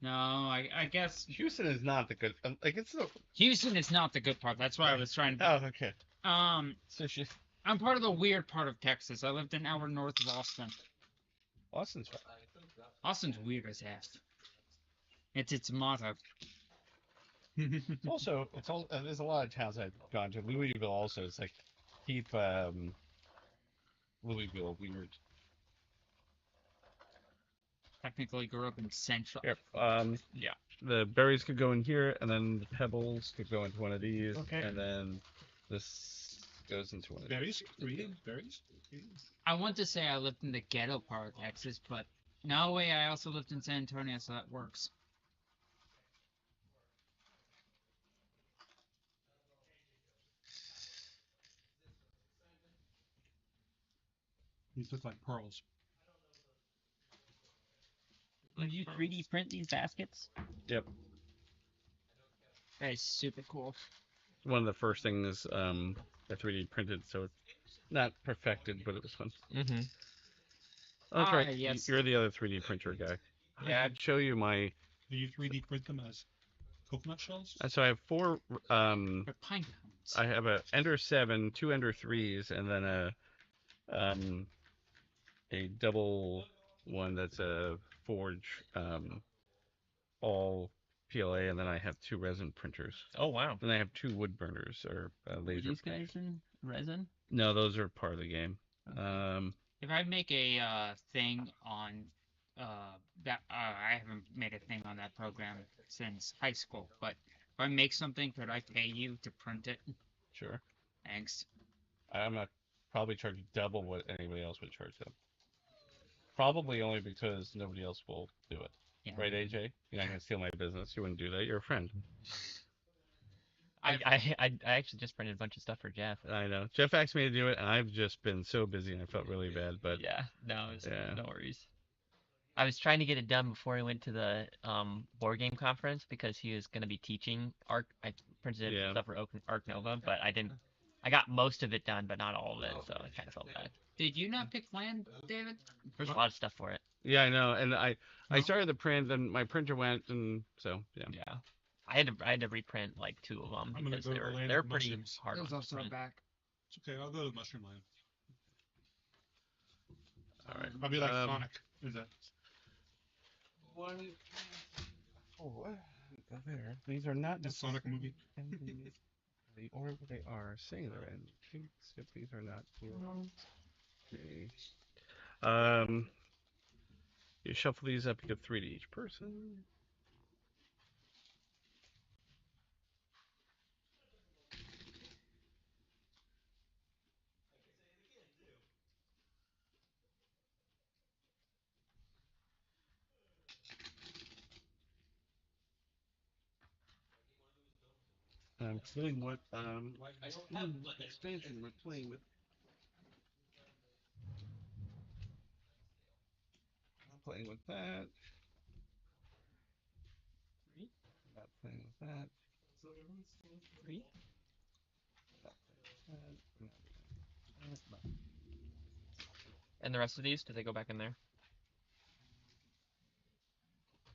S4: No, I guess
S3: Houston is not the good. Like it's the.
S4: Houston is not the good part. That's why I was trying to.
S3: Oh, okay.
S4: So I'm part of the weird part of Texas. I lived an hour north of Austin.
S3: Austin's fine.
S4: Austin's weird as F. It's its motto.
S3: Also, it's all. There's a lot of towns I've gone to. Louisville also. It's like keep Louisville weird.
S4: Technically grew up in Central.
S3: Yep. Yeah. The berries could go in here, and then the pebbles could go into one of these,
S10: Okay.
S3: and then this goes into one of these.
S6: Berries? Reading? Berries?
S4: I want to say I lived in the ghetto part of Texas, but no way. I also lived in San Antonio, so that works.
S6: These look like pearls.
S10: Did you 3D print these baskets?
S3: Yep.
S4: That is super cool.
S3: One of the first things I 3D printed, so it's not perfected, but it was fun.
S10: Mm-hmm.
S3: Oh, that's right.
S4: Yes.
S3: You're the other 3D printer guy. Yeah, I'd show you my.
S6: Do you 3D print them as coconut shells?
S3: So I have four.
S4: They're pine cones.
S3: I have a Ender 7, two Ender 3s, and then a double one that's a Forge, all PLA, and then I have two resin printers.
S10: Oh wow.
S3: Then I have two wood burners or
S10: Are
S3: laser.
S10: these guys in resin?
S3: No, those are part of the game.
S4: If I make a thing on that I haven't made a thing on that program since high school, but if I make something, could I pay you to print it?
S3: Sure.
S4: Thanks.
S3: I'm not probably charge double what anybody else would charge them. Probably only because nobody else will do it.
S4: Yeah.
S3: Right, AJ? You're not gonna steal my business. You wouldn't do that. You're a friend.
S11: I actually just printed a bunch of stuff for Jeff.
S3: I know. Jeff asked me to do it, and I've just been so busy, and I felt really bad. But
S11: Yeah, no,
S3: yeah.
S11: no worries. I was trying to get it done before he went to the board game conference because he was going to be teaching Arc. I printed stuff for Arc Nova, but I didn't. I got most of it done, but not all of it, so I kind of felt bad.
S4: Did you not pick land, David?
S11: There's a lot of stuff for it.
S3: Yeah, I know, and I started the print, then my printer went, and so yeah.
S11: Yeah, I had to reprint like 2 of them because they're pretty hard
S6: It was
S11: to
S6: also
S11: print.
S6: back. It's okay. I'll go to Mushroom Land.
S3: All right.
S6: I'll be like Sonic. Is that?
S3: Oh, what? There. These are not
S6: the Sonic movie.
S3: The order they are singular and skip. These are not. Okay. You shuffle these up. You give 3 to each person. I'm feeling what expansion we're playing with. I'm playing with that. Not playing with that.
S11: And the rest of these, do they go back in there?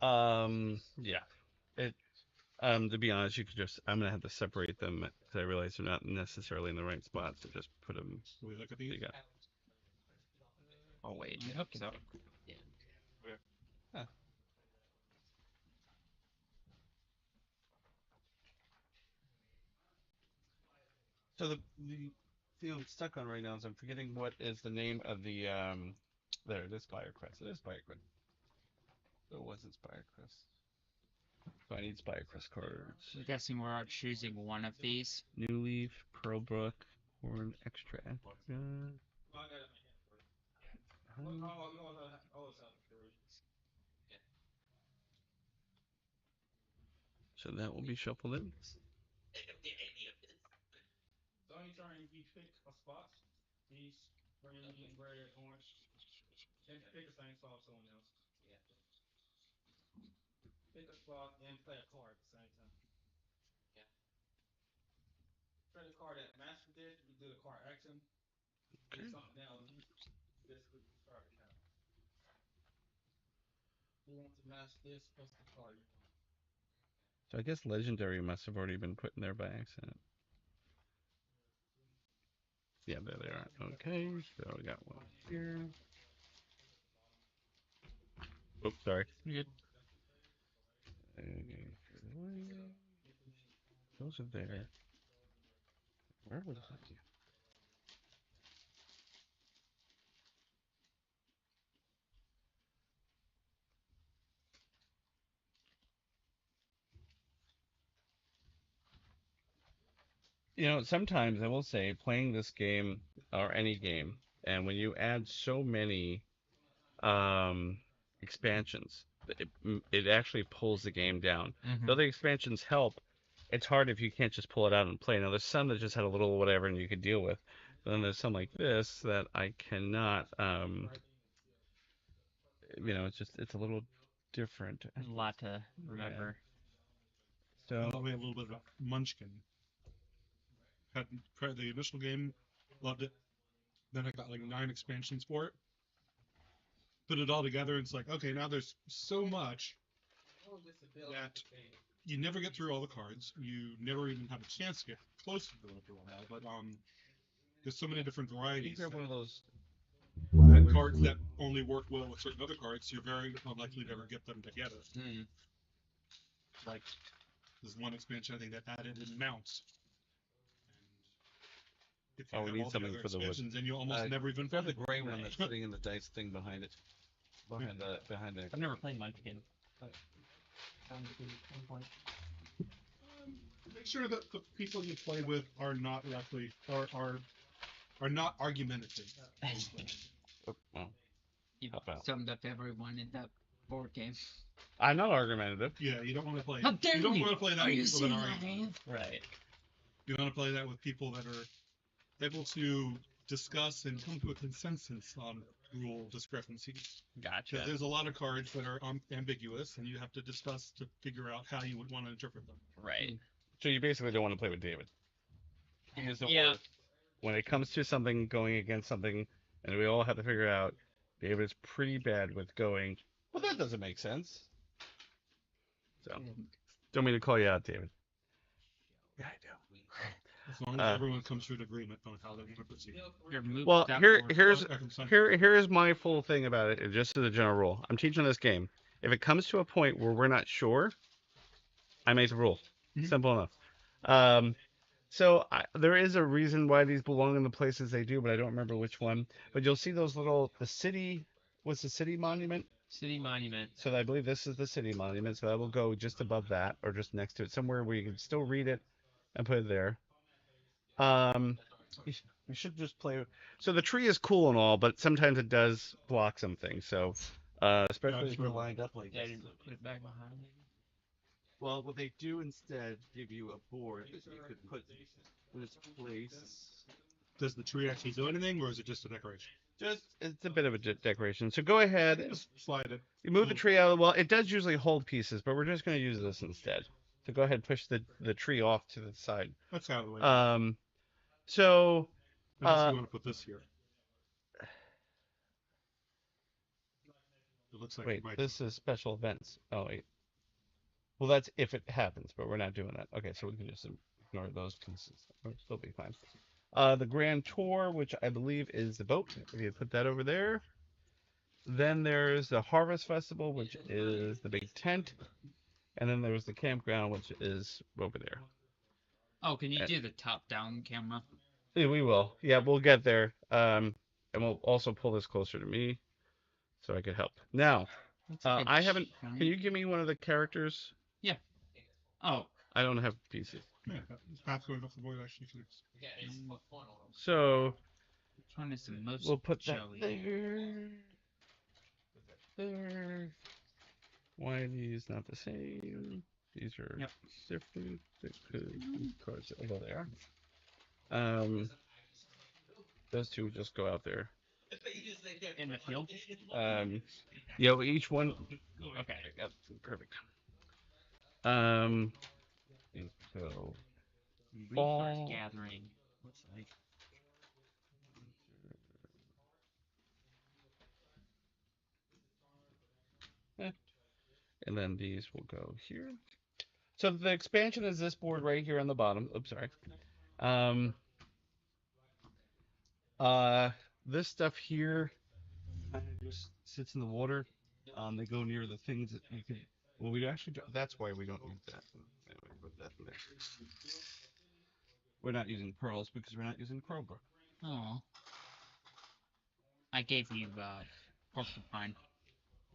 S3: Yeah. To be honest, you could just. I'm gonna have to separate them because I realize they're not necessarily in the right spot. So just put them.
S6: Can we look at these?
S3: You got.
S11: Oh wait,
S4: I hope so.
S11: Yeah.
S3: Huh. So the thing I'm stuck on right now is I'm forgetting what is the name of the there it is, Spirecrest. It is Spirecrest. It wasn't Spirecrest. So I need Spirecrest cards.
S4: I'm guessing we're choosing one of these.
S3: New Leaf, Pearlbrook, Horn Extract. So that will be shuffled in.
S7: Don't you try and pick a spot? These green, red, orange. And pick the same spot someone else. Yeah. Pick a spot and play a card at the same time. Yeah. Play the card that matches this, you do the card action. Okay. Do something else. This would start the count. You want to match this plus the card.
S3: So I guess Legendary must have already been put in there by accident. Yeah, there they are. Okay, so we got one here. Oops, sorry.
S11: You're good.
S3: Those are there. Where was that? You know, sometimes I will say playing this game or any game, and when you add so many expansions, it actually pulls the game down. Though the expansions help, it's hard if you can't just pull it out and play. Now there's some that just had a little whatever and you could deal with. But then there's some like this that I cannot you know, it's a little different.
S11: There's a lot to remember.
S3: So
S6: we have a little bit of Munchkin. Had tried the initial game, loved it. Then I got like 9 expansions for it. Put it all together, and it's like, okay, now there's so much that you never get through all the cards. You never even have a chance to get close to what you want to have. But there's so many different varieties.
S3: One of those
S6: And cards that only work well with certain other cards, you're very unlikely to ever get them together. Like there's one expansion I think that added in mounts. If
S3: Oh,
S6: you
S3: we
S6: have
S3: need
S6: all
S3: something
S6: other
S3: for the wood.
S6: expansions, and you almost
S3: Uh,
S6: never even
S3: Grab
S6: play
S3: the gray one that's sitting in the dice thing behind it. Behind the
S11: I've never played Munchkin.
S6: Make sure that the people you play with are not roughly are not argumentative.
S3: Oh, well,
S4: You
S3: help out.
S4: summed up everyone in that board game.
S3: I'm not argumentative.
S6: Yeah, you don't want to play.
S4: How dare
S6: You don't
S4: you!
S6: want to play that
S4: Are
S6: with
S4: you
S6: people
S4: seeing
S6: that
S4: that,
S6: are.
S4: Dave?
S11: Right.
S6: You want to play that with people that are able to discuss and come to a consensus on rule discrepancies.
S11: Gotcha.
S6: Because there's a lot of cards that are ambiguous, and you have to discuss to figure out how you would want to interpret them.
S11: Right.
S3: So you basically don't want to play with David.
S11: Yeah.
S3: When it comes to something going against something, and we all have to figure out, David is pretty bad with going, well, that doesn't make sense. So, don't mean to call you out, David. Yeah, I do.
S6: As long as everyone comes to an agreement on how they want to proceed.
S3: Well, here's my full thing about it, just as a general rule. I'm teaching this game. If it comes to a point where we're not sure, I make the rule. Simple enough. So there is a reason why these belong in the places they do, but I don't remember which one. But you'll see those the city, what's the city monument?
S11: City monument.
S3: So I believe this is the city monument. So I will go just above that or just next to it, somewhere where you can still read it and put it there. You should just play. So the tree is cool and all, but sometimes it does block some things. So, especially if we're lined up like this.
S11: Put it back behind.
S3: Well, what they do instead give you a board that you could put in its place.
S6: Does the tree actually do anything, or is it just a decoration?
S3: It's a bit of a decoration. So go ahead.
S6: Just slide it.
S3: You move the tree out. Well, it does usually hold pieces, but we're just going to use this instead. So go ahead and push the tree off to the side.
S6: That's out of the way.
S3: So.
S6: Unless you want to put this here. It looks like
S3: Wait, this is special events. Oh wait. Well, that's if it happens, but we're not doing that. Okay, so we can just ignore those pieces. It'll still be fine. The Grand Tour, which I believe is the boat. If you put that over there. Then there's the Harvest Festival, which is the big tent. And then there's the campground, which is over there.
S4: Oh, can you do the top-down camera?
S3: Yeah, we will. Yeah, we'll get there. And we'll also pull this closer to me so I can help. Now, I haven't. Can you give me one of the characters?
S4: Yeah. Oh.
S3: I don't have pieces.
S6: Yeah, path going off the board actually.
S3: So,
S4: which one is the most
S3: we'll put that
S4: showy?
S3: there. Why are these not the same? These are different. Cards over there. Those two just go out there.
S11: In the field?
S3: Yeah, each one.
S11: Okay.
S3: Yep, perfect. So.
S11: Resource gathering. What's like?
S3: And then these will go here. So the expansion is this board right here on the bottom. Oops, sorry. This stuff here just sits in the water. They go near the things that you can. Well, we actually. That's why we don't use that. Anyway, put that in there. We're not using pearls because we're not using Crowbrook.
S4: Oh. I gave you porcupine.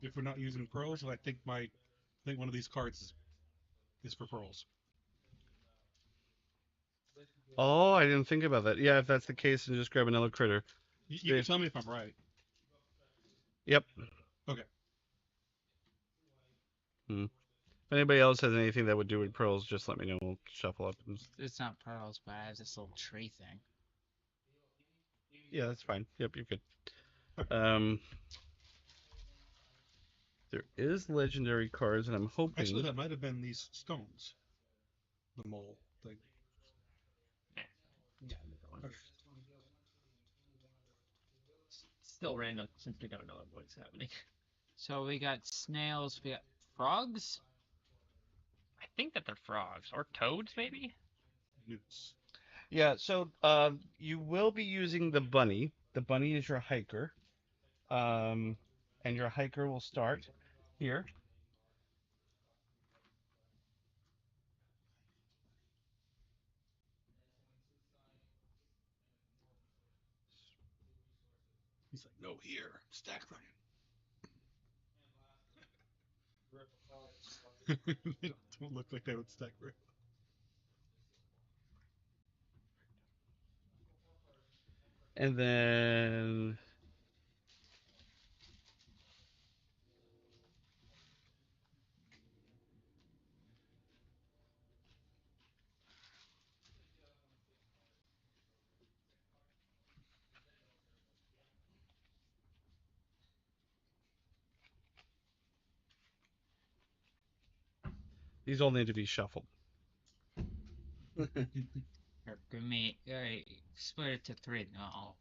S6: If we're not using pearls, I think one of these cards is for pearls.
S3: Oh, I didn't think about that. Yeah, if that's the case, then just grab another critter.
S6: You can tell me if I'm right.
S3: Yep.
S6: Okay.
S3: If anybody else has anything that would do with pearls, just let me know. We'll shuffle up.
S4: It's not pearls, but I have this little tree thing.
S3: Yeah, that's fine. Yep, you're good. There is legendary cards, and I'm hoping.
S6: Actually, that might have been these stones. The mole thing. Okay.
S11: Still random since we don't know what's happening.
S4: So we got snails, we got frogs?
S11: I think that they're frogs. Or toads, maybe?
S6: Newts.
S3: Yeah, so you will be using the bunny. The bunny is your hiker. And your hiker will start here.
S6: He's like, no, here, stack them. They don't look like they would stack very well.
S3: And then these all need to be shuffled.
S4: Here, give me. Split it to 3. No.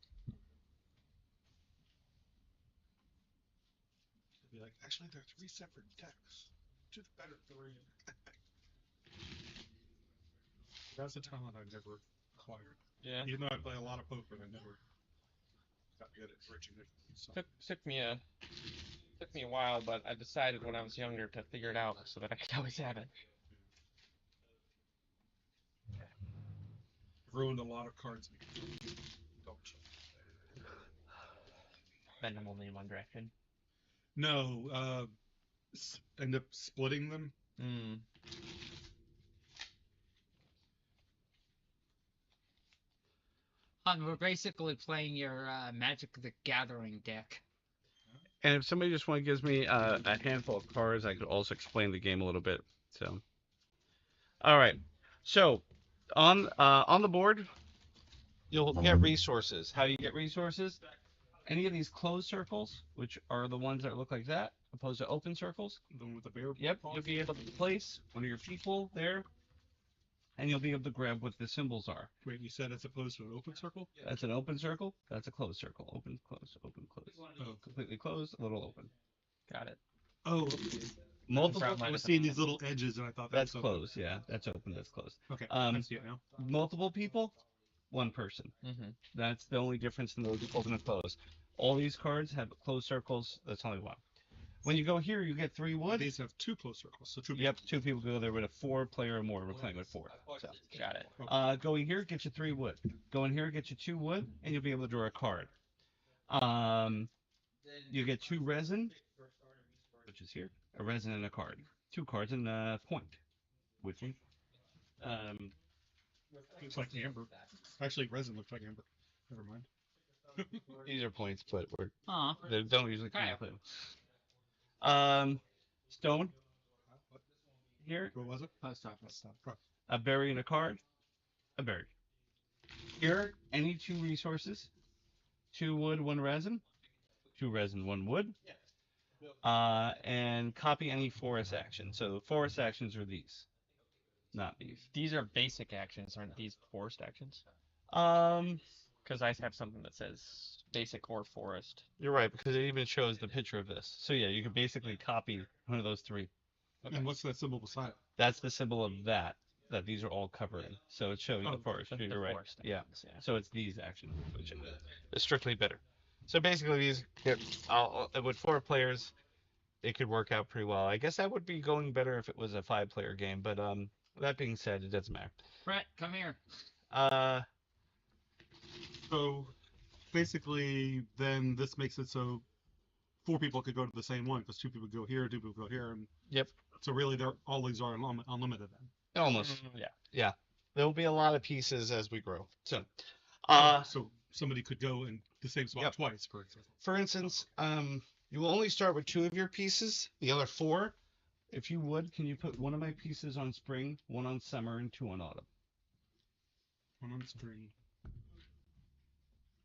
S6: Be like, actually, they're 3 separate decks. Do the better 3. That's a talent I never acquired.
S10: Yeah.
S6: Even though I play a lot of poker, I never got good at bridging it. So.
S10: Took me a while, but I decided when I was younger to figure it out so that I could always have it.
S6: Ruined a lot of cards. Don't.
S11: Bend them only in one direction.
S6: No, end up splitting them.
S11: Hmm.
S4: We're basically playing your Magic the Gathering deck.
S3: And if somebody just gives me a handful of cards, I could also explain the game a little bit. So, all right. So, on the board, you'll get resources. How do you get resources? Any of these closed circles, which are the ones that look like that, opposed to open circles.
S6: The one with the bear.
S3: Yep, you'll be able to place one of your people there, and you'll be able to grab what the symbols are.
S6: Wait, you said as opposed to an open circle?
S3: That's an open circle. That's a closed circle. Open, close, open, close.
S6: Oh.
S3: Completely closed, a little open.
S11: Got it.
S6: Oh,
S3: Multiple.
S6: I was seeing these little edges, and I thought
S3: That's
S6: was
S3: closed. Yeah, that's open. That's closed.
S6: Okay, I see it now.
S3: Multiple people, one person.
S11: Mm-hmm.
S3: That's the only difference in those open and closed. All these cards have closed circles. That's only one. When you go here, you get 3 wood.
S6: These have 2 closed circles, so 2 people.
S3: Yep, 2 people go there with a 4-player or more. We're playing with 4. So.
S11: Got it.
S3: Going here gets you 3 wood. Going here gets you 2 wood, and you'll be able to draw a card. You get 2 resin, which is here, a resin and a card. 2 cards and a point, which is
S6: looks like amber. Actually, resin looks like amber. Never mind.
S3: these are points, but
S4: Aw.
S3: they don't usually come
S4: Okay.
S3: with them. Stone. Here,
S6: What was it?
S4: Post office.
S3: a berry and a card. A berry. Here, any 2 resources. 2 wood, 1 resin. 2 resin, 1 wood. And copy any forest action. So the forest actions are these, not these.
S11: These are basic actions, aren't these forest actions?
S3: Um,
S11: Because I have something that says basic or forest.
S3: You're right, because it even shows the picture of this. So yeah, you can basically copy one of those 3.
S6: And what's that symbol beside it?
S3: That's the symbol of that these are all covering. So it's showing
S6: Oh,
S3: the forest.
S11: The
S3: You're right.
S11: forest
S3: Yeah.
S11: actions, yeah.
S3: So it's these actions, which are strictly bitter. So basically, these with 4 players, it could work out pretty well. I guess that would be going better if it was a 5-player game. But that being said, it doesn't matter.
S4: Brett, come here.
S6: So basically, then this makes it so 4 people could go to the same one because 2 people go here, 2 people go here, and
S3: Yep.
S6: so really, all these are unlimited then.
S3: Almost.
S11: Yeah.
S3: There'll be a lot of pieces as we grow. So,
S6: So somebody could go in the same spot
S3: Yep.
S6: twice, for example.
S3: for instance, you will only start with 2 of your pieces. The other 4, if you would, can you put one of my pieces on spring, 1 on summer, and 2 on autumn?
S6: 1 on spring.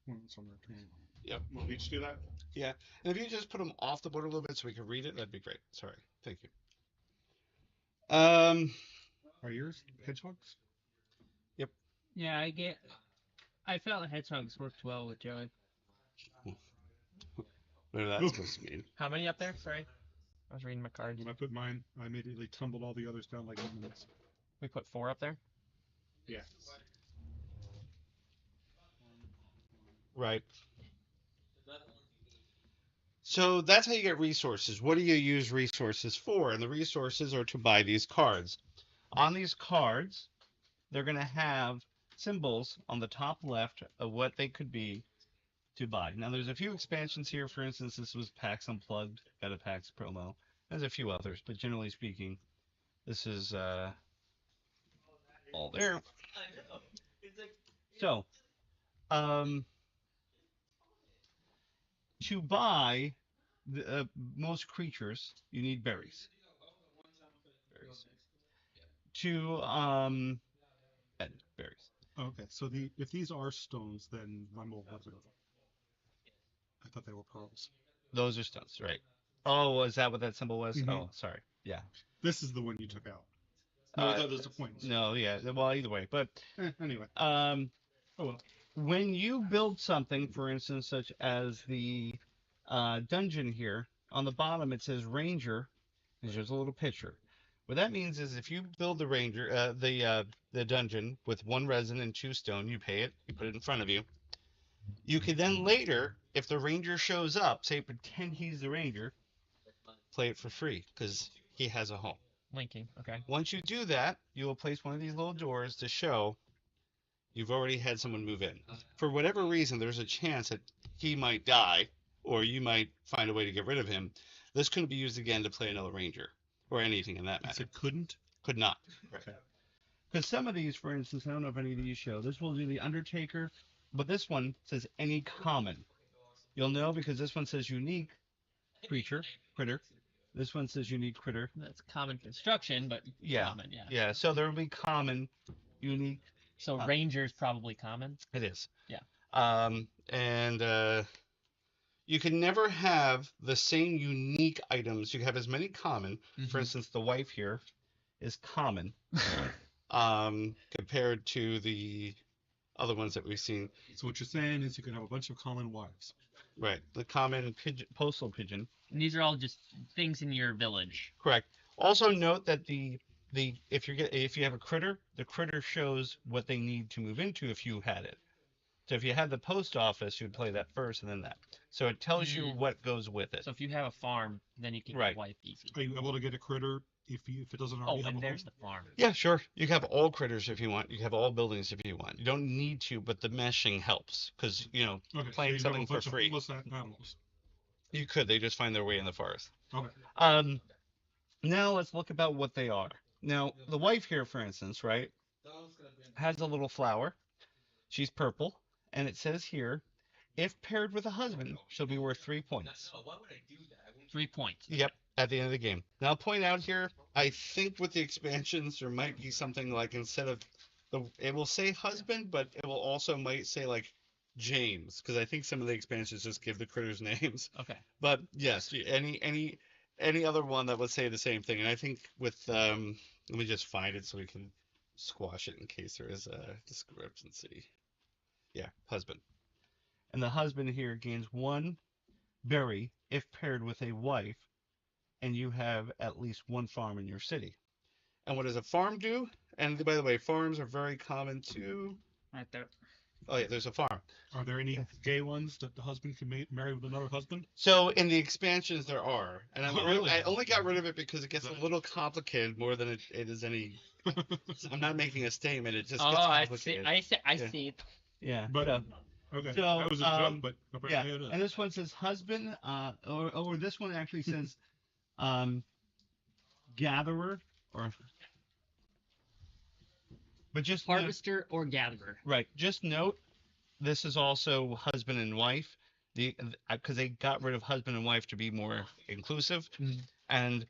S6: 1 on summer. 2 on...
S3: Yep.
S6: Will we each do that?
S3: Yeah. And if you just put them off the board a little bit so we can read it, that'd be great. Sorry. Thank you.
S6: Are yours hedgehogs?
S4: Yeah, I felt hedgehogs worked well with Joey.
S3: Whatever that's supposed to mean.
S11: How many up there? Sorry. I was reading my cards.
S6: When I put mine, I immediately tumbled all the others down like minutes.
S11: We put 4 up there?
S6: Yeah.
S3: Right. So that's how you get resources. What do you use resources for? And the resources are to buy these cards. On these cards, they're going to have symbols on the top left of what they could be. to buy. Now, there's a few expansions here. For instance, this was PAX Unplugged, got a PAX promo. There's a few others, but generally speaking, this is all there. So, to buy most creatures, you need berries. To berries.
S6: Okay, so if these are stones, then Rumble wasn't. I thought they were pearls.
S3: Those are stones, right? Oh, is that what that symbol was?
S6: Mhm.
S3: Oh, sorry. Yeah.
S6: This is the one you took out. No, I thought those are coins.
S3: No, yeah. Well, either way, but
S6: Anyway.
S3: oh well. When you build something, for instance, such as the dungeon here, on the bottom it says Ranger. There's a little picture. What that means is if you build the Ranger, the dungeon with 1 resin and 2 stone, you pay it, you put it in front of you. You can then later, if the Ranger shows up, say pretend he's the Ranger, play it for free because he has a home.
S11: Linking, okay.
S3: Once you do that, you will place one of these little doors to show you've already had someone move in. For whatever reason, there's a chance that he might die, or you might find a way to get rid of him. This couldn't be used again to play another Ranger, or anything in that matter.
S6: It couldn't?
S3: Could not.
S6: Okay.
S3: Because some of these, for instance, I don't know if any of these show. This will do the Undertaker, but this one says any common. You'll know because this one says unique critter. This one says unique critter.
S11: That's common construction, but common, yeah.
S3: Yeah, so there will be common, unique.
S11: So Ranger's probably common?
S3: It is.
S11: Yeah.
S3: And you can never have the same unique items. You can have as many common. For instance, the wife here is common compared to the other ones that we've seen.
S6: So what you're saying is you can have a bunch of common wives.
S3: Right. The common pigeon, postal pigeon.
S11: And these are all just things in your village.
S3: Correct. Also note that if you have a critter, the critter shows what they need to move into if you had it. So if you had the post office, you'd play that first and then that. So it tells you what goes with it.
S11: So if you have a farm, then you can get wife easy.
S6: Are you able to get a critter if it doesn't already have
S11: and
S6: a
S11: there's
S6: home?
S11: the farm.
S3: Yeah, sure. You can have all critters if you want. You can have all buildings if you want. You don't need to, but the meshing helps because
S6: Okay,
S3: playing
S6: so you
S3: something
S6: have a bunch
S3: for
S6: of
S3: free.
S6: homeless animals.
S3: You could. They just find their way in the forest.
S6: Okay.
S3: Now let's look about what they are. Now the wife here, for instance, right, has a little flower. She's purple, and it says here, if paired with a husband, she'll be worth 3 points.
S11: 3 points.
S3: Yep, at the end of the game. Now I'll point out here, I think with the expansions there might be something like instead of it will say husband, but it will also might say like James, because I think some of the expansions just give the critters names.
S11: Okay.
S3: But yes, any other one that would say the same thing, and I think with let me just find it so we can squash it in case there is a discrepancy. Yeah, husband. And the husband here gains 1 berry if paired with a wife, and you have at least 1 farm in your city. And what does a farm do? And by the way, farms are very common too.
S11: Right there.
S3: Oh yeah, there's a farm.
S6: Are there any gay ones that the husband can marry with another husband?
S3: So in the expansions there are, and
S6: Really?
S3: I only got rid of it because it gets a little complicated more than it is any. I'm not making a statement. It just gets complicated.
S11: I see it.
S3: Yeah.
S6: But okay,
S3: So,
S6: that was a joke, but
S3: yeah,
S6: apparently it is.
S3: and this one says husband, or this one actually says gatherer, but just
S11: Harvester or gatherer.
S3: right. Just note, this is also husband and wife, because they got rid of husband and wife to be more inclusive, and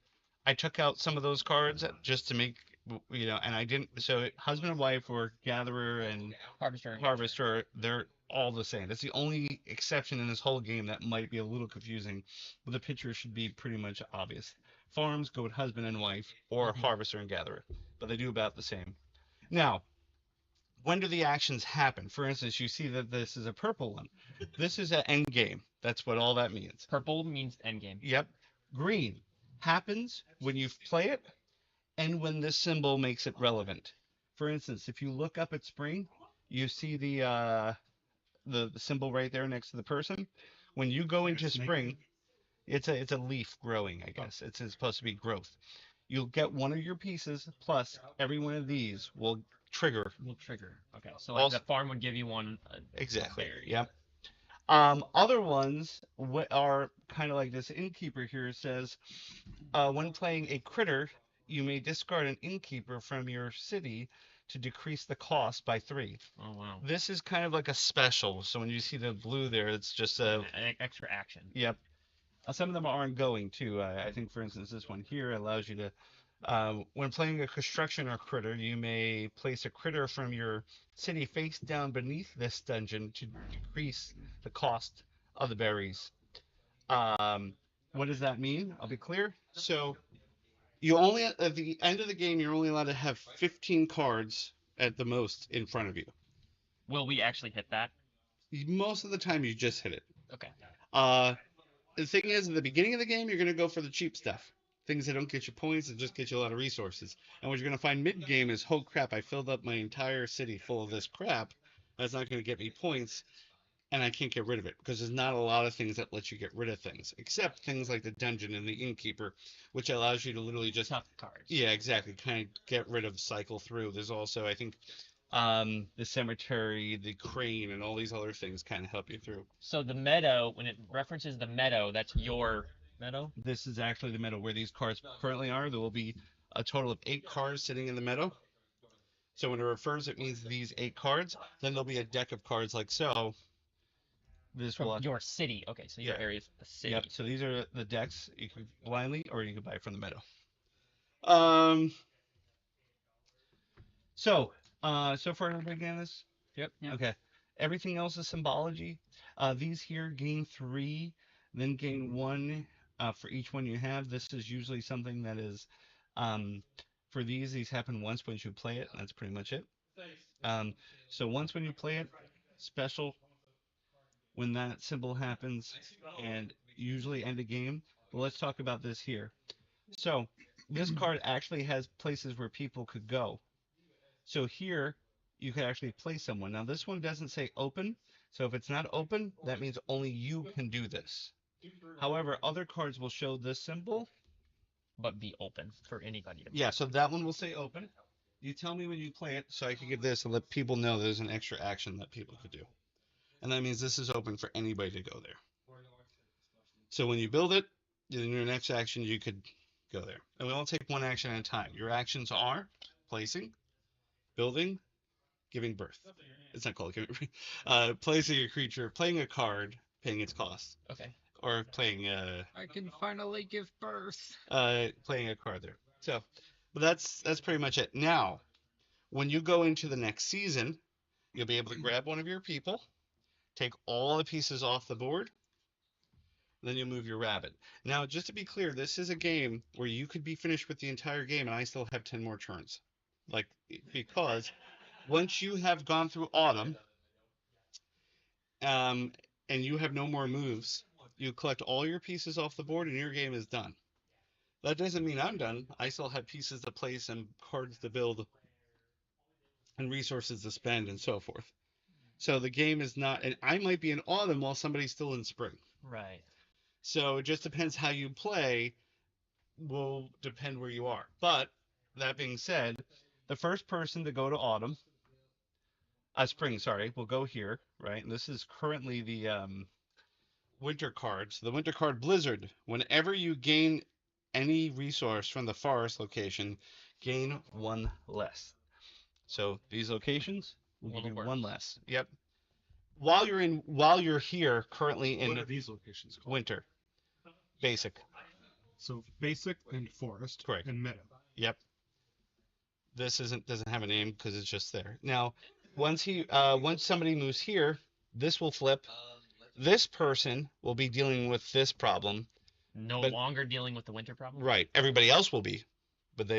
S3: I took out some of those cards just to make and I didn't. So husband and wife or gatherer and harvester, they're all the same. That's the only exception in this whole game that might be a little confusing, but the picture should be pretty much obvious. Farms go with husband and wife or harvester and gatherer, but they do about the same. Now, when do the actions happen? For instance, you see that this is a purple one. This is an end game. That's what all that means.
S11: Purple means end game.
S3: Yep. Green happens when you play it and when this symbol makes it relevant. For instance, if you look up at spring, you see the symbol right there next to the person. When you go into spring, it's a leaf growing, I guess. It's supposed to be growth. You'll get one of your pieces, plus every one of these will trigger.
S11: Okay, so like the farm would give you one.
S3: Exactly. Yep. Other ones are kind of like this innkeeper here says, when playing a critter, you may discard an innkeeper from your city to decrease the cost by 3.
S11: Oh wow.
S3: This is kind of like a special. So when you see the blue there, it's just a
S11: Extra action.
S3: Yep. Some of them aren't going too. I think, for instance, this one here allows you to, when playing a construction or critter, you may place a critter from your city face down beneath this dungeon to decrease the cost of the berries. What does that mean? I'll be clear. So you only, at the end of the game, you're only allowed to have 15 cards at the most in front of you.
S11: Will we actually hit that?
S3: Most of the time, you just hit it.
S11: Okay.
S3: The thing is, at the beginning of the game, you're going to go for the cheap stuff. Things that don't get you points, that just get you a lot of resources. And what you're going to find mid-game is, oh crap, I filled up my entire city full of this crap. That's not going to get me points, and I can't get rid of it. Because there's not a lot of things that let you get rid of things. Except things like the dungeon and the innkeeper, which allows you to literally just...
S11: Tough cards.
S3: Yeah, exactly. Kind of get rid of, cycle through. There's also, I think... the cemetery, the crane, and all these other things kind of help you through.
S11: So the meadow, when it references the meadow, that's your meadow?
S3: This is actually the meadow where these cards currently are. There will be a total of 8 cards sitting in the meadow. So when it refers, it means these 8 cards. Then there'll be a deck of cards like so. This
S11: From
S3: will
S11: your city. Okay, so your area is the city.
S3: Yep. So these are the decks you can blindly, or you can buy from the meadow. So far everybody getting this?
S11: Yep.
S3: Okay. Everything else is symbology. These here gain 3, then gain 1 for each one you have. This is usually something that is, for these happen once you play it, and that's pretty much it. So once when you play it, special when that symbol happens, and usually end a game. But let's talk about this here. So this card actually has places where people could go. So here, you could actually play someone. Now, this one doesn't say open. So if it's not open, that means only you can do this. However, other cards will show this symbol.
S11: But be open for anybody to play.
S3: Yeah, so that one will say open. You tell me when you play it so I can get this and let people know there's an extra action that people could do. And that means this is open for anybody to go there. So when you build it, in your next action, you could go there. And we all take one action at a time. Your actions are placing, building, giving birth. It's not called giving birth. Placing a creature, playing a card, paying its cost.
S11: Okay.
S3: Or playing
S4: I can finally give birth.
S3: Playing a card there. So, but that's pretty much it. Now, when you go into the next season, you'll be able to grab one of your people, take all the pieces off the board, then you'll move your rabbit. Now, just to be clear, this is a game where you could be finished with the entire game and I still have 10 more turns. Like, because once you have gone through autumn, and you have no more moves, you collect all your pieces off the board and your game is done. That doesn't mean I'm done. I still have pieces to place and cards to build and resources to spend and so forth. So the game is not, and I might be in autumn while somebody's still in spring.
S11: Right.
S3: So it just depends how you play, will depend where you are. But that being said, the first person to go to autumn, spring, sorry, will go here, right? And this is currently the winter card. So the winter card Blizzard, whenever you gain any resource from the forest location, gain 1 less. So these locations will give you 1 less. Yep. While you're here currently in
S6: What are these locations called?
S3: winter, basic.
S6: So basic and forest.
S3: Correct.
S6: And meadow.
S3: Yep. This doesn't have a name because it's just there. Now, once somebody moves here, this will flip. This person will be dealing with this problem.
S11: No longer dealing with the winter problem?
S3: Right. Everybody else will be, but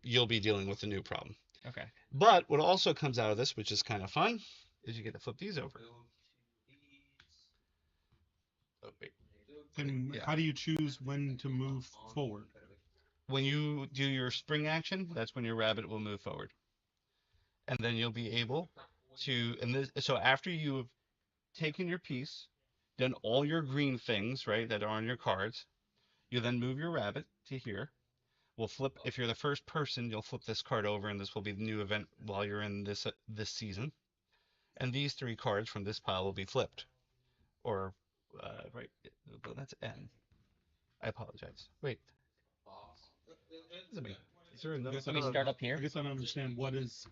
S3: you'll be dealing with the new problem.
S11: Okay.
S3: But what also comes out of this, which is kind of fun, is you get to flip these over. Oh, wait.
S6: And how do you choose when to move forward?
S3: When you do your spring action, that's when your rabbit will move forward. And then you'll be able to, so after you've taken your piece, done all your green things, right, that are on your cards, you then move your rabbit to here. We'll flip, if you're the first person, you'll flip this card over, and this will be the new event while you're in this season. And these 3 cards from this pile will be flipped. or right. Well, that's N. I apologize. Wait. Is it me? Is there
S6: I guess
S11: Can we start up here?
S6: I guess I don't understand what is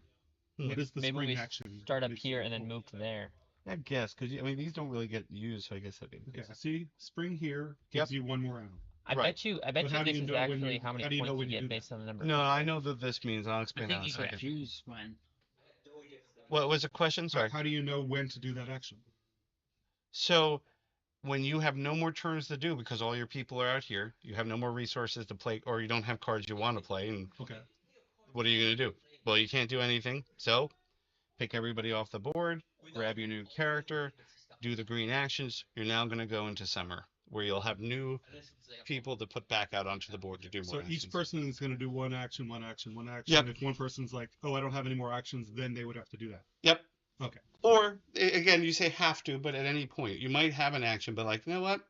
S3: Hmm.
S6: what is the
S11: Maybe
S6: spring
S11: we
S6: action.
S11: start up
S6: Makes
S11: here
S6: it
S11: and then
S6: cool.
S11: move to there.
S3: I guess because I mean these don't really get used, so I guess that'd be
S6: Okay,
S3: basic.
S6: see, spring here gives you one more round.
S11: I
S3: Right.
S11: bet you
S6: But how do
S11: this
S6: you
S11: is
S6: know when
S11: actually
S6: you-
S11: how many
S6: how do you know
S11: points
S6: when
S11: you
S6: you
S11: get
S6: do
S11: based on the number.
S3: No, I know that this means. I'll
S4: I
S3: explain
S4: think
S3: that in a
S4: you can
S3: second.
S4: choose when.
S3: What was the question? Sorry.
S6: How do you know when to do that action?
S3: So when you have no more turns to do because all your people are out here, you have no more resources to play, or you don't have cards you want to play, and
S6: Okay.
S3: what are you going to do? Well, you can't do anything. So pick everybody off the board, grab your new character, do the green actions. You're now going to go into summer, where you'll have new people to put back out onto the board to do more
S6: So
S3: actions.
S6: each person is going to do one action, one action, one action.
S3: Yep.
S6: If one person's like, oh, I don't have any more actions, then they would have to do that.
S3: Yep.
S6: Okay.
S3: Or again, you say have to, but at any point you might have an action, but like, you know what?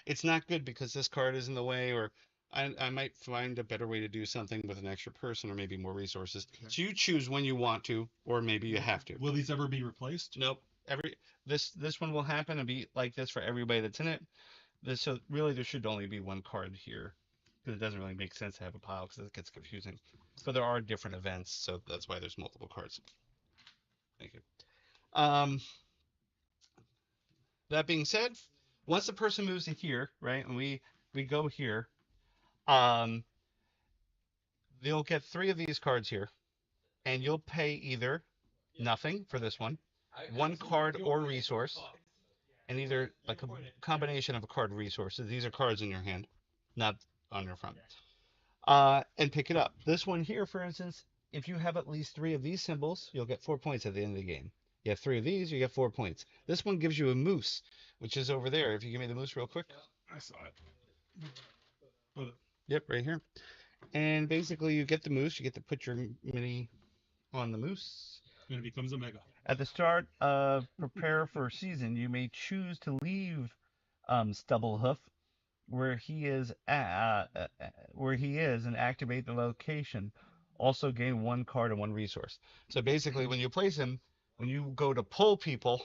S3: It's not good because this card is in the way, or I might find a better way to do something with an extra person or maybe more resources.
S6: Okay.
S3: So you choose when you want to, or maybe you have to.
S6: Will these ever be replaced?
S3: Nope. This one will happen and be like this for everybody that's in it. So really there should only be one card here, because it doesn't really make sense to have a pile because it gets confusing. But there are different events, so that's why there's multiple cards. Thank you. That being said, once the person moves to here, right, and we go here, they'll get 3 of these cards here, and you'll pay either nothing for this one card or resource, and either like a combination of a card and resources. These are cards in your hand, not on your front. And pick it up. This one here, for instance, if you have at least 3 of these symbols, you'll get 4 points at the end of the game. You have 3 of these, you get 4 points. This one gives you a moose, which is over there. If you give me the moose real quick.
S6: I saw it.
S3: Yep, right here. And basically you get the moose, you get to put your mini on the moose.
S6: And it becomes a mega.
S3: At the start of Prepare for Season, you may choose to leave Stubblehoof where he is and activate the location. Also gain 1 card and 1 resource. So basically when you place him, when you go to pull people,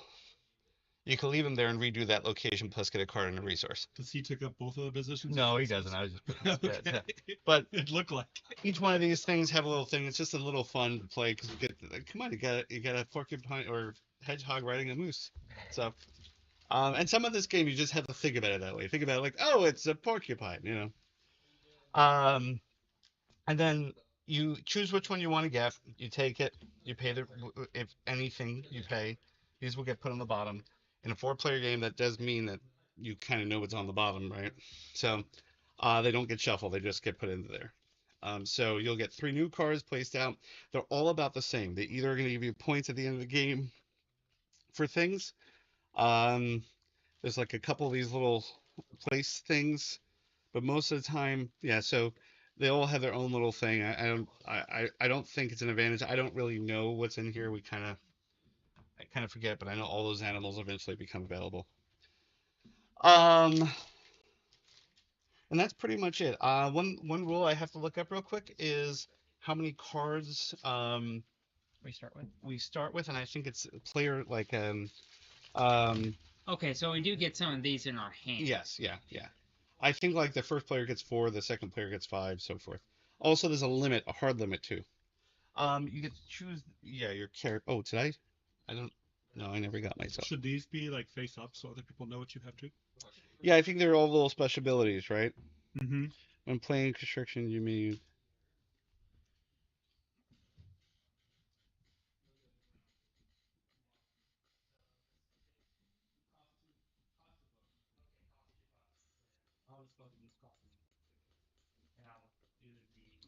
S3: you can leave him there and redo that location plus get a card and a resource.
S6: Does he take up both of the positions?
S3: No, he doesn't. I was just
S6: Okay.
S3: But
S6: it looked like
S3: each one of these things have a little thing. It's just a little fun to play because you get, come on, you got a porcupine or hedgehog riding a moose. So, and some of this game you just have to think about it that way. Think about it like, oh, it's a porcupine, you know. And then you choose which one you want to get. You take it. You pay if anything you pay. These will get put on the bottom. In a 4-player game, that does mean that you kind of know what's on the bottom, right? So they don't get shuffled. They just get put into there. So you'll get 3 new cards placed out. They're all about the same. They either are going to give you points at the end of the game for things. There's like a couple of these little place things, but most of the time, yeah. So they all have their own little thing. I don't think it's an advantage. I don't really know what's in here. I kind of forget, but I know all those animals eventually become available. And that's pretty much it. One rule I have to look up real quick is how many cards we start with, and I think it's player like
S4: Okay, so we do get some of these in our hand.
S3: Yes, yeah. I think like the first player gets 4, the second player gets 5, so forth. Also, there's a hard limit too. You get to choose, your character. Oh, did I don't. No, I never got myself.
S6: Should these be like face up so other people know what you have to?
S3: Yeah, I think they're all little special abilities, right?
S6: Mm-hmm.
S3: When playing construction, you may.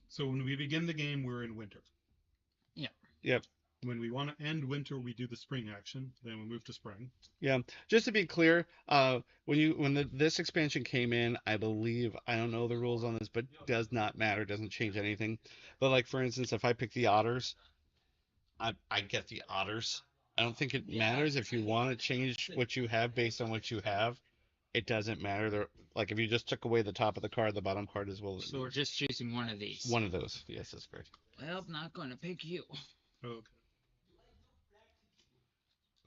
S6: So when we begin the game, we're in winter.
S4: Yeah.
S3: Yep.
S6: When we want to end winter, we do the spring action. Then we move to spring.
S3: Yeah. Just to be clear, when this expansion came in, I believe, I don't know the rules on this, but does not matter. Doesn't change anything. But like for instance, if I pick the otters, I get the otters. I don't think it matters if you want to change what you have based on what you have. It doesn't matter. They're like if you just took away the top of the card, the bottom card as well.
S4: So we're just choosing one of these.
S3: One of those. Yes, that's correct.
S4: Well, not going to pick you.
S6: Okay.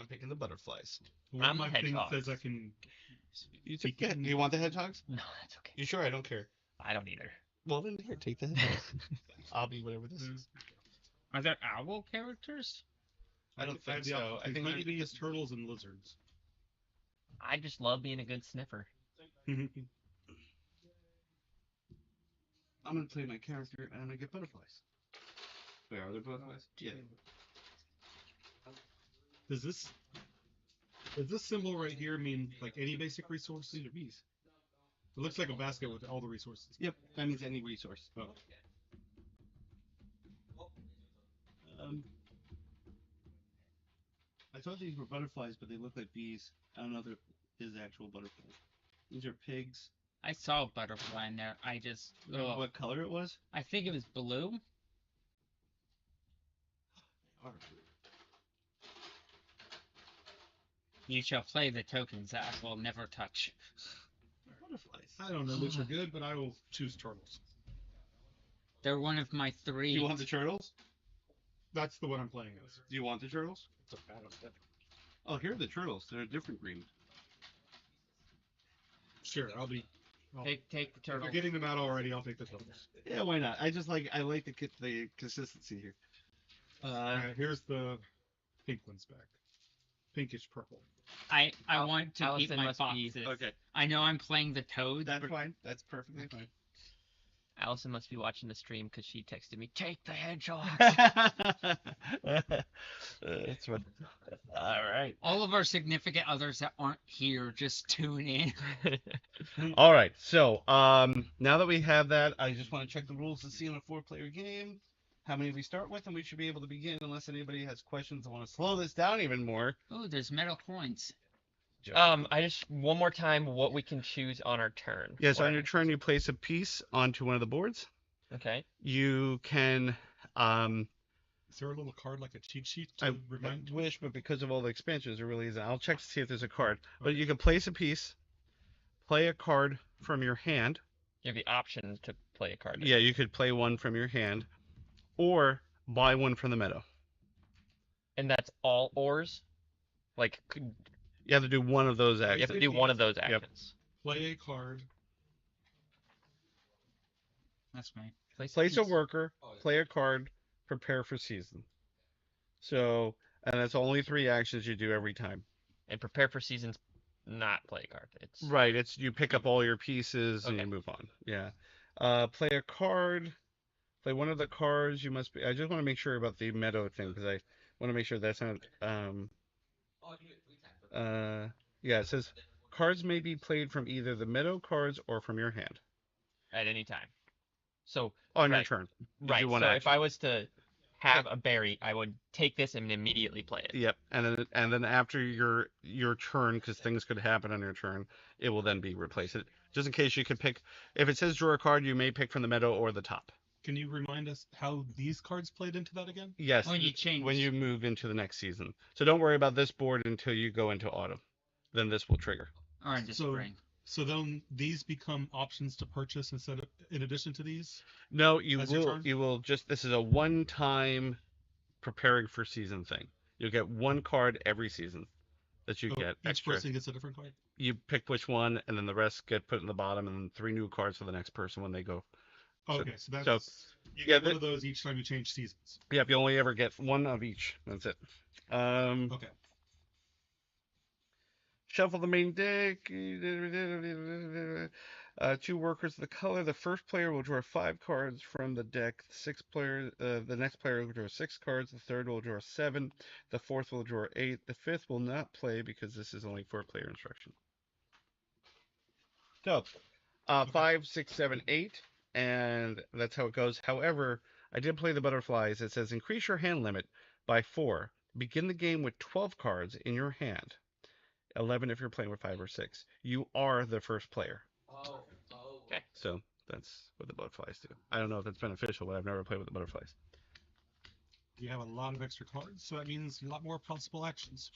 S3: I'm picking the butterflies.
S6: One
S11: I'm
S6: of my
S11: the
S6: things
S11: hedgehog.
S6: says I can.
S3: You took the, you want the hedgehogs?
S11: No, that's okay.
S3: You sure? I don't care.
S11: I don't either.
S3: Well, then here, take the hedgehogs. I'll be whatever this is.
S4: Are there owl characters?
S3: I don't
S6: have
S3: think
S6: the
S3: so.
S6: option
S3: I
S6: to
S3: think
S6: honeybees, turtles, and lizards.
S11: I just love being a good sniffer.
S3: I'm gonna play my character and I get butterflies. Wait, are there butterflies? Yeah.
S6: Does this symbol right here mean like any basic resource? These are bees. It looks like a basket with all the resources.
S3: Yep, that means any resource.
S6: Oh.
S3: I thought these were butterflies, but they look like bees. I don't know if they're actual butterflies. These are pigs.
S4: I saw a butterfly in there. I just.
S3: Remember what color it was?
S4: I think it was blue. You shall play the tokens that I will never touch.
S3: Butterflies.
S6: I don't know which are good, but I will choose turtles.
S4: They're one of my three.
S3: Do you want the turtles?
S6: That's the one I'm playing as.
S3: Do you want the turtles?
S6: It's a bad one.
S3: Oh, here are the turtles. They're a different green.
S6: Sure, I'll
S4: Take the
S6: if
S4: turtle.
S6: you're getting them out already, I'll take the turtles.
S3: Yeah, why not? I like the consistency here.
S6: Alright, here's the pink one's back. Pinkish purple.
S4: I want to keep
S11: Allison
S4: my
S11: must be-
S4: boxes.
S3: Okay,
S4: I know I'm playing the toad.
S3: that's
S4: but
S3: fine. That's perfectly fine.
S11: Allison must be watching the stream because she texted me, "Take the hedgehog."
S3: That's what. All right.
S4: all of our significant others that aren't here just tune in.
S3: All right. So, now that we have that, I just want to check the rules to see in a 4-player game how many we start with, and we should be able to begin unless anybody has questions and want to slow this down even more.
S4: Oh, there's metal coins.
S11: I just one more time what we can choose on our turn.
S3: Yes,
S11: What
S3: on your turn, you place a piece onto one of the boards.
S11: Okay.
S3: You can.
S6: Is there a little card like a cheat sheet to
S3: I
S6: remind?
S3: wish, but because of all the expansions, there really isn't. I'll check to see if there's a card. But you can place a piece, play a card from your hand.
S11: You have the option to play a card.
S3: Yeah, you could play one from your hand, or buy one from the meadow.
S11: And that's all ors? Like,
S3: You have to do one of those
S11: you
S3: actions.
S11: have to do one of those actions.
S6: Play a card.
S4: That's me.
S3: Place a worker, play a card, prepare for season. So, and that's only 3 actions you do every time.
S11: And prepare for seasons, not play a card. It's
S3: Right, it's you pick up all your pieces and you
S11: Okay.
S3: move on. Yeah. Play a card. Play one of the cards. You must be. I just want to make sure about the meadow thing because I want to make sure that's not. Yeah, it says cards may be played from either the meadow cards or from your hand
S11: at any time. So
S3: on your
S11: Right.
S3: turn. You
S11: right.
S3: do one
S11: So if
S3: action.
S11: I was to have a berry, I would take this and immediately play it.
S3: Yep, and then after your turn, because things could happen on your turn, it will then be replaced. Just in case you could pick, if it says draw a card, you may pick from the meadow or the top.
S6: Can you remind us how these cards played into that again?
S3: Yes,
S4: When you change.
S3: when you move into the next season. So don't worry about this board until you go into autumn. Then this will trigger.
S4: Or in the
S6: So-
S4: spring.
S6: So then these become options to purchase instead of in addition to these.
S3: No, you
S6: As your
S3: will
S6: turn?
S3: you will just this is a one-time preparing for season thing. You'll get one card every season that you
S6: So
S3: get
S6: each
S3: extra.
S6: person gets a different card.
S3: You pick which one, and then the rest get put in the bottom, and then 3 new cards for the next person when they go.
S6: Okay, so that's you
S3: yeah,
S6: get one of those each time you change seasons.
S3: Yep, you only ever get one of each. That's it.
S6: Okay.
S3: Shuffle the main deck. 2 workers of the color. The first player will draw 5 cards from the deck. The next player will draw 6 cards. The third will draw 7. The fourth will draw 8. The fifth will not play because this is only 4-player instruction. So, 5, 6, 7, 8, and that's how it goes. However, I did play the butterflies. It says increase your hand limit by 4. Begin the game with 12 cards in your hand. 11 if you're playing with 5 or 6. You are the first player.
S11: Okay.
S3: So that's what the butterflies do. I don't know if it's beneficial, but I've never played with the butterflies.
S6: You have a lot of extra cards, so that means a lot more possible actions.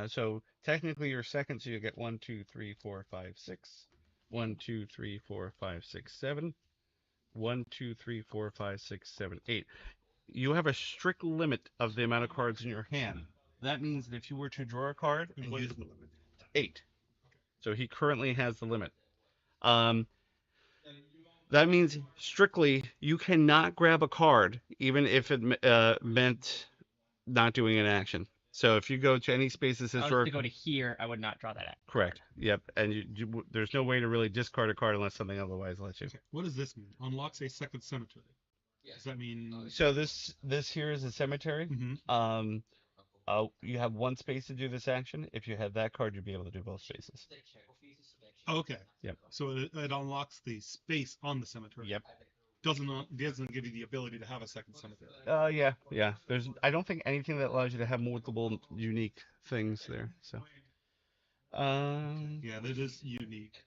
S3: So technically you're second, so you get 1, 2, 3, 4, 5, 6. 1, 2, 3, 4, 5, 6, 7. 1, 2, 3, 4, 5, 6, 7, 8. you have a strict limit of the amount of cards in your hand. That means that if you were to draw a card
S6: And
S3: and
S6: what
S3: use
S6: is the limit?
S3: 8, so he currently has the limit. That means strictly you cannot grab a card, even if it meant not doing an action. So if you go to any space that
S11: If
S3: says
S11: I
S3: draw,
S11: was to go to here, I would not draw that.
S3: correct. Yep. And there's no way to really discard a card unless something otherwise lets you.
S6: Okay. What does this mean? Unlocks a second cemetery. Does that mean?
S3: So this here is a cemetery.
S6: Mhm.
S3: You have one space to do this action. If you had that card, you'd be able to do both spaces.
S6: Okay.
S3: Yep.
S6: So it unlocks the space on the cemetery.
S3: Yep.
S6: Doesn't give you the ability to have a second cemetery.
S3: Yeah. I don't think anything that allows you to have multiple unique things there. So.
S6: Yeah, that is unique.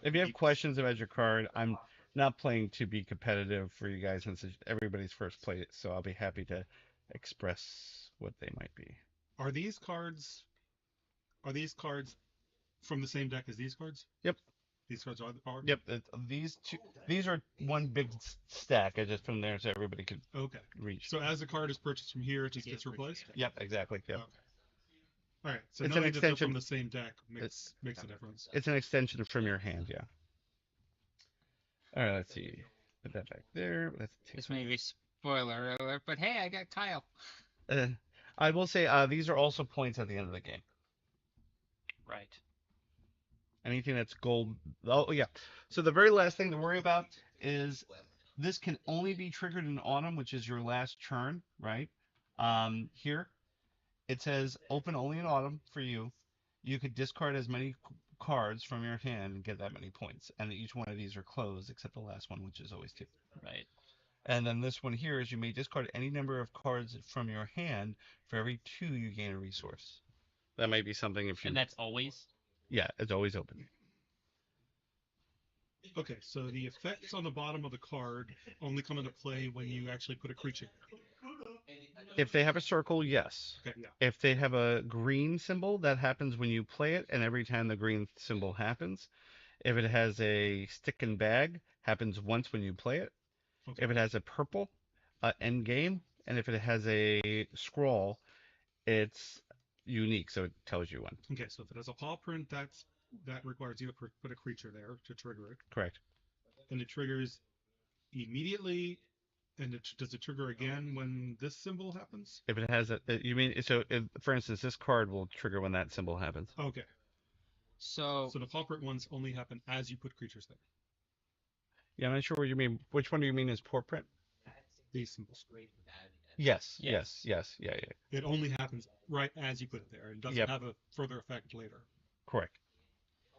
S3: If you have questions about your card, I'm not playing to be competitive for you guys since it's everybody's first play, so I'll be happy to express what they might be.
S6: Are these cards from the same deck as these cards?
S3: Yep.
S6: These cards are the cards?
S3: Yep. These are one big stack. I just put them there so everybody could reach.
S6: So as a card is purchased from here, it just gets replaced?
S3: Yep, exactly. Yep.
S6: Okay. All right. So
S3: It's
S6: knowing
S3: an
S6: that they're
S3: extension.
S6: from the same deck makes a difference.
S3: It's an extension from your hand, yeah. All right, let's see. Put that back there.
S4: This may be spoiler alert, but hey, I got Kyle.
S3: I will say these are also points at the end of the game.
S11: Right.
S3: Anything that's gold. Oh, yeah. So the very last thing to worry about is this can only be triggered in autumn, which is your last turn, right? Here, it says open only in autumn for you. You could discard as many cards from your hand and get that many points. And each one of these are closed except the last one, which is always 2.
S11: Right.
S3: And then this one here is you may discard any number of cards from your hand. For every 2, you gain a resource. That might be something if you...
S11: And that's always?
S3: Yeah, it's always open.
S6: Okay, so the effects on the bottom of the card only come into play when you actually put a creature.
S3: If they have a circle, yes.
S6: Okay, yeah.
S3: If they have a green symbol, that happens when you play it, and every time the green symbol happens. If it has a stick and bag, happens once when you play it.
S6: Okay.
S3: If it has a purple, end game, and if it has a scroll, it's unique, so it tells you when.
S6: Okay, so if it has a paw print, that requires you to put a creature there to trigger it.
S3: Correct.
S6: And it triggers immediately, and does it trigger again when this symbol happens?
S3: If it has for instance, this card will trigger when that symbol happens.
S6: Okay.
S4: So
S6: the paw print ones only happen as you put creatures there.
S3: Yeah, I'm not sure what you mean. Which one do you mean is paw print?
S6: These symbols.
S3: Yes. Yeah.
S6: It only happens right as you put it there. It doesn't have a further effect later.
S3: Correct.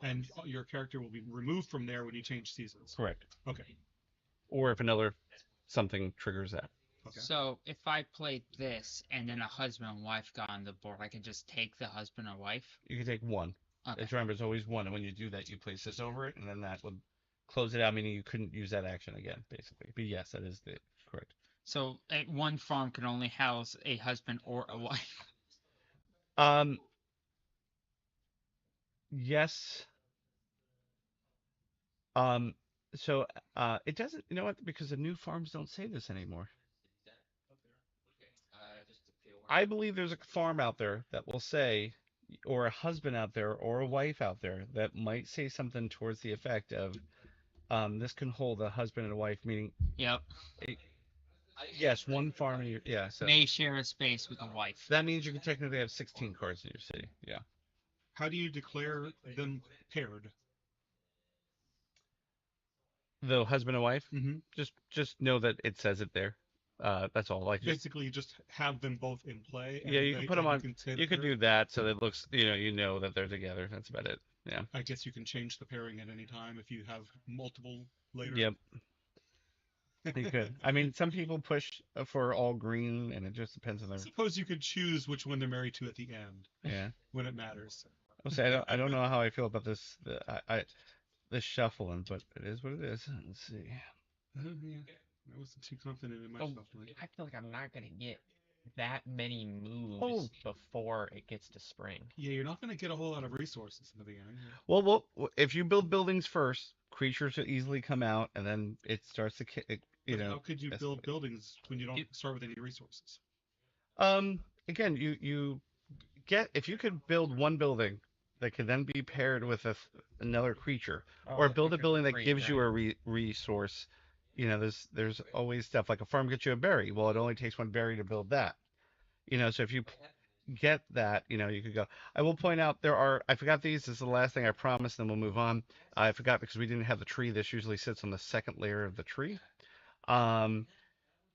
S6: And your character will be removed from there when you change seasons.
S3: Correct.
S6: Okay.
S3: Or if another something triggers that.
S6: Okay.
S4: So if I played this and then a husband and wife got on the board, I can just take the husband or wife?
S3: You can take one.
S4: Okay.
S3: Just remember, it's always one, and when you do that, you place this over it, and then that would close it out, meaning you couldn't use that action again, basically. But yes, that is correct.
S4: So one farm can only house a husband or a wife.
S3: Yes. So it doesn't. You know what? Because the new farms don't say this anymore. I believe there's a farm out there that will say, or a husband out there, or a wife out there that might say something towards the effect of, this can hold a husband and a wife, meaning.
S4: Yep.
S3: Yes, one farm. So
S4: may share a space with a wife.
S3: That means you can technically have 16 cards in your city. Yeah.
S6: How do you declare them paired?
S3: The husband and wife.
S6: Mm-hmm.
S3: Just know that it says it there. That's all. Like
S6: basically, you just have them both in play.
S3: Yeah, you can put them on. You can do that so that it looks. You know that they're together. That's about it. Yeah.
S6: I guess you can change the pairing at any time if you have multiple later.
S3: Yep. You could. I mean, some people push for all green, and it just depends on their.
S6: Suppose you could choose which one they're married to at the end.
S3: Yeah.
S6: When it matters.
S3: I'll say I don't know how I feel about this. This shuffling, but it is what it is. Let's see.
S6: Yeah. I wasn't too confident in my shuffling.
S11: I feel like I'm not gonna get that many moves before it gets to spring.
S6: Yeah, you're not gonna get a whole lot of resources in the beginning.
S3: Well, if you build buildings first, creatures will easily come out, and then it starts to you
S6: But
S3: know.
S6: how could you build buildings when you don't start with any resources?
S3: Again, you get if you could build one building that could then be paired with another creature, or
S11: the
S3: build a
S11: creatures are
S3: building that
S11: free,
S3: gives you a
S11: right.
S3: resource. You know, there's always stuff like a farm gets you a berry. Well, it only takes one berry to build that. You know, so if you get that, you know, you could go. I will point out I forgot these. This is the last thing I promised, then we'll move on. I forgot because we didn't have the tree. This usually sits on the second layer of the tree. Um,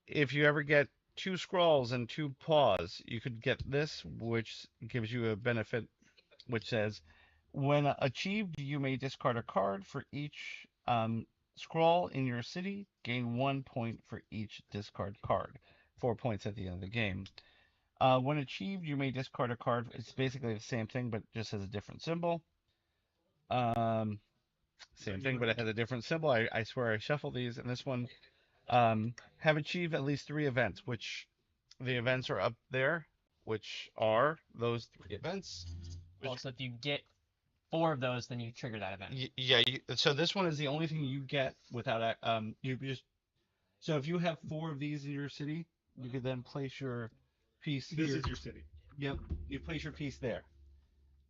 S3: if you ever get two scrolls and two paws, you could get this, which gives you a benefit, which says, when achieved, you may discard a card for each scroll in your city. Gain 1 point for each discard card. 4 points at the end of the game. When achieved, you may discard a card. It's basically the same thing, but just has a different symbol. Same thing, but it has a different symbol. I swear I shuffled these, and this one have achieved at least 3 events, which the events are up there, which are those 3 events.
S11: Also, if you get 4 of those, then you trigger that event.
S3: Yeah, so this one is the only thing you get without you just. So if you have 4 of these in your city, you could then place your piece
S6: This
S3: here.
S6: is your city.
S3: Yep, you place your piece there,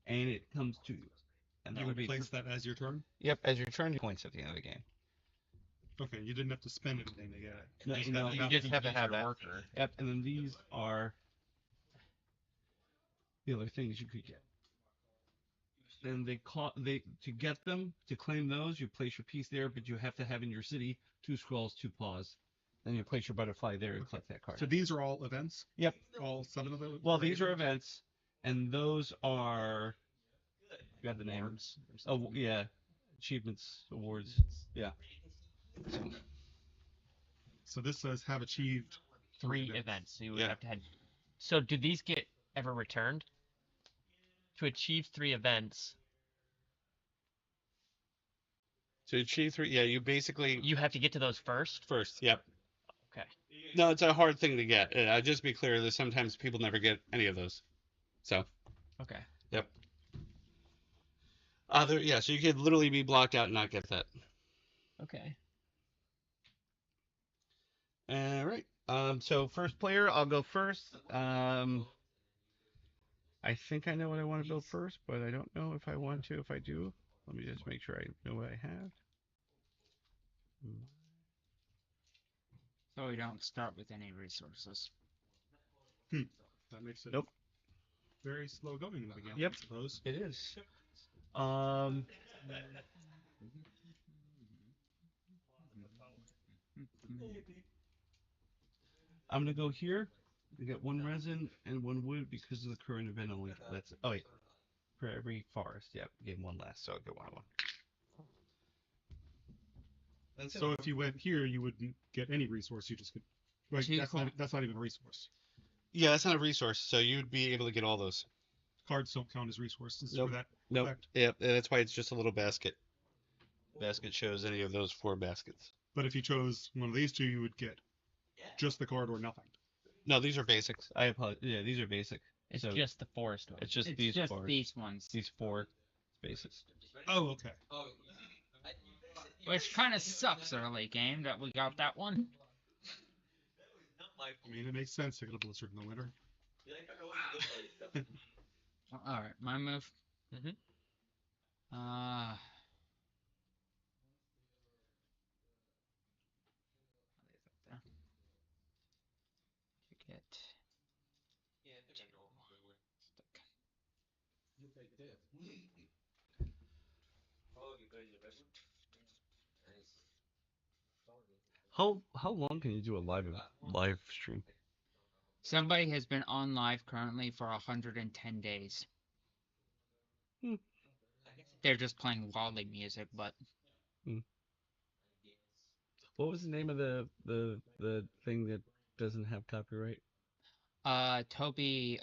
S3: and it comes to you. And
S6: You would place that as your turn?
S3: Yep, as your turn points at the end of the game.
S6: Okay, you didn't have to spend anything to get it.
S3: No,
S6: just
S3: no,
S6: had
S3: you
S6: enough
S3: just
S6: to
S3: have to
S6: use
S3: have
S6: your
S3: that.
S6: worker.
S3: Yep, and then these are the other things you could get. Then to get them, to claim those, you place your piece there, but you have to have in your city 2 scrolls, 2 paws. Then you place your butterfly there and collect that card.
S6: So these are all events?
S3: Yep.
S6: All 7 of those?
S3: Well, these are events, and those are. You got the names. Oh, yeah. Achievements, awards. Yeah.
S6: So this says have achieved
S11: 3 events. So you would have to have. So do these get ever returned? To achieve 3 events.
S3: To achieve 3, yeah, you basically.
S11: You have to get to those first?
S3: First, yep.
S11: Okay.
S3: No, it's a hard thing to get. Just be clear that sometimes people never get any of those. So.
S11: Okay.
S3: Yep. Yeah, so you could literally be blocked out and not get that.
S11: Okay.
S3: All right. So first player, I'll go first. I think I know what I want to build first, but I don't know if I want to. If I do, let me just make sure I know what I have.
S4: So we don't start with any resources.
S6: That makes it very slow going in the beginning,
S3: Yep.
S6: I suppose.
S3: It is. I'm gonna go here. We get 1 resin and 1 wood because of the current event only. That's wait. For every forest, yep, get 1 less, so I'll get 1 of 1.
S6: So if you went here, you wouldn't get any resource. You just could. Right, that's not even a resource.
S3: Yeah, that's not a resource, so you'd be able to get all those.
S6: Cards don't count as resources
S3: Nope.
S6: for that.
S3: Nope.
S6: effect.
S3: Yep, that's why it's just a little basket. Basket shows any of those 4 baskets.
S6: But if you chose one of these 2, you would get just the card or nothing.
S3: No, these are basics. I apologize. Yeah, these are basic.
S11: It's
S3: So
S11: just the forest one.
S3: it's just
S4: It's
S3: these
S4: just
S3: cards.
S4: these ones.
S3: These 4 bases.
S6: Oh, okay.
S4: Which kind of sucks early game that we got that one.
S6: I mean, it makes sense to get a Blizzard in the winter.
S4: Alright, my move.
S11: Mhm.
S4: Get.
S3: How long can you do a live stream?
S4: Somebody has been on live currently for 110 days. They're just playing wildly music, but
S3: What was the name of the thing that doesn't have copyright?
S4: Toby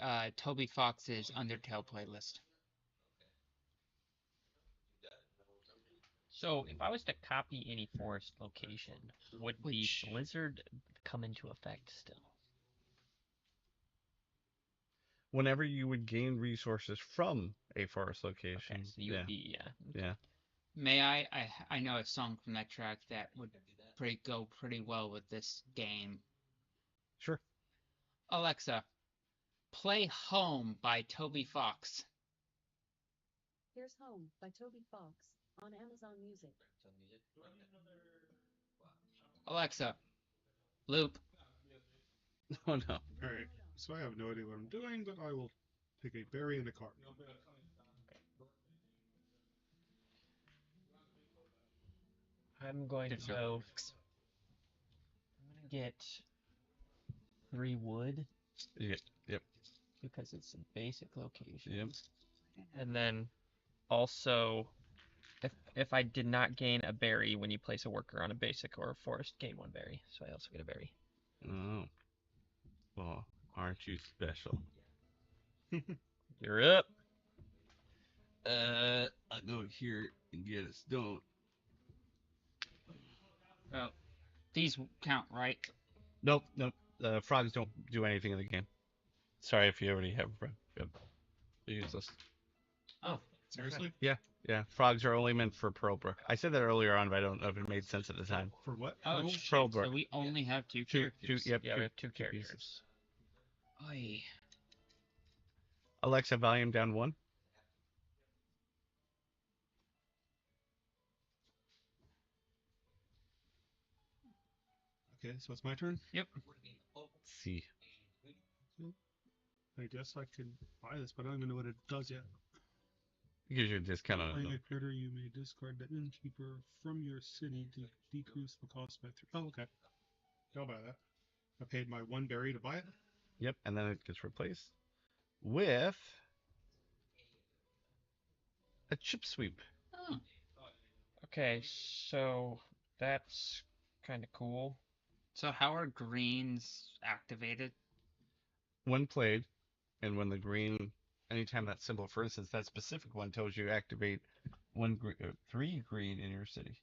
S4: Fox's Undertale playlist.
S11: So if I was to copy any forest location, would the blizzard come into effect still?
S3: Whenever you would gain resources from a forest location.
S11: Okay, so you would be
S3: Yeah.
S4: May I know a song from that track that would go pretty well with this game.
S3: Sure.
S4: Alexa, play Home by Toby Fox.
S12: Here's Home by Toby Fox on Amazon Music.
S4: Alexa, loop.
S3: Oh no.
S6: Alright, so I have no idea what I'm doing, but I will take a berry and a card.
S11: I'm going to go. I'm gonna get 3 wood
S3: Yep.
S11: because it's a basic location.
S3: Yep.
S11: And then also, if I did not gain a berry when you place a worker on a basic or a forest, gain 1 berry. So I also get a berry.
S3: Oh. Well, aren't you special?
S11: You're up.
S3: I'll go here and get a stone.
S4: Oh, these count, right?
S3: Nope. Frogs don't do anything in the game. Sorry if you already have frog. They're useless.
S4: Oh,
S6: Seriously?
S3: Yeah. Frogs are only meant for Pearlbrook. I said that earlier on, but I don't know if it made sense at the time.
S6: For what?
S4: Oh,
S6: No?
S4: shit.
S3: Pearlbrook.
S4: So we only have two
S3: Two,
S4: characters.
S3: yep,
S11: Yeah, we have 2
S3: pieces.
S11: characters.
S4: Oy.
S3: Alexa, volume down 1.
S6: Okay, so it's my turn?
S4: Yep.
S3: See.
S6: I guess I could buy this, but I don't even know what it does yet.
S3: It gives you a discount on
S6: Playing
S3: it.
S6: a critter, you may discard the innkeeper from your city to decrease the cost by 3. Oh, okay. I'll buy that. I paid my 1 berry to buy it.
S3: Yep, and then it gets replaced with a chip sweep.
S4: Oh.
S11: Okay, so that's kind of cool.
S4: So how are greens activated?
S3: When played, and when the green, anytime that symbol, for instance, that specific one tells you activate 3 green in your city.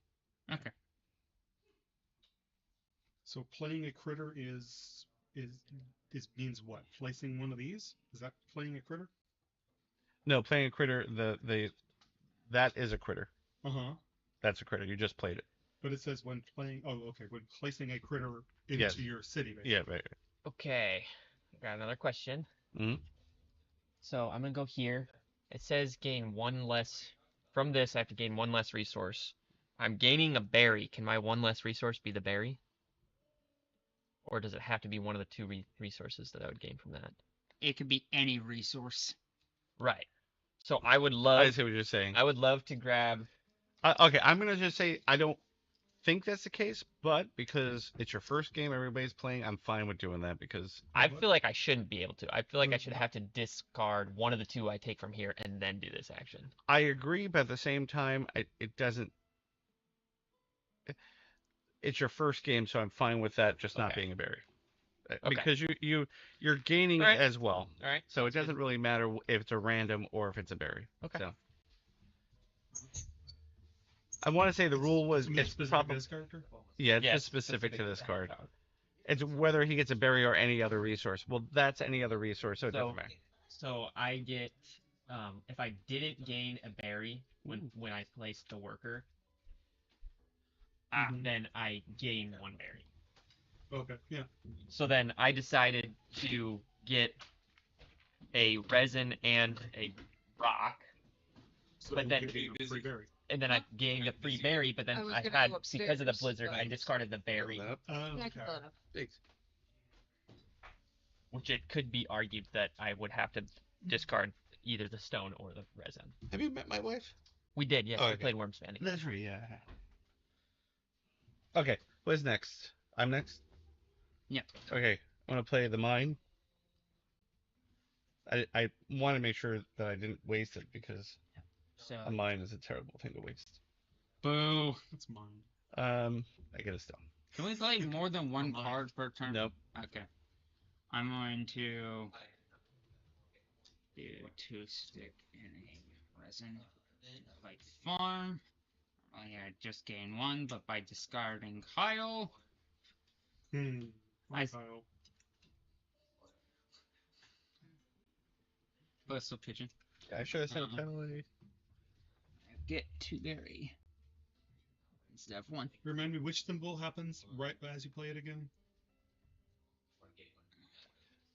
S4: Okay.
S6: So playing a critter is means what? Placing one of these? Is that playing a critter?
S3: No, playing a critter, that is a critter.
S6: Uh-huh.
S3: That's a critter. You just played it.
S6: But it says when playing when placing a critter into
S3: Yes.
S6: your city, basically.
S3: Yeah, right.
S11: Okay, got another question.
S3: Mhm.
S11: So I'm gonna go here. It says gain 1 less. From this, I have to gain 1 less resource. I'm gaining a berry. Can my 1 less resource be the berry? Or does it have to be one of the 2 resources that I would gain from that?
S4: It could be any resource.
S11: Right. So I would
S3: I
S11: love.
S3: see what you're saying.
S11: I would love to grab.
S3: Okay, I'm gonna just say I don't think that's the case, but because it's your first game, everybody's playing, I'm fine with doing that because
S11: I feel like I shouldn't be able to. I feel like I should have to discard one of the 2 I take from here and then do this action.
S3: I agree, but at the same time, it doesn't. It's your first game, so I'm fine with that just not
S11: Okay.
S3: being a berry,
S11: Okay.
S3: because you're gaining
S11: All right.
S3: as well.
S11: All right.
S3: So it doesn't really matter if it's a random or if it's a berry.
S11: Okay.
S3: So. I want to say the rule was
S6: Something
S3: it's
S6: specific to
S3: probably
S6: this character?
S3: yeah, it's
S11: Yes,
S3: just specific to this
S11: that
S3: card.
S11: card.
S3: It's whether he gets a berry or any other resource. Well, that's any other resource, so it doesn't matter.
S11: So I get, if I didn't gain a berry when I placed the worker, then I gain 1 berry.
S6: Okay, yeah.
S11: So then I decided to get a resin and a rock,
S6: So
S11: but then
S6: free berry.
S11: and then I gained a free berry, but then
S13: I was
S11: I
S13: gonna
S11: had
S13: go
S11: because of the
S13: upstairs,
S11: blizzard, I
S13: but-
S11: discarded the berry,
S13: Yeah, I can
S6: Okay.
S13: blow it up.
S3: Thanks.
S11: which it could be argued that I would have to discard either the stone or the resin.
S3: Have you met my wife?
S11: We did, yes.
S3: Oh,
S11: We
S3: okay.
S11: played Worms Banding.
S3: That's right, yeah. Okay, who's next? I'm next?
S4: Yeah.
S3: Okay, I'm gonna play the mine. I want to make sure that I didn't waste it because
S4: So
S3: a mine is a terrible thing to waste.
S4: boo.
S6: That's mine.
S3: I get a stone.
S4: Can we play more than 1 card per turn?
S3: Nope.
S4: Okay. I'm going to do 2 stick and a resin. Like farm. I just gain 1, but by discarding Kyle,
S6: My Kyle.
S4: Postal Pigeon.
S3: I should have sent a penalty.
S4: Get 2 berry. instead of 1.
S6: Remind me which symbol happens right as you play it again?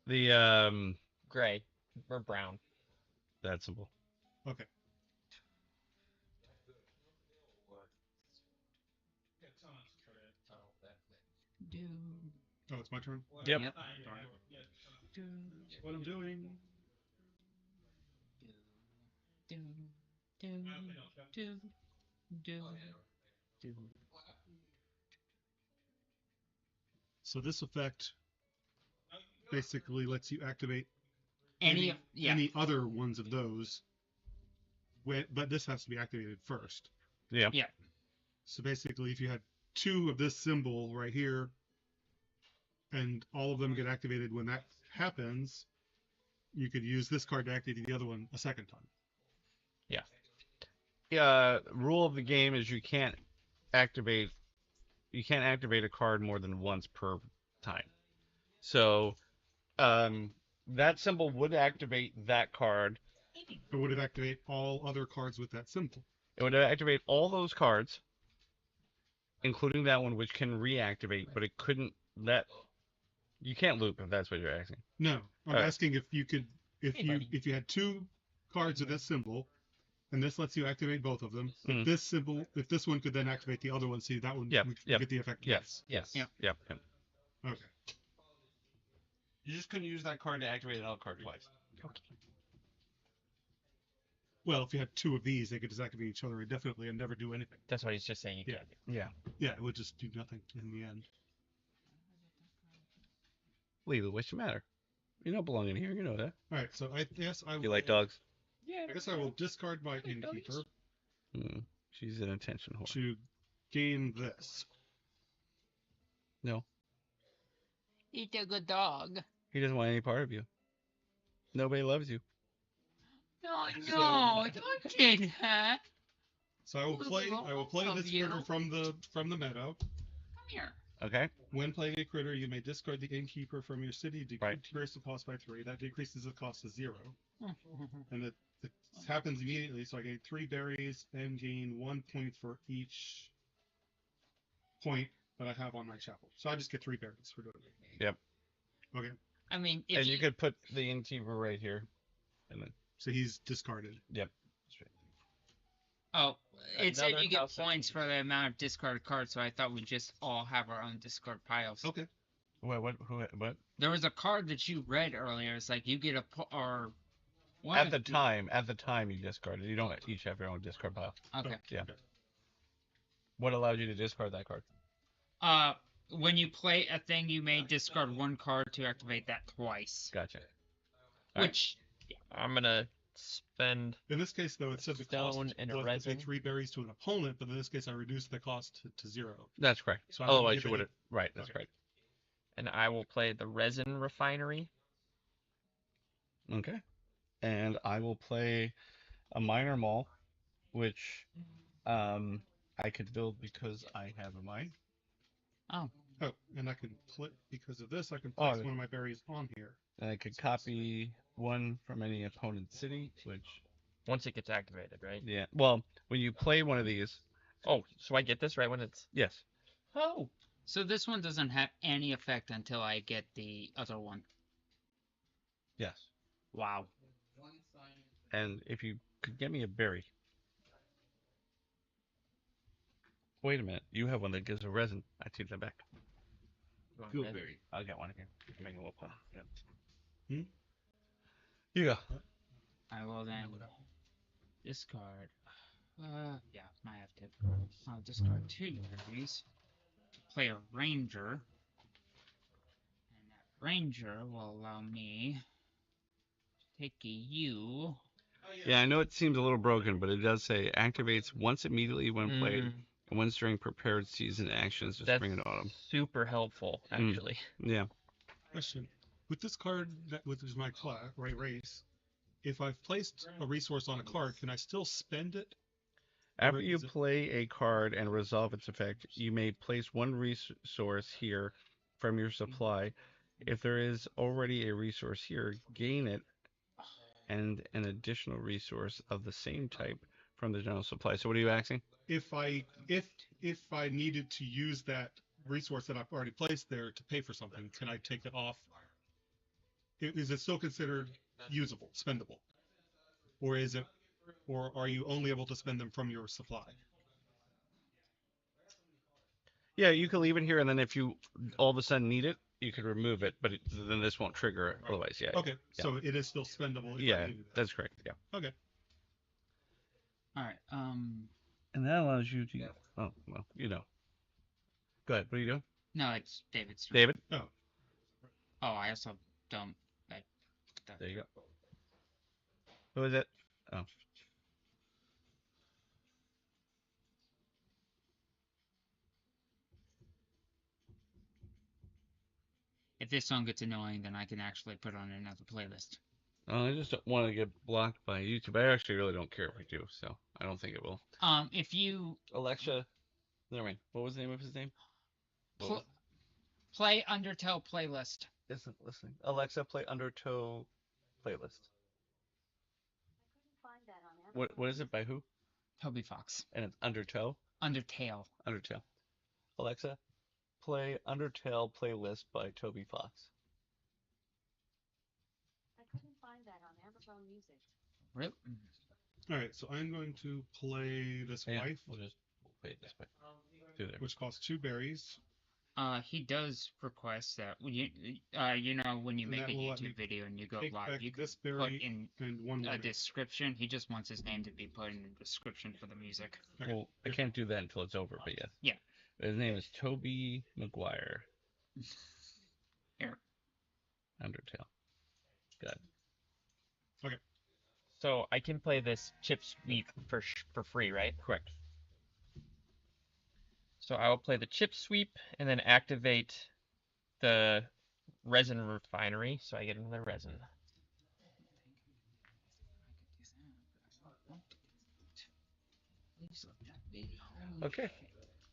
S3: The
S11: Gray or brown.
S3: that symbol.
S6: Okay. Oh, it's my turn?
S3: Yep.
S4: Yep.
S6: What I'm doing.
S4: Do, do, do, do, do.
S6: So this effect basically lets you activate
S4: Any
S6: other ones of those. But this has to be activated first.
S3: Yeah.
S4: Yeah.
S6: So basically, if you had 2 of this symbol right here, and all of them get activated when that happens, you could use this card to activate the other one a second time.
S3: Rule of the game is you can't activate a card more than once per time. So that symbol would activate that card.
S6: It would activate all other cards with that symbol.
S3: It would activate all those cards, including that one, which can reactivate, but it couldn't let. You can't loop if that's what you're asking.
S6: No, I'm
S3: Alright.
S6: asking if you could, if you had 2 cards with this symbol, and this lets you activate both of them.
S3: Mhm.
S6: If this symbol, if this one could then activate the other one, see that one
S3: Yep,
S6: would
S3: yep.
S6: get the effect.
S3: Yes.
S4: Yep.
S3: Yep.
S6: Okay.
S3: You just couldn't use that card to activate another card twice.
S6: Well, if you had 2 of these, they could just activate each other indefinitely and never do anything.
S11: That's what he's just saying. You
S6: Yeah.
S11: can't do.
S3: Yeah.
S6: Yeah, it would just do nothing in the end.
S3: Leela, what's the matter? You don't belong in here. You know that.
S6: All right, so I guess I will.
S3: You like dogs?
S11: Yeah.
S6: I guess I will discard my innkeeper
S3: She's an attention whore.
S6: to gain this.
S3: No,
S4: He's a good dog.
S3: he doesn't want any part of you. Nobody loves you.
S4: No, don't do that.
S6: So I will play. I will play this critter from the meadow.
S4: Come here.
S3: Okay.
S6: When playing a critter, you may discard the innkeeper from your city,
S3: Right.
S6: decrease the cost by 3. That decreases the cost to 0. And it happens immediately, so I gain 3 berries and gain 1 point for each point that I have on my chapel. So I just get 3 berries for doing it.
S3: Yep.
S6: Okay.
S4: I mean, if
S3: And you could put the innkeeper right here, and then.
S6: So he's discarded.
S3: Yep.
S4: Oh, it said
S11: Another
S4: you get
S11: house that
S4: points for the amount of discarded cards, so I thought we'd just all have our own discard piles.
S6: Okay.
S3: Wait, what? What?
S4: There was a card that you read earlier. It's like you get a or one
S3: At
S4: of
S3: the time you discarded. You don't each have your own discard pile.
S4: Okay.
S3: Yeah. What allowed you to discard that card?
S4: When you play a thing, you may discard 1 card to activate that twice.
S3: Gotcha.
S4: Which
S11: I'm gonna spend.
S6: In this case, though, it said the cost
S11: Stone and a
S6: was to
S11: resin.
S6: pay 3 berries to an opponent, but in this case, I reduced the cost to 0.
S3: That's correct.
S6: So I won't
S3: Otherwise,
S6: give
S3: you
S6: any-
S3: would have. Right. That's
S6: Okay.
S3: correct.
S11: And I will play the resin refinery.
S3: Okay. And I will play a minor mall, which I could build because I have a mine.
S4: Oh,
S6: and I can put, because of this, I can
S3: Oh,
S6: place one of my berries on here.
S3: And I could copy 1 from any opponent's city, which
S11: Once it gets activated, right?
S3: yeah. Well, when you play one of these,
S11: Oh, so I get this right when it's.
S3: yes.
S11: Oh.
S4: so this one doesn't have any effect until I get the other one.
S3: Yes.
S4: Wow.
S3: And if you could get me a berry. Wait a minute. You have one that gives a resin. I take that back.
S11: Gooseberry.
S3: I'll get one again. Make a little pile. Yeah.
S6: Hmm?
S3: You go.
S4: I will then discard. Yeah, I have to. I'll discard 2 berries. Play a ranger. And that ranger will allow me to take a U.
S3: Yeah, I know it seems a little broken, but it does say activates once immediately when played, and once during prepared season actions to
S11: That's
S3: spring and autumn.
S11: super helpful, actually.
S3: Yeah.
S6: Question. With this card, which is my race, if I've placed a resource on a card, can I still spend it?
S3: After
S6: Or
S3: you
S6: is it-
S3: play a card and resolve its effect, you may place 1 resource here from your supply. If there is already a resource here, gain it and an additional resource of the same type from the general supply. So what are you asking?
S6: If I needed to use that resource that I've already placed there to pay for something, can I take it off? Is it still considered usable, spendable, or are you only able to spend them from your supply?
S3: Yeah, you can leave it here, and then if you all of a sudden need it, you could remove it, but then this won't trigger it otherwise. Yeah.
S6: Okay,
S3: yeah.
S6: so it is still spendable. If I
S3: Yeah,
S6: needed it.
S3: that's correct. Yeah.
S6: Okay.
S4: All right.
S3: And that allows you to. Oh well, Go ahead. What are you doing,
S4: No, it's David's turn.
S3: David?
S6: Oh.
S4: Oh, I also don't.
S3: There you go. Who is it? Oh.
S4: If this song gets annoying, then I can actually put on another playlist.
S3: I just don't want to get blocked by YouTube. I actually really don't care if we do, so I don't think it will.
S4: If you
S3: Alexa, never mind. What was the name of his name?
S4: play Undertale playlist.
S3: Isn't listening. Alexa, play Undertow playlist.
S12: Find that on
S3: What is it by who?
S4: Toby Fox.
S3: And it's Undertow?
S4: Undertale.
S3: Undertale. Alexa, play Undertale playlist by Toby Fox.
S12: I couldn't find that on Amazon Music.
S4: Really?
S6: All right, so I'm going to play this wife.
S3: We'll play it this way. Through there.
S6: Which costs 2 berries.
S4: He does request that when you when you
S6: And
S4: make
S6: that
S4: a
S6: will let me
S4: YouTube video and you go
S6: take
S4: live,
S6: back
S4: you
S6: this
S4: can put
S6: berry
S4: in
S6: and one
S4: a
S6: lemon.
S4: description. He just wants his name to be put in the description for the music.
S6: Okay.
S3: Well, I can't do that until it's over, but yes.
S4: Yeah.
S3: His name is Toby McGuire.
S4: Here.
S3: Undertale. Good.
S6: Okay.
S11: So I can play this chip sweep for free, right?
S3: Correct.
S11: So I will play the chip sweep and then activate the resin refinery, so I get another resin.
S3: Okay.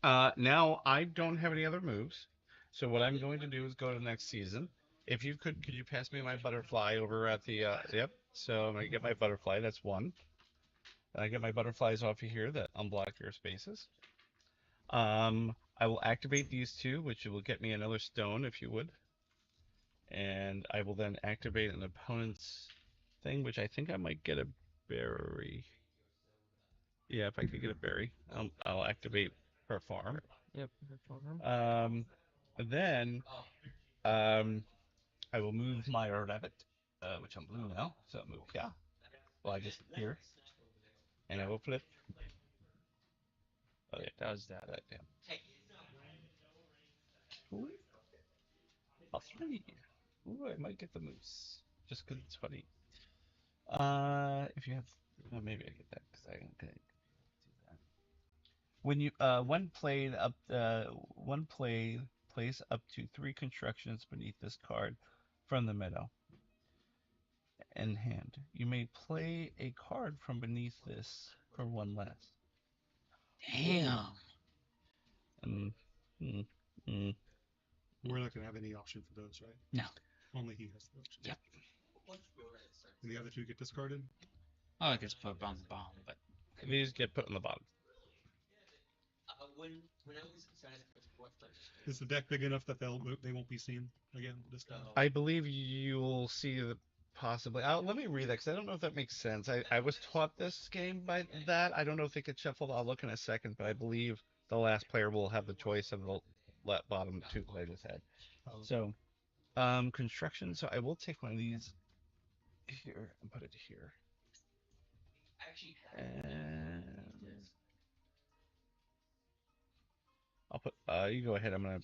S3: Now I don't have any other moves, so what I'm going to do is go to the next season. If you could you pass me my butterfly over at the yep. So I'm gonna get my butterfly. That's one. I get my butterflies off of here that unblock your spaces. I will activate these two, which will get me another stone if you would. And I will then activate an opponent's thing, which I think I might get a berry. Yeah, if I could get a berry, I'll activate her farm.
S11: Yep. Her farm.
S3: Then I will move my rabbit, which I'm blue now, so I'll move here. Well, I just here, and I will flip. Oh, yeah,
S11: Does that?
S3: Damn. Ooh. A 3. Ooh, I might get the moose, just 'cause it's funny. If you have, maybe I get that because I don't think. When you one played up one play place up to 3 constructions beneath this card from the meadow in hand. You may play a card from beneath this for 1 less.
S4: Damn.
S6: We're not going to have any option for those, right?
S4: No.
S6: Only he has the option.
S4: Yep.
S6: And the other 2 get discarded?
S4: Oh, it gets put on the bottom, but
S3: These get put on the bottom.
S6: Is the deck big enough that they won't be seen again this time?
S3: I believe you'll see the possibly. Let me read that because I don't know if that makes sense. I was taught this game by that. I don't know if it gets shuffled. I'll look in a second, but I believe the last player will have the choice of the bottom 2 that I just had. So, construction. So I will take one of these here and put it here. And I'll put. You go ahead. I'm gonna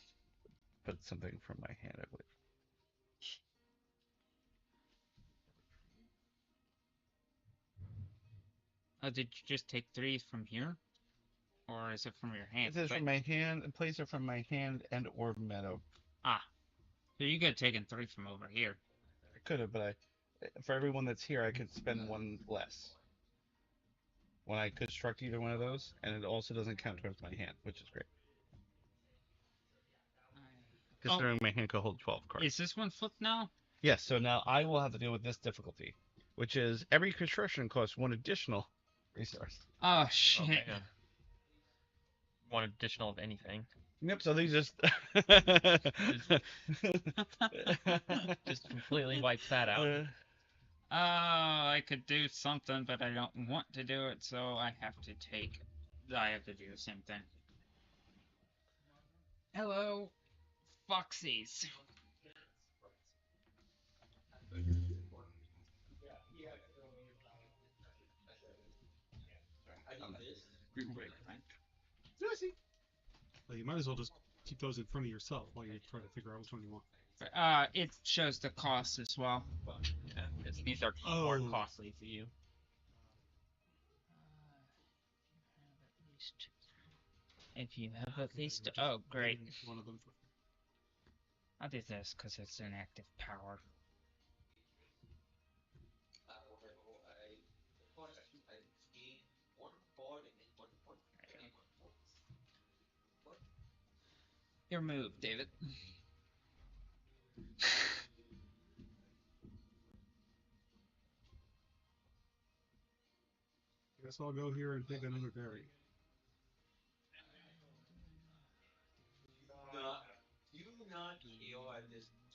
S3: put something from my hand, I believe.
S4: oh, did you just take 3 from here, or is it from your hand?
S3: It is from my hand. And place it from my hand and or meadow.
S4: Ah, so you could have taken 3 from over here.
S3: I could have, but for everyone that's here, I could spend 1 less when I construct either one of those, and it also doesn't count towards my hand, which is great. Considering my hand could hold 12 cards.
S4: Is this one flipped now?
S3: Yes, so now I will have to deal with this difficulty, which is every construction costs 1 additional resource.
S4: Oh shit.
S11: Okay, yeah. One additional of anything.
S3: Yep. So these just
S11: Just completely wipes that out.
S4: Oh, I could do something, but I don't want to do it, so I have to do the same thing. Hello, Foxies.
S6: Well, you might as well just keep those in front of yourself while you try to figure out which one you want.
S4: It shows the cost as well.
S11: Yeah, 'cause these are more costly for you.
S4: If you have at least, oh great.
S6: One of them.
S4: I'll do this because it's an active power. Your move, David.
S6: Guess I'll go here and take another berry.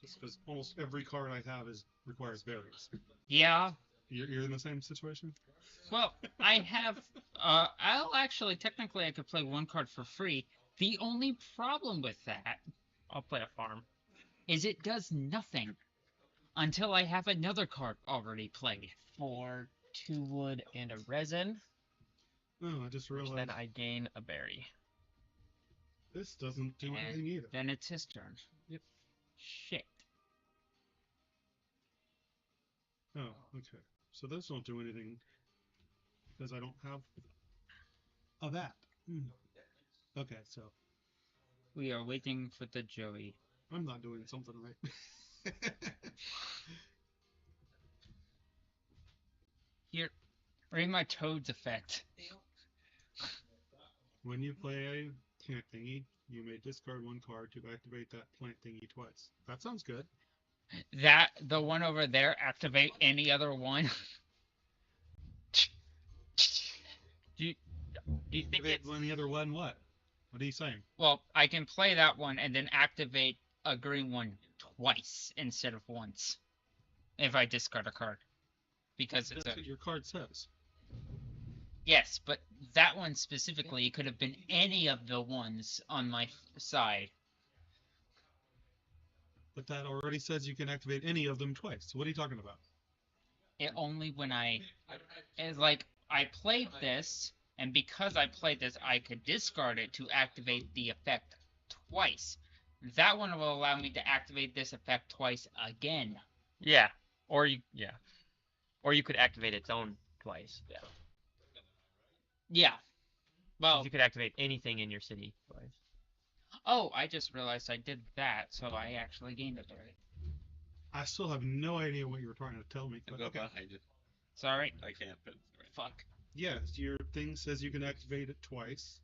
S6: Just because almost every card I have requires berries.
S4: Yeah.
S6: You're in the same situation?
S4: Well, I have, technically I could play one card for free. The only problem with that,
S11: I'll play a farm,
S4: is it does nothing until I have another card already played.
S11: For 2 wood and a resin.
S6: Oh, I just realized.
S11: Then I gain a berry.
S6: This doesn't do anything either.
S4: Then it's his turn.
S11: Yep.
S4: Shit.
S6: Oh, okay. So those don't do anything because I don't have that. Okay, so
S4: We are waiting for the Joey.
S6: I'm not doing something right.
S4: Here, read my Toad's effect.
S6: When you play a plant thingy, you may discard one card to activate that plant thingy twice. That sounds good.
S4: The one over there, activate any other one.
S11: Do you think
S6: Activate any other one? What? What are you saying?
S4: Well, I can play that one and then activate a green one twice instead of once. If I discard a card. Because it's
S6: That's what your card says.
S4: Yes, but that one specifically, it could have been any of the ones on my side.
S6: But that already says you can activate any of them twice. So what are you talking about?
S4: It only when it's like, I played this, and because I played this, I could discard it to activate the effect twice. That one will allow me to activate this effect twice again.
S11: Yeah. Or you could activate its own twice. Yeah.
S4: Yeah. Well,
S11: you could activate anything in your city twice.
S4: Oh, I just realized I did that, so I actually gained a berry.
S6: I still have no idea what you were trying to tell me.
S3: I'll go behind you.
S4: Sorry.
S3: I can't, but
S4: Fuck.
S6: Yes, your thing says you can activate it twice.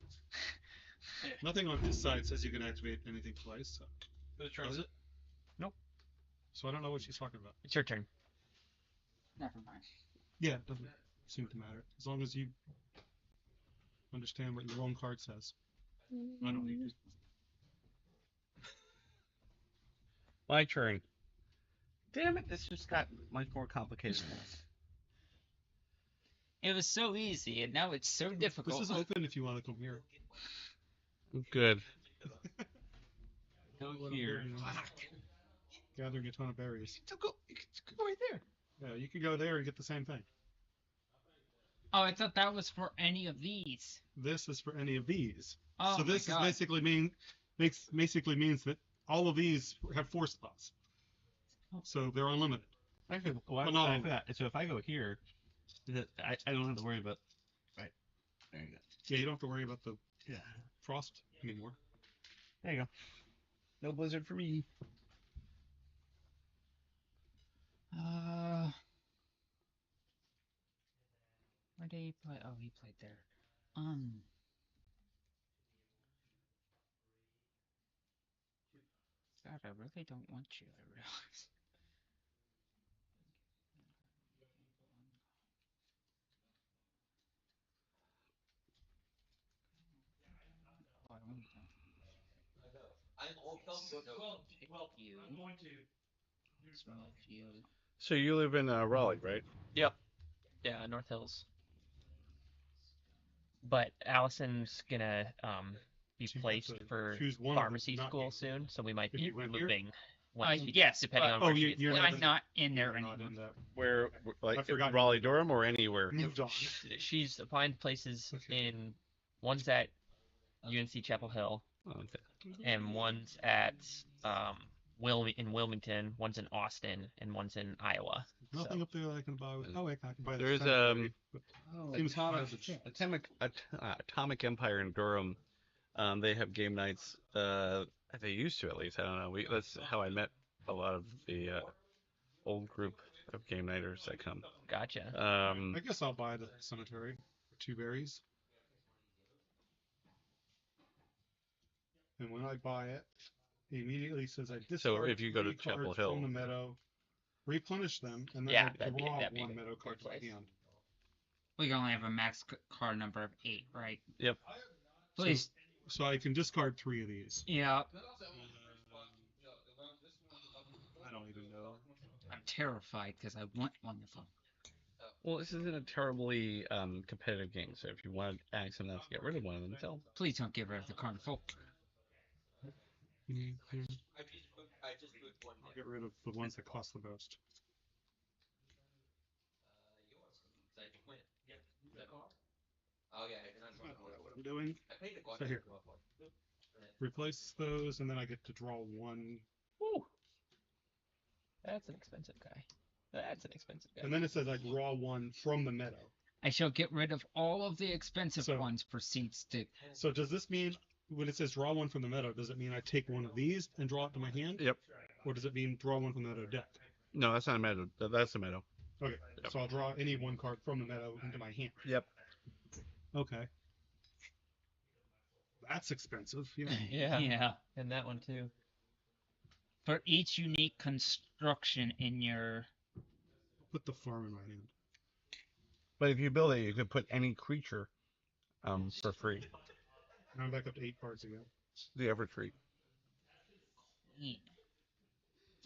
S6: Nothing on this side says you can activate anything twice. So. Does it?
S11: Nope.
S6: So I don't know what she's talking about.
S11: It's your turn.
S4: Never mind.
S6: Yeah, it doesn't seem to matter. As long as you understand what your own card says. I don't need to.
S3: My turn. Damn it, this just got much more complicated.
S4: It was so easy, and now it's so difficult.
S6: This is open if you want to come here.
S3: Good.
S6: Go here. Gathering a ton of berries.
S3: So go right there.
S6: Yeah, you can go there and get the same thing.
S4: Oh, I thought that was for any of these.
S6: This is for any of these.
S4: Oh
S6: so this
S4: my
S6: is
S4: God.
S6: basically means that all of these have 4 slots. So they're unlimited.
S3: Actually,
S6: Well, not all of them.
S3: so if I go here, I don't have to worry about. Right. There you go.
S6: Yeah, you don't have to worry about the frost anymore.
S3: There you go. No blizzard for me.
S4: Where did he play? Oh, he played there. God, I really don't want you, I realize. You.
S7: I'm going to.
S4: Small you.
S3: So you live in Raleigh, right?
S11: Yep. Yeah, North Hills. But Allison's gonna be
S6: So you have
S11: placed
S6: to
S11: for
S6: choose one of them,
S11: pharmacy
S6: not
S11: school
S6: you.
S11: soon, so we might
S6: If
S11: be
S6: you went here?
S11: moving once she,
S4: Yes,
S11: depending
S4: but-
S11: on where
S6: Oh,
S11: she
S6: you-
S11: gets
S6: you're
S11: placed.
S6: not
S4: I'm not in there
S6: You're not
S4: anymore.
S6: in that.
S3: Where,
S6: I
S3: like
S6: forgot you
S3: Raleigh,
S6: moved
S3: Durham, or anywhere?
S6: Moved on.
S11: She's applying to places
S6: Okay.
S11: in one's at UNC Chapel Hill
S3: Okay.
S11: and one's at in Wilmington, one's in Austin, and one's in Iowa.
S6: Nothing
S11: So,
S6: up there that I can buy with. Oh, I can buy the
S3: There's
S6: cemetery, but seems
S3: Atomic,
S6: garbage.
S3: Atomic Empire in Durham. They have game nights. They used to, at least. I don't know. That's how I met a lot of the old group of game nighters that come.
S11: gotcha.
S6: I guess I'll buy the cemetery for 2 berries. And when I buy it, it immediately says I discard
S3: if you go to
S6: 3
S3: Chapel
S6: cards
S3: Hill-
S6: from the meadow, replenish them, and then
S11: Yeah,
S6: I
S11: that'd be
S6: draw
S11: a
S6: 1
S11: good
S6: meadow card to my
S11: place.
S6: hand.
S4: We can only have a max card number of 8, right?
S3: Yep.
S4: Please.
S6: So I can discard 3 of these.
S4: Yeah.
S6: I don't even know.
S4: I'm terrified because I want one of them.
S3: Well, this isn't a terribly competitive game, so if you want to ask them not to get rid of one of them, tell them.
S4: Please don't get rid of the carnival.
S6: I'll get rid of the ones that cost the most. I don't know what I'm doing. So here. Replace those, and then I get to draw 1.
S11: Woo! That's an expensive guy. That's an expensive guy.
S6: And then it says I draw 1 from the meadow.
S4: I shall get rid of all of the expensive
S6: So-
S4: ones. Proceeds to.
S6: So does this mean when it says draw 1 from the meadow, does it mean I take 1 of these and draw it to my hand?
S3: Yep.
S6: Or does it mean draw 1 from the meadow deck?
S3: No, that's not a meadow. That's a meadow.
S6: Okay.
S3: Yep.
S6: So I'll draw any 1 card from the meadow into my hand.
S3: Yep.
S6: Okay. That's expensive. Yeah.
S11: Yeah.
S4: Yeah.
S11: And that one too.
S4: For each unique construction in your.
S6: Put the farm in my hand.
S3: But if you build it, you could put any creature for free.
S6: Now I'm back up to 8 cards again.
S3: The Evertree.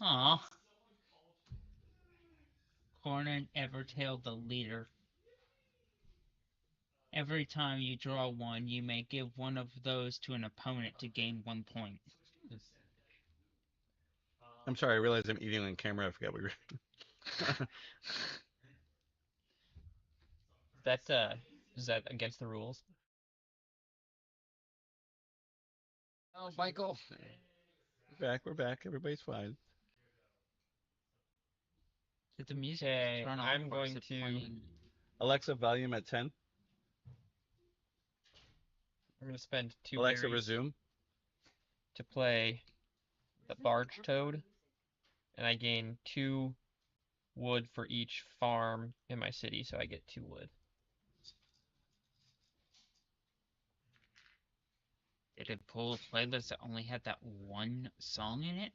S4: Aw. Corner Evertail the leader. Every time you draw 1, you may give one of those to an opponent to gain 1 point.
S3: I'm sorry, I realized I'm eating on camera. I forgot we were.
S11: Is that against the rules?
S4: Oh, Michael.
S3: We're back. Everybody's fine.
S4: Did the music
S11: Okay,
S4: turn off?
S11: I'm
S4: or is
S11: going
S4: it
S11: to-
S4: playing?
S3: Alexa, volume at 10.
S11: I'm gonna spend 2
S3: Alexa,
S11: berries
S3: resume.
S11: to play the Barge Toad, and I gain 2 wood for each farm in my city, so I get 2 wood.
S4: Did it pull a playlist that only had that 1 song in it?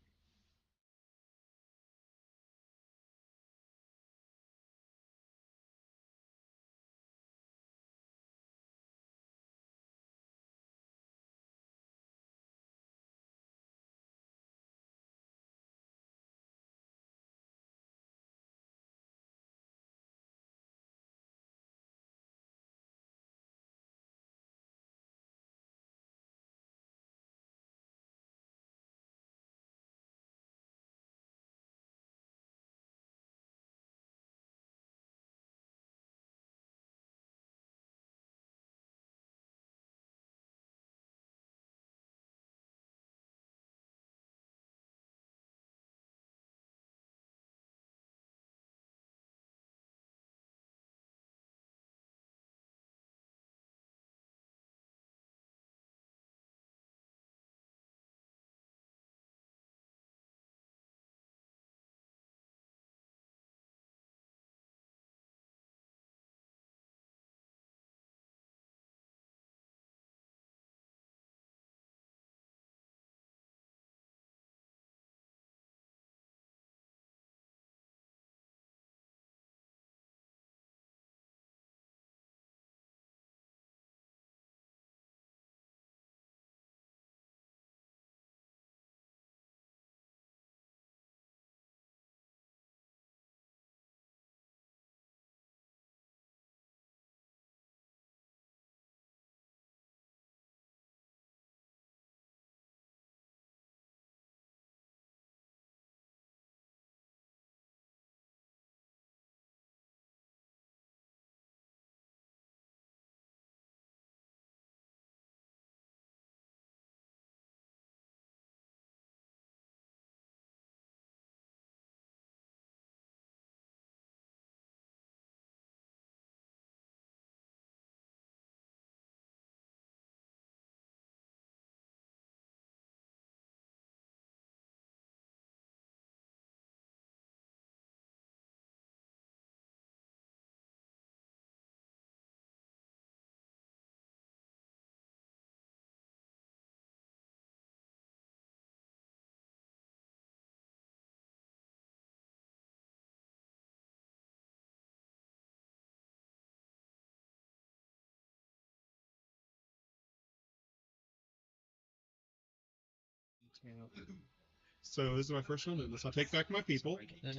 S6: So this is my first one. I'll take back my people. I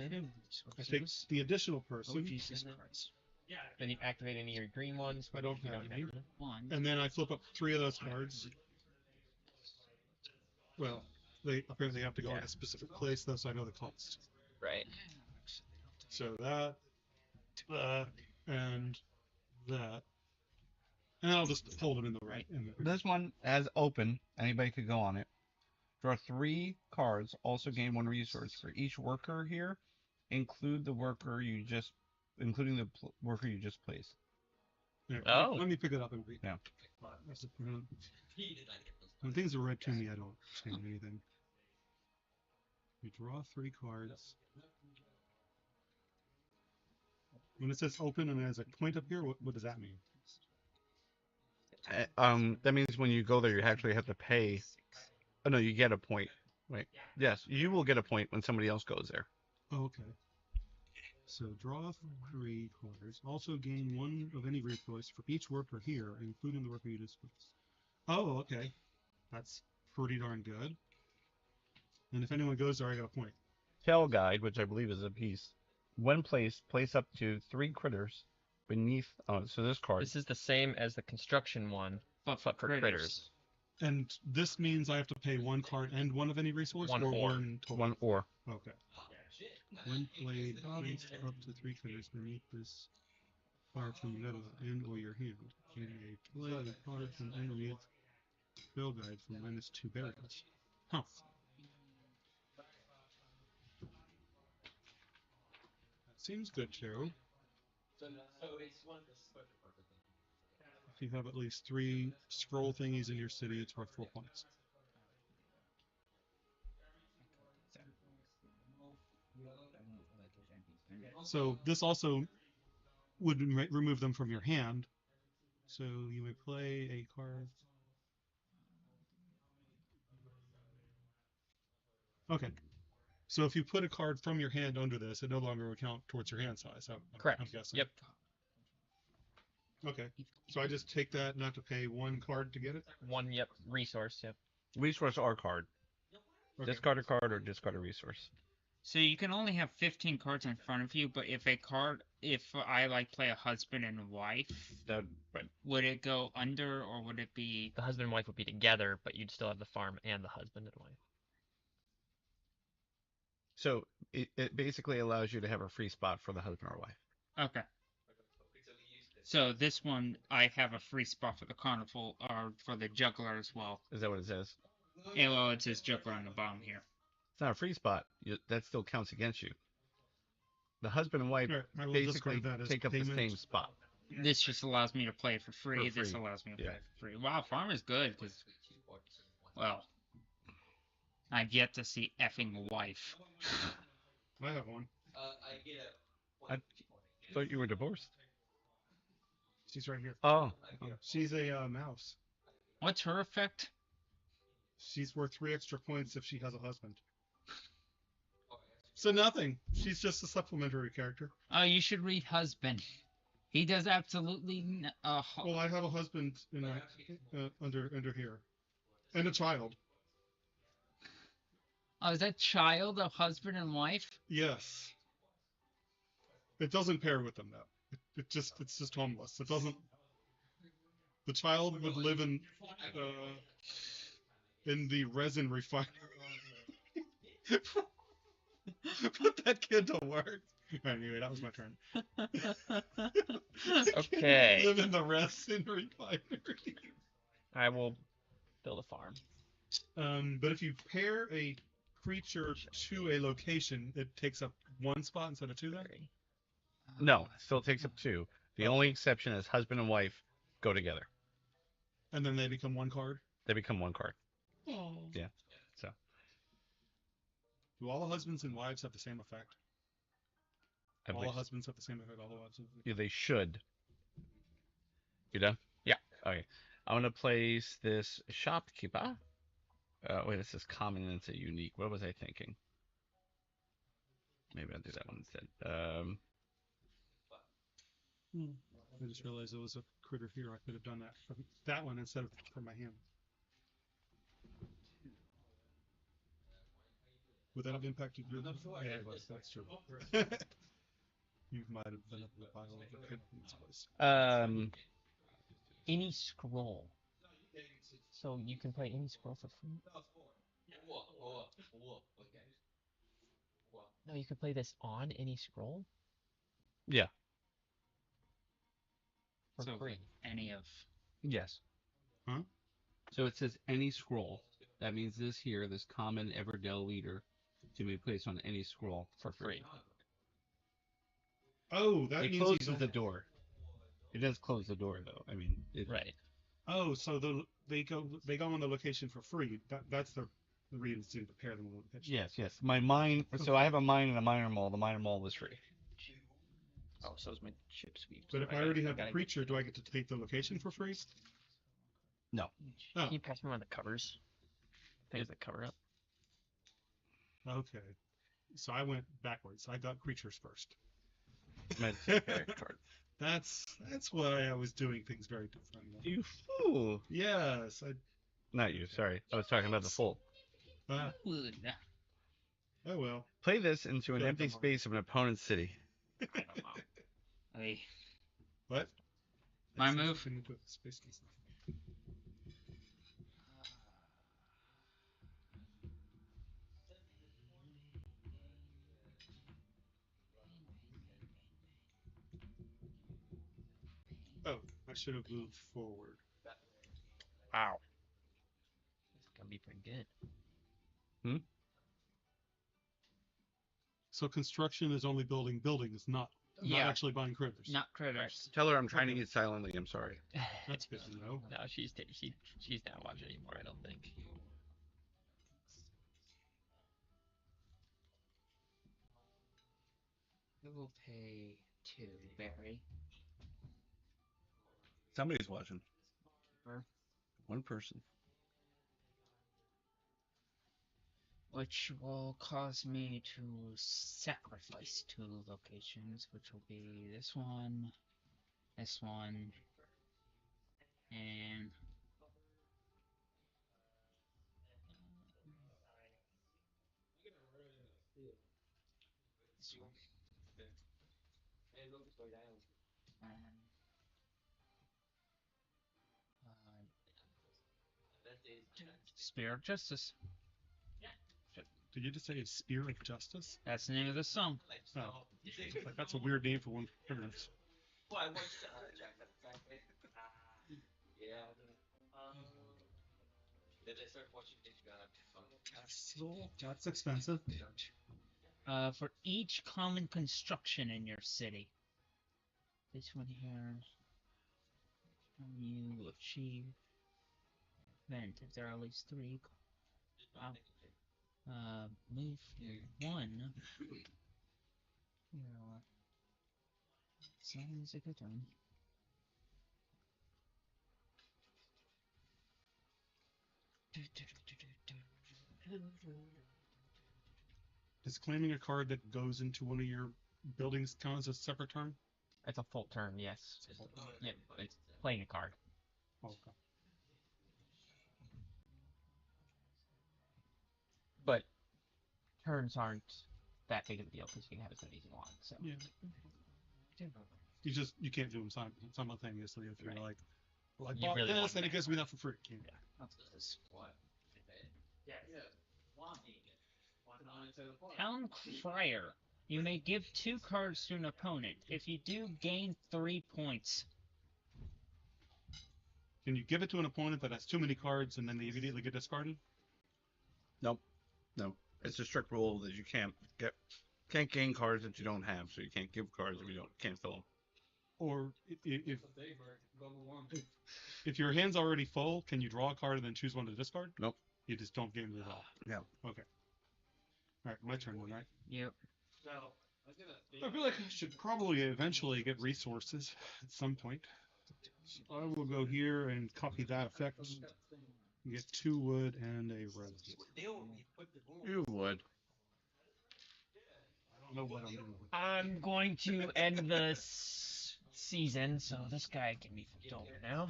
S6: take the additional person.
S10: Jesus Christ. Then you activate any of your green ones.
S6: I don't
S10: you
S6: have any.
S4: One.
S6: And then I flip up 3 of those cards. Well, they apparently have to go in a specific place, though, so I know the cost.
S11: Right.
S6: So that, and that. And I'll just hold them in the right.
S3: This one has open. Anybody could go on it. Draw 3 cards. Also gain 1 resource for each worker here. Including the worker you just placed.
S6: Here,
S11: Oh.
S6: Let me pick it up and read.
S3: Yeah.
S6: When things are read to me, I don't change anything. You draw 3 cards. When it says open and there's a point up here, what does that mean?
S3: That means when you go there, you actually have to pay. Oh no, you get a point. Wait. Yes, you will get a point when somebody else goes there.
S6: Oh, okay. So draw 3 cards. Also gain 1 of any resource for each worker here, including the worker you displaced. Oh, okay. That's pretty darn good. And if anyone goes there, I get a point.
S3: Tail guide, which I believe is a piece. When placed, place up to 3 critters beneath. Oh, so this card.
S11: This is the same as the construction one,
S4: But
S11: but for critters.
S6: And this means I have to pay 1 card and 1 of any resource,
S11: One
S6: or
S11: or.
S6: 1 total?
S3: 1 or.
S6: Okay. When played, place up to 3 critters beneath this card from the middle and or your hand. You may play a card from underneath Bill guide from -2 berries. Huh. That seems good too. If you have at least 3 scroll thingies in your city, it's worth 4 points. So this also would remove them from your hand. So you may play a card. Okay. So if you put a card from your hand under this, it no longer would count towards your hand size.
S11: Correct.
S6: I'm guessing.
S11: Yep.
S6: Okay. So I just take that and have to pay 1 card to get it?
S11: 1, yep. Resource, yep.
S3: Resource or card.
S6: Okay.
S3: Discard a card or discard a resource.
S4: So you can only have 15 cards in front of you, but if I like play a husband and wife, would it go under or would it be?
S11: The husband and wife would be together, but you'd still have the farm and the husband and wife.
S3: So it basically allows you to have a free spot for the husband or wife.
S4: Okay. So this one, I have a free spot for the carnival, or for the juggler as well.
S3: Is that what it says?
S4: Yeah, well, it says juggler on the bottom here.
S3: It's not a free spot. That still counts against you. The husband and wife
S6: Right, I will
S3: basically
S6: describe that as
S3: take up the
S6: payment.
S3: same spot.
S4: This just allows me to play it for free.
S3: For
S4: This
S3: free.
S4: allows me to
S3: Yeah.
S4: play it for free. Wow, farm is good, because, well, I've yet to see effing wife.
S6: I have 1.
S3: I thought you were divorced.
S6: She's right here.
S3: Oh.
S6: She's a mouse.
S4: What's her effect?
S6: She's worth 3 extra points if she has a husband. So nothing. She's just a supplementary character.
S4: Oh, you should read husband. He does absolutely.
S6: Well, I have a husband in my, under here, and a child.
S4: Oh, is that child of husband and wife?
S6: Yes. It doesn't pair with them though. It's just homeless. It doesn't. The child would live in the resin refinery. Put that kid to work. Anyway, that was my turn.
S11: Okay.
S6: Live in the resin refinery.
S11: I will build a farm.
S6: But if you pair a creature to a location, it takes up 1 spot instead of 2 then?
S3: No, still takes up 2. The only exception is husband and wife go together.
S6: And then they become 1 card?
S3: They become 1 card.
S6: Oh.
S3: Yeah. So.
S6: Do all the husbands and wives have the same effect?
S3: I
S6: All
S3: believe-
S6: the husbands have the same effect, all the wives have the
S3: Yeah, they should. You done?
S11: Yeah.
S3: Okay. I'm gonna place this shopkeeper. Wait, this is common and it's a unique. What was I thinking? Maybe I'll do that one instead.
S6: I just realized there was a critter here. I could have done that from that one instead of from my hand. Would that have impacted you? Yeah, it was. That's true. You might have been able to buy all of the Kidman's place.
S11: Any scroll. So you can play any scroll for free. No, you can play this on any scroll
S3: Yeah.
S11: for
S13: So
S11: free.
S13: any of.
S3: Yes.
S6: Huh?
S13: So it says any scroll. That means this here, this common Everdell leader, to be placed on any scroll
S11: For free.
S6: Oh, that
S13: It
S6: means
S13: closes
S6: you
S13: the
S6: don't...
S13: door. It does close the door, though. I mean, it,
S11: Right.
S6: Oh, so they go on the location for free. That's the reason to pair them with the location.
S13: Yes. My mine. So I have a mine and a minor mole. The minor mole was free.
S11: Oh, so is my chip sweep.
S6: But if I already have the creature, do I get to take the location for free?
S13: No.
S6: Oh,
S11: Can you pass me one of the covers? Things that cover up.
S6: okay. So I went backwards. I got creatures first.
S3: Card.
S6: That's why I was doing things very differently.
S3: You fool.
S6: Yes,
S3: Not you. Sorry. I was talking about the fool.
S6: oh well.
S3: Play this into an
S6: Yeah,
S3: empty
S6: come on.
S3: space of an opponent's city.
S13: Hey,
S6: What?
S13: My move.
S6: Into a space station. Oh, I should have moved forward.
S11: Wow. It's gonna be pretty good.
S6: So construction is only building buildings, not
S13: Yeah.
S6: actually buying critters.
S13: Not critters.
S3: Tell her I'm trying to eat silently. I'm sorry.
S6: That's good to know.
S11: No, she's not watching anymore. I don't think.
S13: We will pay 2, Barry.
S3: Somebody's watching.
S13: Or-
S3: One person.
S13: Which will cause me to sacrifice 2 locations, which will be this one, and this one. Spear of Justice.
S6: Did you just say a Spear of Justice?
S13: That's the name of the song.
S6: Oh, like that's a weird name for one critters. That's expensive.
S13: For each common construction in your city. This one here. You achieve event if there are at least 3. Wow. Move 1. Sounds like a turn.
S6: Does claiming a card that goes into one of your buildings count as a separate turn?
S11: It's a full turn, yes. Yeah, it's playing a card.
S6: Okay.
S11: But turns aren't that big of a deal because you can have as many as you want. So
S6: Yeah. You can't do them simultaneously if you're
S11: Right.
S6: like
S11: You
S6: bought
S11: really
S6: this
S11: want
S6: and it
S11: that.
S6: gives me that for free. Can't.
S13: Town Crier. You may give 2 cards to an opponent. If you do, gain 3 points.
S6: Can you give it to an opponent that has too many cards and then they immediately get discarded?
S3: Nope. No. It's a strict rule that you can't gain cards that you don't have, so you can't give cards if you can't fill them.
S6: Or if your hand's already full, can you draw a card and then choose one to discard?
S3: Nope.
S6: You just don't gain it at all.
S3: Yeah.
S6: Okay. All right, my turn then, right?
S13: Yep.
S6: I feel like I should probably eventually get resources at some point. I will go here and copy that effect. Get 2 wood and a red.
S3: You would.
S6: I don't know what I'm doing.
S11: I'm going to end the season, so this guy can be flipped over now.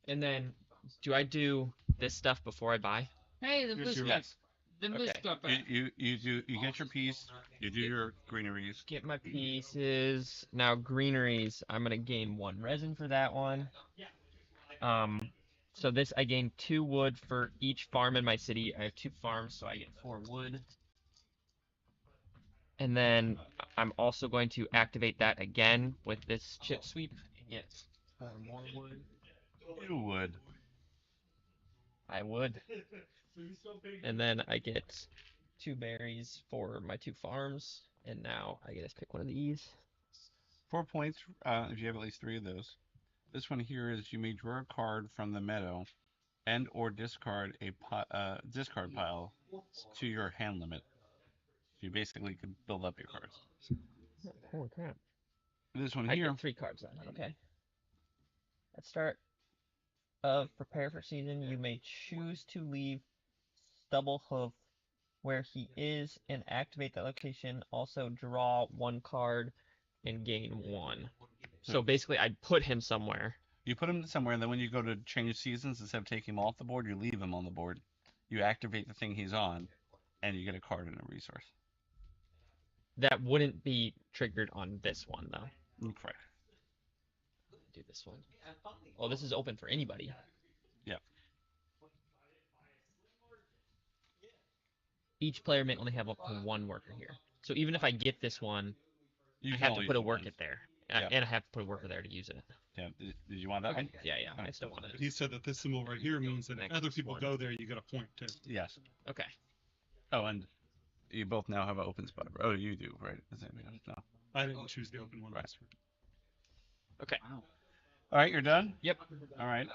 S11: And then, do I do this stuff before I buy?
S13: Hey,
S6: Here's
S13: this
S6: your-
S13: guy. Then
S11: Okay.
S13: let's go back.
S3: You get your piece. You do your greeneries.
S11: Get my pieces. Now greeneries. I'm gonna gain 1 resin for that one. So this I gain 2 wood for each farm in my city. I have 2 farms, so I get 4 wood. And then I'm also going to activate that again with this chip sweep and get 4 more wood.
S3: You would.
S11: I would. And then I get 2 berries for my 2 farms. And now I get to pick one of these.
S3: 4 points if you have at least 3 of those. This one here is you may draw a card from the meadow and or discard a discard pile to your hand limit. You basically can build up your cards.
S11: Holy crap.
S3: This one
S11: I
S3: here.
S11: get 3 cards then. Okay. At start of prepare for season, you may choose to leave Stubblehoof where he is and activate that location. Also draw 1 card and gain 1. So basically, I put him somewhere.
S3: You put him somewhere, and then when you go to change seasons, instead of taking him off the board, you leave him on the board. You activate the thing he's on, and you get a card and a resource.
S11: That wouldn't be triggered on this one, though.
S3: Correct.
S11: Do this one. Oh, this is open for anybody.
S3: Yep.
S11: Each player may only have up to 1 worker here. So even if I get this one,
S3: You
S11: I
S3: can
S11: have to
S3: only
S11: put a
S3: use
S11: worker
S3: one.
S11: there.
S3: Yeah.
S11: And I have to put a worker there to use it.
S3: Yeah. Did you want that
S11: Okay.
S3: one?
S11: Yeah, I still want it.
S6: He said that this symbol right here means that if
S11: Next
S6: other people
S11: one.
S6: go there, you get a point too.
S3: Yes.
S11: Okay.
S3: Oh, and you both now have an open spot. Oh, you do, right? Is that no?
S6: I didn't choose the open one.
S3: Right.
S6: last round.
S11: Okay.
S13: Wow.
S3: All right, you're done.
S11: Yep.
S3: All right.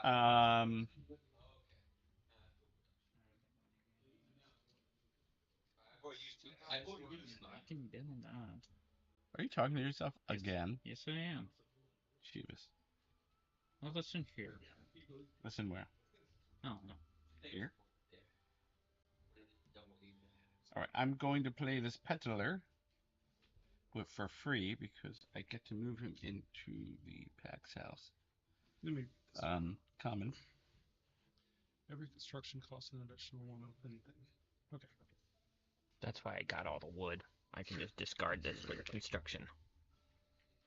S13: Fucking doing that.
S3: Are you talking to yourself again?
S13: Yes, I am.
S3: Jeebus.
S13: Well, listen here.
S3: Listen where?
S13: Oh, no.
S3: Here. All right. I'm going to play this Petler for free because I get to move him into the Pax house.
S6: Let me-
S3: Common.
S6: Every construction costs an additional 1 of anything. Okay.
S11: That's why I got all the wood. I can just discard this for construction.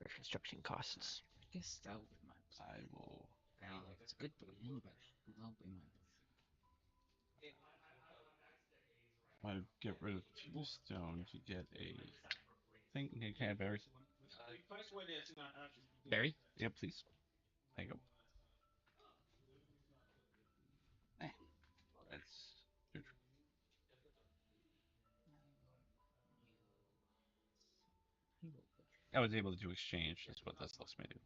S11: For construction costs.
S13: I guess that would be my plan.
S3: I will.
S13: It's a good plan, but that'll be my
S3: I'll get rid of 2 stone to get a thing. Can I have berries?
S11: Berry?
S3: Yep, please. There you go. That's good. I was able to do exchange. That's what this lets me do.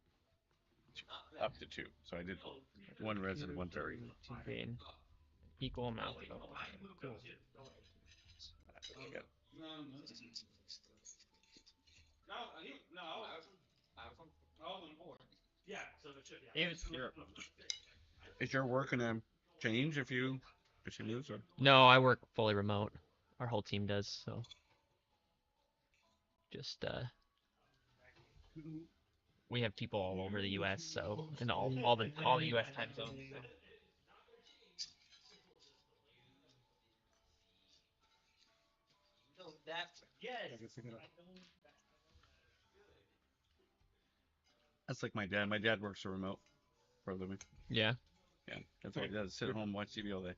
S3: Up to 2. So I did 1 resin, 1 berry.
S11: To gain equal amount of
S3: Cool. That's what you get. Is your work gonna change if she moves or?
S11: No, I work fully remote. Our whole team does, so just we have people all over the US, so in all the US time zones. So.
S3: That's like my dad. My dad works a remote for a living.
S11: Yeah.
S3: Yeah, that's what he does. Sit at home, watch TV all day.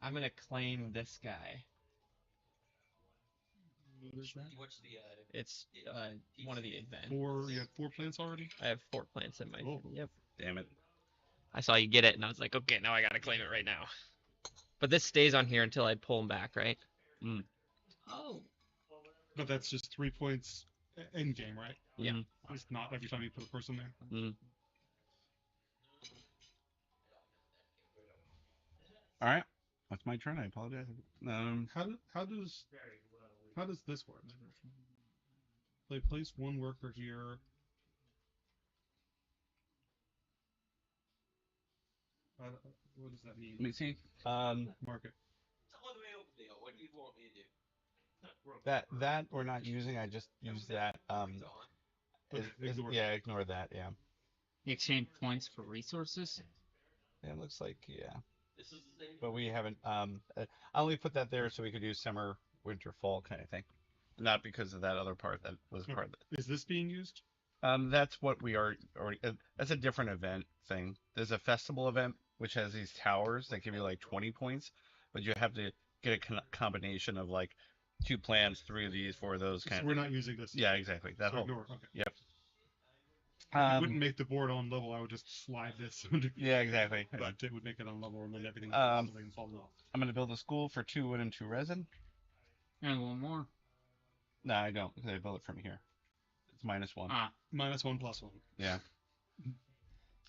S11: I'm gonna claim this guy.
S6: What is that?
S11: It's one of the events.
S6: You have 4 plants already?
S11: I have 4 plants in my.
S6: Oh.
S11: Yep.
S3: Damn it.
S11: I saw you get it, and I was like, okay, now I gotta claim it right now. But this stays on here until I pull him back, right?
S3: Mm.
S13: Oh.
S6: But that's just 3 points end game, right?
S11: Yeah.
S6: It's not every time you put a person there.
S3: Mm. All right, that's my turn. I apologize.
S6: How does this work? They place 1 worker here. What does that mean?
S3: Let me see.
S6: Mark it.
S3: That we're not using. I just use that. Ignore that. Yeah.
S13: You exchange points for resources?
S3: Yeah, it looks like yeah. but we haven't. I only put that there so we could do summer, winter, fall kind of thing, not because of that other part that was part of it.
S6: Is this being used?
S3: That's what we are already. That's a different event thing. There's a festival event which has these towers that give you like 20 points, but you have to get a combination of like 2 plans, 3 of these, 4 of those
S6: So
S3: kind.
S6: we're not using this.
S3: Yeah, exactly. That
S6: So
S3: whole.
S6: ignore. Okay.
S3: Yep.
S6: It wouldn't make the board on level. I would just slide this under.
S3: Yeah, exactly.
S6: But it would make it on level, and then everything falls off.
S3: I'm gonna build a school for 2 wood and 2 resin.
S13: And one more.
S3: No, I don't, because I built it from here. It's -1.
S13: Ah.
S6: -1 +1.
S3: Yeah.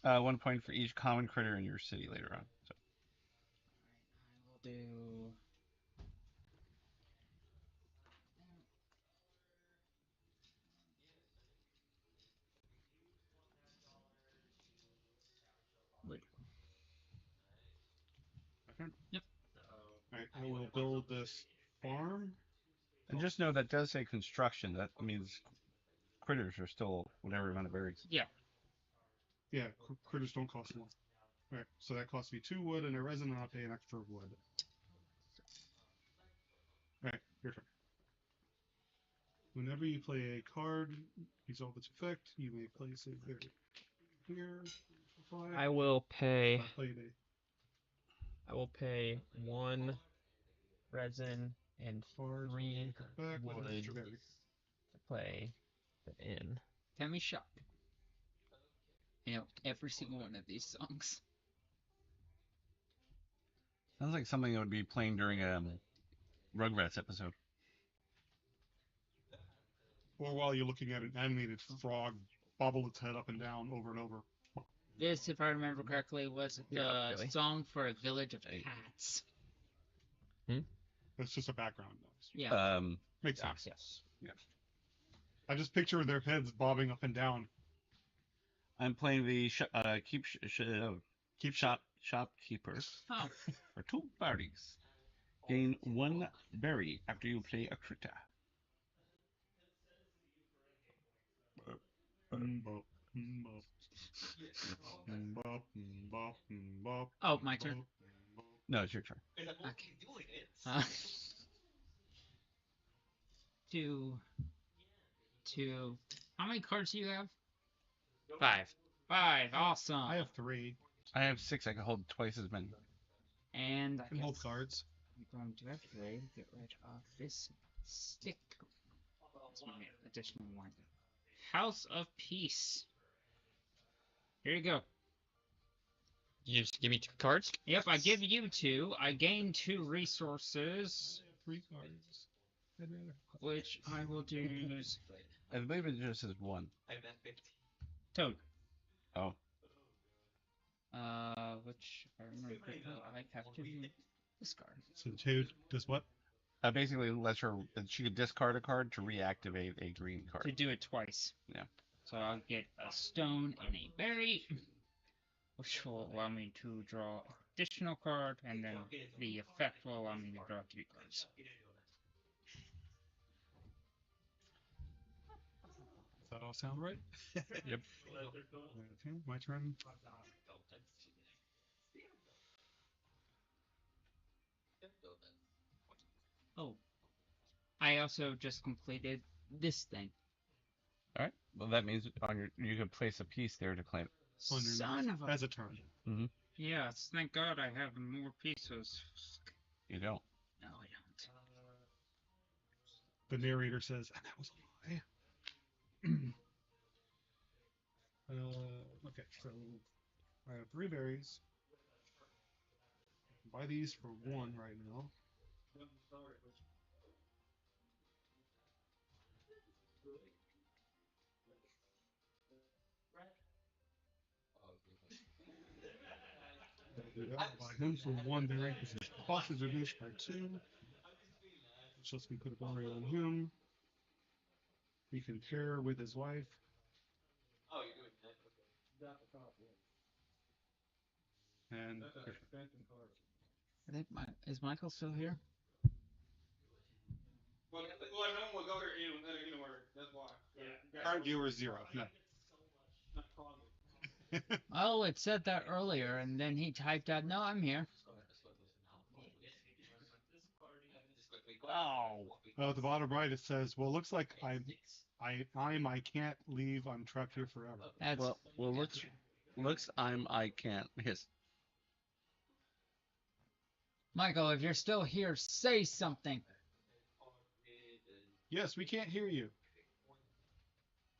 S3: 1 point for each common critter in your city later on. So.
S13: I will do.
S6: Wait. Okay.
S13: Yep.
S6: Alright, I will build this farm.
S3: And just know that does say construction. That means critters are still whatever amount of berries.
S13: Yeah.
S6: Yeah, critters don't cost more. Alright, so that costs me 2 wood and a resin, and I'll pay an extra wood. Alright, your turn. Whenever you play a card, resolve its effect, you may place it there. Here.
S11: I will pay.
S6: Play
S11: I will pay 1 resin and 3
S6: back with an
S11: wood
S6: extra
S11: to
S6: berry.
S11: play the inn.
S13: Temmie Shop. You know, every single one of these songs.
S3: Sounds like something that would be playing during a Rugrats episode.
S6: Or while you're looking at an animated frog bobble its head up and down over and over.
S13: This, if I remember correctly, was the song for a village of cats.
S6: It's just a background noise.
S13: Yeah.
S6: Makes sense.
S11: Yes.
S6: Yeah. I just picture their heads bobbing up and down.
S3: I'm playing the keep shopkeeper
S13: Oh.
S3: for 2 berries. Gain 1 berry after you play a critter.
S13: Oh, my turn.
S3: No, it's your turn.
S13: Okay. 2. How many cards do you have? 5. 5. Awesome.
S6: I have 3.
S3: I have 6. I can hold twice as many.
S13: And
S6: I can hold cards.
S13: I'm going to actually get rid of this stick. That's my additional one. House of Peace. Here you go.
S11: You just give me 2 cards?
S13: Yep, I give you 2. I gain 2 resources.
S6: 3 cards.
S13: Which I will do.
S3: I believe it just says 1.
S13: Toad.
S3: Oh.
S13: Which if I remember correctly, I have to discard.
S6: So the Toad does what?
S3: Basically lets her. She could discard a card to reactivate a green card.
S13: To do it twice.
S3: Yeah.
S13: So I'll get a stone and a berry, which will allow me to draw additional card, and then the effect will allow me to draw 3 cards.
S6: Does that all sound right?
S3: Yep.
S6: Okay, my turn.
S13: Oh. I also just completed this thing.
S3: All right. Well, that means on your you can place a piece there to claim it.
S13: Son of a...
S6: As a turn.
S3: Mm-hmm.
S13: Yes, thank God I have more pieces.
S3: You don't.
S13: No, I don't.
S6: The narrator says, and that was a lie. Okay, so I have 3 berries. Buy these for 1 right now. Buy him for 1 berry because his cost is reduced by 2. Which lets me put a berry on him. He can pair with his wife.
S5: Oh, you're doing that.
S6: And
S13: Is Michael still here?
S7: Well, no one will go there anywhere. That's why. Yeah.
S6: current viewer is 0. No.
S13: Oh, it said that earlier, and then he typed out, "No, I'm here."
S3: Wow.
S6: At the bottom right, it says, "Well, looks like I can't leave. I'm trapped here forever."
S13: That's
S3: Well, looks I can't. Yes.
S13: Michael. If you're still here, say something.
S6: Yes, we can't hear you.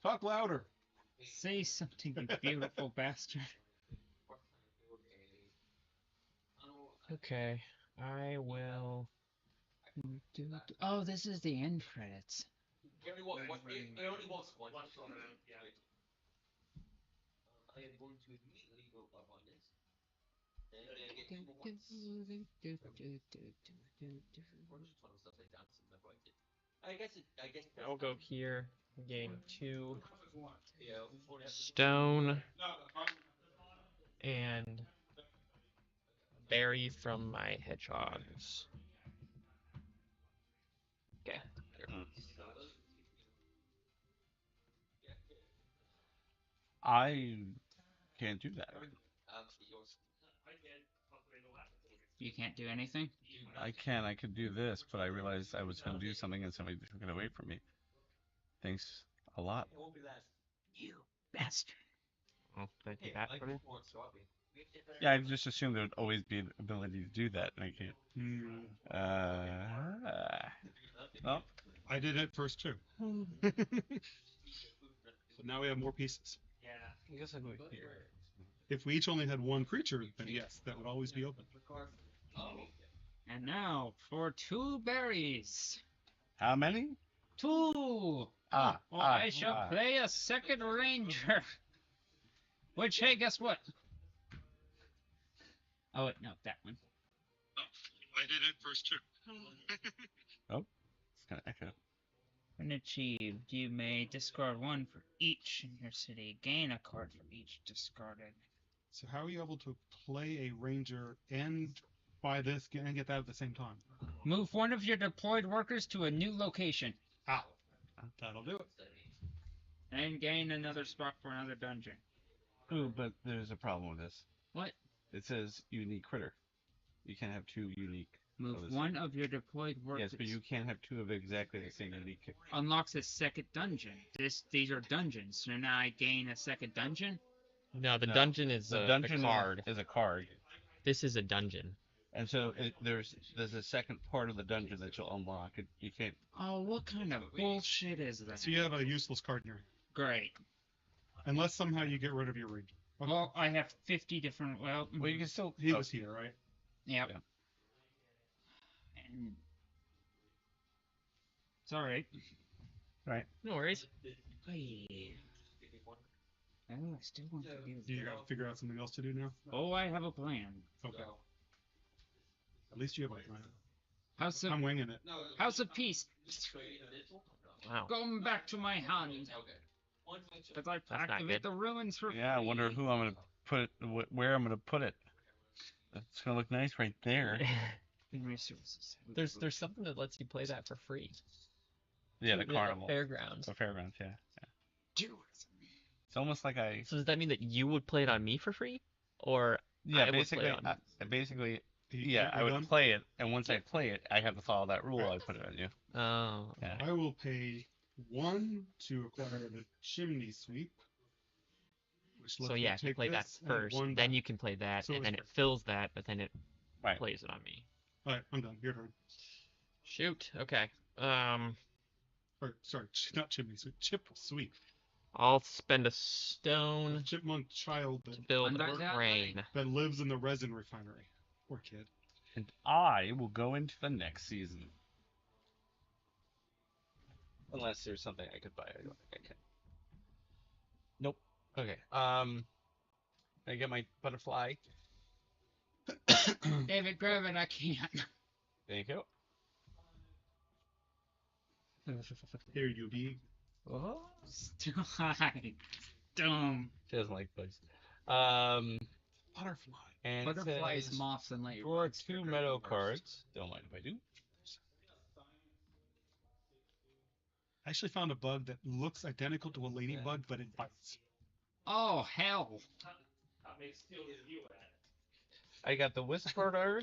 S6: Talk louder.
S13: Say something, you beautiful bastard.
S10: Okay, I will.
S13: Oh, this is the end credits.
S10: I'll go here. Gain 2 stone and berry from my hedgehogs. Okay.
S3: I can't do that.
S13: You can't do anything?
S3: I can. I could do this, but I realized I was going to do something and somebody took it away from me. Thanks a lot.
S13: You bastard.
S10: Oh, did I take that from you?
S3: Yeah, I just assumed there would always be an ability to do that, and I can't. Well,
S6: I did it first too. So now we have more pieces.
S10: I guess I'll go here.
S6: If we each only had one creature, then yes, that would always be open.
S13: And now for 2 berries.
S3: How many?
S13: 2. I shall play a second ranger. Which, hey, guess what? Oh, wait, no, that one.
S6: I did it first too.
S3: Oh, it's kind of echo.
S13: When achieved, you may discard 1 for each in your city. Gain a card for each discarded.
S6: So how are you able to play a ranger and buy this and get that at the same time?
S13: Move 1 of your deployed workers to a new location.
S6: Ah, that'll do it.
S13: And gain another spot for another dungeon.
S3: Ooh, but there's a problem with this.
S13: What?
S3: It says unique critter. You can't have 2 unique.
S13: Move
S3: of this.
S13: 1 of your deployed workers.
S3: Yes, but you can't have 2 of exactly the same unique.
S13: Unlocks a second dungeon. These are dungeons. So now I gain a second dungeon.
S10: No, the dungeon is
S3: The
S10: a
S3: dungeon
S10: card.
S3: is a card.
S10: This is a dungeon.
S3: And so there's a second part of the dungeon that you'll unlock. You can't.
S13: Oh, what kind of bullshit is that?
S6: So you have a useless card in your hand.
S13: Great.
S6: Unless somehow you get rid of your ranger.
S13: Well, I have 50 different. Well,
S3: you can still.
S6: He was here, right?
S13: Yep.
S3: Yeah.
S13: And it's all right.
S3: Right.
S10: No worries.
S13: Hey. Oh, I still want to do
S6: Do you gotta figure out something else to do now?
S13: Oh, I have a plan.
S6: Okay. At least you have a plan.
S13: House of
S6: I'm winging it.
S13: House of Peace.
S10: Wow.
S13: Going back to my hand. As I
S10: not
S13: activate
S10: good.
S13: the ruins for.
S3: Yeah, I wonder who I'm gonna put it. Where I'm gonna put it. It's gonna look nice right there.
S13: In resources.
S10: There's something that lets you play that for free.
S3: Yeah, the carnival.
S10: Fairgrounds.
S3: The fairgrounds, yeah.
S13: Do it.
S3: It's almost like I.
S10: So does that mean that you would play it on me for free, or
S3: Yeah,
S10: I
S3: basically,
S10: would play it on?
S3: basically,
S6: Yeah,
S3: I would play it, and once I play it, I have to follow that rule. I put it on you.
S10: Oh.
S3: Yeah.
S6: I will pay 1 to acquire the chimney sweep. Which
S10: So
S6: lets me
S10: yeah, if you
S6: take
S10: play that
S6: this and
S10: first,
S6: 1
S10: then you can play that,
S6: So
S10: and
S6: it's
S10: then it fills that, but then it
S3: Right.
S10: plays it on me.
S6: Alright, I'm done. Your turn.
S10: Shoot. Okay.
S6: Or, sorry, not chimney sweep. Chip sweep.
S10: I'll spend a stone
S6: Chipmunk child
S10: to build a
S13: Under that
S10: crane.
S6: that lives in the resin refinery. Poor kid.
S3: And I will go into the next season. Unless there's something I could buy. I don't think I can. Nope. Okay. I get my butterfly.
S13: David, grab it. I can't.
S3: Thank you.
S6: Here you be.
S13: Oh, stop. Dumb.
S3: She doesn't like bugs.
S6: Butterfly.
S3: And it
S13: Butterflies,
S3: says,
S13: moths, and light.
S3: draw 2 meadow cards. Don't mind if I do.
S6: I actually found a bug that looks identical to a ladybug, but it bites.
S13: Oh, hell.
S3: I got the Whisperer,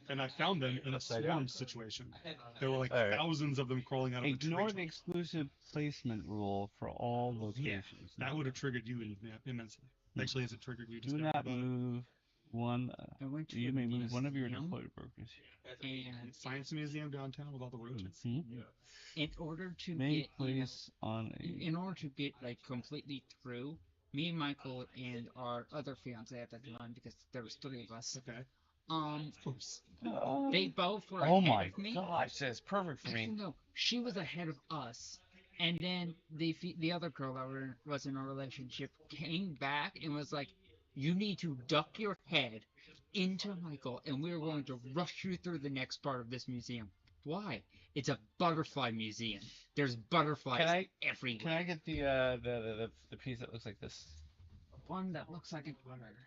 S6: And I found them in a swarm situation. There were like
S3: Alright.
S6: thousands of them crawling out of the
S3: Ignore
S6: tree.
S3: the exclusive placement rule for all locations.
S6: That would have triggered you immensely. Actually, has it triggered you? Just
S3: Do not move one.
S13: I went to
S3: You
S13: a
S3: may move one of your
S13: museum,
S3: deployed workers.
S13: and
S6: Science Museum downtown with all the roaches.
S13: in order to
S3: May
S13: get
S3: place on a.
S13: in order to get like completely through, me and Michael and our other fiance at that time, because there was 3 of us.
S6: Okay.
S13: Of
S6: course.
S13: They both were
S3: Oh
S13: ahead
S3: my
S13: of me.
S3: gosh, that's perfect for me.
S13: Actually, no, she was ahead of us, and then the other girl that was in a relationship came back and was like, "You need to duck your head into Michael, and we're going to rush you through the next part of this museum." Why? It's a butterfly museum. There's butterflies everywhere.
S3: Can I get the piece that looks like this?
S13: One that looks like an otter.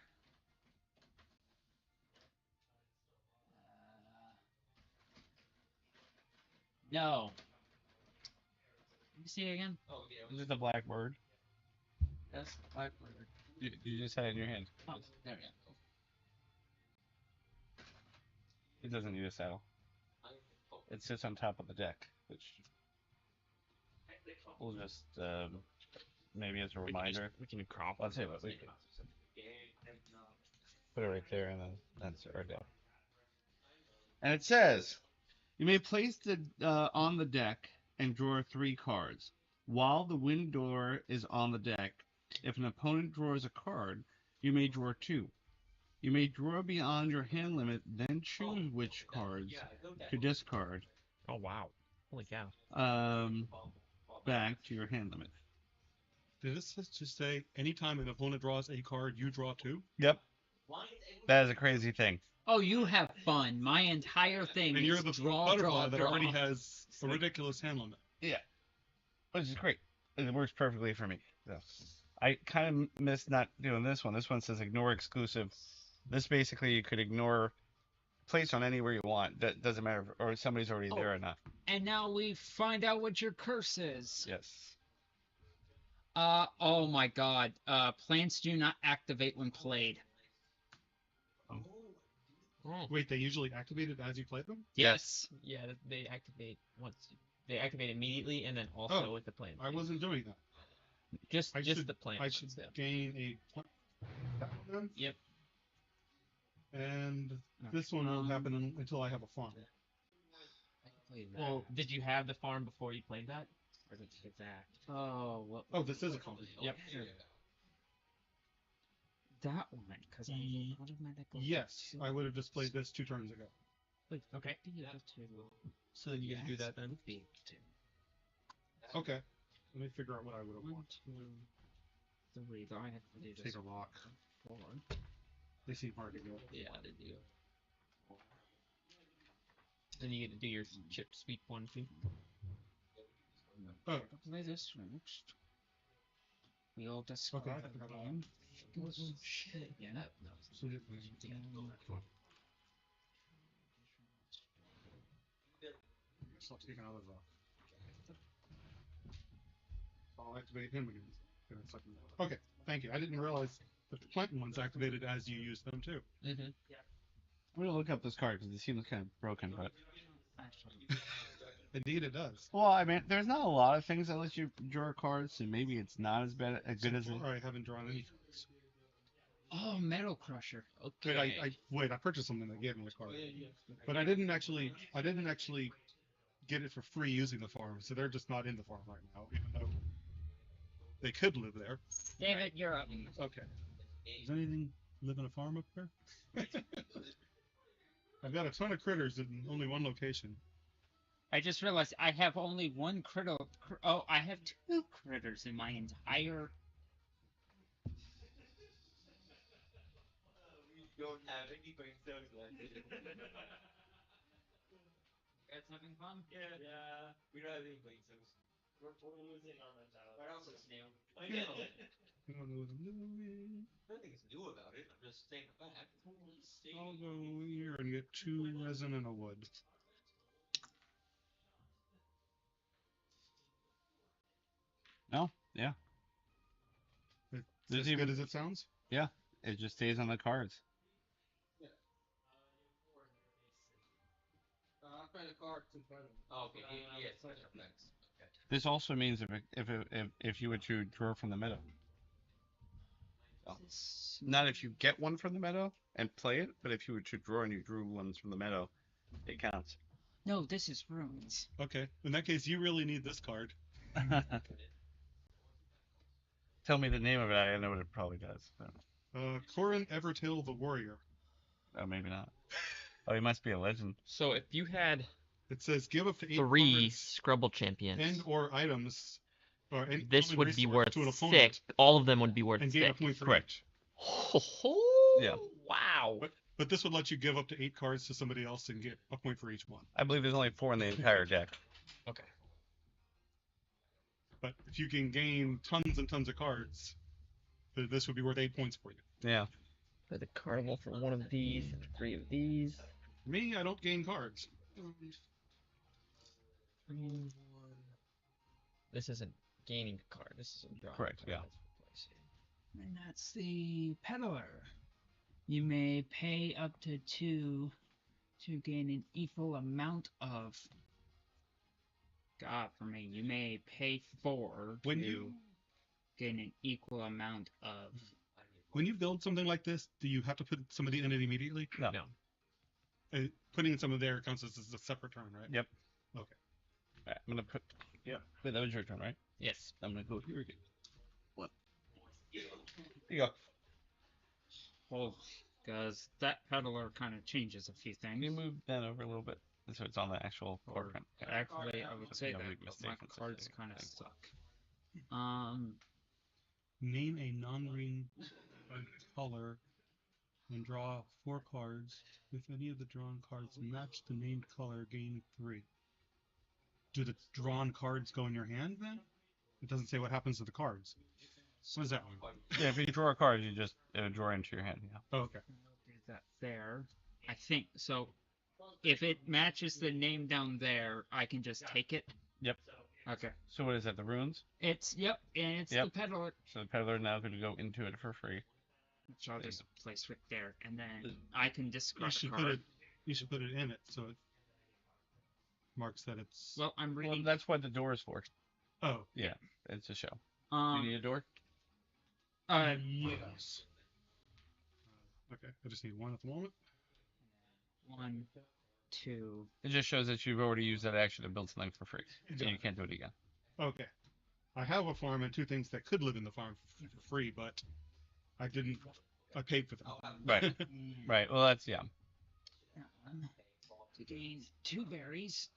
S11: No. Let me see it again.
S3: Is it the black bird?
S11: That's black bird.
S3: You just had it in your hand.
S11: Oh, there we go.
S3: It doesn't need a saddle. It sits on top of the deck, which we'll just maybe as a reminder.
S10: We can crop.
S3: Let's say what we can. Put it right there, and then that's our deck. And it says, you may place the on the deck and draw 3 cards while the wind door is on the deck. If an opponent draws a card, you may draw 2. You may draw beyond your hand limit, then choose which cards to discard.
S10: Oh wow! Holy cow!
S3: Back to your hand limit.
S6: Did this just say anytime an opponent draws a card, you draw 2?
S3: Yep. That is a crazy thing.
S13: Oh, you have fun. My entire thing
S6: And
S13: is
S6: you're the
S13: draw,
S6: butterfly
S13: draw,
S6: that
S13: draw.
S6: already has a ridiculous hand limit.
S3: Yeah. Which is great. It works perfectly for me. So. I kind of missed not doing this one. This one says ignore exclusive. This basically you could ignore place on anywhere you want. That doesn't matter if, or somebody's already there or not.
S13: And now we find out what your curse is.
S3: Yes.
S13: Oh my god. Plants do not activate when played.
S6: Wait, they usually activate it as you play them?
S13: Yes.
S11: Yeah, they activate once. They activate immediately, and then also with the plant.
S6: I wasn't doing that.
S11: Just
S6: I
S11: the
S6: should-
S11: plant.
S6: I should gain a plant.
S11: Yep.
S6: And this one won't happen until I have a farm.
S11: Well, did you have the farm before you played that?
S13: Or did you get that? Oh, well.
S6: Oh, this is a farm.
S11: Yep.
S13: That one, because I automatically.
S6: Yes, I would have just played this 2 turns ago.
S11: Okay. So then you get to do that then.
S6: Okay. Let me figure out what I would have
S13: 1,
S6: wanted.
S13: 2, 3. Though I have to do this.
S6: Take a rock.
S13: 4.
S6: They seem hard to go.
S11: Yeah, they do. Then you get to do your chip sweep 1 too.
S6: Oh.
S13: Play this next. We all discard
S6: Okay.
S13: again. Shit. Yeah.
S6: So just- Stop taking another rock. I'll activate him again. in a second. Okay, thank you. I didn't realize that the Clinton ones activated as you use them too.
S11: Mm-hmm.
S3: I'm gonna look up this card because it seems kind of broken, but.
S6: Indeed, it does.
S3: Well, I mean, there's not a lot of things that let you draw cards, so maybe it's not as bad, as good as it.
S6: I haven't drawn any.
S13: Oh, Metal Crusher.
S6: Wait, wait. I purchased something that gave me a card, but I didn't actually get it for free using the farm, so they're just not in the farm right now, even though they could live there.
S13: David, you're up.
S6: Okay. Does anything live in a farm up there? I've got a ton of critters in only one location.
S13: I just realized I have only one critter. Oh, I have 2 critters in my entire.
S5: Don't have any brain cells left.
S13: Guys having fun?
S5: Yeah. We don't have any brain cells. We're losing our mentality. But also snail. I know.
S6: I don't know what I'm doing.
S5: Nothing's new about it. I'm just saying the fact.
S6: I'll go here and get 2 resin and a wood.
S3: No, yeah.
S6: It's as good as it sounds?
S3: Yeah, it just stays on the cards.
S7: Trade a card to better.
S5: Okay, yeah, switch up next. Okay.
S3: This also means if you were to draw from the meadow. Oh. Not if you get one from the meadow and play it, but if you were to draw and you drew ones from the meadow, it counts.
S13: No, this is ruins.
S6: Okay. In that case, you really need this card.
S3: Tell me the name of it. I know what it probably does. But...
S6: Corin Evertail the Warrior.
S3: Oh, maybe not. Oh, he must be a legend.
S11: So if you had
S6: It says give up to 8
S11: three
S6: cards
S11: Scrubble champions,
S6: and or items. Or any
S11: this
S6: common
S11: would be
S6: resource
S11: worth
S6: to an opponent
S11: 6. All of them would be worth
S6: and
S11: 6.
S6: gain a point for
S3: Correct.
S6: each.
S3: Yeah.
S11: Wow.
S6: But this would let you give up to 8 cards to somebody else and get a point for each one.
S3: I believe there's only 4 in the entire deck.
S11: Okay.
S6: But if you can gain tons and tons of cards, this would be worth 8 points for you.
S3: Yeah.
S11: Play the carnival for one of these, 3 of these.
S6: Me, I don't gain cards.
S11: This isn't gaining a card. This isn't drawing.
S3: Correct,
S11: a card.
S3: yeah.
S13: And that's the peddler. You may pay up to 2 to gain an equal amount of. God, for me, you may pay 4
S6: When
S13: to
S6: you-
S13: gain an equal amount of.
S6: When you build something like this, do you have to put somebody in it immediately?
S3: No.
S6: Putting in someone there counts as a separate turn, right?
S3: Yep.
S6: Okay.
S3: Alright, I'm gonna put. Yeah. Wait, that was your turn, right?
S11: Yes.
S3: I'm gonna go here again. What? There you go.
S13: Oh, because that peddler kind of changes a few things.
S3: Can you move that over a little bit so it's on the actual board print? Yeah.
S13: Actually, I would say
S3: No
S13: that
S3: big
S13: but
S3: mistake
S13: my
S3: and such
S13: cards
S3: thing.
S13: kind of
S3: Thanks.
S13: suck.
S6: Name a non-green color and draw 4 cards. If any of the drawn cards match the named color, gain 3. Do the drawn cards go in your hand then? It doesn't say what happens to the cards. What does that mean?
S3: Yeah, if you draw a card, you just draw into your hand. Yeah.
S6: Oh, okay.
S13: Do that there. I think so. If it matches the name down there, I can just take it.
S3: Yep.
S13: Okay.
S3: So what is that? The runes?
S13: It's and it's
S3: Yep.
S13: the peddler.
S3: So the peddler now could go into it for free.
S13: Which I'll just place right there, and then I can
S6: You
S13: discard a
S6: should
S13: card.
S6: put it. You should put it in it so it marks that it's.
S13: Well, I'm
S3: Well,
S13: reading.
S3: that's what the door is for.
S6: Oh.
S3: Yeah, it's a show. Do you
S13: Um.
S3: need a door?
S6: Yes. Okay, I just need one at the moment.
S13: 1, 2.
S3: It just shows that you've already used that action to build something for free, so
S6: Yeah.
S3: you can't do it again.
S6: Okay. I have a farm and 2 things that could live in the farm for free, but I didn't. I paid for them.
S3: Right. Right. Well, that's yeah.
S13: To gain 2 berries.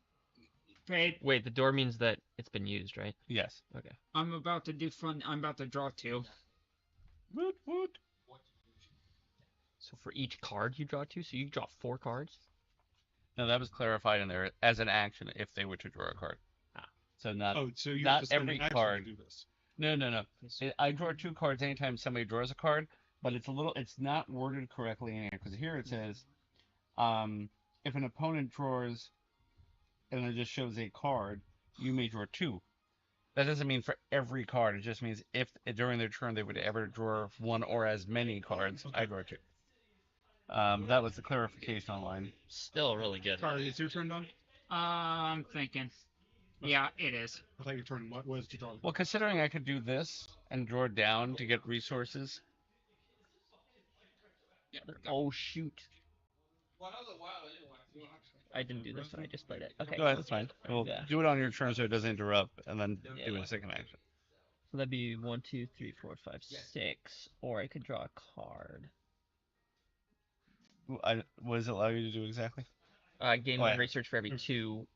S13: Paid.
S11: Wait, the door means that it's been used, right?
S3: Yes.
S11: Okay.
S13: I'm about to do fun. I'm about to draw 2.
S3: Woot woot.
S11: So for each card you draw 2, so you draw 4 cards.
S3: No, that was clarified in there as an action if they were to draw a card. So not.
S6: Oh, so you have
S3: not
S6: to spend
S3: every
S6: an action
S3: card.
S6: to do this.
S3: No. I draw 2 cards anytime somebody draws a card, but it's not worded correctly in here because here it says, if an opponent draws, and it just shows a card, you may draw 2. That doesn't mean for every card. It just means if during their turn they would ever draw 1 or as many cards, I draw 2. That was the clarification online.
S11: Still really good.
S6: Sorry, is your turn done?
S13: I'm thinking. Yeah, it is.
S6: I thought your turn was to draw.
S3: Well, considering I could do this and draw down to get resources.
S11: Oh shoot!
S7: Well, that was a while anyway.
S11: I didn't do this one. I just played it. Okay.
S3: Go ahead, that's fine. Well,
S11: Yeah.
S3: do it on your turn so it doesn't interrupt, and then
S11: Yeah.
S3: do a second action.
S11: So that'd be 1, 2, 3, 4, 5, 6. Or I could draw a card.
S3: What does it allow you to do exactly?
S11: Gain
S3: Oh,
S11: 1
S3: yeah.
S11: research for every 2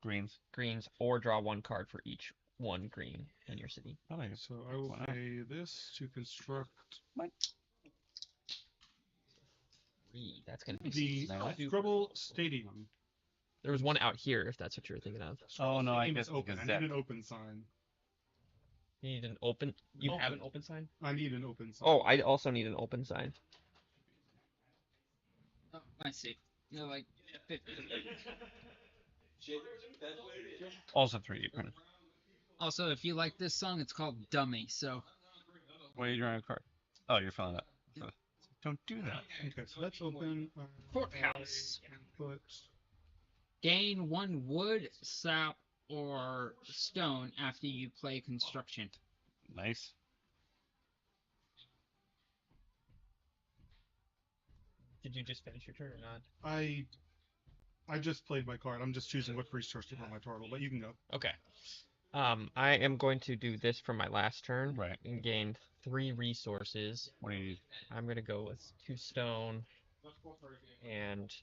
S3: greens,
S11: or draw 1 card for each 1 green in your city.
S6: So I will
S3: Wow.
S6: pay this to construct
S11: That's gonna be
S6: the
S11: super-
S6: Scrubble Stadium.
S11: There was one out here, if that's what you were thinking of.
S3: Oh no, I
S6: Stadium
S3: guess
S6: is open.
S3: because
S6: I
S3: that.
S6: need an open sign.
S11: You need an open. You have an open sign.
S6: I need an open sign.
S11: Oh, I also need an open sign.
S13: Oh, I see. You're like 50.
S3: Also 3D printed.
S13: Also, if you like this song, it's called Dummy. So.
S3: Why are you drawing a card? Oh, you're filling it. Don't do that.
S6: Okay, so that's open.
S13: Courthouse.
S6: Put
S13: Gain 1 wood, sap, or stone after you play construction.
S3: Nice.
S10: Did you just finish your turn or not?
S6: I just played my card. I'm just choosing what resource to put on my turtle, but you can go.
S10: Okay. I am going to do this for my last turn.
S3: Right.
S10: And gain 3 resources.
S3: What do you need?
S10: I'm gonna go with 2 stone and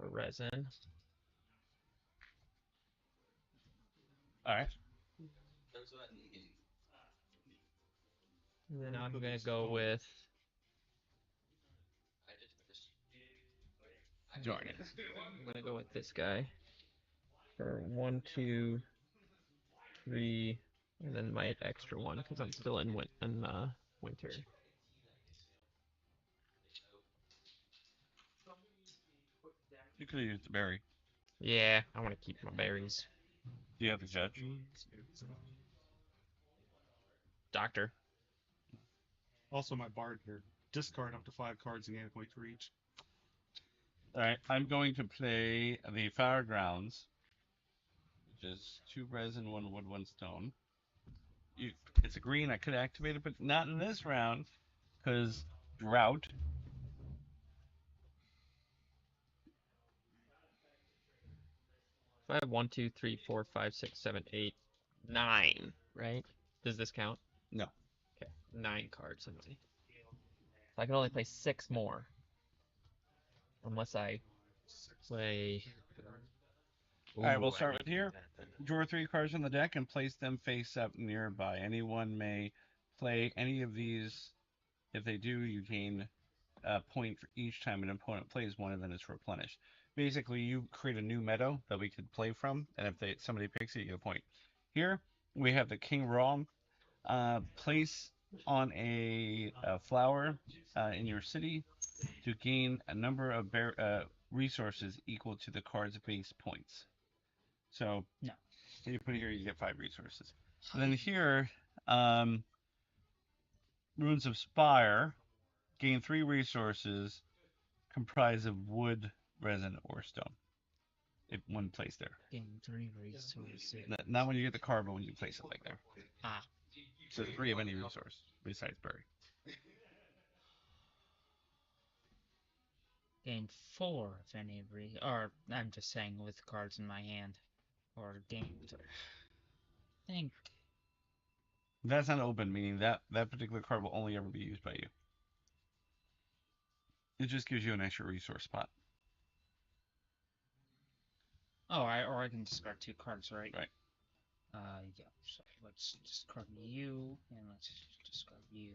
S10: a resin.
S3: All right.
S10: And then I'm gonna go with
S3: Join it.
S10: I'm gonna go with this guy for 1, 2, 3, and then my extra one because I'm still in winter.
S3: You could have used the berry.
S10: Yeah, I want to keep my berries.
S3: Do you have the judge?
S10: Doctor.
S6: Also, my bard here. Discard up to 5 cards and gain a point for each.
S3: All right. I'm going to play the Firegrounds, which is 2 resin, 1 wood, 1 stone. It's a green. I could activate it, but not in this round because drought.
S10: I have 1, 2, 3, 4, 5, 6, 7, 8, 9, right? Does this count?
S3: No.
S10: Okay, 9 cards in my. So I can only play 6 more. Unless I play.
S3: All right, we'll
S10: Ooh,
S3: start
S10: I
S3: with
S10: need
S3: here.
S10: that then.
S3: Draw 3 cards from the deck and place them face up nearby. Anyone may play any of these. If they do, you gain a point for each time an opponent plays one, and then it's replenished. Basically, you create a new meadow that we could play from, and if somebody picks it, you get a point. Here we have the King Wrong. Place on a flower in your city to gain a number of resources equal to the card's base points. So
S13: No.
S3: you put it here, you get 5 resources. And then here, Runes of Spire, gain 3 resources comprised of wood, resin, or stone. If one placed there.
S13: Gain 3 resources.
S3: Not when you get the card, but when you place it like there.
S13: Ah.
S3: So 3 of any resource besides berry.
S13: Gain 4 of any or I'm just saying with cards in my hand. Or games. I think.
S3: That's not open, meaning that particular card will only ever be used by you. It just gives you an extra resource spot.
S13: Oh, I can discard 2 cards, right?
S3: Right.
S13: Yeah. So let's discard you, and let's discard you.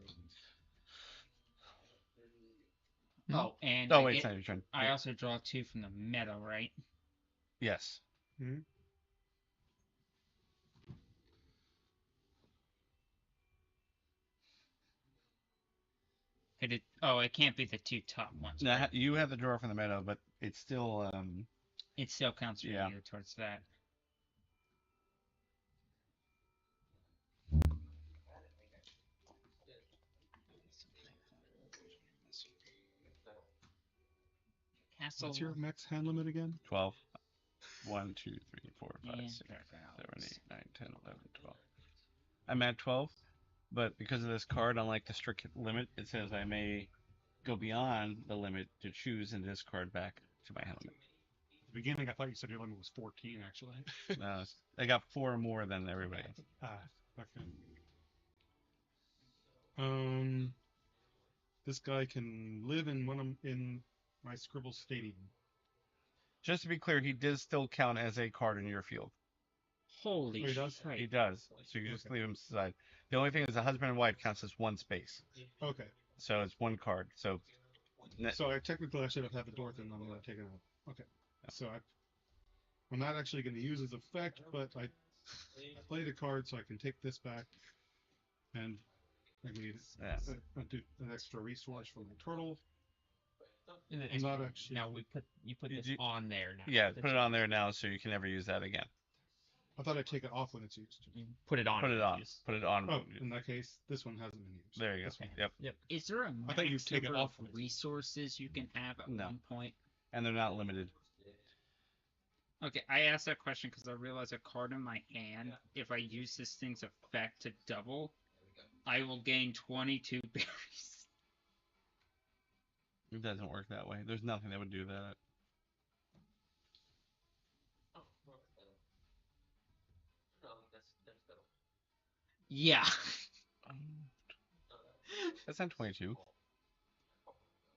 S13: Oh, and
S3: oh wait, it's not your turn.
S13: I also draw 2 from the meadow, right?
S3: Yes.
S6: Hmm?
S13: It can't be the 2 top ones.
S3: Now
S13: Right?
S3: you have the draw from the meadow, but it's still
S13: It still counts for
S3: yeah.
S13: you towards that. Castle.
S6: What's your max hand limit again?
S3: 12. 1, 2, 3, 4, 5,
S13: Yeah,
S3: 6, 7,
S13: thereabouts.
S3: 8, 9, 10, 11, 12. I'm at 12, but because of this card, unlike the strict limit, it says I may go beyond the limit to choose and discard back to my hand limit.
S6: At the beginning, I thought you said your limit was 14, actually.
S3: No, I got 4 more than everybody else.
S6: Okay. This guy can live in in my Scribble Stadium.
S3: Just to be clear, he does still count as a card in your field.
S13: Holy
S6: he does?
S13: shit.
S3: He does. So you just leave him aside. The only thing is the husband and wife counts as 1 space.
S6: Okay.
S3: So it's 1 card. So
S6: So I technically should have had the door thing. I'm going to take it out. Okay. So I'm not actually going to use his effect, but I played a card so I can take this back, and I need do an extra resource for my turtle. I'm not actually.
S10: Now you put this on there now.
S3: Yeah, put it on there now so you can never use that again.
S6: I thought I'd take it off when it's used.
S10: Put it on.
S3: Put it on. Put it on.
S6: Oh, in that case, this one hasn't been used.
S3: There you go. Yep.
S13: Is there a
S6: I thought you'd
S13: max
S6: take it
S13: number
S6: off
S13: of resources you can have at
S3: No.
S13: one point?
S3: And they're not limited.
S13: Okay, I asked that question because I realized a card in my hand, if I use this thing's effect to double, I will gain 22 berries.
S3: It doesn't work that way. There's nothing that would do that.
S13: Yeah.
S3: That's not 22.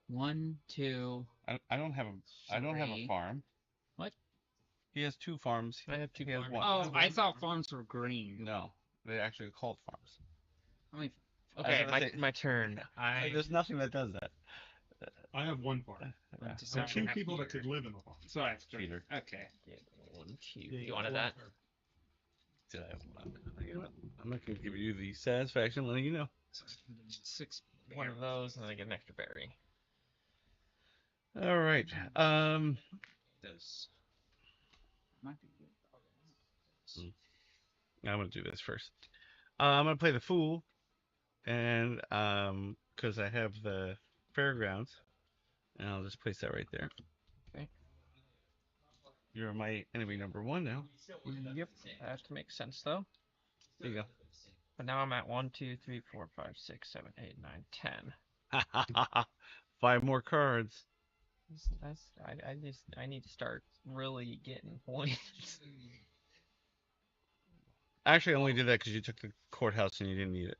S13: 1, 2.
S3: I don't have a farm.
S13: What?
S3: He has 2 farms.
S10: I have 2
S3: He has
S10: farms.
S3: one.
S13: Oh, I thought farms were green.
S3: No, they actually are called farms.
S13: I mean,
S10: Okay,
S3: was gonna say-
S10: my turn.
S3: There's nothing that does that.
S6: I have one farm.
S13: so
S6: And 2 people that could live in a farm.
S13: So I have 3.
S3: Peter.
S13: Okay.
S10: 1, 2. You wanted that?
S3: Did I have one? I'm not going to give you the satisfaction of letting you know.
S13: 6
S10: One of those, and then I get an extra berry.
S3: All right.
S13: Those. Might be good.
S3: I'm going to do this first. I'm going to play the Fool, and because I have the Fairgrounds, and I'll just place that right there.
S10: Okay.
S3: You're my enemy number 1 now.
S10: Yep, that has to make sense though.
S3: There you
S10: But now I'm at 1, 2, 3, 4, 5, 6, 7, 8, 9, 10.
S3: go. 5 more cards.
S10: I need to start really getting points.
S3: Actually, I only did that because you took the courthouse and you didn't need it.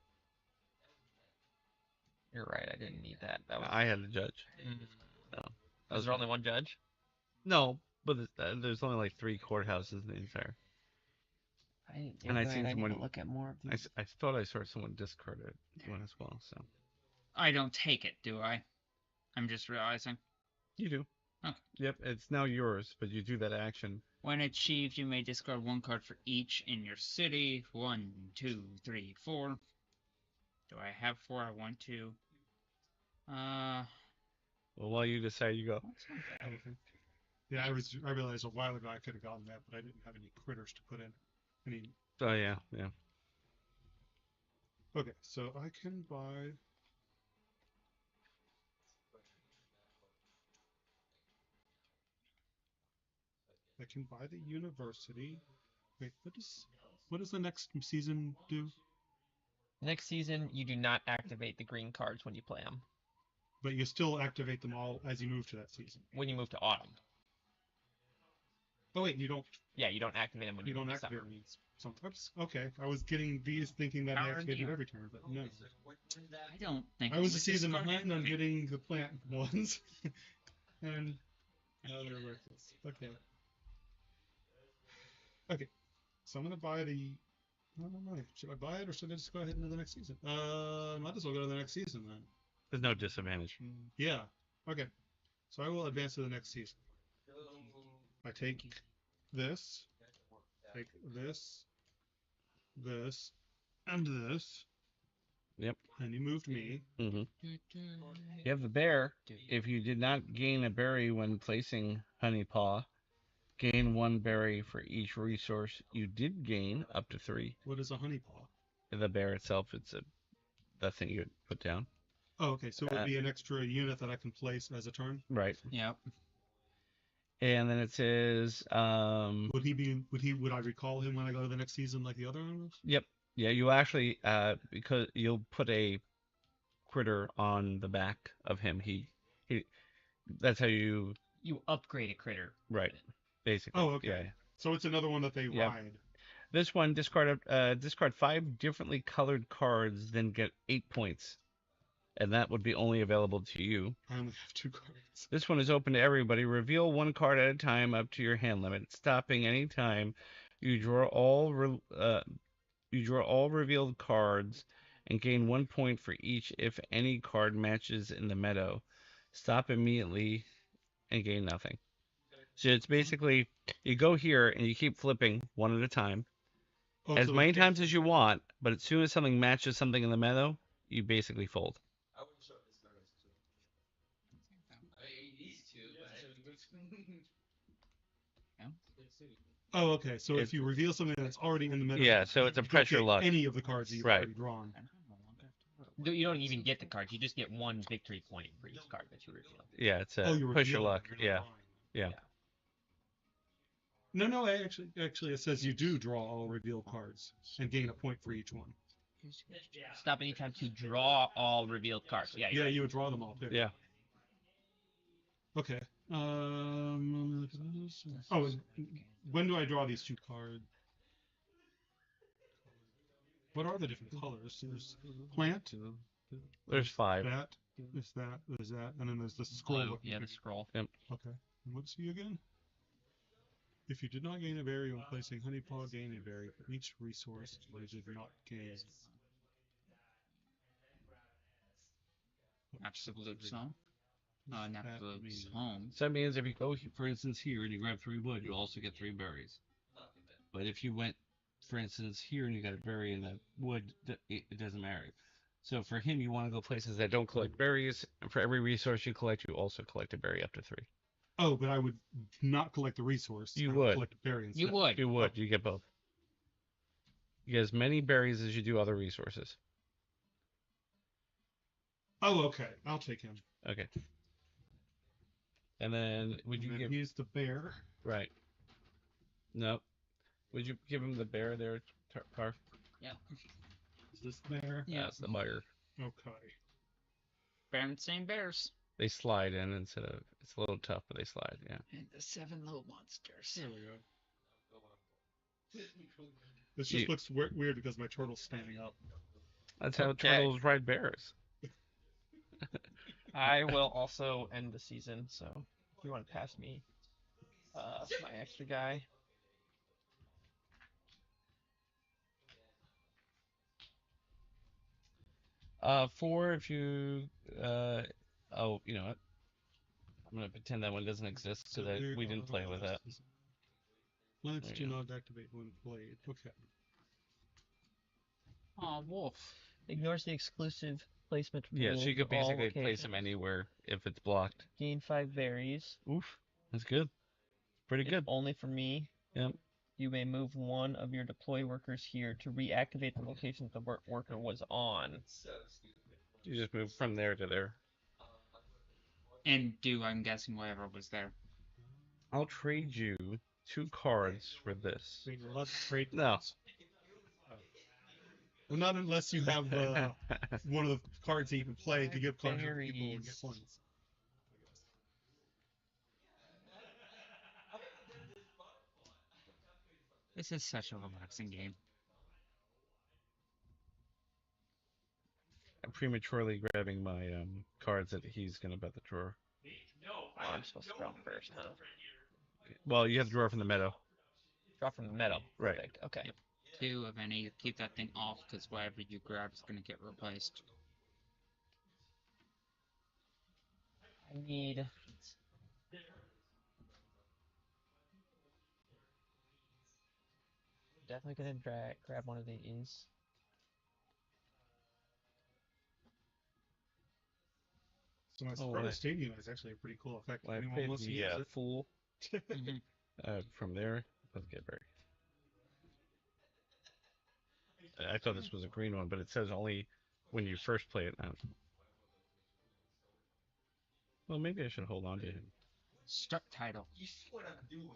S10: You're right, I didn't need that. That was.
S3: I had the judge. No.
S10: Was there only one judge?
S3: No, but there's only like 3 courthouses in the entire. And I seen someone
S10: look at more of these.
S3: I thought I saw someone discard one as well. So
S13: I don't take it, do I? I'm just realizing.
S3: you do.
S13: Okay.
S3: Yep, it's now yours, but you do that action.
S13: When achieved, you may discard 1 card for each in your city. 1, 2, 3, 4. Do I have 4? I want to.
S3: Well, while you decide, you go.
S6: Yeah, I realized a while ago I could have gotten that, but I didn't have any critters to put in. Any.
S3: Oh yeah.
S6: Okay, so I can buy. I can buy the university. Wait, what does the next season do?
S10: Next season, you do not activate the green cards when you play them.
S6: But you still activate them all as you move to that season.
S10: When you move to autumn.
S6: Oh wait, you don't.
S10: Yeah, you don't activate them when
S6: You don't
S10: move to
S6: activate
S10: summer.
S6: them sometimes. Okay, I was getting these thinking that I
S13: Power
S6: activated
S13: Gear.
S6: every turn, but no.
S13: I don't think
S6: I was a
S13: we
S6: season
S13: discard
S6: behind on
S13: anything.
S6: getting the plant ones, and now they're worthless. Okay. Okay, so I'm gonna buy the. I don't know. Should I buy it or should I just go ahead into the next season? Might as well go to the next season then.
S3: There's no disadvantage.
S6: Yeah. Okay. So I will advance to the next season. I take this, take this, and this.
S3: Yep.
S6: And you moved me.
S3: Mm-hmm. You have the bear. If you did not gain a berry when placing Honey Paw, gain 1 berry for each resource you did gain, up to 3.
S6: What is a honey paw?
S3: The bear itself, it's that thing you would put down.
S6: Oh, okay. So it would be an extra unit that I can place as a turn.
S3: Right.
S13: Yep.
S3: And then it says,
S6: Would I recall him when I go to the next season like the other ones?
S3: Yep. Yeah, you actually, because you'll put a critter on the back of him. He that's how you
S11: upgrade a critter.
S3: Right. Basically.
S6: Oh, okay.
S3: Yeah.
S6: So it's another one that they
S3: Yeah.
S6: ride.
S3: This one discard 5 differently colored cards, then get 8 points, and that would be only available to you.
S6: I only have 2 cards.
S3: This one is open to everybody. Reveal 1 card at a time up to your hand limit, stopping any time. You draw all revealed cards and gain 1 point for each if any card matches in the meadow. Stop immediately and gain nothing. So it's basically you go here and you keep flipping 1 at a time, as many times as you want. But as soon as something matches something in the meadow, you basically fold.
S6: Oh, okay. So if you reveal something that's already in the middle,
S3: Yeah, so it's a
S6: you don't
S3: pressure
S6: get
S3: luck.
S6: Any of the cards that you've
S3: Right.
S6: already drawn.
S11: You don't even get the cards. You just get 1 victory point for each card that you reveal.
S3: Yeah, it's a
S6: Oh, you
S3: push your
S6: reveal
S3: luck.
S6: them, you're not
S3: Yeah. Yeah.
S6: No, actually, it says you do draw all revealed cards and gain a point for each one.
S10: Stop anytime to draw all revealed cards. Yeah.
S6: Yeah, you would draw them all too.
S3: Yeah.
S6: Okay. Let me look at this. Oh, when do I draw these 2 cards? What are the different colors? There's plant.
S3: There's 5.
S6: There's that, and then there's the scroll.
S10: Blue. Yeah, the scroll.
S3: Yep.
S6: Okay. And what's he again? If you did not gain a berry when placing honeypot, gain a berry for each resource you did not gain.
S13: Absolute song. Not absolute home.
S14: So that means if you go, for instance, here and you grab 3 wood, you also get 3 berries. But if you went, for instance, here and you got a berry in the wood, it doesn't matter. So for him, you want to go places that don't collect berries. And for every resource you collect, you also collect a berry up to 3.
S6: Oh, but I would not collect the resource.
S3: You
S6: I
S3: would.
S6: collect a berry instead.
S13: You would.
S3: You would. You get both. You get as many berries as you do other resources.
S6: Oh, okay. I'll take him.
S3: Okay. And then would you give?
S6: He's the bear.
S3: Right. No. Would you give him the bear there, Carf?
S13: Yeah.
S6: Is this bear?
S13: Yeah.
S3: That's the bear.
S6: Okay.
S13: Bear and same bears.
S3: They slide in instead of. It's a little tough, but they slide. Yeah.
S13: And the 7 little monsters.
S6: There we go. This just looks weird because my turtle's standing up.
S3: That's how turtles ride bears.
S10: I will also end the season, so if you want to pass me my extra guy.
S3: Four if you oh, you know what? I'm gonna pretend that one doesn't exist so that we didn't play with that.
S6: Plants do not activate when played. Okay.
S13: Aw, wolf.
S10: Ignores the exclusive placement rule.
S3: Yeah, so you could
S10: of all
S3: basically place
S10: locations.
S3: them anywhere if it's blocked.
S10: Gain 5 berries.
S3: Oof, that's good. Pretty
S10: If
S3: good.
S10: Only for me.
S3: Yep.
S10: You may move one of your deploy workers here to reactivate the location the worker was on.
S3: You just move from there to there.
S13: And do, I'm guessing, whatever was there.
S3: I'll trade you 2 cards for this.
S6: Wait, let's trade.
S3: No.
S6: Well, not unless you have one of the cards that you can play to give cards to people and get points.
S13: This is such a relaxing game.
S3: I'm prematurely grabbing my cards that he's gonna bet the drawer.
S10: Oh, I'm supposed to draw first, huh?
S3: Well, you have to draw from the meadow.
S10: Draw from the meadow.
S3: Right.
S10: Perfect. Okay.
S13: Yep. 2 of any. Keep that thing off, because whatever you grab is going to get replaced.
S10: I need. Definitely gonna grab one of these.
S6: So my Sparta Stadium is actually a pretty cool effect.
S3: Well, I
S6: Anyone
S3: paid
S6: wants to
S3: the
S6: use it?
S3: fool. From there, let's get berry. I thought this was a green one, but it says only when you first play it. Well, maybe I should hold on to him.
S13: Struck title.
S8: You see what I'm doing?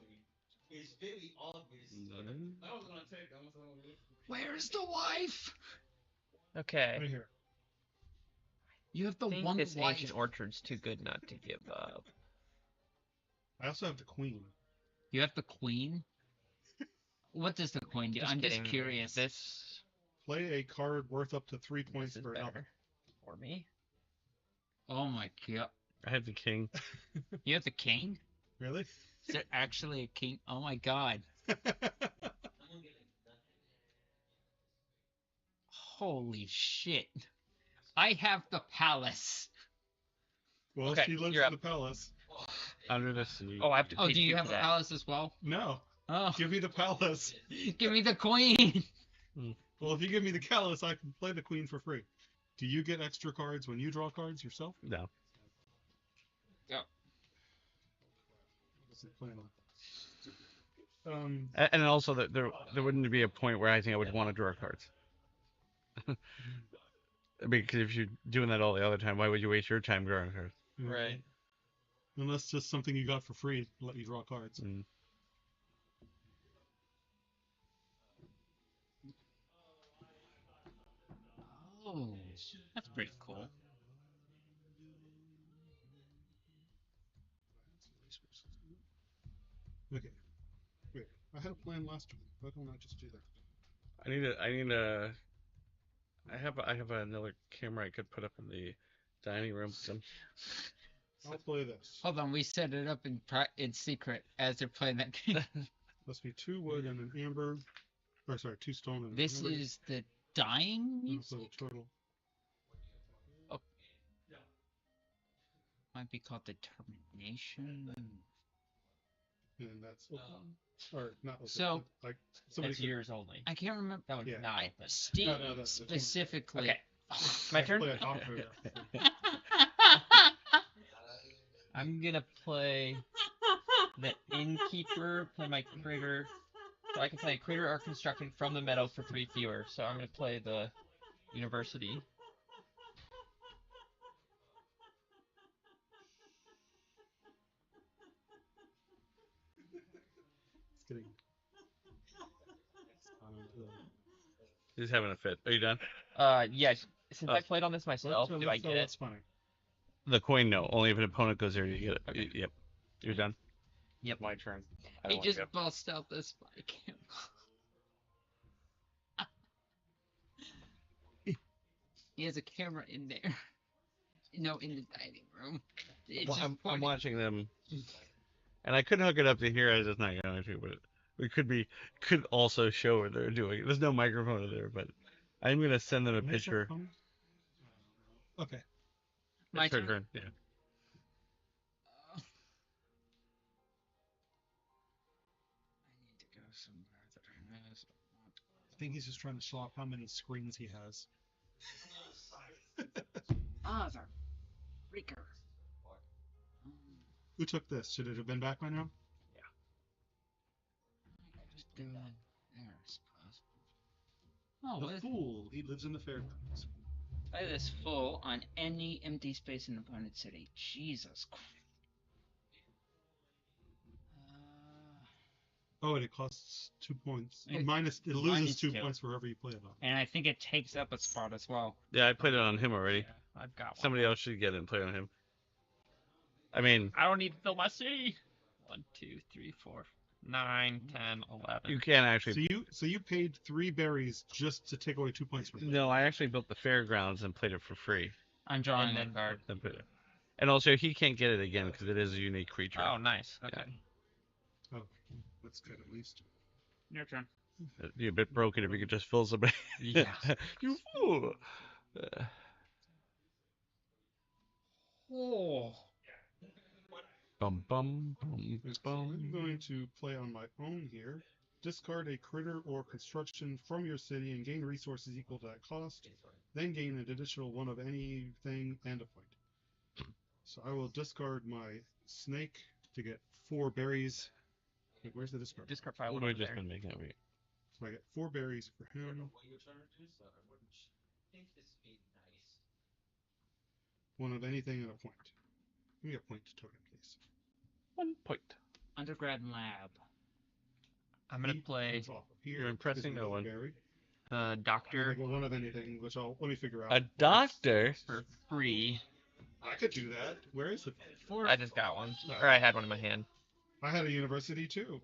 S8: It's very obvious. I was gonna take that.
S13: Where's the wife?
S10: Okay.
S6: Right here.
S13: You have the
S10: I think
S13: one
S10: this
S13: wife.
S10: ancient orchard's too good not to give up.
S6: I also have the queen.
S13: You have the queen? What does the queen do?
S10: Just
S13: I'm just
S10: kidding.
S13: curious.
S10: This
S6: Play a card worth up to 3 points
S10: is
S6: for
S10: better
S6: another.
S10: for me.
S13: Oh my god.
S3: I have the king.
S13: You have the king?
S6: Really?
S13: Is there actually a king? Oh my god. Holy shit. I have the palace.
S6: Well,
S10: Okay,
S6: she lives
S10: you're
S6: in
S10: up.
S6: the palace.
S3: Under the sea.
S10: Oh, I have to.
S13: Oh,
S10: pay
S13: do you
S10: two
S13: have
S10: for
S13: a
S10: that.
S13: palace as well?
S6: No.
S13: Oh,
S6: Give me the palace.
S13: give me the queen.
S6: Well, if you give me the palace, I can play the queen for free. Do you get extra cards when you draw cards yourself?
S3: No.
S13: Yep.
S6: What's the plan?
S3: And also, there wouldn't be a point where I think I would want to draw cards. Because if you're doing that all the other time, why would you waste your time drawing cards?
S10: Right.
S6: Unless just something you got for free to let you draw cards.
S4: Oh, that's pretty cool.
S6: Okay. Wait, I had a plan last time. Why don't I just do that?
S3: I have another camera I could put up in the dining room.
S6: I'll play this.
S13: Hold on, we set it up in secret as they're playing that game.
S6: Must be 2 wood and an amber. Or sorry, 2 stone and
S13: This
S6: an amber.
S13: is the dying
S6: And
S13: music?
S6: also a turtle.
S13: Oh. Might be called Determination.
S6: And that's open. Or not open.
S13: So,
S6: but, like somebody
S11: That's
S6: could-
S11: yours only.
S13: I can't remember.
S11: That one's
S6: Yeah.
S11: not open.
S13: Steve
S6: No, that's the one.
S13: specifically.
S11: Okay. My
S6: I
S11: turn?
S6: play a doctor.
S11: I'm gonna play the innkeeper, play my critter. So I can play a critter or construction from the meadow for 3 fewer. So I'm gonna play the university.
S6: It's getting.
S3: He's having a fit. Are you done?
S11: Yes. Since I played on this myself, do I get it?
S6: That's funny.
S3: The coin, no. Only if an opponent goes there, you get it. Yep. You're done.
S11: Yep.
S3: My turn. I
S13: He
S3: don't wanna
S13: just
S3: go.
S13: bust out this spike. He has a camera in there. No, in the dining room. It's
S3: Well,
S13: just
S3: I'm
S13: pointing.
S3: watching them, and I could hook it up to here. I just not going to, but we could also show what they're doing. There's no microphone in there, but I'm gonna send them a picture.
S6: Okay.
S13: My
S3: It's her
S13: turn?
S3: turn. Yeah.
S13: I need to go somewhere that has.
S6: I think he's just trying to show off how many screens he has.
S13: Mother freaker.
S6: Who took this? Should it have been back by now?
S13: Just go there, I suppose. Oh,
S6: The
S13: what is
S6: fool. He lives in the fairgrounds.
S13: play this full on any empty space in opponent's city. Jesus Christ.
S6: Oh, and it costs 2 points.
S13: It-
S6: It loses
S13: minus
S6: 2
S13: 2.
S6: points wherever you play it on.
S13: And I think it takes up a spot as well.
S3: Yeah, I played it on him already.
S11: I've got one.
S3: Somebody else should get it and play on him. I mean,
S11: I don't need to fill my city. 1, 2, 3, 4, 9, 10, 11.
S3: you can't actually.
S6: So you paid 3 berries just to take away 2 points from it.
S3: No, I actually built the fairgrounds and played it for free.
S13: I'm drawing
S11: And
S13: that
S11: then-
S13: card.
S3: And also, he can't get it again because it is a unique creature.
S11: Oh, nice. Okay.
S6: Oh, that's good at least.
S13: Your turn.
S3: It'd be a bit broken if you could just fill somebody.
S11: Yeah.
S3: You fool.
S13: Oh.
S3: Bum bum bum
S6: I'm
S3: bum.
S6: going to play on my own here. Discard a critter or construction from your city and gain resources equal to that cost. Then gain an additional 1 of anything and a point. So I will discard my snake to get 4 berries. Wait, where's the discard?
S11: Discard pile.
S3: We're just gonna make that weird.
S6: So I get 4 berries for him. 1 of anything and a point. Give me a point token, please.
S3: 1 point.
S13: Undergrad lab.
S11: I'm gonna
S6: He
S11: play
S6: comes off of here.
S3: You're impressing
S6: This is
S3: no one.
S6: berry.
S11: the doctor
S6: Well, 1 of anything, which let me figure out.
S3: A doctor.
S11: for free.
S6: I could do that. Where is it?
S11: I just got one, or I had one in my hand.
S6: I had a university too,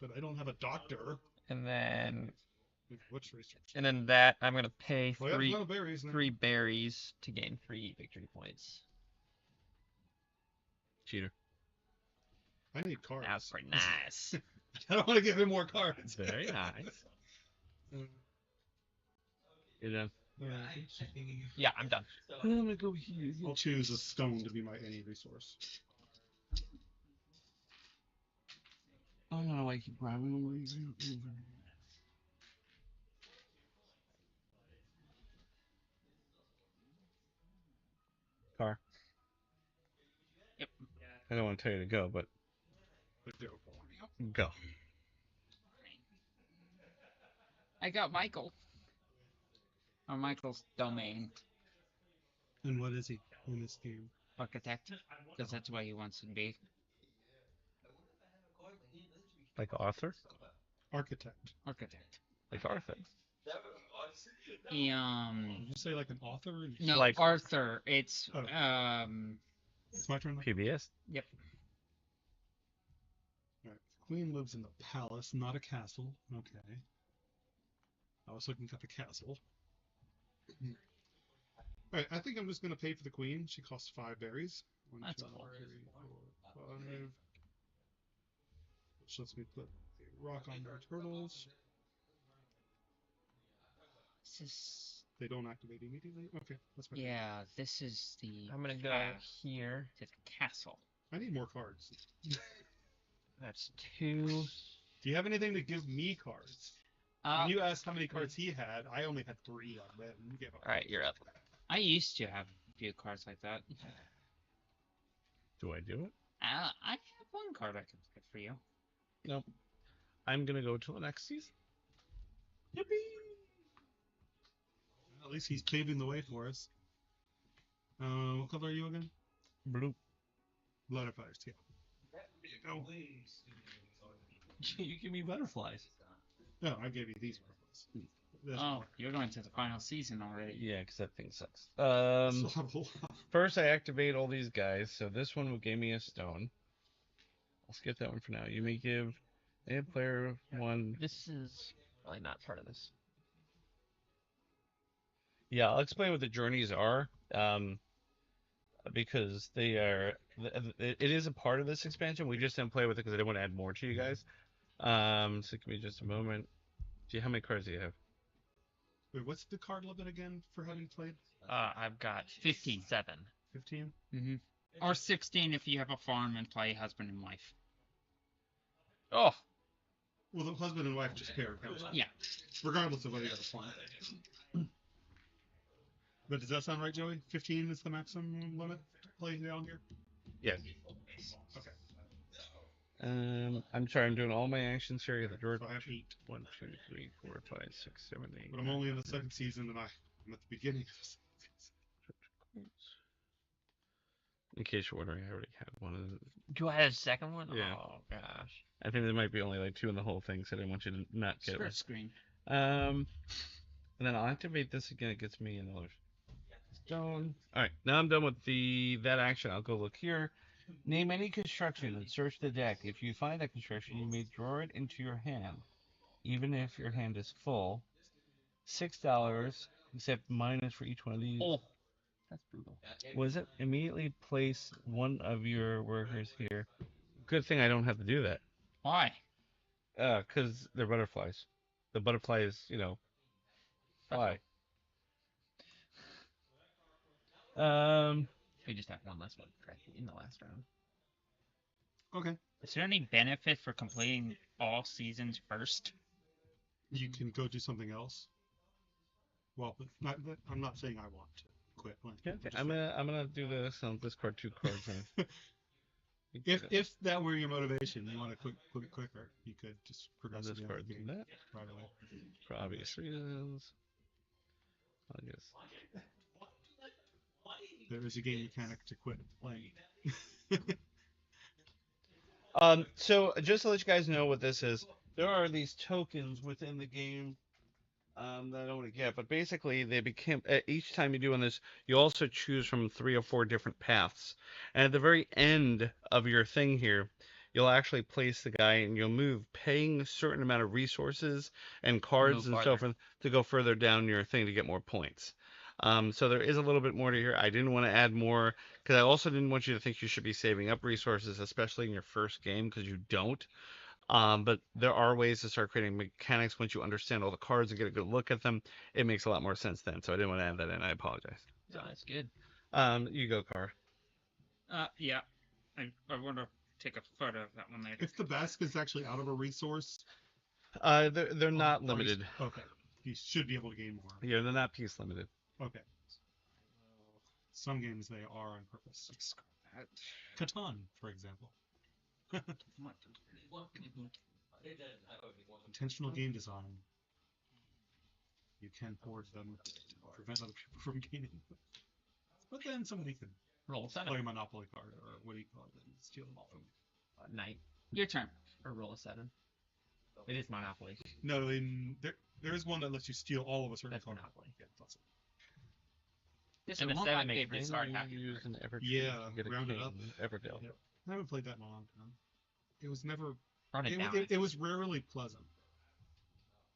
S6: but I don't have a doctor.
S11: And then,
S6: Which research?
S11: and then that I'm gonna pay
S6: Well, yeah,
S11: three
S6: no berries. Then.
S11: 3 berries to gain 3 victory points.
S3: Cheater.
S6: I need cards.
S11: That's pretty nice.
S6: I don't want to give him more cards.
S3: Very nice. You're done.
S11: Yeah, I'm done.
S3: I'm gonna go here.
S6: I'll choose a stone to be my any resource.
S14: I don't know why I keep grabbing them.
S3: Car.
S13: Yep.
S3: I don't want to tell you to go, but go.
S13: I got Michael. Or Michael's domain.
S6: And what is he in this game?
S13: Architect. Because that's what he wants to be.
S3: Like Arthur?
S6: Architect.
S13: Architect.
S3: Like Arthur.
S6: Did you say like an author?
S13: No,
S14: Like-
S13: Arthur. It's
S6: Oh. It's my turn. Now?
S14: PBS.
S13: Yep.
S6: All right. Queen lives in the palace, not a castle. Okay. I was looking at the castle. All right. I think I'm just gonna pay for the queen. She costs 5 berries. 1,
S11: That's
S6: 2,
S11: cool.
S6: 3, 4, 5. Which lets me put a rock on their turtles.
S13: This is.
S6: They don't activate immediately. Okay, that's fine.
S13: Yeah, this is the.
S10: I'm gonna go
S13: path
S10: here.
S13: to the castle.
S6: I need more cards.
S10: That's 2.
S6: Do you have anything to give me cards? When you asked how many cards he had, I only had 3 on that. You gave up.
S10: All right, you're up.
S13: I used to have a few cards like that.
S14: Do I do it?
S13: I have 1 card I can pick for you.
S14: Nope. I'm gonna go till the next season.
S6: At least he's paving the way for us. What color are you again?
S14: Blue.
S6: Butterflies, yeah. Oh.
S14: You give me butterflies.
S6: No, I gave you these butterflies. This
S13: Oh,
S6: one.
S13: you're going to the final season already.
S14: Yeah, because that thing sucks.
S6: Still have a lot.
S14: First I activate all these guys. So this one gave me a stone. I'll skip that one for now. You may give a player 1.
S10: This is probably not part of this.
S14: Yeah, I'll explain what the journeys are. Because they are. It is a part of this expansion. We just didn't play with it because I didn't want to add more to you guys. So give me just a moment. How many cards do you have?
S6: Wait, what's the card limit again for having played?
S11: I've got
S13: 15.
S11: 7.
S6: 15?
S13: Mm-hmm. Or 16 if you have a farm and play husband and wife.
S10: Oh,
S6: Well, the husband and wife just pair.
S13: Yeah.
S6: Regardless of whether you have a farm. But does that sound right, Joey? 15 is the maximum limit to play down here?
S14: Yes.
S6: Okay.
S14: I'm sorry. I'm doing all my actions here. The George.
S6: So I have 8.
S14: 1, 2, 3, 4, 5, 6, 7, 8.
S6: But I'm only in the 2nd season and I'm at the beginning of the 2nd season.
S14: In case you're wondering, I already had one of the.
S11: Do I have a second one?
S14: Yeah.
S11: Oh gosh.
S14: I think there might be only like 2 in the whole thing, so I didn't want you to not get
S13: Split
S14: it.
S13: screen.
S14: And then I'll activate this again. It gets me another stone. All right, now I'm done with that action. I'll go look here. Name any construction and search the deck. If you find that construction, you may draw it into your hand, even if your hand is full. $6, except minus for each one of these.
S11: Oh, that's brutal.
S14: Was it? Immediately place one of your workers here. Good thing I don't have to do that.
S13: Why?
S14: Because they're butterflies. The butterfly is, fly.
S11: We just have one less one in the last round.
S6: Okay.
S13: Is there any benefit for completing all seasons first?
S6: You can go do something else. Well, but I'm not saying I want to quit.
S14: Okay, I'm gonna do this on discard 2 cards.
S6: If that were your motivation, you want to quit quicker, you could just progress
S14: I'll
S6: the
S14: discard
S6: game
S14: that.
S6: right away.
S14: For obvious reasons. I guess.
S6: There is a game mechanic to quit playing.
S14: So just to let you guys know what this is, there are these tokens within the game that I don't want to get, but basically they become each time you do on this, you also choose from 3 or 4 different paths, and at the very end of your thing here, you'll actually place the guy and you'll move, paying a certain amount of resources and cards and so forth to go further down your thing to get more points. So there is a little bit more to here. I didn't want to add more because I also didn't want you to think you should be saving up resources, especially in your first game, because you don't. But there are ways to start creating mechanics once you understand all the cards and get a good look at them. It makes a lot more sense then. So I didn't want to add that in. I apologize.
S11: No, that's good.
S14: You go, Car.
S13: Yeah. I want to take a photo of that one later.
S6: If the basket is actually out of a resource,
S14: They're not limited.
S6: Okay, you should be able to gain more.
S14: Yeah, they're not piece limited.
S6: Okay. Some games they are on purpose. Catan, for example. Intentional game design. You can hoard them to prevent other people from gaining them. But then somebody could
S11: roll a
S6: play a Monopoly card, or what do you call it, and steal them off them.
S11: Night.
S13: Your turn.
S11: Or roll a 7. It is Monopoly.
S6: No, There is one that lets you steal all of a certain
S11: That's
S6: card.
S11: Monopoly.
S6: Yeah, that's it.
S13: This
S11: And
S13: is
S11: the
S13: one of
S11: 7
S13: my
S11: makes
S13: favorites.
S11: this card happy.
S14: Use an Evertree.
S6: Yeah,
S14: Get a
S6: round it
S14: king,
S6: up.
S14: Everdell.
S6: Yeah. I haven't played that in a long time. It was never.
S11: Run it down.
S6: It was rarely pleasant.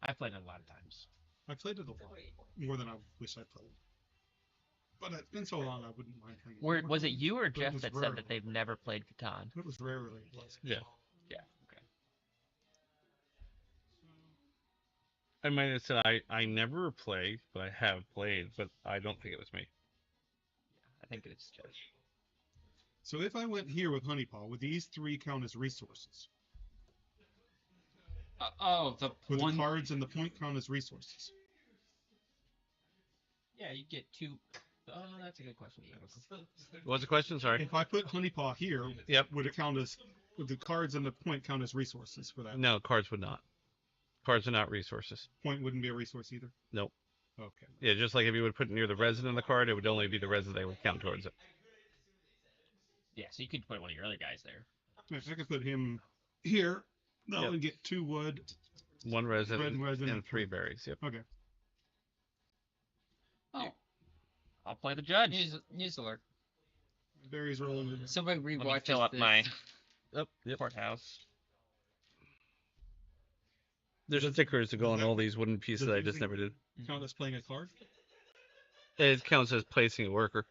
S11: I played it a lot of times.
S6: I played it a lot more than I wish I played. But it's been so long, I wouldn't mind playing it.
S11: Was it you or
S6: But it
S11: Jeff
S6: was
S11: that
S6: rare.
S11: said that they've never played Catan?
S6: It was rarely pleasant.
S14: Yeah.
S11: Yeah. Okay.
S14: I might have said I never play, but I have played, but I don't think it was me.
S11: I think it's Jeff.
S6: So if I went here with Honeypaw, would these 3 count as resources?
S13: The
S6: Would
S13: one.
S6: the cards and the point count as resources?
S11: Yeah, you get 2. Oh, that's a good question.
S14: What's the question? Sorry.
S6: If I put Honeypaw here,
S14: Yep.
S6: would the cards and the point count as resources for that?
S14: No, cards would not. Cards are not resources.
S6: Point wouldn't be a resource either?
S14: Nope.
S6: Okay.
S14: Yeah, just like if you would put it near the resin on the card, it would only be the resin they would count towards it.
S11: Yeah, so you could put one of your other guys there.
S6: If I could put him here, that
S14: Yep.
S6: would get 2 wood.
S14: 1 resin,
S6: Red resin
S14: and
S6: and
S14: 3
S6: fruit.
S14: berries. Yep.
S6: Okay.
S13: Oh,
S11: I'll play the judge.
S13: news alert.
S6: Berries rolling.
S13: Somebody
S11: Let me
S13: rewatches
S11: fill up
S13: this.
S11: my
S14: Yep.
S11: courthouse.
S14: There's stickers to go on all these wooden pieces
S6: does
S14: I just
S6: using-
S14: never did.
S6: Count as playing a card?
S14: It counts as placing a worker.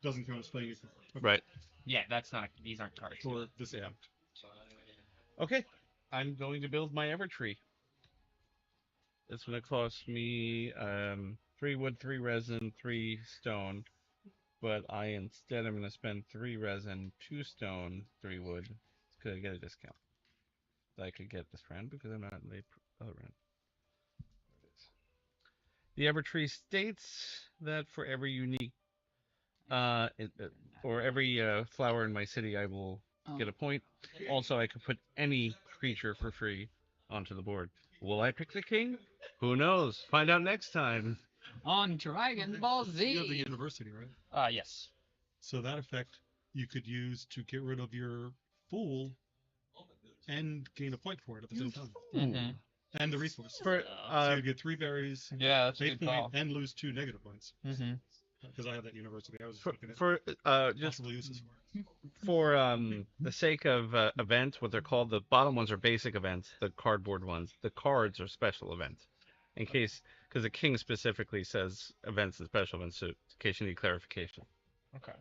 S6: Doesn't count as playing a card. Okay.
S14: Right.
S11: Yeah, that's not. These aren't cards.
S6: For this
S14: Yeah.
S6: act.
S14: Okay. I'm going to build my Evertree. It's going to cost me 3 wood, 3 resin, 3 stone. But instead I'm going to spend 3 resin, 2 stone, 3 wood. Because I get a discount that I could get this round because I'm not in the other round. There it is. The Evertree states that for every unique, for every flower in my city, I will get a point. Also, I could put any creature for free onto the board. Will I pick the king? Who knows? Find out next time.
S13: On Dragon Ball Z.
S6: You have the university, right?
S11: Yes.
S6: So that effect you could use to get rid of your fool and gain a point for it at the same time.
S11: Mm-hmm.
S6: And the resource.
S14: For
S6: so you get 3 berries,
S11: Yeah, that's a
S6: 8
S11: good
S6: point,
S11: call.
S6: and lose 2 negative points.
S11: Mm-hmm.
S6: Because I have that university. I was just
S14: for,
S6: looking at
S14: for just
S6: possible uses for it.
S14: for the sake of events, what they're called, the bottom ones are basic events. The cardboard ones, the cards are special events. In case, because the king specifically says events and special events, so in case you need clarification.
S11: Okay.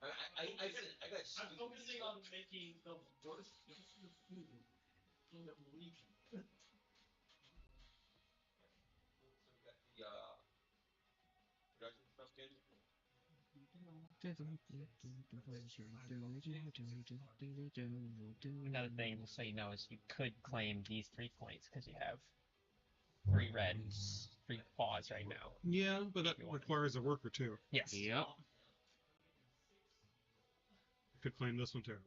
S8: I got
S7: I'm focusing on making the worst food in the region.
S8: production stuff schedule.
S11: Another thing, just so you know, is you could claim these 3 points because you have 3 reds, 3 paws right now.
S6: Yeah, but that requires a worker too.
S11: Yes.
S13: Yep.
S6: Could claim this one too.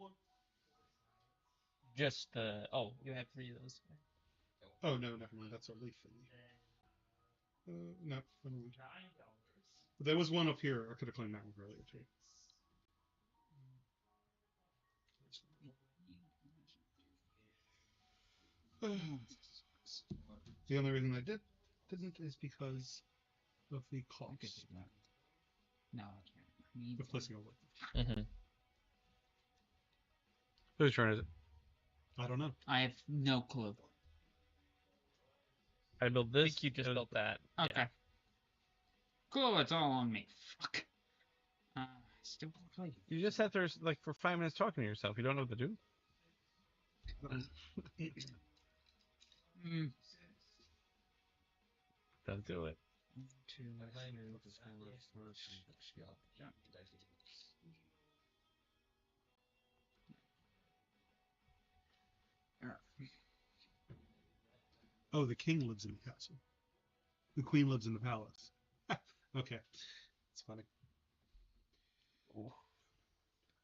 S11: Just the. Oh, you have 3 of those.
S6: Oh no, never mind. That's a leaf thing. No. But there was one up here. I could have claimed that one earlier too. The only reason I didn't is because of the cost
S13: No, I can't.
S6: of placing a worker.
S11: Mm-hmm.
S14: Whose turn is it?
S6: I don't know.
S13: I have no clue.
S14: I built
S11: I
S14: this.
S11: think you just built that.
S13: Okay.
S11: Yeah.
S13: Cool, it's all on me. Fuck. Still play.
S14: You just have to like for 5 minutes talking to yourself. You don't know what to do. Don't do it.
S6: Oh, the king lives in the castle. The queen lives in the palace. Okay, it's funny.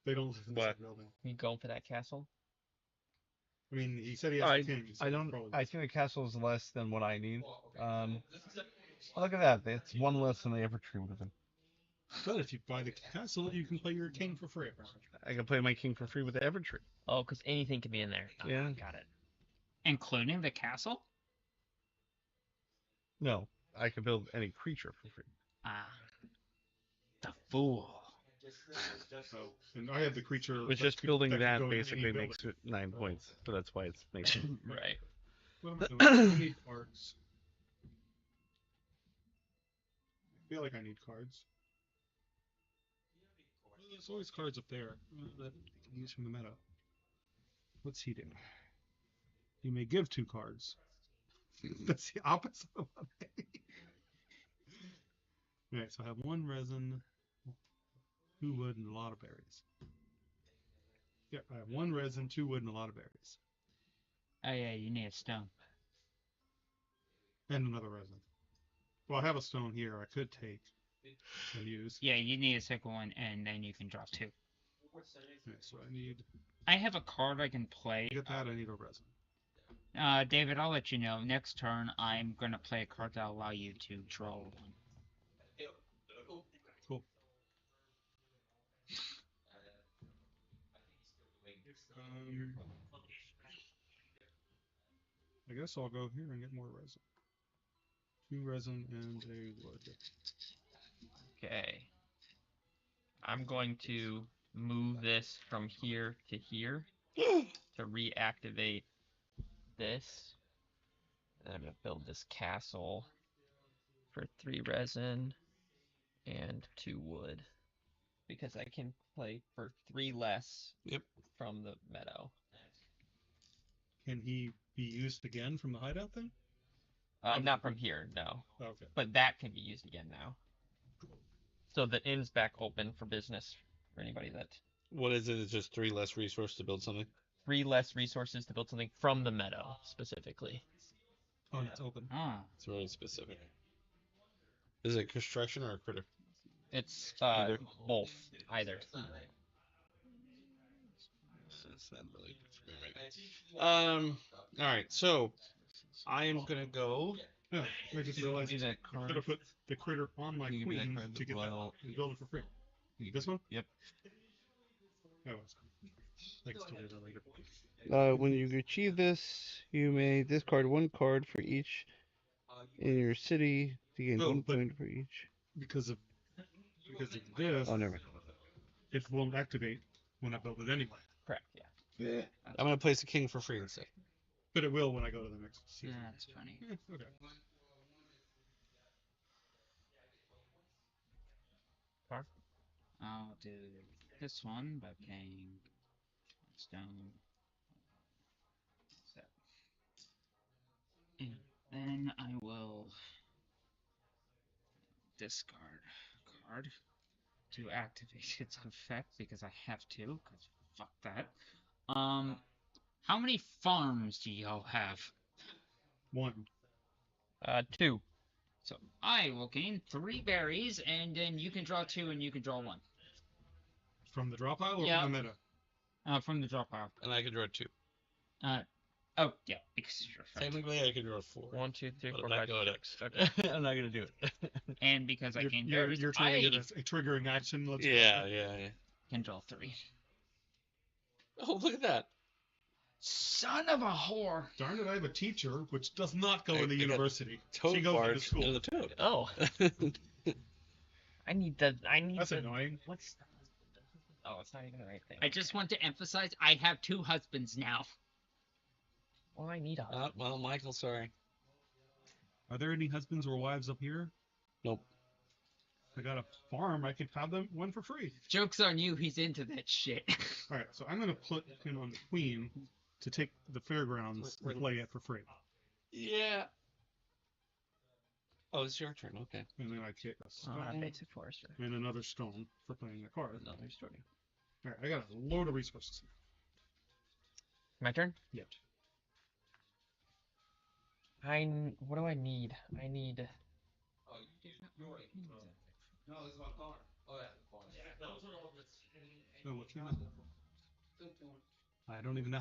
S6: They don't live in the
S14: What?
S6: same building.
S11: You going for that castle?
S6: I mean, he said he has a king. so
S14: I don't.
S6: probably-
S14: I think the castle is less than what I need. Look at that. It's 1 less than the Evertree would have been.
S6: But if you buy the castle, you can play your king for free.
S14: I can play my king for free with the Evertree.
S11: Oh, because anything can be in there. Oh,
S14: Yeah.
S11: Got it.
S13: Including the castle?
S3: No, I could build any creature for free.
S13: Ah. The fool.
S6: Oh, and I have the creature.
S3: Which
S6: that
S3: just
S6: could-
S3: building
S6: that could
S3: that
S6: go in any
S3: basically
S6: building.
S3: makes it 9 points. So that's why it's making
S10: Right.
S6: What am I doing? I need cards. I feel like I need cards. Well, there's always cards up there that I can use from the meta. What's he do? You may give 2 cards. That's the opposite of what I Alright, so I have 1 resin, 2 wood, and a lot of berries. Yeah, I have 1 resin, 2 wood, and a lot of berries.
S13: Oh yeah, you need a stone.
S6: And another resin. Well, I have a stone here I could take and use.
S13: Yeah, you need a second one, and then you can draw 2.
S6: Okay, so I need.
S13: I have a card I can play.
S6: To get that, I need a resin.
S13: David, I'll let you know. Next turn, I'm gonna play a card that'll allow you to draw 1.
S6: Cool. I guess I'll go here and get more resin. 2 resin and a wood.
S10: Okay. I'm going to move this from here to here to reactivate this. And I'm going to build this castle for 3 resin and 2 wood. Because I can play for 3 less from the meadow.
S6: Can he be used again from the hideout then?
S10: Not from here, no.
S6: Okay.
S10: But that can be used again now. So the inn's back open for business for anybody that.
S3: What is it? It's just 3 less resources to build something?
S10: 3 less resources to build something from the meadow, specifically.
S6: Oh, it's open.
S13: Ah.
S3: It's really specific. Is it construction or a critter?
S10: It's both. Either.
S3: That's not really good for me right now. Alright, so I am gonna go.
S6: Yeah, I just realized
S14: that
S6: I could have put the critter on my
S14: Can you give me that
S6: queen
S14: card
S6: to
S14: as
S6: get
S14: well?
S6: that and build it for free. This one?
S14: Yep.
S6: Oh, it's I can still do that later.
S3: When you achieve this, you may discard 1 card for each in your city to gain 1 point for each.
S6: Because of this,
S3: Oh, never mind.
S6: it won't activate when I build it anyway.
S10: Correct, yeah.
S3: I'm gonna place a king for free instead.
S6: But it will when I go to the next season.
S13: Yeah, that's funny.
S6: Okay.
S13: I'll do this one by paying stone. So. And then I will discard a card to activate its effect because I have to, because fuck that. How many farms do y'all have?
S6: 1.
S10: 2.
S13: So I will gain 3 berries, and then you can draw 2, and you can draw 1.
S6: From the draw pile or
S13: Yeah.
S6: from the meta?
S13: From the draw pile.
S3: And I can draw 2.
S13: Oh yeah, because you're right.
S3: Technically, I can draw 4.
S10: 1, 2, 3,
S3: But
S10: 4,
S3: I'm not
S10: 5,
S3: going
S10: 6. Okay.
S3: I'm not gonna do it.
S13: And because I gained
S6: You're
S13: berries,
S6: trying to
S13: I
S6: get a triggering action. Let's
S3: Yeah.
S13: can draw 3.
S3: Oh, look at that.
S13: Son of a whore!
S6: Darn it, I have a teacher which does not go
S3: I
S6: in the
S3: got
S6: university.
S3: Toad
S6: She goes
S3: Bard
S6: to school.
S3: and the toad.
S10: Oh. I need
S6: That's
S10: the,
S6: annoying.
S10: What's... Oh, it's not even the right thing.
S13: I just want to emphasize, I have 2 husbands now.
S10: Well, I need a...
S3: Well, Michael, sorry.
S6: Are there any husbands or wives up here?
S3: Nope.
S6: I got a farm. I could have them 1 for free.
S13: Joke's on you, he's into that shit.
S6: Alright, so I'm going to put him on the queen to take the fairgrounds and play it for free.
S3: Yeah. Oh, it's your turn. Okay.
S6: And then I get a stone
S10: basic forester.
S6: and another stone for playing a card.
S3: Another story.
S6: Alright, I got a load of resources.
S10: My turn?
S6: Yep.
S10: What do I need? I need...
S8: No, it's my car. Oh, yeah.
S6: Oh, what's that? I don't even know